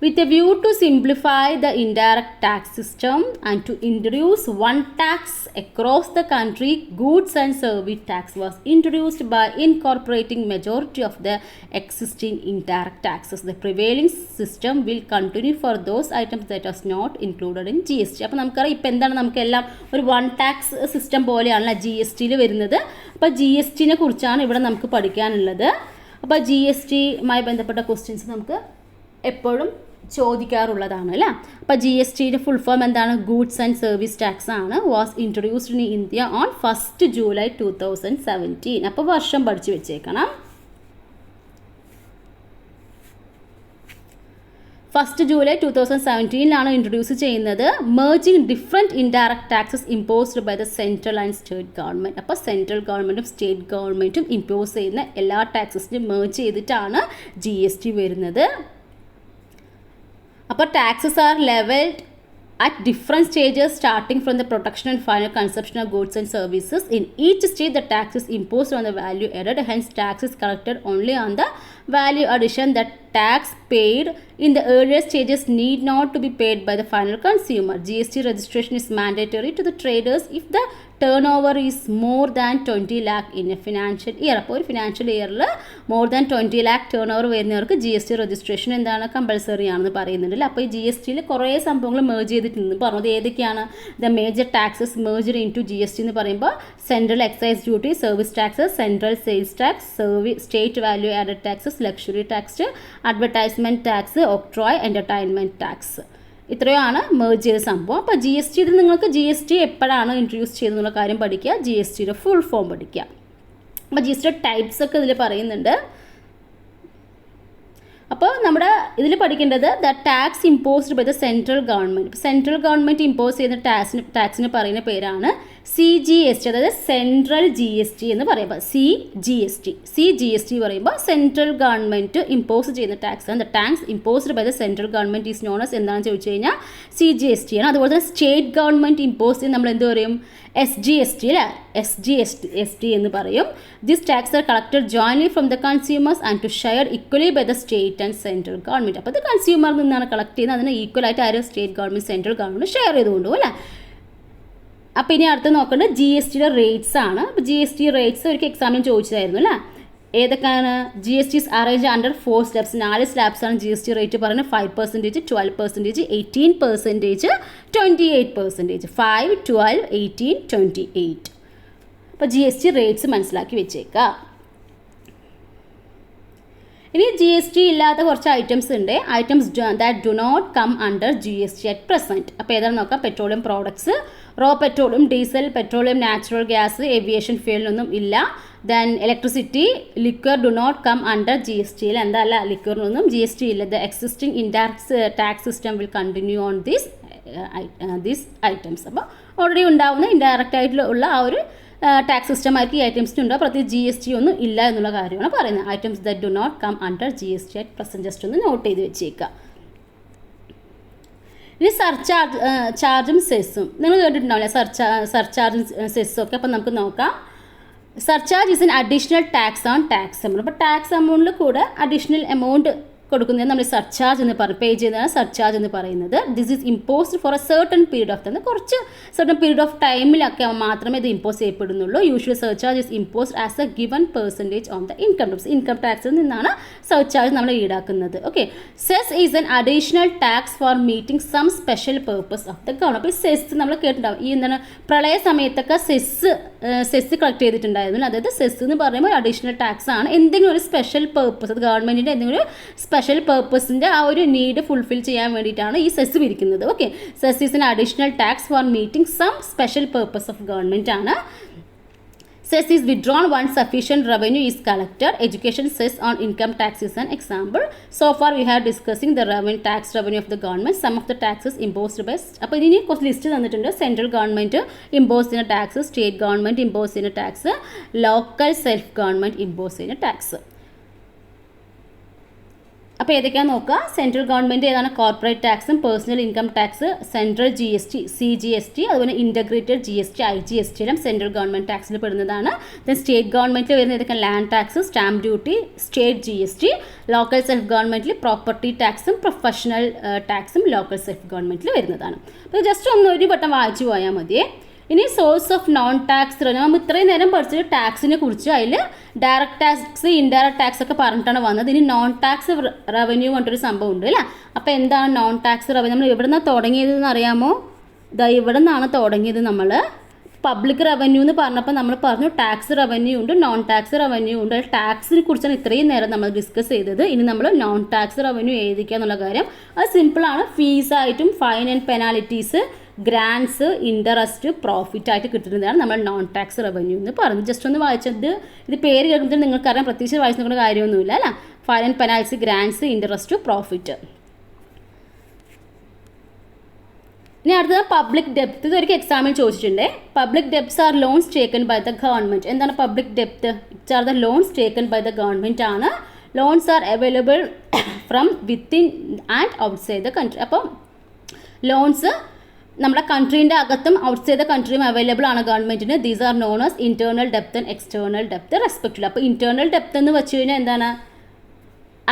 with a view to simplify the indirect tax system and to introduce one tax across the country, goods and service tax was introduced by incorporating majority of the existing indirect taxes. The prevailing system will continue for those items that are not included in GST. അപ്പോൾ നമുക്കറിയാം ഇപ്പോൾ എന്താണ്, നമുക്കെല്ലാം ഒരു one tax system പോലെയാണല്ലോ G S ടിയിൽ വരുന്നത്. അപ്പോൾ ജി എസ് ടിനെ കുറിച്ചാണ് ഇവിടെ നമുക്ക് പഠിക്കാനുള്ളത്. അപ്പോൾ ജി എസ് ടിയുമായി ബന്ധപ്പെട്ട ക്വസ്റ്റ്യൻസ് നമുക്ക് എപ്പോഴും ചോദിക്കാറുള്ളതാണ് അല്ലേ. അപ്പോൾ ജി എസ് ടിയുടെ ഫുൾ ഫോം എന്താണ്? ഗൂഡ്സ് ആൻഡ് സർവീസ് ടാക്സ് ആണ്. Was introduced in India on 1 July 2017. അപ്പോൾ വർഷം പഠിച്ചു വെച്ചേക്കണം. 1 ജൂലൈ 2017 ഇൻട്രൊഡ്യൂസ് ചെയ്യുന്നത്. Merging different indirect taxes imposed by the central and state government. അപ്പോൾ സെൻട്രൽ ഗവൺമെൻറ്റും സ്റ്റേറ്റ് ഗവൺമെൻറ്റും ഇമ്പോസ് ചെയ്യുന്ന എല്ലാ ടാക്സസിനും മെർജ് ചെയ്തിട്ടാണ് ജി എസ് ടി വരുന്നത്. അപ്പോൾ taxes are levelled at different stages starting from the production and final consumption of goods and services. In each stage the tax is imposed on the value added, hence tax is collected only on the value addition. The tax paid in the earlier stages need not to be paid by the final consumer. GST registration is mandatory to the traders if the turnover is more than 20 lakh in a financial year. അപ്പോൾ ഒരു financial ഇയറിൽ more than 20 lakh turn over വരുന്നവർക്ക് G S T registration എന്താണ്, compulsory ആണെന്ന് പറയുന്നുണ്ടല്ലോ. അപ്പോൾ ഈ G S ടിയിൽ കുറേ സംഭവങ്ങൾ മേർജ് ചെയ്തിട്ടുണ്ട്. പറഞ്ഞത് ഏതൊക്കെയാണ്? The major taxes merged into G S T എന്ന് പറയുമ്പോൾ central excise duty, service taxes, central sales tax, state value added taxes, luxury tax, advertisement tax, octroi, entertainment tax. ഇത്രയാണ് merge ചെയ്ത സംഭവം. അപ്പോൾ ജി എസ് ടി ഇതിൽ നിങ്ങൾക്ക് G S T എപ്പോഴാണ് introduce ചെയ്തെന്നുള്ള കാര്യം പഠിക്കുക, ജി എസ് ടിയുടെ ഫുൾ ഫോം പഠിക്കുക. അപ്പോൾ ജി എസ് ടിയുടെ ടൈപ്സ് ഒക്കെ ഇതിൽ പറയുന്നുണ്ട്. അപ്പോൾ നമ്മുടെ ഇതിൽ പഠിക്കേണ്ടത് the tax imposed by the central government. Central government impose ചെയ്യുന്ന ടാക്സിന് പറയുന്ന പേരാണ് സി ജി എസ് ടി, അതായത് സെൻട്രൽ ജി എസ് ടി എന്ന് പറയുമ്പോൾ സി ജി എസ് ടി പറയുമ്പോൾ സെൻട്രൽ ഗവൺമെൻറ് ഇമ്പോസ് ചെയ്യുന്ന ടാക്സ് ആണ്. The tax imposed by the central government is known as എന്താണെന്ന് ചോദിച്ചു കഴിഞ്ഞാൽ സി ജി എസ് ടി ആണ്. അതുപോലെ തന്നെ സ്റ്റേറ്റ് ഗവൺമെൻറ് ഇമ്പോസ് ചെയ്ത് നമ്മൾ എന്ത് പറയും? എസ് ജി എസ് ടി അല്ലേ, എസ് ടി എന്ന് പറയും. This tax are collected jointly from the consumers and to share equally by the state and central government. അപ്പോൾ ഇത് കൺസ്യൂമറിൽ നിന്നാണ് കളക്ട് ചെയ്യുന്നത്, അതിന് ഈക്വൽ ആയിട്ട് ആരും state government central government share ചെയ്തുകൊണ്ടുപോകും അല്ലേ. അപ്പോൾ ഇനി അടുത്ത് നോക്കേണ്ടത് ജി എസ് ടിയുടെ റേറ്റ്സ് ആണ്. അപ്പോൾ ജി എസ് ടി റേറ്റ്സ് ഒരിക്കൽ എക്സാമിന് ചോദിച്ചതായിരുന്നു അല്ലേ. ഏതൊക്കെയാണ്? G S T is arrange under 4 steps. 4 സ്ലാബ്സാണ് ജി എസ് ടി റേറ്റ് പറയുന്നത്. 5%, 12%, 18%, 28%. 5, 12, 18, 28. അപ്പോൾ ജി എസ് ടി റേറ്റ്സ് മനസ്സിലാക്കി വെച്ചേക്കുക. ഇനി ജി എസ് ടി ഇല്ലാത്ത കുറച്ച് ഐറ്റംസ് ഉണ്ട്. Items that do not come under G S T at present. അപ്പോൾ ഏതാണ് നോക്കാം? Petroleum products, raw petroleum, diesel, petroleum, natural gas, aviation ഫ്യൂവലിനൊന്നും ഇല്ല. Then electricity, liquor do not come under G S ടിയിൽ. എന്തല്ല, ലിക്വറിനൊന്നും ജി എസ് ടി ഇല്ല. The existing indirect tax system will continue on these items. അപ്പോൾ already ഉണ്ടാവുന്ന indirect ആയിട്ടുള്ള ആ ഒരു ടാക്സ് സിസ്റ്റമായിട്ട് ഈ ഐറ്റംസിനുണ്ടോ, പ്രത്യേകിച്ച് ജി എസ് ടി ഒന്നും ഇല്ല എന്നുള്ള കാര്യമാണ് പറയുന്നത്. Items that do not come under G S T at present just ഒന്ന് നോട്ട് ചെയ്ത് വെച്ചേക്കുക. ഇനി ചാർജും സെസ്സും നിങ്ങൾ കേട്ടിട്ടുണ്ടാവില്ലേ, സർചാർജും സെസ്സും ഒക്കെ. അപ്പം നമുക്ക് നോക്കാം. Surcharge is an additional tax on tax amount. അപ്പോൾ ടാക്സ് എമൗണ്ടിൽ കൂടെ അഡീഷണൽ എമൗണ്ട് കൊടുക്കുന്നത് നമ്മൾ സർചാർജ് എന്ന് പറയും, പേ ചെയ്യുന്നതാണ് സർചാർജ് എന്ന് പറയുന്നത്. This is imposed for a certain period of time. കുറച്ച് സർട്ടൺ പീരീഡ് ഓഫ് ടൈമിലൊക്കെ മാത്രമേ ഇത് ഇമ്പോസ് ചെയ്യപ്പെടുന്നുള്ളൂ. Usually surcharge is imposed as a given percentage on the income tax. Income ടാക്സിൽ നിന്നാണ് സർചാർജ് നമ്മൾ ഈടാക്കുന്നത്. Okay. Cess is an additional tax for meeting some special purpose of the government. അപ്പോൾ cess നമ്മൾ കേട്ടിട്ടുണ്ടാവും. ഈ എന്താണ് പ്രളയ സമയത്തൊക്കെ സെസ് കളക്ട് ചെയ്തിട്ടുണ്ടായിരുന്നു. അതായത് സെസ് എന്ന് പറയുമ്പോൾ അഡീഷണൽ ടാക്സ് ആണ്. എന്തെങ്കിലും ഒരു സ്പെഷ്യൽ പേർപ്പസ്, അത് ഗവൺമെൻറ്റിൻ്റെ എന്തെങ്കിലും ഒരു സ്പെഷ്യൽ പേർപ്പസിൻ്റെ ആ ഒരു നീഡ് ഫുൾഫിൽ ചെയ്യാൻ വേണ്ടിയിട്ടാണ് ഈ സെസ് പിരിക്കുന്നത്. Okay. Cess is an additional tax for meeting some special purpose of government ആണ്. Cess is withdrawn once sufficient revenue is collected. Education cess on income tax is an example. So far we have discussing the tax revenue of the government. Some of the taxes imposed by അപ്പോൾ ഇതിന് കുറച്ച് list തന്നിട്ടുണ്ട്. Central government impose ചെയ്യുന്ന tax, state government impose ചെയ്യുന്ന tax, local self government impose ചെയ്യുന്ന tax. അപ്പോൾ ഏതൊക്കെയാണെന്ന് നോക്കുക. സെൻട്രൽ ഗവൺമെൻറ് ഏതാണ്? കോർപ്പറേറ്റ് ടാക്സും personal income tax, central GST, CGST, അതുപോലെ ഇൻ്റഗ്രേറ്റഡ് GST, IGST എല്ലാം സെൻട്രൽ ഗവൺമെൻറ് ടാക്സിൽ പെടുന്നതാണ്. ദെൻ സ്റ്റേറ്റ് ഗവൺമെൻറ്റിൽ വരുന്ന ഏതൊക്കെ? Land tax, stamp duty, state GST, local self ഗവൺമെൻറ്റിൽ പ്രോപ്പർട്ടി ടാക്സും പ്രൊഫഷണൽ ടാക്സും ലോക്കൽ സെൽഫ് ഗവൺമെൻറ്റിൽ വരുന്നതാണ്. അപ്പോൾ ജസ്റ്റ് ഒരു വട്ടം വായിച്ചു പോയാൽ മതിയേ. ഇനി source of non tax revenue, നമ്മൾ ഇത്രയും നേരം പഠിച്ചത് ടാക്സിനെ കുറിച്ച്, അതിൽ ഡയറക്റ്റ് ടാക്സ്, ഇൻഡയറക്റ്റ് ടാക്സ് ഒക്കെ പറഞ്ഞിട്ടാണ് വന്നത്. ഇനി നോൺ ടാക്സ് റവന്യൂ കൊണ്ടൊരു സംഭവം ഉണ്ട് അല്ലേ. അപ്പോൾ എന്താണ് നോൺ ടാക്സ് റവന്യൂ? നമ്മൾ എവിടെ നിന്നാണ് തുടങ്ങിയതെന്ന് അറിയാമോ? ഇവിടെ നിന്നാണ് തുടങ്ങിയത്. നമ്മൾ പബ്ലിക് റവന്യൂ എന്ന് പറഞ്ഞപ്പോൾ നമ്മൾ പറഞ്ഞു ടാക്സ് റവന്യൂ ഉണ്ട്, നോൺ ടാക്സ് റവന്യൂ ഉണ്ട്. ടാക്സിനെ കുറിച്ചാണ് ഇത്രയും നേരം നമ്മൾ ഡിസ്കസ് ചെയ്തത്. ഇനി നമ്മൾ നോൺ ടാക്സ് റവന്യൂ എഴുതിക്കുക എന്നുള്ള കാര്യം അത് സിമ്പിളാണ്. ഫീസായിട്ടും fine and penalties, grants, interest, profit ആയിട്ട് കിട്ടുന്നതാണ് നമ്മൾ നോൺ ടാക്സ് റവന്യൂ എന്ന് പറഞ്ഞു. ജസ്റ്റ് ഒന്ന് വായിച്ചത്, ഇത് പേര് കേൾക്കുമ്പോൾ നിങ്ങൾക്കറിയാം, പ്രത്യേകിച്ച് വായിച്ചു നോക്കേണ്ട കാര്യമൊന്നുമില്ല അല്ലേ. Fine and penalty, grants, interest, profit. ഇനി അടുത്തത് പബ്ലിക് ഡെപ്ത്. ഇതൊരിക്കൽ എക്സാമിൽ ചോദിച്ചിട്ടുണ്ട്. Public debts R loans taken by the government. എന്താണ് public depth? It's R the loans taken by the government ആണ്. Loans are available from within and outside the country. അപ്പം loans നമ്മുടെ കൺട്രീൻ്റെ അകത്തും outside the കൺട്രിയും available ആണ് ഗവൺമെൻറ്റിന്. These are known as internal depth and external depth respectively. അപ്പോൾ internal depth എന്ന് വെച്ച് കഴിഞ്ഞാൽ എന്താണ്?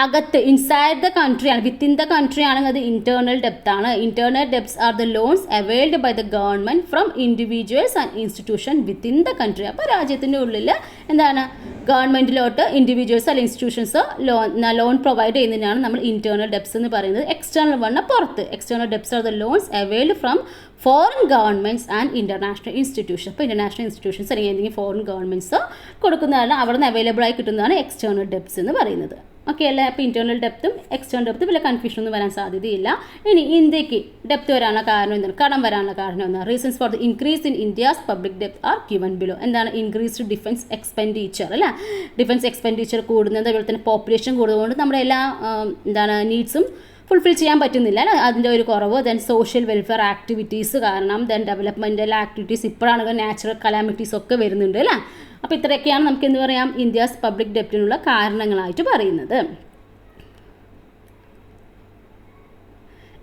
അകത്ത്, ഇൻസൈഡ് ദ കൺട്രി ആണ്. വിത്തിൻ ദ കൺട്രി ആണെങ്കിൽ അത് ഇൻറ്റേർണൽ ഡെപ്ത് ആണ്. Internal debts are the loans availed by the government from individuals and institution within the country. അപ്പോൾ രാജ്യത്തിൻ്റെ ഉള്ളിൽ എന്താണ്? ഗവൺമെൻറ്റിലോട്ട് ഇൻഡിവിജ്വൽസ് അല്ലെങ്കിൽ ഇൻസ്റ്റിറ്റ്യൂഷൻസോ ലോൺ പ്രൊവൈഡ് ചെയ്യുന്നതിനാണ് നമ്മൾ ഇൻറ്റേർണൽ ഡെപ്റ്റ്സ് എന്ന് പറയുന്നത്. എക്സ്റ്റേർണൽ വണ്ണം പുറത്ത്. External debts are the loans availed from foreign governments and international institution. അപ്പോൾ ഇൻ്റർനാഷണൽ ഇൻസ്റ്റിറ്റ്യൂഷൻസ് അല്ലെങ്കിൽ ഏതെങ്കിലും ഫോറിൻ ഗവൺമെൻറ്റ്സോ കൊടുക്കുന്നതാണ്, അവിടെ നിന്ന് അവൈലബിൾ ആയി കിട്ടുന്നതാണ് എക്സ്റ്റേർണൽ ഡെപ്റ്റ്സ് എന്ന് പറയുന്നത്. ഓക്കെ അല്ലേ. അപ്പോൾ ഇൻറ്റേർണൽ ഡെപ്തും എക്സ്റ്റേർണൽ ഡെപ്തും വലിയ കൺഫ്യൂഷൻ ഒന്നും വരാൻ സാധ്യതയില്ല. ഇനി ഇന്ത്യക്ക് ഡെപ്ത് വരാനുള്ള കാരണം എന്താണ്? കടം വരാനുള്ള കാരണം എന്താണ്? Reasons for the increase in India's public depth R given below. എന്താണ്? ഇൻക്രീസ്ഡ് ഡിഫൻസ് എക്സ്പെൻഡിച്ചർ അല്ലേ. ഡിഫൻസ് എക്സ്പെൻഡിച്ചർ കൂടുന്നത്, അതുപോലെ തന്നെ പോപ്പുലേഷൻ കൂടുന്നതുകൊണ്ട് നമ്മുടെ എല്ലാ നീഡ്സും ഫുൾഫിൽ ചെയ്യാൻ പറ്റുന്നില്ല അല്ലേ, അതിൻ്റെ ഒരു കുറവ്. ദെൻ സോഷ്യൽ വെൽഫെയർ ആക്ടിവിറ്റീസ് കാരണം, ദെൻ ഡെവലപ്മെൻറ്റൽ ആക്ടിവിറ്റീസ്, ഇപ്പോഴാണ് നാച്ചുറൽ കലാമിറ്റീസ് ഒക്കെ വരുന്നുണ്ട് അല്ലേ. അപ്പോൾ ഇത്രയൊക്കെയാണ് നമുക്ക് എന്ത് പറയാം ഇന്ത്യാസ് പബ്ലിക് ഡെപ്റ്റിനുള്ള കാരണങ്ങളായിട്ട് പറയുന്നത്.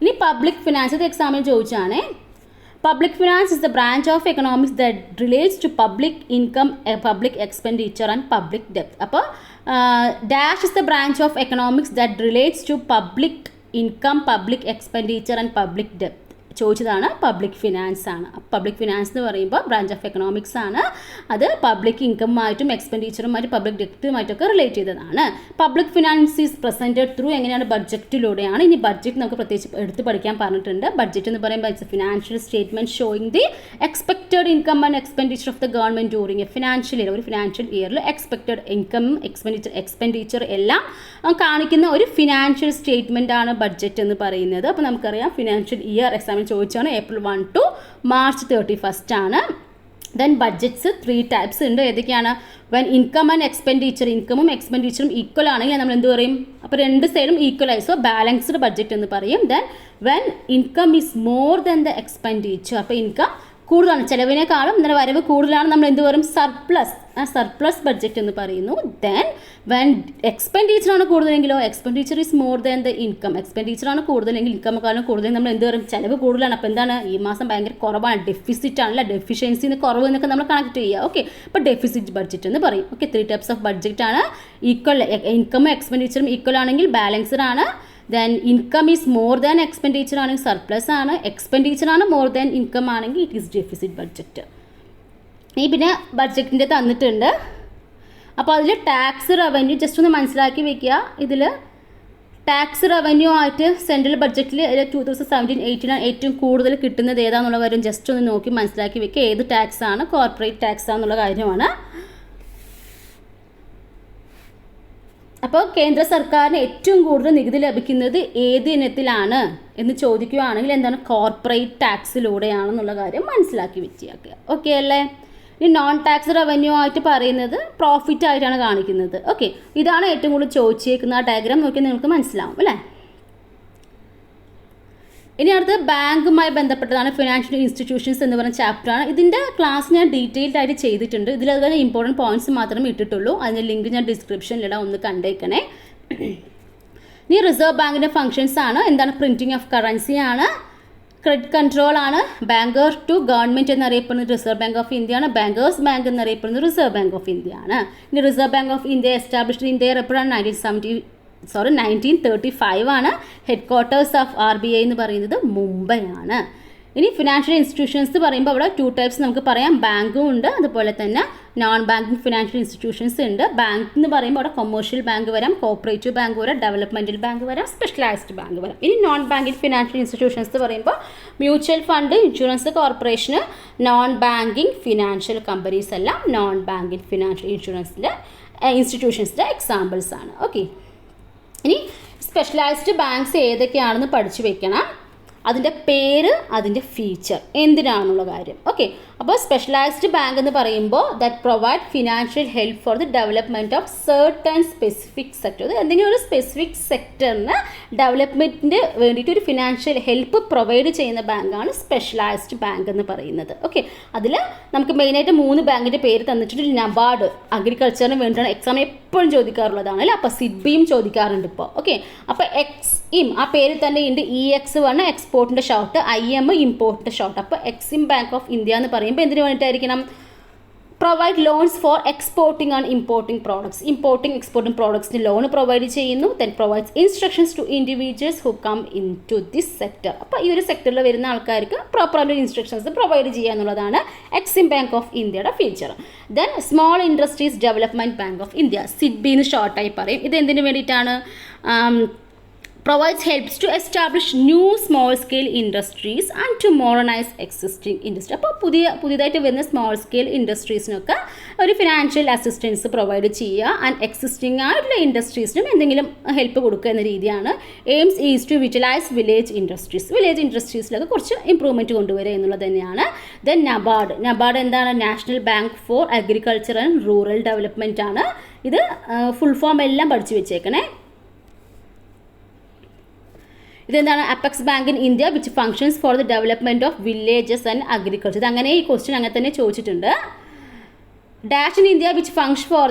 ഇനി പബ്ലിക് ഫിനാൻസ്, ഇത് എക്സാമിന് ചോദിച്ചാണ്. Public finance is the branch of economics that relates to public income, public expenditure and public debt. അപ്പോൾ dash is the branch of economics that relates to public income, public expenditure and public debt. ചോദിച്ചതാണ് public finance ആണ്. Public finance എന്ന് പറയുമ്പോൾ branch of economics ആണ്. അത് public ഇൻകമായിട്ടും എക്സ്പെൻഡിച്ചറുമായിട്ടും public ഡെപ്റ്റുമായിട്ടൊക്കെ relate ചെയ്തതാണ്. Public finance is presented through എങ്ങനെയാണ്? ബഡ്ജറ്റിലൂടെയാണ്. ഇനി budget നമുക്ക് പ്രത്യേകിച്ച് എടുത്ത് പഠിക്കാൻ പറഞ്ഞിട്ടുണ്ട്. ബഡ്ജറ്റ് എന്ന് പറയുമ്പോൾ it's A financial statement showing the expected income and expenditure of the government during a financial year. ഒരു ഫിനാൻഷ്യൽ ഇയറിൽ എക്സ്പെക്റ്റഡ് ഇൻകം, എക്സ്പെൻഡിച്ചർ എല്ലാം കാണിക്കുന്ന ഒരു ഫിനാൻഷ്യൽ സ്റ്റേറ്റ്മെൻ്റ് ആണ് ബഡ്ജറ്റ് എന്ന് പറയുന്നത്. അപ്പോൾ നമുക്കറിയാം ഫിനാൻഷ്യൽ ഇയർ എക്സാമിന് ചോദിച്ചാണ് April 1 to March 31 ആണ്. ദെൻ ബഡ്ജറ്റ്സ് 3 ടൈപ്സ് ഉണ്ട്. ഏതൊക്കെയാണ്? വെൻ ഇൻകം ആൻഡ് എക്സ്പെൻഡിച്ചർ, ഇൻകമും എക്സ്പെൻഡിച്ചറും ഈക്വൽ ആണെങ്കിൽ നമ്മൾ എന്ത് പറയും? അപ്പോൾ രണ്ട് സൈഡും ഈക്വൽ ആയി, സോ ബാലൻസ്ഡ് ബഡ്ജറ്റ് എന്ന് പറയും. Then when income is more than the expenditure, അപ്പോൾ ഇൻകം കൂടുതലാണ്, ചിലവിനേക്കാളും എന്നാൽ വരവ് കൂടുതലാണ്, നമ്മൾ എന്ത് പറയും? സർപ്ലസ് ബഡ്ജറ്റ് എന്ന് പറയുന്നു. ദെൻ വെൻ എക്സ്പെൻഡിച്ചറാണ് കൂടുതലെങ്കിലോ, expenditure is more than the income, എക്സ്പെൻഡിച്ചറാണ് കൂടുതലെങ്കിൽ ഇൻകമേക്കാളും കൂടുതൽ നമ്മൾ എന്ത് പറയും? ചിലവ് കൂടുതലാണ്. അപ്പോൾ എന്താണ്? ഈ മാസം ഭയങ്കര കുറവാണ്, ഡെഫിസിറ്റ് ആണല്ലോ, ഡെഫിഷ്യൻസിന് കുറവ് എന്നൊക്കെ നമ്മൾ കണക്ട് ചെയ്യുക. ഓക്കെ, അപ്പോൾ ഡെഫിസിറ്റ് ബഡ്ജറ്റ് എന്ന് പറയും. ഓക്കെ, 3 ടൈപ്സ് ഓഫ് ബഡ്ജറ്റ് ആണ്. ഈക്വൽ, ഇൻകമും എക്സ്പെൻഡിച്ചറും ഈക്വൽ ആണെങ്കിൽ ബാലൻസ്ഡ് ആണ്. Then income is more than expenditure ആണെങ്കിൽ സർപ്ലസ് ആണ്. എക്സ്പെൻഡിച്ചർ ആണ് മോർ ദാൻ ഇൻകം ആണെങ്കിൽ ഇറ്റ് ഈസ് ഡെഫിസിറ്റ് ബഡ്ജറ്റ്. ഈ പിന്നെ ബഡ്ജറ്റിൻ്റെ തന്നിട്ടുണ്ട്. അപ്പോൾ അതിൽ ടാക്സ് റവന്യൂ ജസ്റ്റ് ഒന്ന് മനസ്സിലാക്കി വെക്കുക. ഇതിൽ ടാക്സ് റവന്യൂ ആയിട്ട് സെൻട്രൽ ബഡ്ജറ്റിൽ 2017-18 ഏറ്റവും കൂടുതൽ കിട്ടുന്നത് ഏതാണെന്നുള്ള കാര്യം ജസ്റ്റ് ഒന്ന് നോക്കി മനസ്സിലാക്കി വെക്കുക. ഏത് ടാക്സ് ആണ്? കോർപ്പറേറ്റ് ടാക്സ് ആണെന്നുള്ള കാര്യമാണ്. അപ്പോൾ കേന്ദ്ര സർക്കാരിന് ഏറ്റവും കൂടുതൽ നികുതി ലഭിക്കുന്നത് ഏത് ഇനത്തിലാണ് എന്ന് ചോദിക്കുകയാണെങ്കിൽ എന്താണ്? കോർപ്പറേറ്റ് ടാക്സിലൂടെയാണെന്നുള്ള കാര്യം മനസ്സിലാക്കി വെച്ചിയാക്കുക. ഓക്കെ അല്ലേ? ഇനി നോൺ ടാക്സ് റവന്യൂ ആയിട്ട് പറയുന്നത് പ്രോഫിറ്റ് ആയിട്ടാണ് കാണിക്കുന്നത്. ഓക്കെ, ഇതാണ് ഏറ്റവും കൂടുതൽ ചോദിച്ചേക്കുന്ന ആ ഡയഗ്രാം നോക്കി നിങ്ങൾക്ക് മനസ്സിലാവും അല്ലേ? ഇനി അടുത്തത് ബാങ്കുമായി ബന്ധപ്പെട്ടതാണ്, ഫിനാൻഷ്യൽ ഇൻസ്റ്റിറ്റ്യൂഷൻസ് എന്ന് പറയുന്ന ചാപ്റ്ററാണ്. ഇതിൻ്റെ ക്ലാസ് ഞാൻ ഡീറ്റെയിൽഡ് ആയിട്ട് ചെയ്തിട്ടുണ്ട്. ഇതിലതുപോലെ ഇമ്പോർട്ടൻറ്റ് പോയിന്റ്സ് മാത്രമേ ഇട്ടിട്ടുള്ളൂ. അതിൻ്റെ ലിങ്ക് ഞാൻ ഡിസ്ക്രിപ്ഷനിലിടാം, ഒന്ന് കണ്ടേക്കണേ. ഇനി റിസർവ് ബാങ്കിൻ്റെ ഫങ്ഷൻസ് ആണ്. എന്താണ്? പ്രിൻറ്റിംഗ് ഓഫ് കറൻസി ആണ്, ക്രെഡിറ്റ് കൺട്രോൾ ആണ്, ബാങ്കർ ടു ഗവൺമെൻറ് എന്നറിയപ്പെടുന്നത് റിസർവ് ബാങ്ക് ഓഫ് ഇന്ത്യ ആണ്, ബാങ്കേഴ്സ് ബാങ്ക് എന്നറിയപ്പെടുന്നത് റിസർവ് ബാങ്ക് ഓഫ് ഇന്ത്യ ആണ്. ഇനി reserve bank of India established ഇന്ത്യയിൽ എപ്പോഴാണ്? 1935 ആണ്. ഹെഡ് ക്വാർട്ടേഴ്സ് ഓഫ് RBI എന്ന് പറയുന്നത് മുംബൈ ആണ്. ഇനി ഫിനാൻഷ്യൽ ഇൻസ്റ്റിറ്റ്യൂഷൻസ് പറയുമ്പോൾ അവിടെ 2 ടൈപ്സ് നമുക്ക് പറയാം. ബാങ്കും ഉണ്ട്, അതുപോലെ തന്നെ നോൺ ബാങ്കിങ് ഫിനാൻഷ്യൽ ഇൻസ്റ്റിറ്റ്യൂഷൻസ് ഉണ്ട്. ബാങ്ക് എന്ന് പറയുമ്പോൾ അവിടെ കൊമേഴ്ഷ്യൽ ബാങ്ക് വരാം, കോപ്പറേറ്റീവ് ബാങ്ക് വരാം, ഡെവലപ്മെൻറ്റൽ ബാങ്ക് വരാം, സ്പെഷ്യലൈസ്ഡ് ബാങ്ക് വരാം. ഇനി നോൺ ബാങ്കിങ് ഫിനാൻഷ്യൽ ഇൻസ്റ്റിറ്റ്യൂഷൻസ് പറയുമ്പോൾ mutual fund, insurance corporation, non banking financial companies എല്ലാം നോൺ ബാങ്കിങ് ഫിനാൻഷ്യൽ ഇൻസ്റ്റിറ്റ്യൂഷൻസിൻ്റെ എക്സാമ്പിൾസ് ആണ്. ഓക്കെ, ഇനി സ്പെഷ്യലൈസ്ഡ് ബാങ്ക്സ് ഏതൊക്കെയാണെന്ന് പഠിച്ചു വെക്കണം. അതിൻ്റെ പേര്, അതിൻ്റെ ഫീച്ചർ എന്തിനാണെന്നുള്ള കാര്യം. ഓക്കെ, അപ്പോൾ സ്പെഷ്യലൈസ്ഡ് ബാങ്ക് എന്ന് പറയുമ്പോൾ that provide financial help four the development of certain specific sector. അത് എന്തെങ്കിലും ഒരു സ്പെസിഫിക് സെക്ടറിന് ഡെവലപ്മെൻറ്റിന് വേണ്ടിയിട്ട് ഒരു ഫിനാൻഷ്യൽ ഹെൽപ്പ് പ്രൊവൈഡ് ചെയ്യുന്ന ബാങ്കാണ് സ്പെഷ്യലൈസ്ഡ് ബാങ്ക് എന്ന് പറയുന്നത്. ഓക്കെ, അതിൽ നമുക്ക് മെയിനായിട്ട് 3 ബാങ്കിൻ്റെ പേര് തന്നിട്ടുണ്ട്. നബാർഡ് അഗ്രികൾച്ചറിന് വേണ്ടിയിട്ടാണ് എക്സാം എപ്പോഴും ചോദിക്കാറുള്ളതാണ് അല്ലേ. അപ്പോൾ സിഡ്ബിയും ചോദിക്കാറുണ്ട് ഇപ്പോൾ. ഓക്കെ, അപ്പോൾ എക്സിം ആ പേര് തന്നെ ഉണ്ട്. EX1 എക്സ്പോർട്ടിൻ്റെ ഷോർട്ട്, IM ഇമ്പോർട്ടിൻ്റെ ഷോർട്ട്. അപ്പോൾ എക്സിം ബാങ്ക് ഓഫ് ഇന്ത്യ എന്ന് പറയുമ്പോൾ എന്തിനു വേണ്ടിയിട്ടായിരിക്കണം? Provide loans for exporting and importing products. Importing exporting പ്രോഡക്ട്സിന് ലോൺ പ്രൊവൈഡ് ചെയ്യുന്നു. Then provides instructions to individuals who come in to this sector. അപ്പോൾ ഈ ഒരു സെക്ടറിൽ വരുന്ന ആൾക്കാർക്ക് പ്രോപ്പറായിട്ട് ഇൻസ്ട്രക്ഷൻസ് പ്രൊവൈഡ് ചെയ്യുക എന്നുള്ളതാണ് എക്സിം ബാങ്ക് ഓഫ് ഇന്ത്യയുടെ feature. Then small industries development bank of India, SIDBI എന്ന് ഷോർട്ടായി പറയും. ഇത് എന്തിനു വേണ്ടിയിട്ടാണ്? provides helps to establish new small scale industries and to modernize existing industry. അപ്പോൾ പുതിയതായിട്ട് വരുന്ന സ്മോൾ സ്കെയിൽ ഇൻഡസ്ട്രീസിനൊക്കെ ഒരു ഫിനാൻഷ്യൽ അസിസ്റ്റൻസ് പ്രൊവൈഡ് ചെയ്യുക, ആൻഡ് എക്സിസ്റ്റിംഗ് ആയിട്ടുള്ള ഇൻഡസ്ട്രീസിനും എന്തെങ്കിലും ഹെൽപ്പ് കൊടുക്കുക എന്ന രീതിയാണ്. എയിംസ് ഈസ് ടു വിറ്റലൈസ് വില്ലേജ് ഇൻഡസ്ട്രീസിലൊക്കെ കുറച്ച് ഇമ്പ്രൂവ്മെൻറ്റ് കൊണ്ടുവരിക എന്നുള്ളത് തന്നെയാണ്. ദെൻ നബാർഡ് എന്താണ്? National bank for agriculture and rural development ആണ്. ഇത് ഫുൾ ഫോം എല്ലാം പഠിച്ചു വെച്ചേക്കണേ. ഇതെന്താണ്? Apex bank in India which functions for the development of villages and agriculture. ഇത് അങ്ങനെ ഈ ക്വസ്റ്റ്യൻ അങ്ങനെ തന്നെ ചോദിച്ചിട്ടുണ്ട്. Dash in India which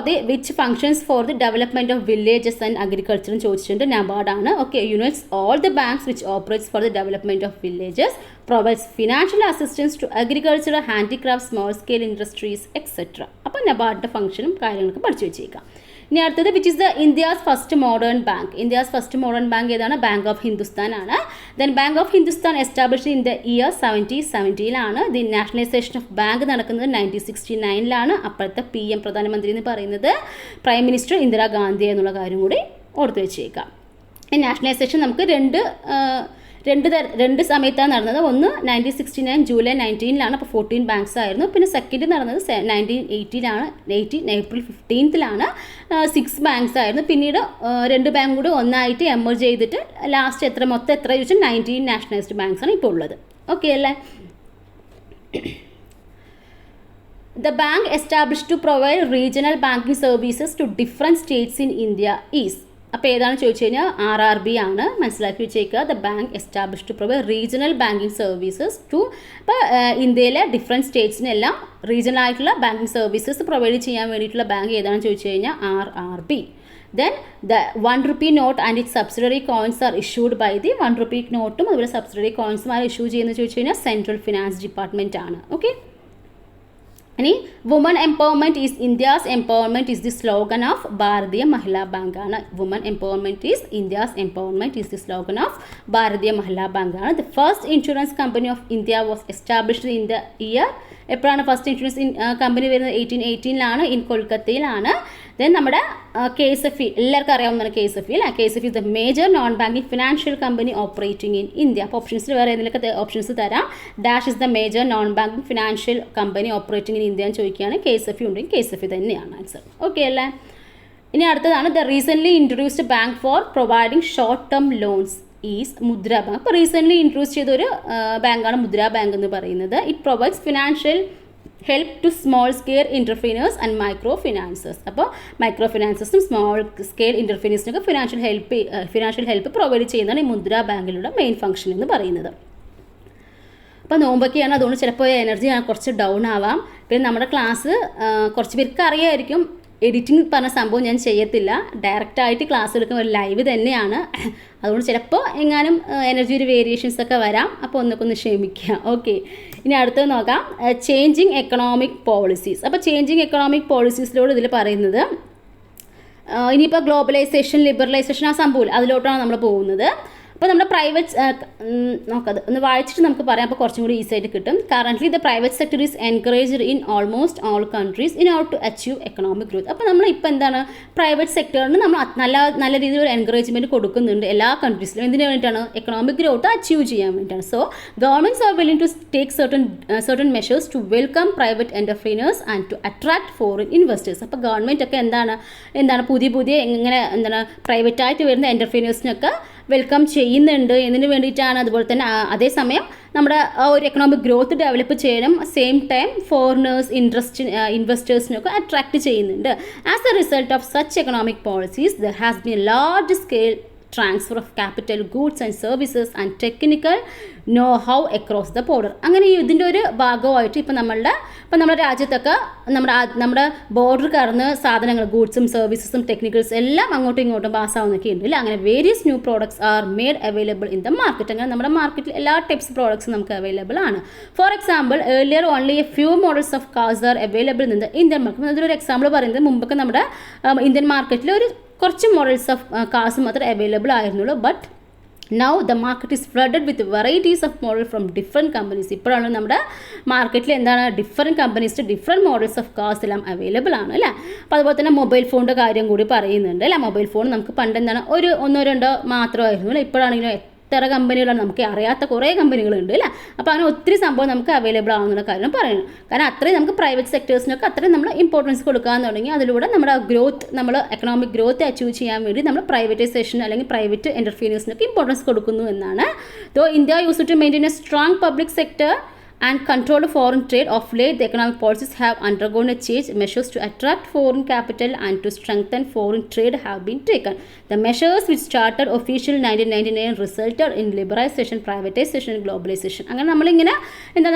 functions for the development of villages and അഗ്രികൾച്ചറും ചോദിച്ചിട്ടുണ്ട്. നബാർഡാണ്. Okay, unites all the banks which operates for the development of villages, provides financial assistance to agriculture, handicraft, small scale industries etcetera. അപ്പോൾ നബാർഡിൻ്റെ ഫംഗ്ഷനും കാര്യങ്ങളൊക്കെ പഠിച്ചു വെച്ചേക്കാം. ഇനി അടുത്തത് which is the India's first modern bank. India's first modern bank ഏതാണ്? Bank of Hindustan ആണ്. Then bank of Hindustan established in the year 1770 the nationalisation of bank നടക്കുന്നത് 1969 അപ്പോഴത്തെ PM പ്രധാനമന്ത്രി എന്ന് പറയുന്നത് പ്രൈം മിനിസ്റ്റർ ഇന്ദിരാഗാന്ധി എന്നുള്ള കാര്യം കൂടി ഓർത്തു വെച്ചേക്കാം. നാഷണലൈസേഷൻ നമുക്ക് രണ്ട് സമയത്താണ് നടന്നത്. ഒന്ന് 1969 ജൂലൈ 19 അപ്പോൾ 14 ബാങ്ക്സ് ആയിരുന്നു. പിന്നെ സെക്കൻഡ് നടന്നത് 1980 ഏപ്രിൽ 15 6 ബാങ്ക്സ് ആയിരുന്നു. പിന്നീട് 2 ബാങ്ക് കൂടി ഒന്നായിട്ട് എമർജ് ചെയ്തിട്ട് ലാസ്റ്റ് മൊത്തം എത്ര ചോദിച്ചാൽ 19 നാഷണലൈസ്ഡ് ബാങ്ക്സ് ആണ് ഇപ്പോൾ ഉള്ളത്. ഓക്കെ അല്ലേ? The bank established to provide regional banking services to different states in India is. അപ്പോൾ ഏതാണ് ചോദിച്ചു കഴിഞ്ഞാൽ RRB ആണ്. മനസ്സിലാക്കി വെച്ചേക്കുക. The bank establish to provide regional banking services to. ഇപ്പോൾ ഇന്ത്യയിലെ ഡിഫറെൻറ്റ് സ്റ്റേറ്റ്സിനെല്ലാം റീജിയണൽ ആയിട്ടുള്ള ബാങ്കിങ് സർവീസസ് പ്രൊവൈഡ് ചെയ്യാൻ വേണ്ടിയിട്ടുള്ള ബാങ്ക് ഏതാണെന്ന് ചോദിച്ചു കഴിഞ്ഞാൽ RRB. Then the 1 rupee note and its subsidiary coins are issued by the 1 rupee നോട്ടും അതുപോലെ സബ്സിഡറി കോയിൻസും ആര് ഇഷ്യൂ ചെയ്യുന്നത് ചോദിച്ചു കഴിഞ്ഞാൽ സെൻട്രൽ ഫിനാൻസ് ഡിപ്പാർട്ട്മെൻറ്റ് ആണ്. ഓക്കെ, ഇനി woman empowerment is India's empowerment is the slogan of Bharatiya Mahila bank ആണ്. Woman empowerment is India's empowerment is the slogan of Bharatiya Mahila bank ആണ്. The first insurance company of India was established in the year. എപ്പോഴാണ് first insurance company വരുന്നത്? 1818 in കൊൽക്കത്തയിലാണ്. Then നമ്മുടെ KSFE എല്ലാവർക്കും അറിയാവുന്നതാണ്. KSFE is the major non banking financial company operating in India. അപ്പോൾ ഓപ്ഷൻസിൽ വേറെ ഏതെങ്കിലുമൊക്കെ options തരാം. Dash is the major non banking financial company operating in India എന്ന് ചോദിക്കുകയാണ്. KSFE ഉണ്ടെങ്കിൽ KSFE തന്നെയാണ് ആൻസർ. ഓക്കെ അല്ലേ? ഇനി അടുത്തതാണ് the recently introduced bank for providing short term loans is Mudra bank. അപ്പോൾ റീസെൻ്റ്ലി ഇൻട്രൊഡ്യൂസ് ചെയ്തൊരു ബാങ്കാണ് മുദ്ര ബാങ്ക് എന്ന് പറയുന്നത്. It provides financial help to small scale entrepreneurs and micro financers. അപ്പോൾ മൈക്രോ ഫിനാൻസേഴ്സും സ്മോൾ സ്കെയിൽ ഇൻ്റർപ്രീനേഴ്സിനൊക്കെ ഫിനാൻഷ്യൽ ഹെൽപ്പ് പ്രൊവൈഡ് ചെയ്യുന്നതാണ് ഈ മുദ്ര ബാങ്കിലുള്ള മെയിൻ ഫംഗ്ഷൻ എന്ന് പറയുന്നത്. അപ്പോൾ നോമ്പൊക്കെയാണ്, അതുകൊണ്ട് ചിലപ്പോൾ എനർജി കുറച്ച് ഡൗൺ ആവാം. പിന്നെ നമ്മുടെ ക്ലാസ് കുറച്ച് പേർക്ക് അറിയായിരിക്കും. എഡിറ്റിംഗ് പറഞ്ഞ സംഭവം ഞാൻ ചെയ്യത്തില്ല. ഡയറക്റ്റായിട്ട് ക്ലാസ് എടുക്കുന്ന ഒരു ലൈവ് തന്നെയാണ്. അതുകൊണ്ട് ചിലപ്പോൾ എങ്ങാനും എനർജി ഒരു വേരിയേഷൻസ് ഒക്കെ വരാം. അപ്പോൾ ഒന്ന് ക്ഷമിക്കുക. ഓക്കെ, ഇനി അടുത്തത് നോക്കാം. Changing economic policies. അപ്പോൾ ചേഞ്ചിങ് എക്കണോമിക് പോളിസീസിലൂടെ ഇതിൽ പറയുന്നത് ഇനിയിപ്പോൾ ഗ്ലോബലൈസേഷൻ, ലിബറലൈസേഷൻ ആ സംഭവം അതിലോട്ടാണ് നമ്മൾ പോകുന്നത്. അപ്പോൾ നമ്മുടെ പ്രൈവറ്റ് നോക്കത് ഒന്ന് വായിച്ചിട്ട് നമുക്ക് പറയാം. അപ്പോൾ കുറച്ചും കൂടി ഈസി ആയിട്ട് കിട്ടും. Currently the private sector is encouraged in almost all countries in order to achieve economic growth. അപ്പോൾ നമ്മൾ ഇപ്പോൾ എന്താണ് പ്രൈവറ്റ് സെക്ടറിന് നമ്മൾ നല്ല രീതിയിൽ ഒരു എൻകറേജ്മെൻറ്റ് കൊടുക്കുന്നുണ്ട് എല്ലാ കൺട്രീസിലും. എന്തിനു വേണ്ടിയിട്ടാണ്? എക്കണോമിക് ഗ്രോത്ത് അച്ചീവ് ചെയ്യാൻ വേണ്ടിയിട്ടാണ്. So governments are willing to take certain measures to welcome private entrepreneurs and to attract foreign investors. അപ്പോൾ ഗവൺമെൻറ് ഒക്കെ എന്താണ് പുതിയ എങ്ങനെ പ്രൈവറ്റായിട്ട് വരുന്ന എൻ്റർപ്രീനേഴ്സിനൊക്കെ വെൽക്കം ചെയ്യുന്നുണ്ട്. എന്നതിന് വേണ്ടിയിട്ടാണ്. അതുപോലെ തന്നെ അതേസമയം നമ്മുടെ ഒരു എക്കണോമിക് ഗ്രോത്ത് ഡെവലപ്പ് ചെയ്യണം. സെയിം ടൈം ഫോറിനേഴ്സ് ഇൻവെസ്റ്റേഴ്സിനൊക്കെ അട്രാക്ട് ചെയ്യുന്നുണ്ട്. As a result of such economic policies there has been large scale transfer of capital, goods and services and technical know how across the border. അങ്ങനെ ഇതിൻ്റെ ഒരു ഭാഗമായിട്ട് ഇപ്പം നമ്മുടെ രാജ്യത്തൊക്കെ നമ്മുടെ border കടന്ന് സാധനങ്ങൾ, ഗൂഡ്സും സർവീസസും ടെക്നിക്കൽസ് എല്ലാം അങ്ങോട്ടും ഇങ്ങോട്ടും പാസ്സാവുന്നൊക്കെ ഉണ്ട്. അങ്ങനെ various new products are made available in the market. അങ്ങനെ നമ്മുടെ മാർക്കറ്റിൽ എല്ലാ ടൈപ്സ് പ്രോഡക്ട്സും നമുക്ക് അവൈലബിൾ ആണ്. For example, earlier only a few models of cars are available in the Indian market. അതിലൊരു എക്സാമ്പിൾ പറയുന്നത് മുമ്പൊക്കെ നമ്മുടെ ഇന്ത്യൻ മാർക്കറ്റിൽ ഒരു കുറച്ച് മോഡൽസ് ഓഫ് കാർസ് മാത്രമേ അവൈലബിൾ ആയിരുന്നുള്ളൂ. But now the market is flooded with varieties of model from different companies. ഇപ്പോഴാണ് നമ്മുടെ മാർക്കറ്റിൽ different companies different models of cars എല്ലാം അവൈലബിൾ ആണ് അല്ലേ. അപ്പോൾ അതുപോലെ തന്നെ മൊബൈൽ ഫോണിൻ്റെ കാര്യം കൂടി പറയുന്നുണ്ട് അല്ലേ. മൊബൈൽ ഫോൺ നമുക്ക് പണ്ട് ഒരു 1-2 മാത്രമായിരുന്നു അല്ലേ. ഇപ്പോഴാണെങ്കിലും എത്ര കമ്പനികളാണ്, നമുക്ക് അറിയാത്ത കുറേ കമ്പനികളുണ്ട് അല്ലേ. അപ്പോൾ അങ്ങനെ ഒത്തിരി സംഭവം നമുക്ക് അവൈലബിൾ ആവുന്ന കാര്യം പറയുന്നു. കാരണം അത്രയും നമുക്ക് പ്രൈവറ്റ് സെക്ടേഴ്സിനൊക്കെ അത്രയും നമ്മൾ ഇമ്പോർട്ടൻസ് കൊടുക്കാൻ തുടങ്ങി. അതിലൂടെ നമ്മുടെ നമ്മൾ എക്കണോമിക് ഗ്രോത്ത് അച്ചീവ് ചെയ്യാൻ വേണ്ടി നമ്മൾ പ്രൈവറ്റൈസേഷൻ അല്ലെങ്കിൽ പ്രൈവറ്റ് എൻ്റർപ്രീനേഴ്സിനൊക്കെ ഇമ്പോർട്ടൻസ് കൊടുക്കുന്നു എന്നാണ്. Though India use to maintain a strong public sector and control foreign trade. Of late, the economic policies have undergone a change. Measures to attract foreign capital and to strengthen foreign trade have been taken. The measures which started official 1999 resulted in liberalization, privatization and globalization. അങ്ങനെ നമ്മളിങ്ങനെ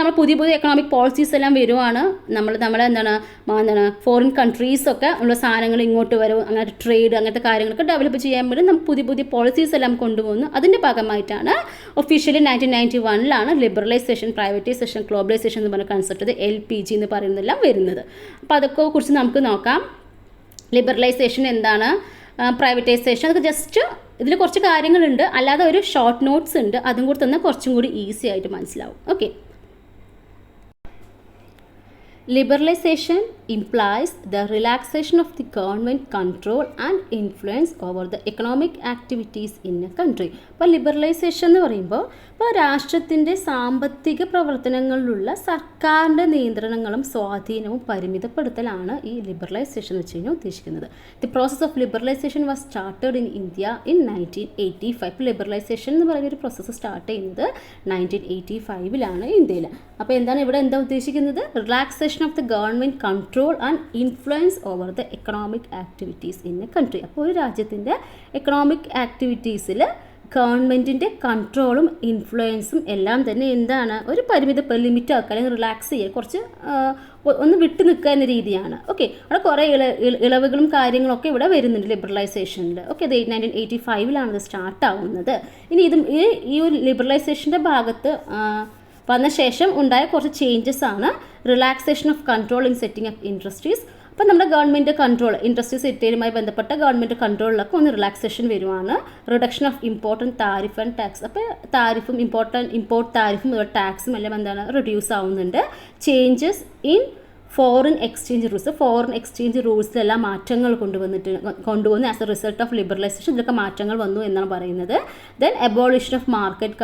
നമ്മൾ പുതിയ economic policies എല്ലാം വരുവാണ്. നമ്മളെ foreign കൺട്രീസൊക്കെ ഉള്ള സാധനങ്ങൾ ഇങ്ങോട്ട് വരും, അങ്ങനത്തെ ട്രേഡ് അങ്ങനത്തെ കാര്യങ്ങളൊക്കെ ഡെവലപ്പ് ചെയ്യാൻ വേണ്ടി നമുക്ക് പുതിയ പോളിസീസ് എല്ലാം കൊണ്ടുപോകുന്നു. അതിൻ്റെ ഭാഗമായിട്ടാണ് ഒഫീഷ്യലി 1991 ലിബറലൈസേഷൻ, പ്രൈവറ്റൈസേഷൻ, ഗ്ലോബലൈസേഷൻ എന്ന് പറഞ്ഞ കൺസെപ്റ്റ് LPG എന്ന് പറയുന്നതെല്ലാം വരുന്നത്. അപ്പോൾ അതൊക്കെ കുറിച്ച് നമുക്ക് നോക്കാം. ലിബറലൈസേഷൻ എന്താണ്, പ്രൈവറ്റൈസേഷൻ, അതൊക്കെ ജസ്റ്റ് ഇതിൽ കുറച്ച് കാര്യങ്ങളുണ്ട്. അല്ലാതെ ഒരു ഷോർട്ട് നോട്ട്സ് ഉണ്ട്, അതും കൂടി തന്നെ കുറച്ചും കൂടി ഈസി ആയിട്ട് മനസ്സിലാവും. Okay, liberalization implies the relaxation of the government control and influence over the economic activities in a country. അപ്പോൾ ലിബറലൈസേഷൻ എന്ന് പറയുമ്പോൾ രാഷ്ട്രത്തിൻ്റെ സാമ്പത്തിക പ്രവർത്തനങ്ങളിലുള്ള സർക്കാരിൻ്റെ നിയന്ത്രണങ്ങളും സ്വാധീനവും പരിമിതപ്പെടുത്തലാണ് ഈ ലിബറലൈസേഷൻ എന്ന് വെച്ച് കഴിഞ്ഞാൽ ഉദ്ദേശിക്കുന്നത്. The process of liberalisation was started in India in 1985. ഇപ്പോൾ ലിബറലൈസേഷൻ എന്ന് പറയുന്ന ഒരു പ്രോസസ്സ് സ്റ്റാർട്ട് ചെയ്യുന്നത് 1985 ഇന്ത്യയിൽ. അപ്പോൾ എന്താ ഉദ്ദേശിക്കുന്നത്? Relaxation of the government control and influence over the economic activities in a country. അപ്പോൾ ഒരു രാജ്യത്തിൻ്റെ എക്കണോമിക് ആക്ടിവിറ്റീസിൽ ഗവൺമെൻറ്റിൻ്റെ കൺട്രോളും ഇൻഫ്ലുവൻസും എല്ലാം തന്നെ ഒരു ലിമിറ്റ് ആക്കുക അല്ലെങ്കിൽ റിലാക്സ് ചെയ്യുക, കുറച്ച് ഒന്ന് വിട്ടു നിൽക്കുക എന്ന രീതിയാണ്. ഓക്കെ, അവിടെ കുറേ ഇളവുകളും കാര്യങ്ങളൊക്കെ ഇവിടെ വരുന്നുണ്ട് ലിബറലൈസേഷനിൽ. ഓക്കെ, അത് 1985 ഇത് സ്റ്റാർട്ട് ആവുന്നത്. ഇനി ഈ ഒരു ലിബറലൈസേഷൻ്റെ ഭാഗത്ത് വന്ന ശേഷം ഉണ്ടായ കുറച്ച് ചേഞ്ചസ് ആണ് relaxation of control in setting of industries. അപ്പോൾ നമ്മുടെ ഗവൺമെൻറ് കൺട്രോൾ, ഇൻഡസ്ട്രി സെക്ടറുമായി ബന്ധപ്പെട്ട ഗവൺമെൻറ് കൺട്രോളിലൊക്കെ ഒന്ന് റിലാക്സേഷൻ വരുവാണ്. Reduction of important tariff and tax. അപ്പോൾ താരിഫും ഇമ്പോർട്ട് താരിഫും ടാക്സും എല്ലാം റിഡ്യൂസ് ആവുന്നുണ്ട്. ചേഞ്ചസ് ഇൻ ഫോറിൻ എക്സ്ചേഞ്ച് റൂൾസിലെല്ലാം മാറ്റങ്ങൾ കൊണ്ടുവന്ന് as a result of liberalisation ഇതിലൊക്കെ മാറ്റങ്ങൾ വന്നു എന്നാണ് പറയുന്നത്. ദെൻ എബോളിഷൻ ഓഫ് മാർക്കറ്റ്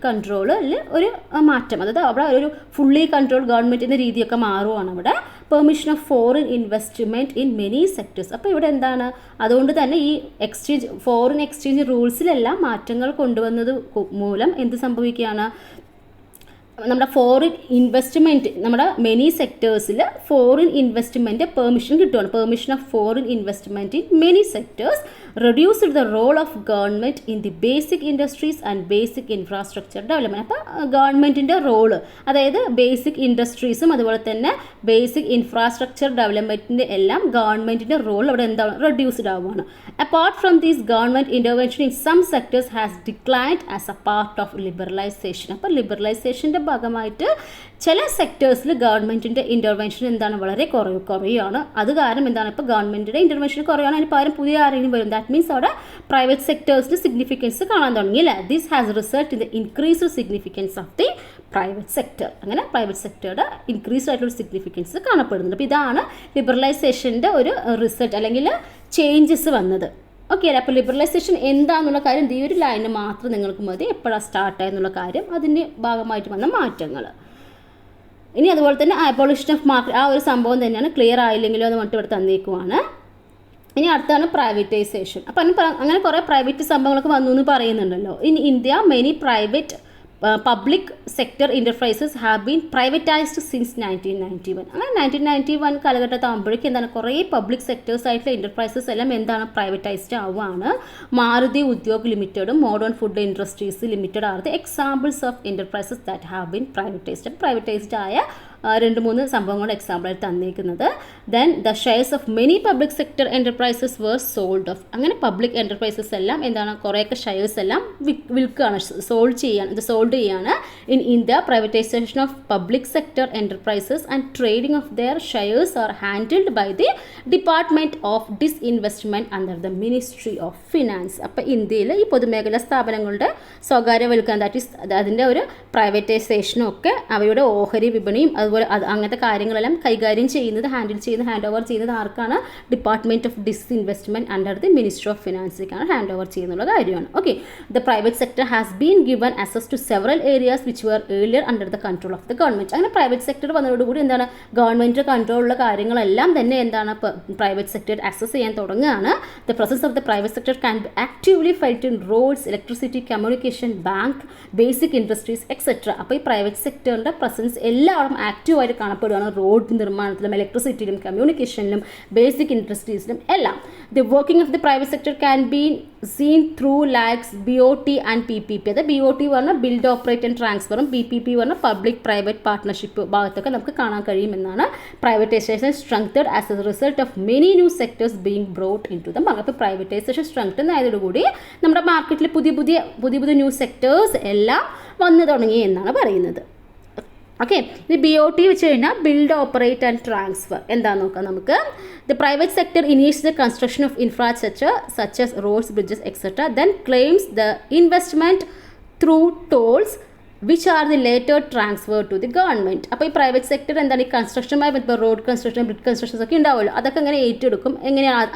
കൺട്രോളിൽ ഒരു മാറ്റം, അതായത് അവിടെ ഒരു ഫുള്ളി കൺട്രോൾ ഗവൺമെൻറ് എന്ന രീതിയൊക്കെ മാറുവാണ് അവിടെ. Permission of foreign investment in many sectors. അപ്പോൾ ഇവിടെ അതുകൊണ്ട് തന്നെ ഈ ഫോറിൻ എക്സ്ചേഞ്ച് റൂൾസിലെല്ലാം മാറ്റങ്ങൾ കൊണ്ടുവന്നത് മൂലം എന്ത് സംഭവിക്കുകയാണ്? നമ്മുടെ ഫോറിൻ ഇൻവെസ്റ്റ്മെൻറ്റ്, നമ്മുടെ മെനി സെക്ടേഴ്സിൽ ഫോറിൻ ഇൻവെസ്റ്റ്മെൻറ്റ് പെർമിഷൻ കിട്ടുകയാണ്. Permission of foreign investment in many sectors reduced the role of government in the basic industries and basic infrastructure development. അപ്പോൾ ഗവൺമെൻറ്റിൻ്റെ റോള്, അതായത് ബേസിക് ഇൻഡസ്ട്രീസും അതുപോലെ തന്നെ ബേസിക് ഇൻഫ്രാസ്ട്രക്ചർ ഡെവലപ്മെൻറ്റിൻ്റെ എല്ലാം ഗവൺമെൻറ്റിൻ്റെ റോൾ അവിടെ എന്താണ്, റെഡ്യൂസ്ഡ് ആവുകയാണ്. Apart from these government intervention in some sectors has declined as a part of liberalisation. അപ്പോൾ ലിബറലൈസേഷൻ്റെ ഭാഗമായിട്ട് ചില സെക്ടേഴ്സിൽ ഗവൺമെൻറ്റിൻ്റെ ഇൻ്റർവെൻഷൻ എന്താണ്, വളരെ കുറയുകയാണ്. അത് കാരണം എന്താണ്, ഇപ്പോൾ ഗവൺമെൻറ്റിൻ്റെ ഇൻ്റർവെൻഷൻ കുറയുകയാണ്, അതിന് പകരം പുതിയ ആരെങ്കിലും വരും. ദാറ്റ് മീൻസ് അവിടെ പ്രൈവറ്റ് സെക്ടേഴ്സിന് സിഗ്നിഫിക്കൻസ് കാണാൻ തുടങ്ങി അല്ലേ. This has result in the increased significance of the private sector. അങ്ങനെ പ്രൈവറ്റ് സെക്ടറുടെ ഇൻക്രീസ്ഡ് ആയിട്ടുള്ള സിഗ്നിഫിക്കൻസ് കാണപ്പെടുന്നുണ്ട്. അപ്പോൾ ഇതാണ് ലിബറലൈസേഷൻ്റെ ഒരു റിസൾട്ട് അല്ലെങ്കിൽ ചേഞ്ചസ് വന്നത്. ഓക്കെ അല്ലേ. അപ്പോൾ ലിബറലൈസേഷൻ എന്താണെന്നുള്ള കാര്യം ഈ ഒരു ലൈന് മാത്രം നിങ്ങൾക്ക് മതി, എപ്പോഴാണ് സ്റ്റാർട്ടായെന്നുള്ള കാര്യം, അതിൻ്റെ ഭാഗമായിട്ട് വന്ന മാറ്റങ്ങൾ. ഇനി അതുപോലെ തന്നെ അബോളിഷൻ ഓഫ് മാർക്കറ്റ്, ആ ഒരു സംഭവം തന്നെയാണ്, ക്ലിയർ ആയില്ലെങ്കിലോ എന്ന് പറഞ്ഞിട്ട് ഇവിടെ തന്നേക്കുവാണ്. ഇനി അടുത്താണ് പ്രൈവറ്റൈസേഷൻ. അപ്പോൾ അങ്ങനെ കുറേ പ്രൈവറ്റ് സംഭവങ്ങളൊക്കെ വന്നു എന്ന് പറയുന്നുണ്ടല്ലോ. In India many private public sector enterprises have been privatised since 1991. അങ്ങനെ 1991 കാലഘട്ടത്താകുമ്പോഴേക്കും എന്താണ്, കുറേ പബ്ലിക് സെക്ടേഴ്സ് ആയിട്ടുള്ള എൻ്റർപ്രൈസസ് എല്ലാം എന്താണ്, പ്രൈവറ്റൈസ്ഡ് ആവുകയാണ്. മാരുതി ഉദ്യോഗ് ലിമിറ്റഡും modern food industries limited are the examples of enterprises that have been privatised. Privatised ആയ 2-3 സംഭവങ്ങളുടെ എക്സാമ്പിളായിട്ട് തന്നിരിക്കുന്നത്. Then the shares of many public sector enterprises were sold off. അങ്ങനെ പബ്ലിക് എൻ്റർപ്രൈസസ് എല്ലാം എന്താണ്, കുറേയൊക്കെ ഷെയർസ് എല്ലാം വിൽക്കുകയാണ്, സോൾഡ് ചെയ്യാണ്. In India privatisation of public sector enterprises and trading of their shares are handled by the department of disinvestment under the ministry of finance. അപ്പോൾ ഇന്ത്യയിൽ ഈ പൊതുമേഖലാ സ്ഥാപനങ്ങളുടെ സ്വകാര്യവൽക്കരണം, ദാറ്റ് ഈസ് അതിൻ്റെ ഒരു പ്രൈവറ്റൈസേഷനും ഒക്കെ അവയുടെ ഓഹരി വിപണിയും അതുപോലെ അങ്ങനത്തെ കാര്യങ്ങളെല്ലാം കൈകാര്യം ചെയ്യുന്നത്, ഹാൻഡ് ഓവർ ചെയ്യുന്നത് ആർക്കാണ്, department of disinvestment under the ministry of ഫിനാൻസിലേക്കാണ് ഹാൻഡ് ഓവർ ചെയ്യുന്നുള്ള കാര്യമാണ്. Okay, the private sector has been given access to several areas which were earlier under the control of the government. അങ്ങനെ private sector വന്നതോടുകൂടി എന്താണ്, government കൺട്രോളുള്ള കാര്യങ്ങളെല്ലാം തന്നെ എന്താണ്, private sector access ചെയ്യാൻ തുടങ്ങുകയാണ്. The process of the private sector can be actively fight in roads, electricity, communication, bank, basic industries etcetera. അപ്പോൾ ഈ പ്രൈവറ്റ് സെക്ടറിൻ്റെ പ്രസൻസ് എല്ലാവരും ആക്റ്റീവായിട്ട് കാണപ്പെടുകയാണ്, റോഡ് നിർമ്മാണത്തിലും ഇലക്ട്രിസിറ്റിയിലും കമ്മ്യൂണിക്കേഷനിലും ബേസിക് ഇൻഡസ്ട്രീസിലും എല്ലാം. The working of the private sector can be seen through likes BOT and PPP. അത് BOT പറഞ്ഞാൽ build operate and ട്രാൻസ്ഫറും, PPP പറഞ്ഞാൽ പബ്ലിക് പ്രൈവറ്റ് പാർട്ട്ണർഷിപ്പ് ഭാഗത്തൊക്കെ നമുക്ക് കാണാൻ കഴിയുമെന്നാണ്. Privatisation strengthened as a result of many new sectors being brought in to the market. അപ്പോൾ privatisation strengthen ആയതോടുകൂടി നമ്മുടെ മാർക്കറ്റിൽ പുതിയ ന്യൂ സെക്ടേഴ്സ് എല്ലാം വന്നു തുടങ്ങി എന്നാണ് പറയുന്നത്. ഓക്കെ, ഇത് BOT വെച്ച് കഴിഞ്ഞാൽ ബിൽഡ് ഓപ്പറേറ്റ് ആൻഡ് ട്രാൻസ്ഫർ എന്താണെന്ന് നോക്കാം നമുക്ക്. The private sector initiates the construction of infrastructure such as roads, bridges etcetera, then claims the investment through tolls which are the later transfer to the government. അപ്പോൾ ഈ private sector എന്താണ്, ഈ കൺസ്ട്രക്ഷനുമായി ഇപ്പോൾ road construction, bridge constructions ഒക്കെ ഉണ്ടാവുമല്ലോ, അതൊക്കെ അങ്ങനെ ഏറ്റെടുക്കും.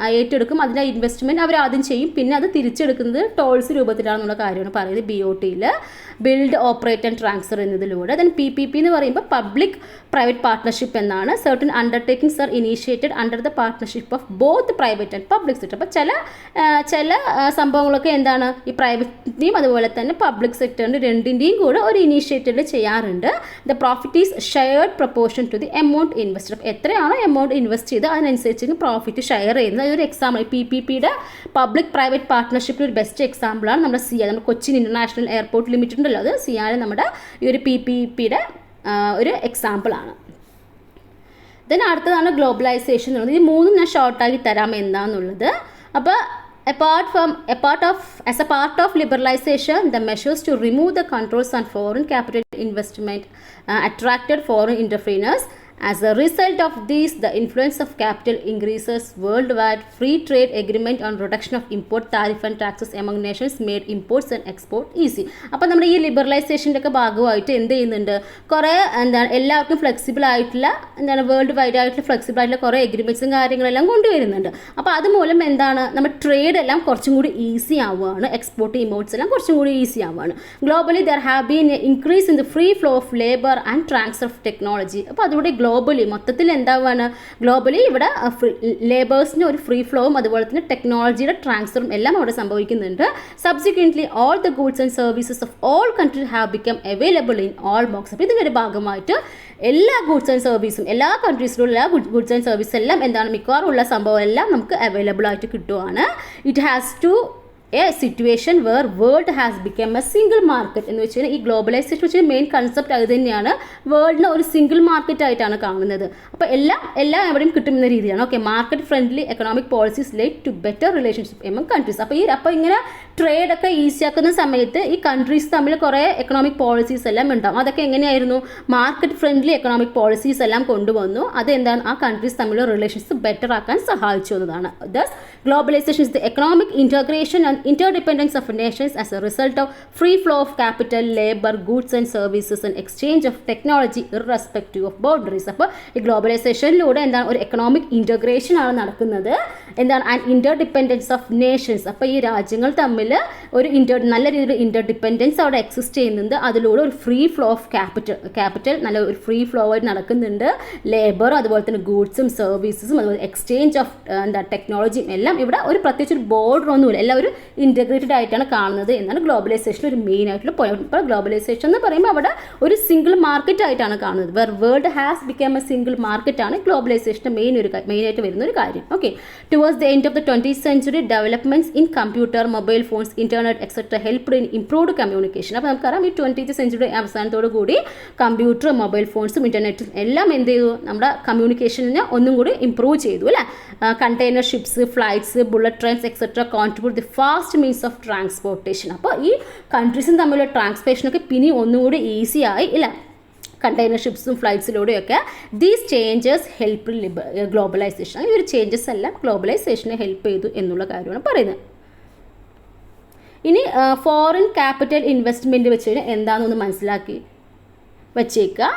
അതിൻ്റെ ഇൻവെസ്റ്റ്മെൻറ്റ് അവർ ആദ്യം ചെയ്യും, പിന്നെ അത് തിരിച്ചെടുക്കുന്നത് ടോൾസ് രൂപത്തിലാണെന്നുള്ള കാര്യമാണ് പറയുന്നത് BOTയിൽ ബിൽഡ് ഓപ്പറേറ്റ് ആൻഡ് ട്രാൻസ്ഫർ എന്നതിലൂടെ. ദെൻ PPP എന്ന് പറയുമ്പോൾ പബ്ലിക് പ്രൈവറ്റ് പാർട്ട്ണർഷിപ്പ് എന്നാണ്. Certain undertakings are initiated under the partnership of both private and public sector. അപ്പോൾ ചില സംഭവങ്ങളൊക്കെ എന്താണ്, ഈ പ്രൈവറ്റിൻ്റെയും അതുപോലെ തന്നെ പബ്ലിക് സെക്ടറിൻ്റെ രണ്ടിൻ്റെയും കൂടെ ഒരു ഇനീഷ്യേറ്റീവ് ചെയ്യാറുണ്ട്. The profit is shared proportion to the amount invested. അപ്പോൾ എത്രയാണോ എമൗണ്ട് ഇൻവെസ്റ്റ് ചെയ്ത് അതിനനുസരിച്ച് പ്രോഫിറ്റ് ഷെയർ ചെയ്യുന്നത്. അതൊരു എക്സാമ്പിൾ PPPയുടെ പബ്ലിക് പ്രൈവറ്റ് പാർട്ട്ണർഷിപ്പിൽ ഒരു ബെസ്റ്റ് എക്സാമ്പിളാണ് നമ്മുടെ സിയാൽ, നമ്മുടെ കൊച്ചിൻ ഇൻ്റർനാഷണൽ എയർപോർട്ട് ലിമിറ്റഡ് ഉണ്ടല്ലോ, അത് സിയാൽ നമ്മുടെ ഈ ഒരു PPPയുടെ ഒരു എക്സാമ്പിളാണ്. ദെൻ അടുത്തതാണ് ഗ്ലോബലൈസേഷൻ എന്നുള്ളത്. ഈ മൂന്നും ഞാൻ ഷോർട്ടാക്കി തരാം എന്താണെന്നുള്ളത്. അപ്പോൾ as a part of liberalization, the measures to remove the controls on foreign capital investment attracted foreign entrepreneurs. As a result of this, the influence of capital increases worldwide. Free trade agreement on reduction of import tariff and taxes among nations made imports and export easy. അപ്പോൾ നമ്മുടെ ഈ ലിബറലൈസേഷൻ്റെ ഒക്കെ ഭാഗമായിട്ട് എന്ത് ചെയ്യുന്നുണ്ട്, കുറേ എല്ലാവർക്കും flexible ആയിട്ടുള്ള വേൾഡ് വൈഡ് ആയിട്ടുള്ള ഫ്ലെക്സിബിൾ ആയിട്ടുള്ള കുറേ എഗ്രിമെൻറ്റ്സും കാര്യങ്ങളെല്ലാം കൊണ്ടുവരുന്നുണ്ട്. അപ്പോൾ അതുമൂലം എന്താണ്, നമ്മുടെ ട്രേഡ് എല്ലാം കുറച്ചും കൂടി ഈസി ആവുകയാണ്, എക്സ്പോർട്ട് ഇമ്പോർട്ട്സ് എല്ലാം കുറച്ചും കൂടി ഈസി ആവുകയാണ്. Globally there have been increase in the free flow of labour and transfer of technology. അപ്പോൾ അതുകൂടി ഗ്ലോബലി മൊത്തത്തിൽ എന്താവാണ്, ഗ്ലോബലി ഇവിടെ ലേബേഴ്സിന് ഒരു ഫ്രീ ഫ്ലോവും അതുപോലെ തന്നെ ടെക്നോളജിയുടെ ട്രാൻസ്ഫറും എല്ലാം അവിടെ സംഭവിക്കുന്നുണ്ട്. Subsequently all the goods and services of all countries have become available in all box. അപ്പോൾ ഇതിൻ്റെ ഒരു ഭാഗമായിട്ട് എല്ലാ ഗുഡ്സ് ആൻഡ് സർവീസും എല്ലാ കൺട്രീസിലുള്ള എല്ലാ ഗുഡ്സ് ആൻഡ് സർവീസ് എല്ലാം എന്താണ് മിക്കവാറും ഉള്ള സംഭവം എല്ലാം നമുക്ക് അവൈലബിൾ ആയിട്ട് കിട്ടുവാണ്. It has to a situation where world has become a single market എന്ന് വെച്ച് കഴിഞ്ഞാൽ ഈ ഗ്ലോബലൈസേഷൻ വെച്ച് മെയിൻ കൺസെപ്റ്റ് അത് തന്നെയാണ്. വേൾഡിനെ ഒരു സിംഗിൾ മാർക്കറ്റ് ആയിട്ടാണ് കാണുന്നത്. അപ്പോൾ എല്ലാം എവിടെയും കിട്ടുന്ന രീതിയാണ്. Okay, market friendly economic policies lead to better relationship among countries. അപ്പോൾ ഇങ്ങനെ ട്രേഡൊക്കെ ഈസിയാക്കുന്ന സമയത്ത് ഈ കൺട്രീസ് തമ്മിൽ കുറേ എക്കണോമിക് പോളിസീസ് എല്ലാം ഉണ്ടാകും. അതൊക്കെ എങ്ങനെയായിരുന്നു, മാർക്കറ്റ് ഫ്രണ്ട്ലി എക്കണോമിക് പോളിസീസ് എല്ലാം കൊണ്ടുവന്നു. അതെന്താണ്, ആ കൺട്രീസ് തമ്മിലുള്ള റിലേഷൻസ് ബെറ്റർ ആക്കാൻ സഹായിച്ചു എന്നതാണ്. Thus globalisation is the economic integration and interdependence of nations as a result of free flow of capital, labor, goods and services and exchange of technology irrespective of boundaries. അപ്പോൾ ഈ ഗ്ലോബലൈസേഷനിലൂടെ എന്താണ് ഒരു economic integration ആണ് നടക്കുന്നത്. എന്താണ്, and interdependence of Nations. അപ്പോൾ ഈ രാജ്യങ്ങൾ തമ്മിൽ ഒരു നല്ല രീതിയിൽ ഇൻ്റർഡിപ്പെൻഡൻസ് അവിടെ എക്സിസ്റ്റ് ചെയ്യുന്നുണ്ട്. അതിലൂടെ ഒരു ഫ്രീ ഫ്ലോ ഓഫ് ക്യാപിറ്റൽ നല്ല ഒരു ഫ്രീ ഫ്ലോ ആയിട്ട് നടക്കുന്നുണ്ട്. ലേബറും അതുപോലെ തന്നെ ഗൂഡ്സും സർവീസസും അതുപോലെ എക്സ്ചേഞ്ച് ഓഫ് ടെക്നോളജിയും എല്ലാം ഇവിടെ ഒരു പ്രത്യേകിച്ച് ഒരു ബോർഡർ ഒന്നുമില്ല, എല്ലാവരും ഇൻറ്റഗ്രേറ്റഡ് ആയിട്ടാണ് കാണുന്നത് എന്നാണ് ഗ്ലോബലൈസേഷൻ ഒരു മെയിൻ ആയിട്ടുള്ള പോയിന്റ്. ഇപ്പോൾ ഗ്ലോബലൈസേഷൻ എന്ന് പറയുമ്പോൾ അവിടെ ഒരു സിംഗിൾ മാർക്കറ്റ് ആയിട്ടാണ് കാണുന്നത്. Where world has become a single market ആണ് ഗ്ലോബലൈസേഷൻ്റെ മെയിനായിട്ട് വരുന്ന ഒരു കാര്യം. Okay, towards the end of the 20th century developments in computer, mobile phones, internet etcetera helped in improved communication. അപ്പോൾ നമുക്കറിയാം ഈ 20th century അവസാനത്തോടു കൂടി കമ്പ്യൂട്ടർ, മൊബൈൽ ഫോൺസും ഇൻ്റർനെറ്റും എല്ലാം എന്ത് ചെയ്തു, നമ്മുടെ കമ്മ്യൂണിക്കേഷനെ ഒന്നും കൂടി ഇംപ്രൂവ് ചെയ്തു അല്ലേ. Container ships, flights, bullet trains etcetera contribute the fast means of transportation. അപ്പോൾ ഈ കൺട്രീസും തമ്മിലുള്ള ട്രാൻസ്പോർട്ടേഷനൊക്കെ പിന്നെ ഒന്നുകൂടി ഈസിയായി ഇല്ല, കണ്ടെയ്നർ ഷിപ്സും ഫ്ലൈറ്റ്സിലൂടെയൊക്കെ. These changes help globalisation. ഈ ഒരു ചേഞ്ചസ് എല്ലാം ഗ്ലോബലൈസേഷനെ ഹെൽപ്പ് ചെയ്തു എന്നുള്ള കാര്യമാണ് പറയുന്നത്. ഇനി ഫോറിൻ ക്യാപിറ്റൽ ഇൻവെസ്റ്റ്മെൻറ്റ് വെച്ച് കഴിഞ്ഞാൽ എന്താണെന്നൊന്ന് മനസ്സിലാക്കി വച്ചേക്കുക.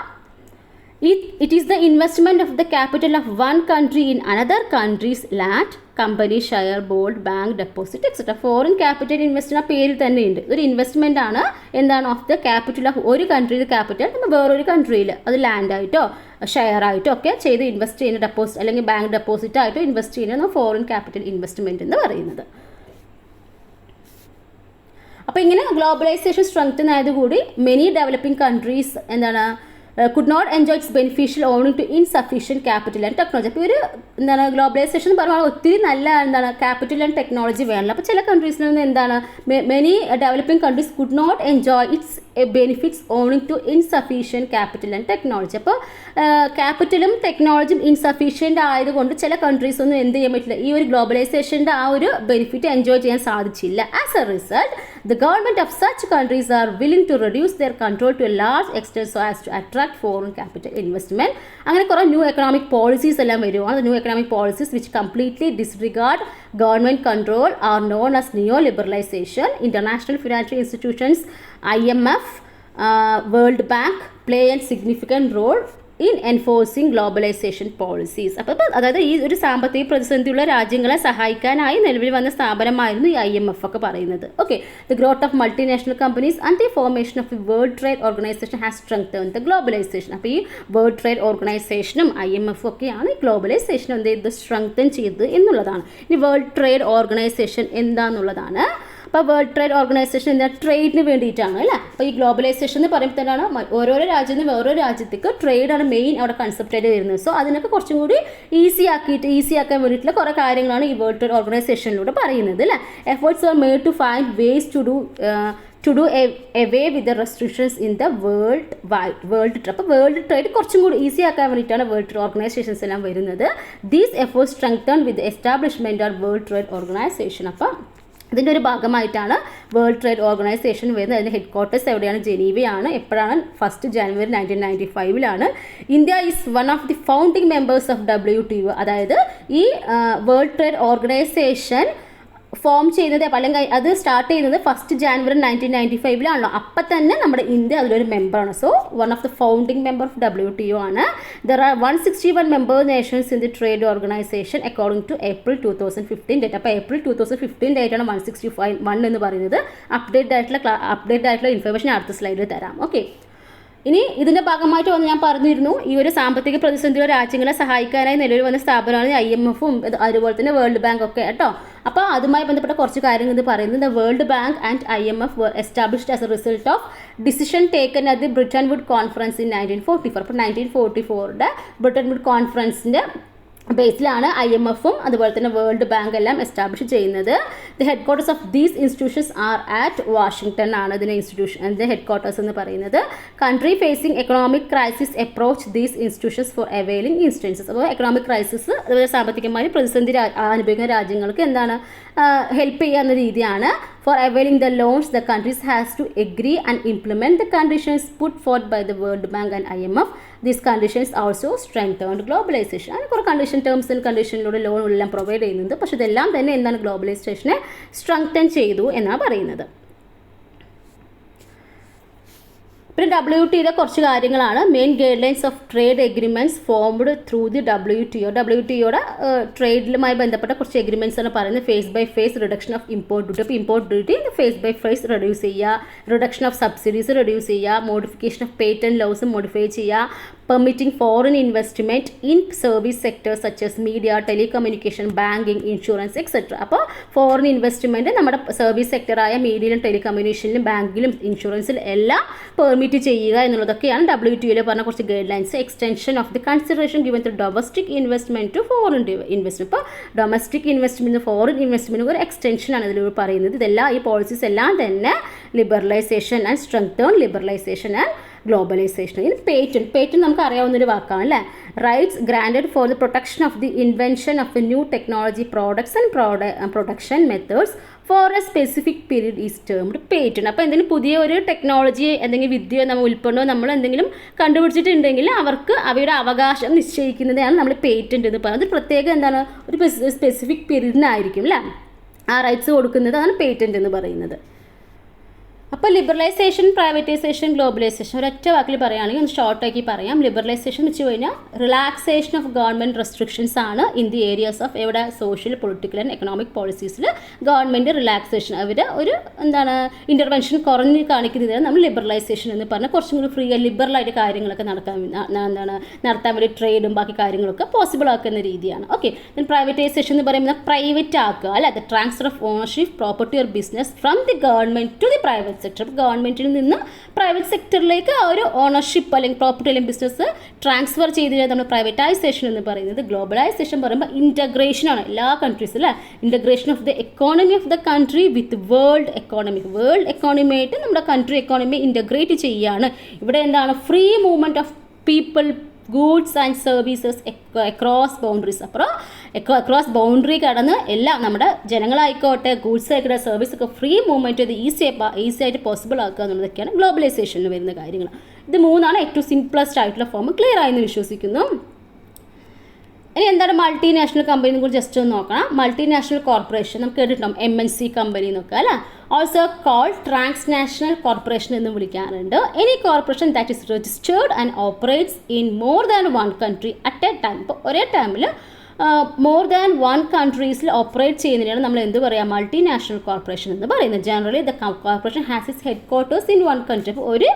It is the investment of the capital of one country in another country's land, company, share, bond, bank, deposit, etc. Foreign capital investment ആ പേരിൽ തന്നെയുണ്ട്. ഇതൊരു ഇൻവെസ്റ്റ്മെൻ്റ് ആണ്. എന്താണ്, ഓഫ് ദ ക്യാപിറ്റൽ ഓഫ് ഒരു കൺട്രിയുടെ ക്യാപിറ്റൽ നമ്മൾ വേറൊരു കൺട്രിയിൽ അത് ലാൻഡായിട്ടോ ഷെയർ ആയിട്ടോ ഒക്കെ ചെയ്ത് ഇൻവെസ്റ്റ് ചെയ്യുന്ന ഡെപ്പോസിറ്റ് അല്ലെങ്കിൽ ബാങ്ക് ഡെപ്പോസിറ്റ് ആയിട്ടോ ഇൻവെസ്റ്റ് ചെയ്യുന്ന ഫോറിൻ ക്യാപിറ്റൽ ഇൻവെസ്റ്റ്മെൻറ്റ് എന്ന് പറയുന്നത്. അപ്പോൾ ഇങ്ങനെ ഗ്ലോബലൈസേഷൻ സ്ട്രെങ്തൻ ആയതുകൂടി മെനി ഡെവലപ്പിംഗ് കൺട്രീസ് എന്താണ് could not enjoy its beneficial owing to insufficient capital and technology. അപ്പോൾ ഒരു എന്താണ് ഗ്ലോബലൈസേഷൻ എന്ന് പറയുമ്പോൾ ഒത്തിരി നല്ല എന്താണ് ക്യാപിറ്റൽ ആൻഡ് ടെക്നോളജി വേണമല്ലോ. അപ്പോൾ ചില കൺട്രീസിൽ നിന്ന് എന്താണ് many developing countries could not enjoy its benefits owing to insufficient capital and technology. അപ്പോൾ ക്യാപിറ്റലും ടെക്നോളജിയും ഇൻസഫീഷ്യൻ്റ് ആയതുകൊണ്ട് ചില കൺട്രീസ് ഒന്നും എന്ത് ചെയ്യാൻ പറ്റില്ല, ഈ ഒരു ഗ്ലോബലൈസേഷൻ്റെ ആ ഒരു ബെനിഫിറ്റ് എൻജോയ് ചെയ്യാൻ സാധിച്ചില്ല. As a result the government of such countries are willing to reduce their control to a large extent so as to attract foreign capital investment. അങ്ങനെ കുറേ ന്യൂ എക്കണോമിക് പോളിസീസ് എല്ലാം വരുവാണ്. New economic policies which completely disregard government control are known as neo liberalisation. International financial institutions, IMF, World Bank play a significant role in enforcing globalisation policies. അപ്പോൾ അതായത് ഈ ഒരു സാമ്പത്തിക പ്രതിസന്ധിയുള്ള രാജ്യങ്ങളെ സഹായിക്കാനായി നിലവിൽ വന്ന സ്ഥാപനമായിരുന്നു ഈ IMF ഒക്കെ പറയുന്നത്. Okay, the growth of multinational companies and the formation of the World Trade Organisation has strengthened the globalisation. അപ്പോൾ ഈ വേൾഡ് ട്രേഡ് ഓർഗനൈസേഷനും IMF ഒക്കെയാണ് ഈ ഗ്ലോബലൈസേഷൻ എന്ത് ചെയ്ത് സ്ട്രെങ്തൻ ചെയ്തത് എന്നുള്ളതാണ്. ഇനി വേൾഡ് ട്രേഡ് ഓർഗനൈസേഷൻ എന്താണെന്നുള്ളതാണ്. അപ്പോൾ വേൾഡ് ട്രേഡ് ഓർഗനൈസേഷൻ എന്താ, ട്രേഡിന് വേണ്ടിയിട്ടാണ് അല്ലേ. അപ്പോൾ ഈ ഗ്ലോബലൈസേഷൻ എന്ന് പറയുമ്പോൾ തന്നെയാണ് ഓരോരോ രാജ്യത്ത് നിന്ന് വേറൊരു രാജ്യത്തേക്ക് ട്രേഡാണ് മെയിൻ അവിടെ കൺസെപ്റ്റായിട്ട് വരുന്നത്. സോ അതിനൊക്കെ കുറച്ചും കൂടി ഈസിയാക്കാൻ വേണ്ടിയിട്ടുള്ള കുറേ കാര്യങ്ങളാണ് ഈ വേൾഡ് ട്രേഡ് ഓർഗനൈസേഷനിലൂടെ പറയുന്നത് അല്ലേ. Efforts are made to find ways to do away with the restrictions in the world trade. അപ്പോൾ വേൾഡ് ട്രേഡ് കുറച്ചും കൂടി ഈസി ആക്കാൻ വേണ്ടിയിട്ടാണ് വേൾഡ് ട്രേഡ് ഓർഗനൈസേഷൻസ് എല്ലാം വരുന്നത്. These efforts strengthen with establishment of world Trade organisation. അപ്പം ഇതിൻ്റെ ഒരു ഭാഗമായിട്ടാണ് വേൾഡ് ട്രേഡ് ഓർഗനൈസേഷൻ വരുന്നത്. അതിൻ്റെ ഹെഡ് ക്വാർട്ടേഴ്സ് എവിടെയാണ്, ജനീവയാണ്. എപ്പോഴാണ്, 1 January 1995. India is one of the founding members of WTO. അതായത് ഈ വേൾഡ് ട്രേഡ് ഓർഗനൈസേഷൻ ഫോം ചെയ്യുന്നത് അല്ലെങ്കിൽ അത് സ്റ്റാർട്ട് ചെയ്യുന്നത് 1 January 1995 അപ്പം തന്നെ നമ്മുടെ ഇന്ത്യ അതിലൊരു മെമ്പറാണ്. So one of the founding member of WTO ആണ്. There are 161 member nations in the trade organisation according to April 2015 date. അപ്പോൾ April 2015 ഡേറ്റാണ് 161 എന്ന് പറയുന്നത്. അപ്ഡേറ്റ് ആയിട്ടുള്ള ഇൻഫർമേഷൻ അടുത്ത സ്ലൈഡിൽ തരാം. ഓക്കെ, ഇനി ഇതിൻ്റെ ഭാഗമായിട്ട് വന്ന് ഞാൻ പറഞ്ഞിരുന്നു, ഈ ഒരു സാമ്പത്തിക പ്രതിസന്ധിയുള്ള രാജ്യങ്ങളെ സഹായിക്കാനായി നിലവിൽ വന്ന സ്ഥാപനമാണ് IMF-ഉം അതുപോലെ തന്നെ വേൾഡ് ബാങ്ക് ഒക്കെ കേട്ടോ. അപ്പോൾ അതുമായി ബന്ധപ്പെട്ട കുറച്ച് കാര്യങ്ങൾ ഇത് പറയുന്നത്, the world bank and IMF were established as a result of decision taken at the Bretton Woods Conference in 1944. അപ്പോൾ 1944 ബ്രിട്ടൻ വുഡ് കോൺഫറൻസിൻ്റെ ബേസിലാണ് IMF-ഉം അതുപോലെ തന്നെ വേൾഡ് ബാങ്ക് എല്ലാം എസ്റ്റാബ്ലിഷ് ചെയ്യുന്നത്. The head quarters of these institutions R at Washington ആണ് ഇതിൻ്റെ head quarters എന്ന് പറയുന്നത്. Country facing economic crisis approach these institutions for availing instances. അപ്പോൾ എക്കണോമിക് ക്രൈസിസ് അതുപോലെ സാമ്പത്തികമായി പ്രതിസന്ധി അനുഭവിക്കുന്ന രാജ്യങ്ങൾക്ക് എന്താണ് ഹെൽപ്പ് ചെയ്യുക എന്ന രീതിയാണ്. For availing the loans, the countries has to agree and implement the conditions put forth by the World Bank and IMF. These conditions also strengthened globalization. അങ്ങനെ കുറേ കണ്ടീഷൻ ടേംസ് ആൻഡ് കണ്ടീഷനിലൂടെ ലോൺ എല്ലാം provide ചെയ്യുന്നുണ്ട്. പക്ഷേ ഇതെല്ലാം തന്നെ എന്താണ് ഗ്ലോബലൈസേഷനെ strengthen ചെയ്തു എന്നാണ് പറയുന്നത്. പിന്നെ WTOയുടെ കുറച്ച് കാര്യങ്ങളാണ്. Main guidelines of trade agreements formed through the WTO. WTOയുടെ ട്രേഡിലുമായി ബന്ധപ്പെട്ട കുറച്ച് എഗ്രിമെൻറ്റ്സ് ആണ് പറയുന്നത്. Phase by phase reduction of import duty. അപ്പോൾ import duty phase by phase reduce ചെയ്യുക, റിഡക്ഷൻ ഓഫ് സബ്സിഡീസ് റെഡ്യൂസ് ചെയ്യുക, modification of patent laws modify ചെയ്യുക, permitting foreign investment in service sectors such as media, telecommunication, banking, insurance, etc. അപ്പോൾ foreign investment നമ്മുടെ service സെക്ടറായ മീഡിയയിലും ടെലികമ്മ്യൂണിക്കേഷനിലും ബാങ്കിലും ഇൻഷുറൻസിലും എല്ലാം permit ചെയ്യുക എന്നുള്ളതൊക്കെയാണ് WTOയിൽ പറഞ്ഞ കുറച്ച് guidelines. Extension of the consideration given to domestic investment to foreign investment. ഇപ്പോൾ ഡൊമസ്റ്റിക് ഇൻവെസ്റ്റ്മെൻറ്റ് ഫോറിൻ ഇൻവെസ്റ്റ്മെൻറ്റ് ഒരു എക്സ്റ്റൻഷനാണ് ഇതിലൂടെ പറയുന്നത്. ഇതെല്ലാം ഈ പോളിസീസ് എല്ലാം തന്നെ liberalisation and strengthen liberalisation and globalisation. ഇനി പേറ്റന്റ് നമുക്ക് അറിയാവുന്നൊരു വാക്കാണ് അല്ലേ. Rights granted for the protection of the invention of a new technology products and production methods for a specific period is termed patent. അപ്പോൾ എന്തെങ്കിലും പുതിയ ഒരു ടെക്നോളജി എന്തെങ്കിലും വിദ്യയോ നമ്മൾ ഉൽപ്പന്നമോ നമ്മൾ എന്തെങ്കിലും കണ്ടുപിടിച്ചിട്ടുണ്ടെങ്കിൽ അവർക്ക് അവയുടെ അവകാശം നിശ്ചയിക്കുന്നതാണ് നമ്മൾ പേറ്റന്റ് എന്ന് പറയുന്നത്. പ്രത്യേകം എന്താണ് ഒരു സ്പെസിഫിക് പീരീഡിനായിരിക്കും അല്ലേ ആ റൈറ്റ്സ് കൊടുക്കുന്നത്. അതാണ് പേറ്റന്റ് എന്ന് പറയുന്നത്. അപ്പോൾ ലിബറലൈസേഷൻ, പ്രൈവറ്റൈസേഷൻ, ഗ്ലോബലൈസേഷൻ ഒരൊറ്റ വാക്കിൽ പറയുകയാണെങ്കിൽ ഒന്ന് ഷോർട്ടാക്കി പറയാം. ലിബറലൈസേഷൻ എന്ന് വെച്ച് കഴിഞ്ഞാൽ റിലാക്സേഷൻ ഓഫ് ഗവൺമെൻറ് റെസ്ട്രിക്ഷൻസ് ആണ് ഇൻ ദി ഏരിയാസ് ഓഫ് എവിടെ സോഷ്യൽ പൊളിറ്റിക്കൽ ആൻഡ് എക്കണോമിക് പോളിസീസിൽ ഗവൺമെൻറ് റിലാക്സേഷൻ അവർ ഒരു എന്താണ് ഇൻ്റർവെൻഷൻ കുറഞ്ഞ് കാണിക്കുന്നതാണ് നമ്മൾ ലിബറലൈസേഷൻ എന്ന് പറഞ്ഞാൽ കുറച്ചും കൂടി ഫ്രീ ലിബറലായിട്ട് കാര്യങ്ങളൊക്കെ നടത്താൻ വേണ്ടി ട്രേഡും ബാക്കി കാര്യങ്ങളൊക്കെ പോസിബിൾ ആക്കുന്ന രീതിയാണ്. ഓക്കെ, പ്രൈവറ്റൈസേഷൻ എന്ന് പറയുന്നത് പ്രൈവറ്റ് ആക്കുക അല്ലെ, the transfer of ownership property or business from the government to the private sector. ഗവൺമെൻറ്റിൽ നിന്ന് പ്രൈവറ്റ് സെക്ടറിലേക്ക് ആ ഒരു ഓണർഷിപ്പ് അല്ലെങ്കിൽ പ്രോപ്പർട്ടി അല്ലെങ്കിൽ ബിസിനസ് ട്രാൻസ്ഫർ ചെയ്തിട്ട് നമ്മൾ പ്രൈവറ്റൈസേഷൻ എന്ന് പറയുന്നത്. ഗ്ലോബലൈസേഷൻ പറയുമ്പോൾ ഇൻറ്റഗ്രേഷൻ ആണ് എല്ലാ കൺട്രീസും അല്ലേ. Integration of the economy of the country with world economy. World economy ആയിട്ട് നമ്മുടെ കൺട്രി എക്കോണമി ഇൻറ്റഗ്രേറ്റ് ചെയ്യുകയാണ്. ഇവിടെ എന്താണ് free movement of people, goods and services across boundaries. അപ്പോൾ അക്രോസ് ബൗണ്ടറി കടന്ന് എല്ലാം നമ്മുടെ ജനങ്ങളായിക്കോട്ടെ ഗൂഡ്സ് ആയിക്കോട്ടെ സർവീസൊക്കെ ഫ്രീ മൂവ്മെൻറ്റ് ഇത് ഈസി ആയിട്ട് പോസിബിൾ ആക്കുക എന്നുള്ളതൊക്കെയാണ് ഗ്ലോബലൈസേഷനിൽ വരുന്ന കാര്യങ്ങൾ. ഇത് മൂന്നാണ് ഏറ്റവും സിംപ്ലസ്റ്റ് ആയിട്ടുള്ള ഫോം. ക്ലിയർ ആയെന്ന് വിശ്വസിക്കുന്നു. ഇനി എന്താണ് മൾട്ടിനാഷണൽ കമ്പനിയെ കുറിച്ച് ജസ്റ്റ് ഒന്ന് നോക്കണം. മൾട്ടിനാഷണൽ കോർപ്പറേഷൻ നമുക്ക് കേട്ടിട്ടുണ്ടാവും MNC കമ്പനി എന്നൊക്കെ അല്ലേ. ഓൾസോ കോൾഡ് ട്രാൻസ്നാഷണൽ കോർപ്പറേഷൻ എന്ന് വിളിക്കാറുണ്ട്. Any corporation that is registered and operates in more than one country at A time. ഇപ്പോൾ ഒരേ ടൈമിൽ മോർ ദാൻ വൺ കൺട്രീസിൽ ഓപ്പറേറ്റ് ചെയ്യുന്നതിനാണ് നമ്മൾ എന്ത് പറയുക മൾട്ടിനാഷണൽ കോർപ്പറേഷൻ എന്ന് പറയുന്നത്. Generally the corporation has it's head quarters in one country. അപ്പോൾ ഒരു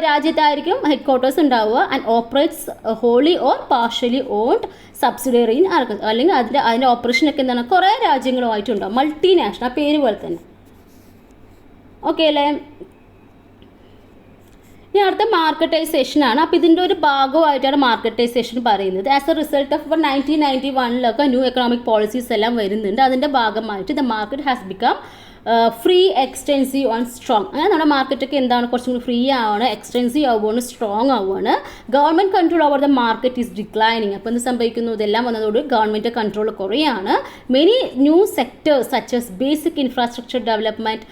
രാജ്യത്തായിരിക്കും ഹെഡ് ക്വാർട്ടേഴ്സ് ഉണ്ടാവുക. And operates holy or partially owned subsidiary in അല്ലെങ്കിൽ അതിൻ്റെ ഓപ്പറേഷനൊക്കെ എന്താണ് കുറേ രാജ്യങ്ങളുമായിട്ടുണ്ടാവും. മൾട്ടിനാഷണൽ ആ പേര് പോലെ തന്നെ. ഓക്കെ അല്ലേ. ഇനി അടുത്ത മാർക്കറ്റൈസേഷനാണ്. അപ്പോൾ ഇതിൻ്റെ ഒരു ഭാഗമായിട്ടാണ് മാർക്കറ്റൈസേഷൻ പറയുന്നത്. As a result of 1991 new economic policies എല്ലാം വരുന്നുണ്ട്. അതിൻ്റെ ഭാഗമായിട്ട് the market has become free, extensive and strong. അങ്ങനെ നമ്മുടെ മാർക്കറ്റൊക്കെ എന്താണ് കുറച്ചും കൂടി ഫ്രീ ആവുകയാണ്, എക്സ്റ്റെൻസീവ് ആവുകയാണ്, സ്ട്രോങ് ആവുകയാണ്. Government control over the market is declining. അപ്പോൾ എന്ത് സംഭവിക്കുന്നു, ഇതെല്ലാം വന്നതോടെ ഗവൺമെൻറ് കൺട്രോൾ കുറയാണ്. Many new sectors such as basic infrastructure development,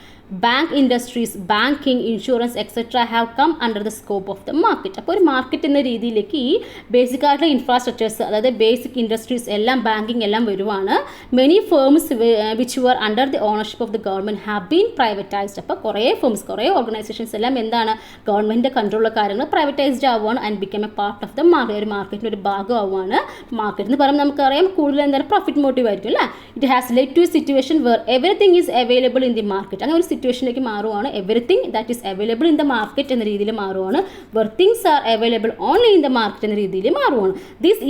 bank industries, banking, insurance etcetera have come under the scope of the market. അപ്പോൾ ഒരു market എന്ന രീതിയിലേക്ക് ഈ ബേസിക് ആയിട്ടുള്ള ഇൻഫ്രാസ്ട്രക്ചേഴ്സ് അതായത് ബേസിക് ഇൻഡസ്ട്രീസ് എല്ലാം ബാങ്കിങ് എല്ലാം വരുവാണ്. Many firms which were under the ownership of the government have been privatised. അപ്പോൾ കുറേ ഫേംസ് കുറേ ഓർഗനൈസേഷൻസ് എല്ലാം എന്താണ് ഗവൺമെൻറ്റിൻ്റെ കൺട്രോളുള്ള കാര്യങ്ങൾ പ്രൈവറ്റൈസ്ഡ് ആവുകയാണ് and become A part of the market. ഒരു മാർക്കറ്റിൻ്റെ ഒരു ഭാഗമാവുകയാണ്. മാർക്കറ്റ് എന്ന് പറയുമ്പോൾ നമുക്കറിയാം കൂടുതൽ എന്താണ് പ്രോഫിറ്റ് മോട്ടീവ് ആയിരിക്കും അല്ലേ. It has led to a situation where everything is available in the market. അങ്ങനെ ഒരു സിറ്റുവേഷനിലേക്ക് മാറുവാണ്. Everything that is available in the market എന്ന രീതിയിൽ മാറുവാണ്. Where things are available only in the market എന്ന രീതിയിൽ മാറുവാണ്.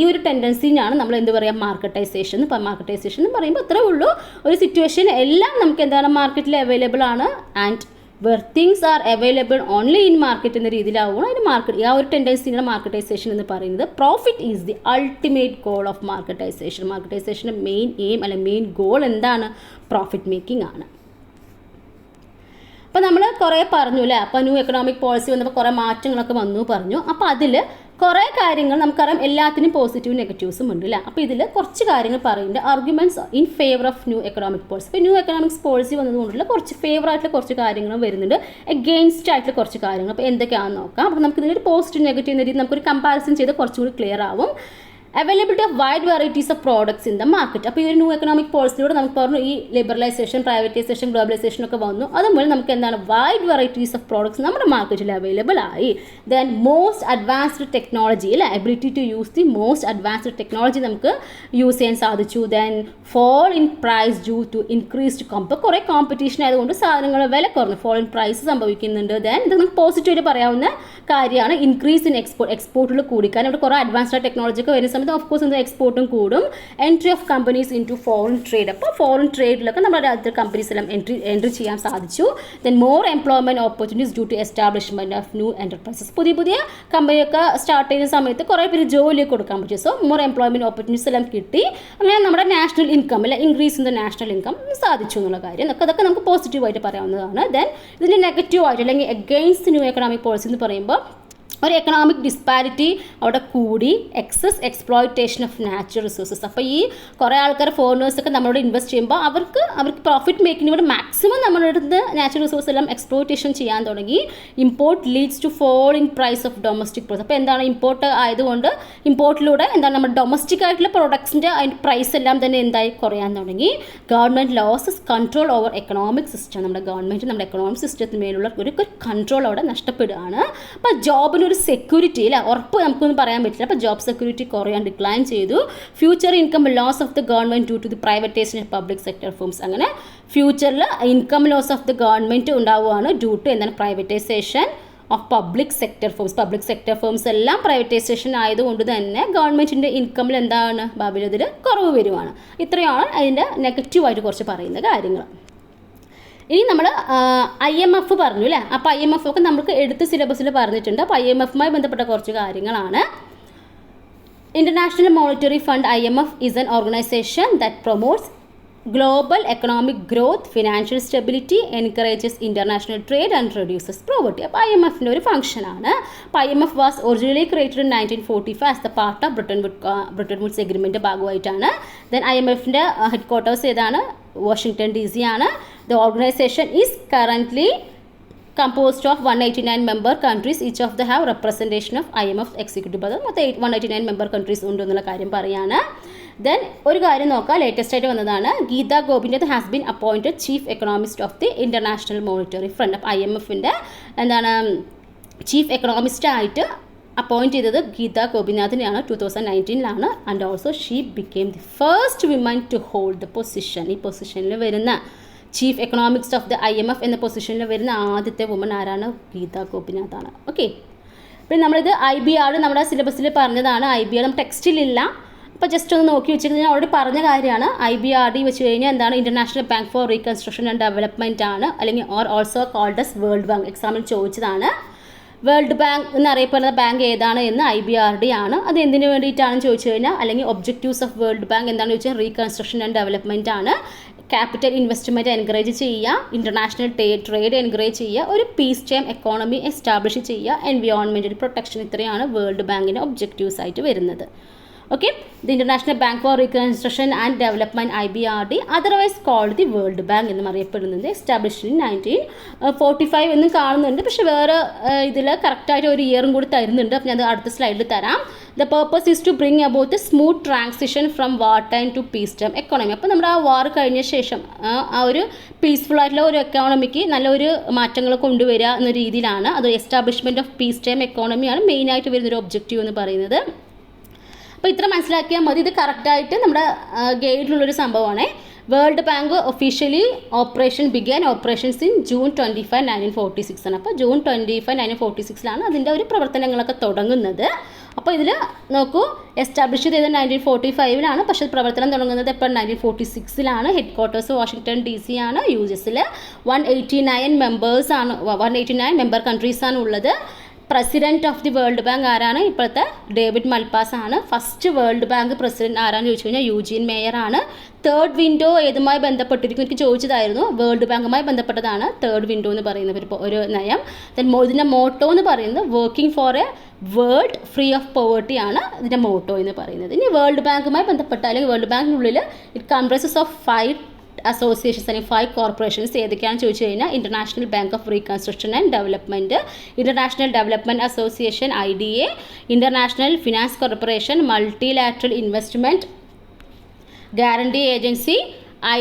ഈ ഒരു ടെൻഡൻസിനാണ് നമ്മൾ എന്ത് പറയുക, മാർക്കറ്റൈസേഷൻ. മാർക്കറ്റൈസേഷൻ എന്ന് പറയുമ്പോൾ അത്രേ ഉള്ളൂ, ഒരു സിറ്റുവേഷൻ എല്ലാം നമുക്ക് എന്താണ് മാർക്കറ്റിൽ അവൈലബിൾ ആണ്. And where things are available only in market എന്ന രീതിയിലാവുകയാണ് അതിന് മാർക്കറ്റ്. ആ ഒരു ടെൻഡൻസിയാണ് മാർക്കറ്റൈസേഷൻ എന്ന് പറയുന്നത്. Profit is the ultimate goal of marketisation. മാർക്കറ്റൈസേഷൻ്റെ മെയിൻ എയിം അല്ലെങ്കിൽ മെയിൻ ഗോൾ എന്താണ്? പ്രോഫിറ്റ് മേക്കിംഗ് ആണ്. അപ്പോൾ നമ്മൾ കുറേ പറഞ്ഞു അല്ലേ. അപ്പോൾ ന്യൂ എക്കണോമിക് പോളിസി വന്നപ്പോൾ കുറേ മാറ്റങ്ങളൊക്കെ വന്നു പറഞ്ഞു. അപ്പോൾ അതിൽ കുറേ കാര്യങ്ങൾ നമുക്കറിയാം, എല്ലാത്തിനും പോസിറ്റീവ് നെഗറ്റീവ്സും ഉണ്ട് അല്ലേ. അപ്പോൾ ഇതിൽ കുറച്ച് കാര്യങ്ങൾ പറയുന്നുണ്ട്. Arguments in favour of new economic policy. ഇപ്പോൾ ന്യൂ എക്കണോമിക്സ് പോളിസി വന്നതുകൊണ്ടുള്ള കുറച്ച് ഫേവർ ആയിട്ടുള്ള കുറച്ച് കാര്യങ്ങളും വരുന്നുണ്ട്, എഗെയിൻസ്റ്റ് ആയിട്ടുള്ള കുറച്ച് കാര്യങ്ങൾ. അപ്പോൾ എന്തൊക്കെയാണെന്ന് നോക്കാം. അപ്പോൾ നമുക്ക് ഇതിനൊരു പോസിറ്റീവ് നെഗറ്റീവ് എന്ന രീതിയിൽ നമുക്കൊരു കമ്പാരിസൺ ചെയ്ത് കുറച്ചുകൂടി ക്ലിയർ ആവും. Availability of wide varieties of products in the market. അപ്പോൾ ഈ ഒരു ന്യൂ എക്കണോമിക് പോളിസിയിലൂടെ നമുക്ക് പറഞ്ഞു ഈ ലിബറലൈസേഷൻ, പ്രൈവറ്റൈസേഷൻ, ഗ്ലോബലൈസേഷൻ ഒക്കെ വന്നു. അതുപോലെ നമുക്ക് എന്താണ് വൈഡ് വെറൈറ്റീസ് ഓഫ് പ്രോഡക്ട്സ് നമ്മുടെ മാർക്കറ്റിൽ അവൈലബിൾ ആയി. ദെൻ മോസ്റ്റ് അഡ്വാൻസ്ഡ് ടെക്നോളജി അല്ലേ, ability to use the most advanced technology നമുക്ക് യൂസ് ചെയ്യാൻ സാധിച്ചു. Then fall in price due to increased കുറേ കോമ്പറ്റീഷൻ ആയതുകൊണ്ട് സാധനങ്ങളുടെ വില കുറഞ്ഞു, ഫോൾ ഇൻ പ്രൈസ് സംഭവിക്കുന്നുണ്ട്. ദെൻ ഇത് നമുക്ക് പോസിറ്റീവായിട്ട് പറയാവുന്ന കാര്യമാണ്. ഇൻക്രീസ് ഇൻ എക്സ്പോർട്ടിൽ കൂടിക്കാൻ ഇവിടെ കുറേ അഡ്വാൻസ്ഡ് ടെക്നോളജി ഒക്കെ വരുന്ന സമയത്ത് ഓഫ് കോഴ്സ് എന്ത് എക്സ്പോർട്ടും കൂടും. Entry of companies into foreign trade. അപ്പോൾ ഫോറിൻ ട്രേഡിലൊക്കെ നമ്മുടെ രാജ്യത്തെ കമ്പനീസ് എല്ലാം എൻട്രി ചെയ്യാൻ സാധിച്ചു. Then more employment opportunities due to establishment of new enterprises. പുതിയ കമ്പനിയൊക്കെ സ്റ്റാർട്ട് ചെയ്യുന്ന സമയത്ത് കുറേ പേര് ജോലിയൊക്കെ കൊടുക്കാൻ പറ്റും. സോ മോർ എംപ്ലോയ്മെൻറ്റ് ഓപ്പർച്യൂണിറ്റീസ് എല്ലാം കിട്ടി. അങ്ങനെ നമ്മുടെ നാഷണൽ ഇൻകം അല്ലെ, increase in the national income സാധിച്ചു എന്നുള്ള കാര്യം അതൊക്കെ നമുക്ക് പോസിറ്റീവായിട്ട് പറയാവുന്നതാണ്. ദെൻ ഇതിൻ്റെ നെഗറ്റീവായിട്ട് അല്ലെങ്കിൽ എഗെയിൻസ്റ്റ് ന്യൂ എക്കണോമിക് പോളിസി എന്ന് പറയുമ്പോൾ ഒരു എക്കണോമിക് ഡിസ്പാരിറ്റി അവിടെ കൂടി, excess exploitation of natural resources. അപ്പോൾ ഈ കുറേ ആൾക്കാർ ഫോറിനേഴ്സൊക്കെ നമ്മളോട് ഇൻവെസ്റ്റ് ചെയ്യുമ്പോൾ അവർക്ക് പ്രോഫിറ്റ് മേക്കിങ്ങിന് വേണ്ടി മാക്സിമം നമ്മളുടെ അടുത്ത് നാച്ചുറൽ റിസോഴ്സ് എല്ലാം എക്സ്പ്ലോയിറ്റേഷൻ ചെയ്യാൻ തുടങ്ങി. Import leads to fall in price of domestic products. അപ്പോൾ എന്താണ് ഇമ്പോർട്ട് ആയതുകൊണ്ട് ഇമ്പോർട്ടിലൂടെ എന്താണ് നമ്മുടെ ഡൊമസ്റ്റിക് ആയിട്ടുള്ള പ്രൊഡക്ട്സിൻ്റെ അതിൻ്റെ പ്രൈസ് എല്ലാം തന്നെ എന്തായി കുറയാൻ തുടങ്ങി. Government losses control over economic system. നമ്മുടെ ഗവൺമെൻറ് നമ്മുടെ എക്കണോമിക് സിസ്റ്റത്തിന് മേലുള്ള ഒരു കൺട്രോൾ അവിടെ നഷ്ടപ്പെടുകയാണ്. അപ്പോൾ ജോബിന് ഒരു സെക്യൂരിറ്റി അല്ല, ഉറപ്പ് നമുക്കൊന്നും പറയാൻ പറ്റില്ല. അപ്പോൾ ജോബ് സെക്യൂരിറ്റി കുറയാൻ ഡിക്ലൈൻ ചെയ്തു. Future income loss of the government due to the privatisation of public sector firms. അങ്ങനെ ഫ്യൂച്ചറിൽ income loss of the government ഉണ്ടാവുകയാണ് ഡ്യൂ ടു എന്താണ് privatisation of public sector firms. Public sector firms എല്ലാം privatisation ആയതുകൊണ്ട് തന്നെ ഗവൺമെൻറ്റിൻ്റെ ഇൻകമിൽ എന്താണ് ഭാവിയിൽ അതിൽ കുറവ് വരുവാണ്. ഇത്രയാണ് അതിൻ്റെ നെഗറ്റീവായിട്ട് കുറച്ച് പറയുന്ന കാര്യങ്ങൾ. ഇനി നമ്മൾ IMF പറഞ്ഞു അല്ലേ. അപ്പോൾ IMF ഒക്കെ നമുക്ക് എടുത്ത് സിലബസിൽ പറഞ്ഞിട്ടുണ്ട്. അപ്പോൾ IMFുമായി ബന്ധപ്പെട്ട കുറച്ച് കാര്യങ്ങളാണ്. International Monetary fund IMF is N organisation that promotes global economic growth, financial stability, encourages international trade and reduces poverty. അപ്പോൾ IMFിൻ്റെ ഒരു ഫംഗ്ഷനാണ്. അപ്പോൾ IMF was originally created in 1945 as the part of Britain Woods agreement ഭാഗമായിട്ടാണ്. Then IMFിൻ്റെ head quarters ഏതാണ്? Washington DC ആണ്. The organisation is currently composed of 189 member countries. Each of them have representation of IMF executive board. മൊത്തം 189 member countries ഉണ്ട് എന്നുള്ള കാര്യം പറയാണ്. Then ഒരു കാര്യം നോക്കാം, ലേറ്റസ്റ്റ് ആയിട്ട് വന്നതാണ്. Gita Gopinath has been appointed chief economist of the International Monetary Fund. അപ്പോൾ IMFിൻ്റെ എന്താണ് ചീഫ് എക്കണോമിസ്റ്റ് ആയിട്ട് അപ്പോയിൻറ്റ് ചെയ്തത് ഗീത ഗോപിനാഥിനെയാണ്. 2019 and also she became the first women to hold the position. ഈ പൊസിഷനിൽ വരുന്ന chief economics of the IMF എന്ന പൊസിഷനിൽ വരുന്ന ആദ്യത്തെ വുമൺ ആരാണ്? ഗീത ഗോപിനാഥാണ്. ഓക്കെ, പിന്നെ നമ്മളിത് IBR നമ്മുടെ സിലബസിൽ പറഞ്ഞതാണ്. IBR നമ്മുടെ ടെക്സ്റ്റിലില്ല, അപ്പോൾ ജസ്റ്റ് ഒന്ന് നോക്കി വെച്ചിട്ട് ഞാൻ ഓൾറെഡി പറഞ്ഞ കാര്യമാണ്. IBRD വെച്ച് കഴിഞ്ഞാൽ എന്താണ്? International Bank for Reconstruction and development ആണ്, അല്ലെങ്കിൽ also called as World Bank. എക്സാമിൽ ചോദിച്ചതാണ്. വേൾഡ് ബാങ്ക് എന്നറിയപ്പെടുന്ന ബാങ്ക് ഏതാണ് എന്ന് IBRD ആണ്. അത് എന്തിനു വേണ്ടിയിട്ടാണെന്ന് ചോദിച്ചു കഴിഞ്ഞാൽ, അല്ലെങ്കിൽ ഒബ്ജക്റ്റീവ്സ് ഓഫ് വേൾഡ് ബാങ്ക് എന്താണെന്ന് ചോദിച്ചാൽ റീകൺസ്ട്രക്ഷൻ ആൻഡ് ഡെവലപ്മെൻറ്റ് ആണ്. ക്യാപിറ്റൽ ഇൻവെസ്റ്റ്മെൻറ്റ് എൻകറേജ് ചെയ്യുക, ഇൻ്റർനാഷണൽ ട്രേഡ് എൻകറേജ് ചെയ്യുക, ഒരു പീസ് ടൈം എക്കോണമി എസ്റ്റാബ്ലിഷ് ചെയ്യുക, എൻവയോൺമെൻറ്റൽ പ്രൊട്ടക്ഷൻ. ഇത്രയാണ് വേൾഡ് ബാങ്കിൻ്റെ ഒബ്ജക്റ്റീവ്സ് ആയിട്ട് വരുന്നത്. Okay, the International Bank for Reconstruction and Development IBRD, otherwise called the World Bank എന്നും അറിയപ്പെടുന്നത്. എസ്റ്റാബ്ലിഷ്ഡ് ഇൻ 1945 എന്നും കാണുന്നുണ്ട്. പക്ഷേ വേറെ ഇതിൽ കറക്റ്റായിട്ട് ഒരു ഇയറും കൂടി തരുന്നുണ്ട്. അപ്പോൾ ഞാൻ അടുത്ത സ്ലൈഡിൽ തരാം. The purpose is to bring about a smooth transition from war time to peace time economy. അപ്പോൾ നമ്മുടെ ആ വാർ കഴിഞ്ഞ ശേഷം ആ ഒരു പീസ്ഫുൾ ആയിട്ടുള്ള ഒരു എക്കോണമിക്ക് നല്ലൊരു മാറ്റങ്ങൾ കൊണ്ടുവരിക എന്ന രീതിയിലാണ്. അത് എസ്റ്റാബ്ലിഷ്മെൻറ്റ് ഓഫ് പീസ് ടൈം എക്കോണമിയാണ് മെയിനായിട്ട് വരുന്നൊരു ഒബ്ജക്റ്റീവ് എന്ന് പറയുന്നത്. അപ്പോൾ ഇത്ര മനസ്സിലാക്കിയാൽ മതി. ഇത് കറക്റ്റായിട്ട് നമ്മുടെ ഗൈഡിലുള്ളൊരു സംഭവമാണ്. World bank officially operations in June 25, 1946 ആണ്. അപ്പോൾ ജൂൺ 25, 1946 അതിൻ്റെ ഒരു പ്രവർത്തനങ്ങളൊക്കെ തുടങ്ങുന്നത്. അപ്പോൾ ഇതിൽ നോക്കൂ, എസ്റ്റാബ്ലിഷ് ചെയ്തത് 1945 പക്ഷേ പ്രവർത്തനം തുടങ്ങുന്നത് ഇപ്പോൾ 1946 ഹെഡ് ക്വാർട്ടേഴ്സ് വാഷിംഗ്ടൺ DC ആണ്. US 189 മെമ്പർ കൺട്രീസാണ് ഉള്ളത്. President of the World bank ആരാണ്? ഇപ്പോഴത്തെ ഡേവിഡ് മൽപാസ് ആണ്. ഫസ്റ്റ് വേൾഡ് ബാങ്ക് പ്രസിഡന്റ് ആരാന്ന് ചോദിച്ചു കഴിഞ്ഞാൽ യൂജീൻ മേയർ ആണ്. തേർഡ് വിൻഡോ ഏതുമായി ബന്ധപ്പെട്ടിരിക്കും എനിക്ക് ചോദിച്ചതായിരുന്നു. വേൾഡ് ബാങ്കുമായി ബന്ധപ്പെട്ടതാണ് തേർഡ് വിൻഡോ എന്ന് പറയുന്ന ഒരു നയം. ഇതിൻ്റെ മോട്ടോ എന്ന് പറയുന്നത് working for A world free of poverty ആണ് ഇതിൻ്റെ മോട്ടോ എന്ന് പറയുന്നത്. ഇനി വേൾഡ് ബാങ്കുമായി ബന്ധപ്പെട്ട അല്ലെങ്കിൽ വേൾഡ് ബാങ്കിനുള്ളിൽ ഇറ്റ് കംപ്രൈസസ് ഓഫ് 5 അസോസിയേഷൻസ് അല്ലെങ്കിൽ 5 കോർപ്പറേഷൻസ് ഏതൊക്കെയാണെന്ന് ചോദിച്ചു കഴിഞ്ഞാൽ International Bank of Reconstruction and Development, International Development Association IDA, International Finance Corporation, Multilateral Investment Guarantee Agency,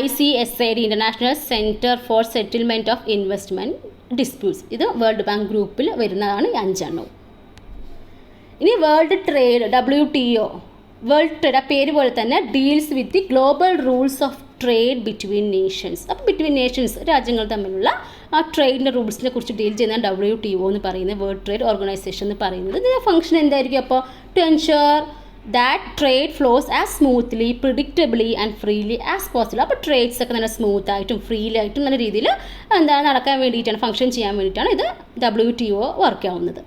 ICSID International Centre for Settlement of Investment Disputes. ഇത് World Bank ഗ്രൂപ്പിൽ വരുന്നതാണ് ഈ 5 എണ്ണവും. ഇനി World Trade WTO, World Trade ആ പേര് പോലെ തന്നെ deals with the global rules of trade between nations. അപ്പോൾ ബിറ്റ്വീൻ നേഷൻസ് രാജ്യങ്ങൾ തമ്മിലുള്ള ആ ട്രേഡിൻ്റെ റൂൾസിനെ കുറിച്ച് ഡീൽ ചെയ്യുന്ന WTO എന്ന് പറയുന്നത്, വേൾഡ് ട്രേഡ് ഓർഗനൈസേഷൻ എന്ന് പറയുന്നത്. ഇതിൻ്റെ ഫംഗ്ഷൻ എന്തായിരിക്കും? അപ്പോൾ to ensure that trade flows as smoothly, predictably and freely as possible. അപ്പോൾ ട്രേഡ്സ് ഒക്കെ നല്ല സ്മൂത്തായിട്ടും ഫ്രീലായിട്ടും നല്ല രീതിയിൽ നടക്കാൻ വേണ്ടിയിട്ടാണ്, ഫംഗ്ഷൻ ചെയ്യാൻ വേണ്ടിയിട്ടാണ് ഇത് WTO വർക്ക് ആവുന്നത്.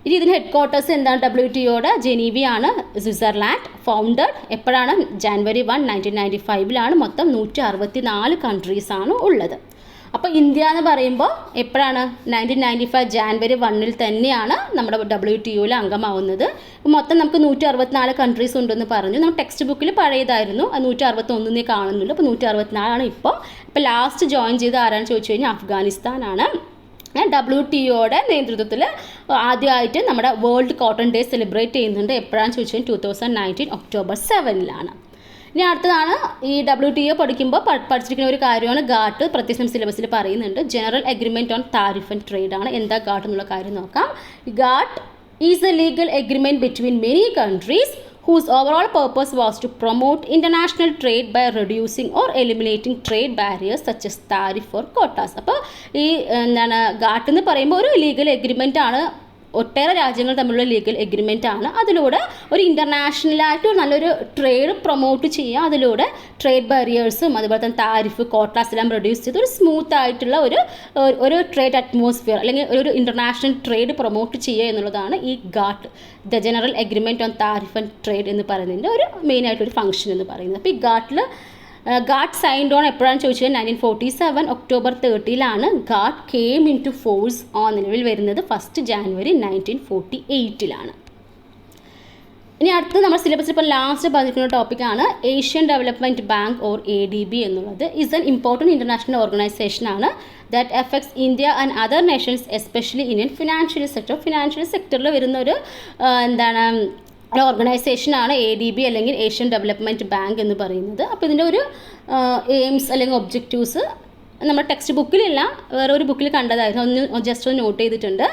ഇനി ഇതിന് ഹെഡ് ക്വാർട്ടേഴ്സ് എന്താണ്? WTOയുടെ ജനീവയാണ്, സ്വിറ്റ്സർലാൻഡ്. ഫൗണ്ടഡ് എപ്പോഴാണ്? January 1, 1995 മൊത്തം 164 കൺട്രീസാണ് ഉള്ളത്. അപ്പോൾ ഇന്ത്യ എന്ന് പറയുമ്പോൾ എപ്പോഴാണ്? 1995 January 1 തന്നെയാണ് നമ്മുടെ WTOയിൽ അംഗമാവുന്നത്. മൊത്തം നമുക്ക് 164 കൺട്രീസ് ഉണ്ടെന്ന് പറഞ്ഞു. നമ്മൾ ടെക്സ്റ്റ് ബുക്കിൽ പഴയതായിരുന്നു, 161 കാണുന്നുണ്ട്. അപ്പോൾ 164 ഇപ്പോൾ ലാസ്റ്റ് ജോയിൻ ചെയ്ത് ആരാണെന്ന് ചോദിച്ചു കഴിഞ്ഞാൽ അഫ്ഗാനിസ്ഥാനാണ്. WTOയുടെ നേതൃത്വത്തിൽ ആദ്യമായിട്ട് നമ്മുടെ വേൾഡ് കോട്ടൺ ഡേ സെലിബ്രേറ്റ് ചെയ്യുന്നുണ്ട്. എപ്പോഴാണെന്ന് ചോദിച്ചാൽ 2019 October 7. ഇനി അടുത്തതാണ് ഈ WTO പഠിക്കുമ്പോൾ പഠിച്ചിരിക്കുന്ന ഒരു കാര്യമാണ് GATT. പ്രത്യേകം സിലബസിൽ പറയുന്നുണ്ട്. General agreement on tariff and trade ആണ്. എന്താ GATT എന്നുള്ള കാര്യം നോക്കാം. GATT is A legal agreement between many countries whose overall purpose was to promote international trade by reducing or eliminating trade barriers such as tariff or quotas. അപ്പോൾ ഈ GATT എന്ന് പറയുമ്പോൾ ഒരു ലീഗൽ എഗ്രിമെൻ്റ് ആണ്. ഒട്ടേറെ രാജ്യങ്ങൾ തമ്മിലുള്ള ലീഗൽ എഗ്രിമെൻ്റ് ആണ്. അതിലൂടെ ഒരു ഇൻ്റർനാഷണലായിട്ട് നല്ലൊരു ട്രേഡ് പ്രൊമോട്ട് ചെയ്യുക, അതിലൂടെ ട്രേഡ് ബാരിയേഴ്സും അതുപോലെ തന്നെ താരിഫ് കോട്ടാസ് എല്ലാം റെഡ്യൂസ് ചെയ്ത് ഒരു സ്മൂത്ത് ആയിട്ടുള്ള ഒരു ട്രേഡ് അറ്റ്മോസ്ഫിയർ അല്ലെങ്കിൽ ഒരു ഇൻ്റർനാഷണൽ ട്രേഡ് പ്രൊമോട്ട് ചെയ്യുക എന്നുള്ളതാണ് ഈ GATT, the general agreement on tariff and trade എന്ന് പറയുന്നതിൻ്റെ ഒരു മെയിനായിട്ടൊരു ഫംഗ്ഷൻ എന്ന് പറയുന്നത്. അപ്പോൾ ഈ GATT സൈൻഡ് ഓൺ എപ്പോഴാണെന്ന് ചോദിച്ചാൽ 1947 October 30 GATT came into force നിലവിൽ വരുന്നത് 1 January 1948. ഇനി അടുത്ത് നമ്മുടെ സിലബസിൽ ഇപ്പോൾ ലാസ്റ്റ് പറഞ്ഞിരിക്കുന്ന ടോപ്പിക്കാണ് Asian Development Bank or ADB എന്നുള്ളത്. Is an important international organisation ആണ് that affects India and other nations especially in financial sector. Financial സെക്ടറിൽ വരുന്ന ഒരു ഓർഗനൈസേഷനാണ് ADB അല്ലെങ്കിൽ ഏഷ്യൻ ഡെവലപ്മെൻറ്റ് ബാങ്ക് എന്ന് പറയുന്നത്. അപ്പോൾ ഇതിൻ്റെ ഒരു എയിംസ് അല്ലെങ്കിൽ ഒബ്ജക്റ്റീവ്സ് നമ്മുടെ ടെക്സ്റ്റ് ബുക്കിലില്ല, വേറെ ഒരു ബുക്കിൽ കണ്ടതായിരുന്നു, ജസ്റ്റ് ഒന്ന് നോട്ട് ചെയ്തിട്ടുണ്ട്.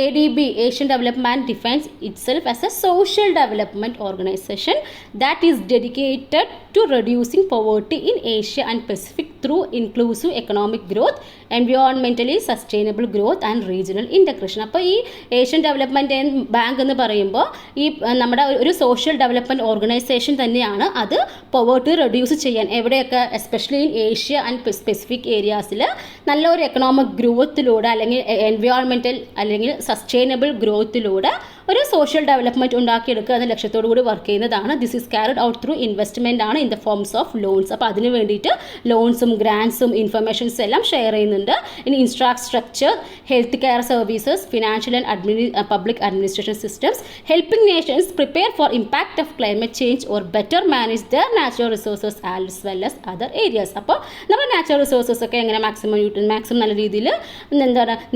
ADB Asian Development defines itself as a social development organisation that is dedicated to reducing poverty in Asia and Pacific through inclusive economic growth, എൻവയോൺമെൻ്റലി sustainable growth and regional integration. അപ്പോൾ ഈ Asian Development Bank എന്ന് പറയുമ്പോൾ ഈ നമ്മുടെ ഒരു social development organisation തന്നെയാണ്. അത് പോവേർട്ടി റെഡ്യൂസ് ചെയ്യാൻ എവിടെയൊക്കെ especially in Asia and specific ഏരിയാസിൽ നല്ലൊരു എക്കണോമിക് ഗ്രോത്തിലൂടെ അല്ലെങ്കിൽ എൻവയോൺമെൻറ്റൽ അല്ലെങ്കിൽ സസ്റ്റൈനബിൾ ഗ്രോത്തിലൂടെ ഒരു സോഷ്യൽ ഡെവലപ്മെൻറ്റ് ഉണ്ടാക്കിയെടുക്കുക എന്ന ലക്ഷ്യത്തോടു കൂടി വർക്ക് ചെയ്യുന്നതാണ്. This is carried out through investment ആണ് in the forms of loans. അപ്പോൾ അതിന് വേണ്ടിയിട്ട് ലോൺസും ഗ്രാൻസും ഇൻഫർമേഷൻസ് എല്ലാം ഷെയർ ചെയ്യുന്നുണ്ട്. ഇനി infrastructure, health care services, financial and public administration systems, helping Nations prepare for impact of climate change or better manage there natural resources as well as other areas. അപ്പോൾ നമ്മുടെ natural resources ഒക്കെ എങ്ങനെ maximum നല്ല രീതിയിൽ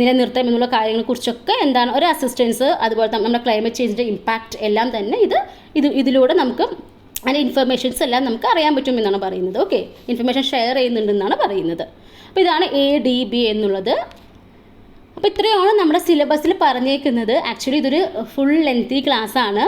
നിലനിർത്താം എന്നുള്ള കാര്യങ്ങളെക്കുറിച്ചൊക്കെ ഒരു assistance, അതുപോലെ തന്നെ നമ്മുടെ ക്ലൈമറ്റ് ചേഞ്ചിൻ്റെ ഇമ്പാക്റ്റ് എല്ലാം തന്നെ ഇതിലൂടെ നമുക്ക് അതിൻ്റെ ഇൻഫർമേഷൻസ് എല്ലാം നമുക്ക് അറിയാൻ പറ്റും എന്നാണ് പറയുന്നത്. ഓക്കെ, ഇൻഫർമേഷൻ ഷെയർ ചെയ്യുന്നുണ്ടെന്നാണ് പറയുന്നത്. അപ്പോൾ ഇതാണ് ADB എന്നുള്ളത്. അപ്പോൾ ഇത്രയാണ് നമ്മുടെ സിലബസിൽ പറഞ്ഞേക്കുന്നത്. ആക്ച്വലി ഇതൊരു ഫുൾ ലെങ്തി ക്ലാസ്സാണ്.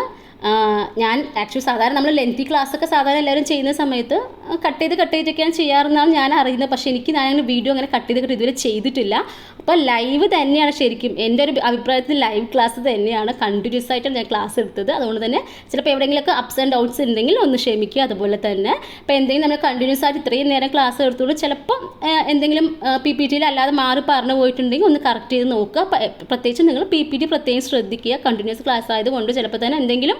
ഞാൻ ആക്ച്വലി സാധാരണ നമ്മൾ ലെങ്തി ക്ലാസ്സൊക്കെ സാധാരണ എല്ലാവരും ചെയ്യുന്ന സമയത്ത് കട്ട് ചെയ്തൊക്കെയാണ് ചെയ്യാറെന്നാണ് ഞാൻ അറിയുന്നത്. പക്ഷേ ഞാൻ വീഡിയോ അങ്ങനെ കട്ട് ചെയ്തിട്ട് ഇതുവരെ ചെയ്തിട്ടില്ല. അപ്പോൾ ലൈവ് തന്നെയാണ് ശരിക്കും എൻ്റെ ഒരു അഭിപ്രായത്തിൽ ലൈവ് ക്ലാസ് തന്നെയാണ് കണ്ടിന്യൂസ് ആയിട്ട് ഞാൻ ക്ലാസ് എടുത്തത്. അതുകൊണ്ട് തന്നെ ചിലപ്പോൾ എവിടെയെങ്കിലുമൊക്കെ അപ്സ് ആൻഡ് ഡൗൺസ് ഉണ്ടെങ്കിൽ ഒന്ന് ക്ഷമിക്കുക. അതുപോലെ തന്നെ ഇപ്പോൾ എന്തെങ്കിലും നമ്മൾ കണ്ടിന്യൂസ് ആയിട്ട് ഇത്രയും നേരം ക്ലാസ് എടുത്തുകൊണ്ട് ചിലപ്പം എന്തെങ്കിലും PPT അല്ലാതെ മാറി പറഞ്ഞു പോയിട്ടുണ്ടെങ്കിൽ ഒന്ന് കറക്റ്റ് ചെയ്ത് നോക്കുക. പ്രത്യേകിച്ച് നിങ്ങൾ PPT പ്രത്യേകം ശ്രദ്ധിക്കുക. കണ്ടിന്യൂസ് ക്ലാസ് ആയതുകൊണ്ട് ചിലപ്പോൾ തന്നെ എന്തെങ്കിലും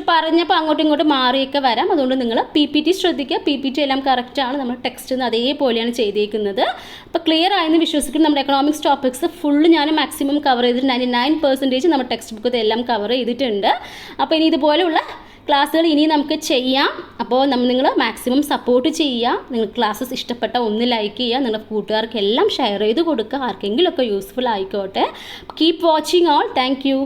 പറഞ്ഞപ്പോൾ അങ്ങോട്ടും ഇങ്ങോട്ടും മാറിയൊക്കെ വരാം. അതുകൊണ്ട് നിങ്ങൾ PPT ശ്രദ്ധിക്കുക. PPT എല്ലാം കറക്റ്റാണ്. നമ്മൾ ടെക്സ്റ്റ് അതേപോലെയാണ് ചെയ്തേക്കുന്നത്. അപ്പോൾ ക്ലിയർ ആയെന്ന് വിശ്വസിക്കുന്നു. നമ്മുടെ എക്കണോമിക്സ് ടോപ്പിക്സ് ഫുള്ള് ഞാൻ മാക്സിമം കവർ ചെയ്തിട്ട് 99% നമ്മുടെ ടെക്സ്റ്റ് ബുക്ക് എല്ലാം കവർ ചെയ്തിട്ടുണ്ട്. അപ്പോൾ ഇനി ഇതുപോലെയുള്ള ക്ലാസ്സുകൾ ഇനി നമുക്ക് ചെയ്യാം. അപ്പോൾ നിങ്ങൾ മാക്സിമം സപ്പോർട്ട് ചെയ്യുക. നിങ്ങൾ ക്ലാസ്സസ് ഇഷ്ടപ്പെട്ട ഒന്ന് ലൈക്ക് ചെയ്യുക. നിങ്ങളുടെ കൂട്ടുകാർക്കെല്ലാം ഷെയർ ചെയ്ത് കൊടുക്കുക. ആർക്കെങ്കിലുമൊക്കെ യൂസ്ഫുൾ ആയിക്കോട്ടെ. Keep watching all. Thank you.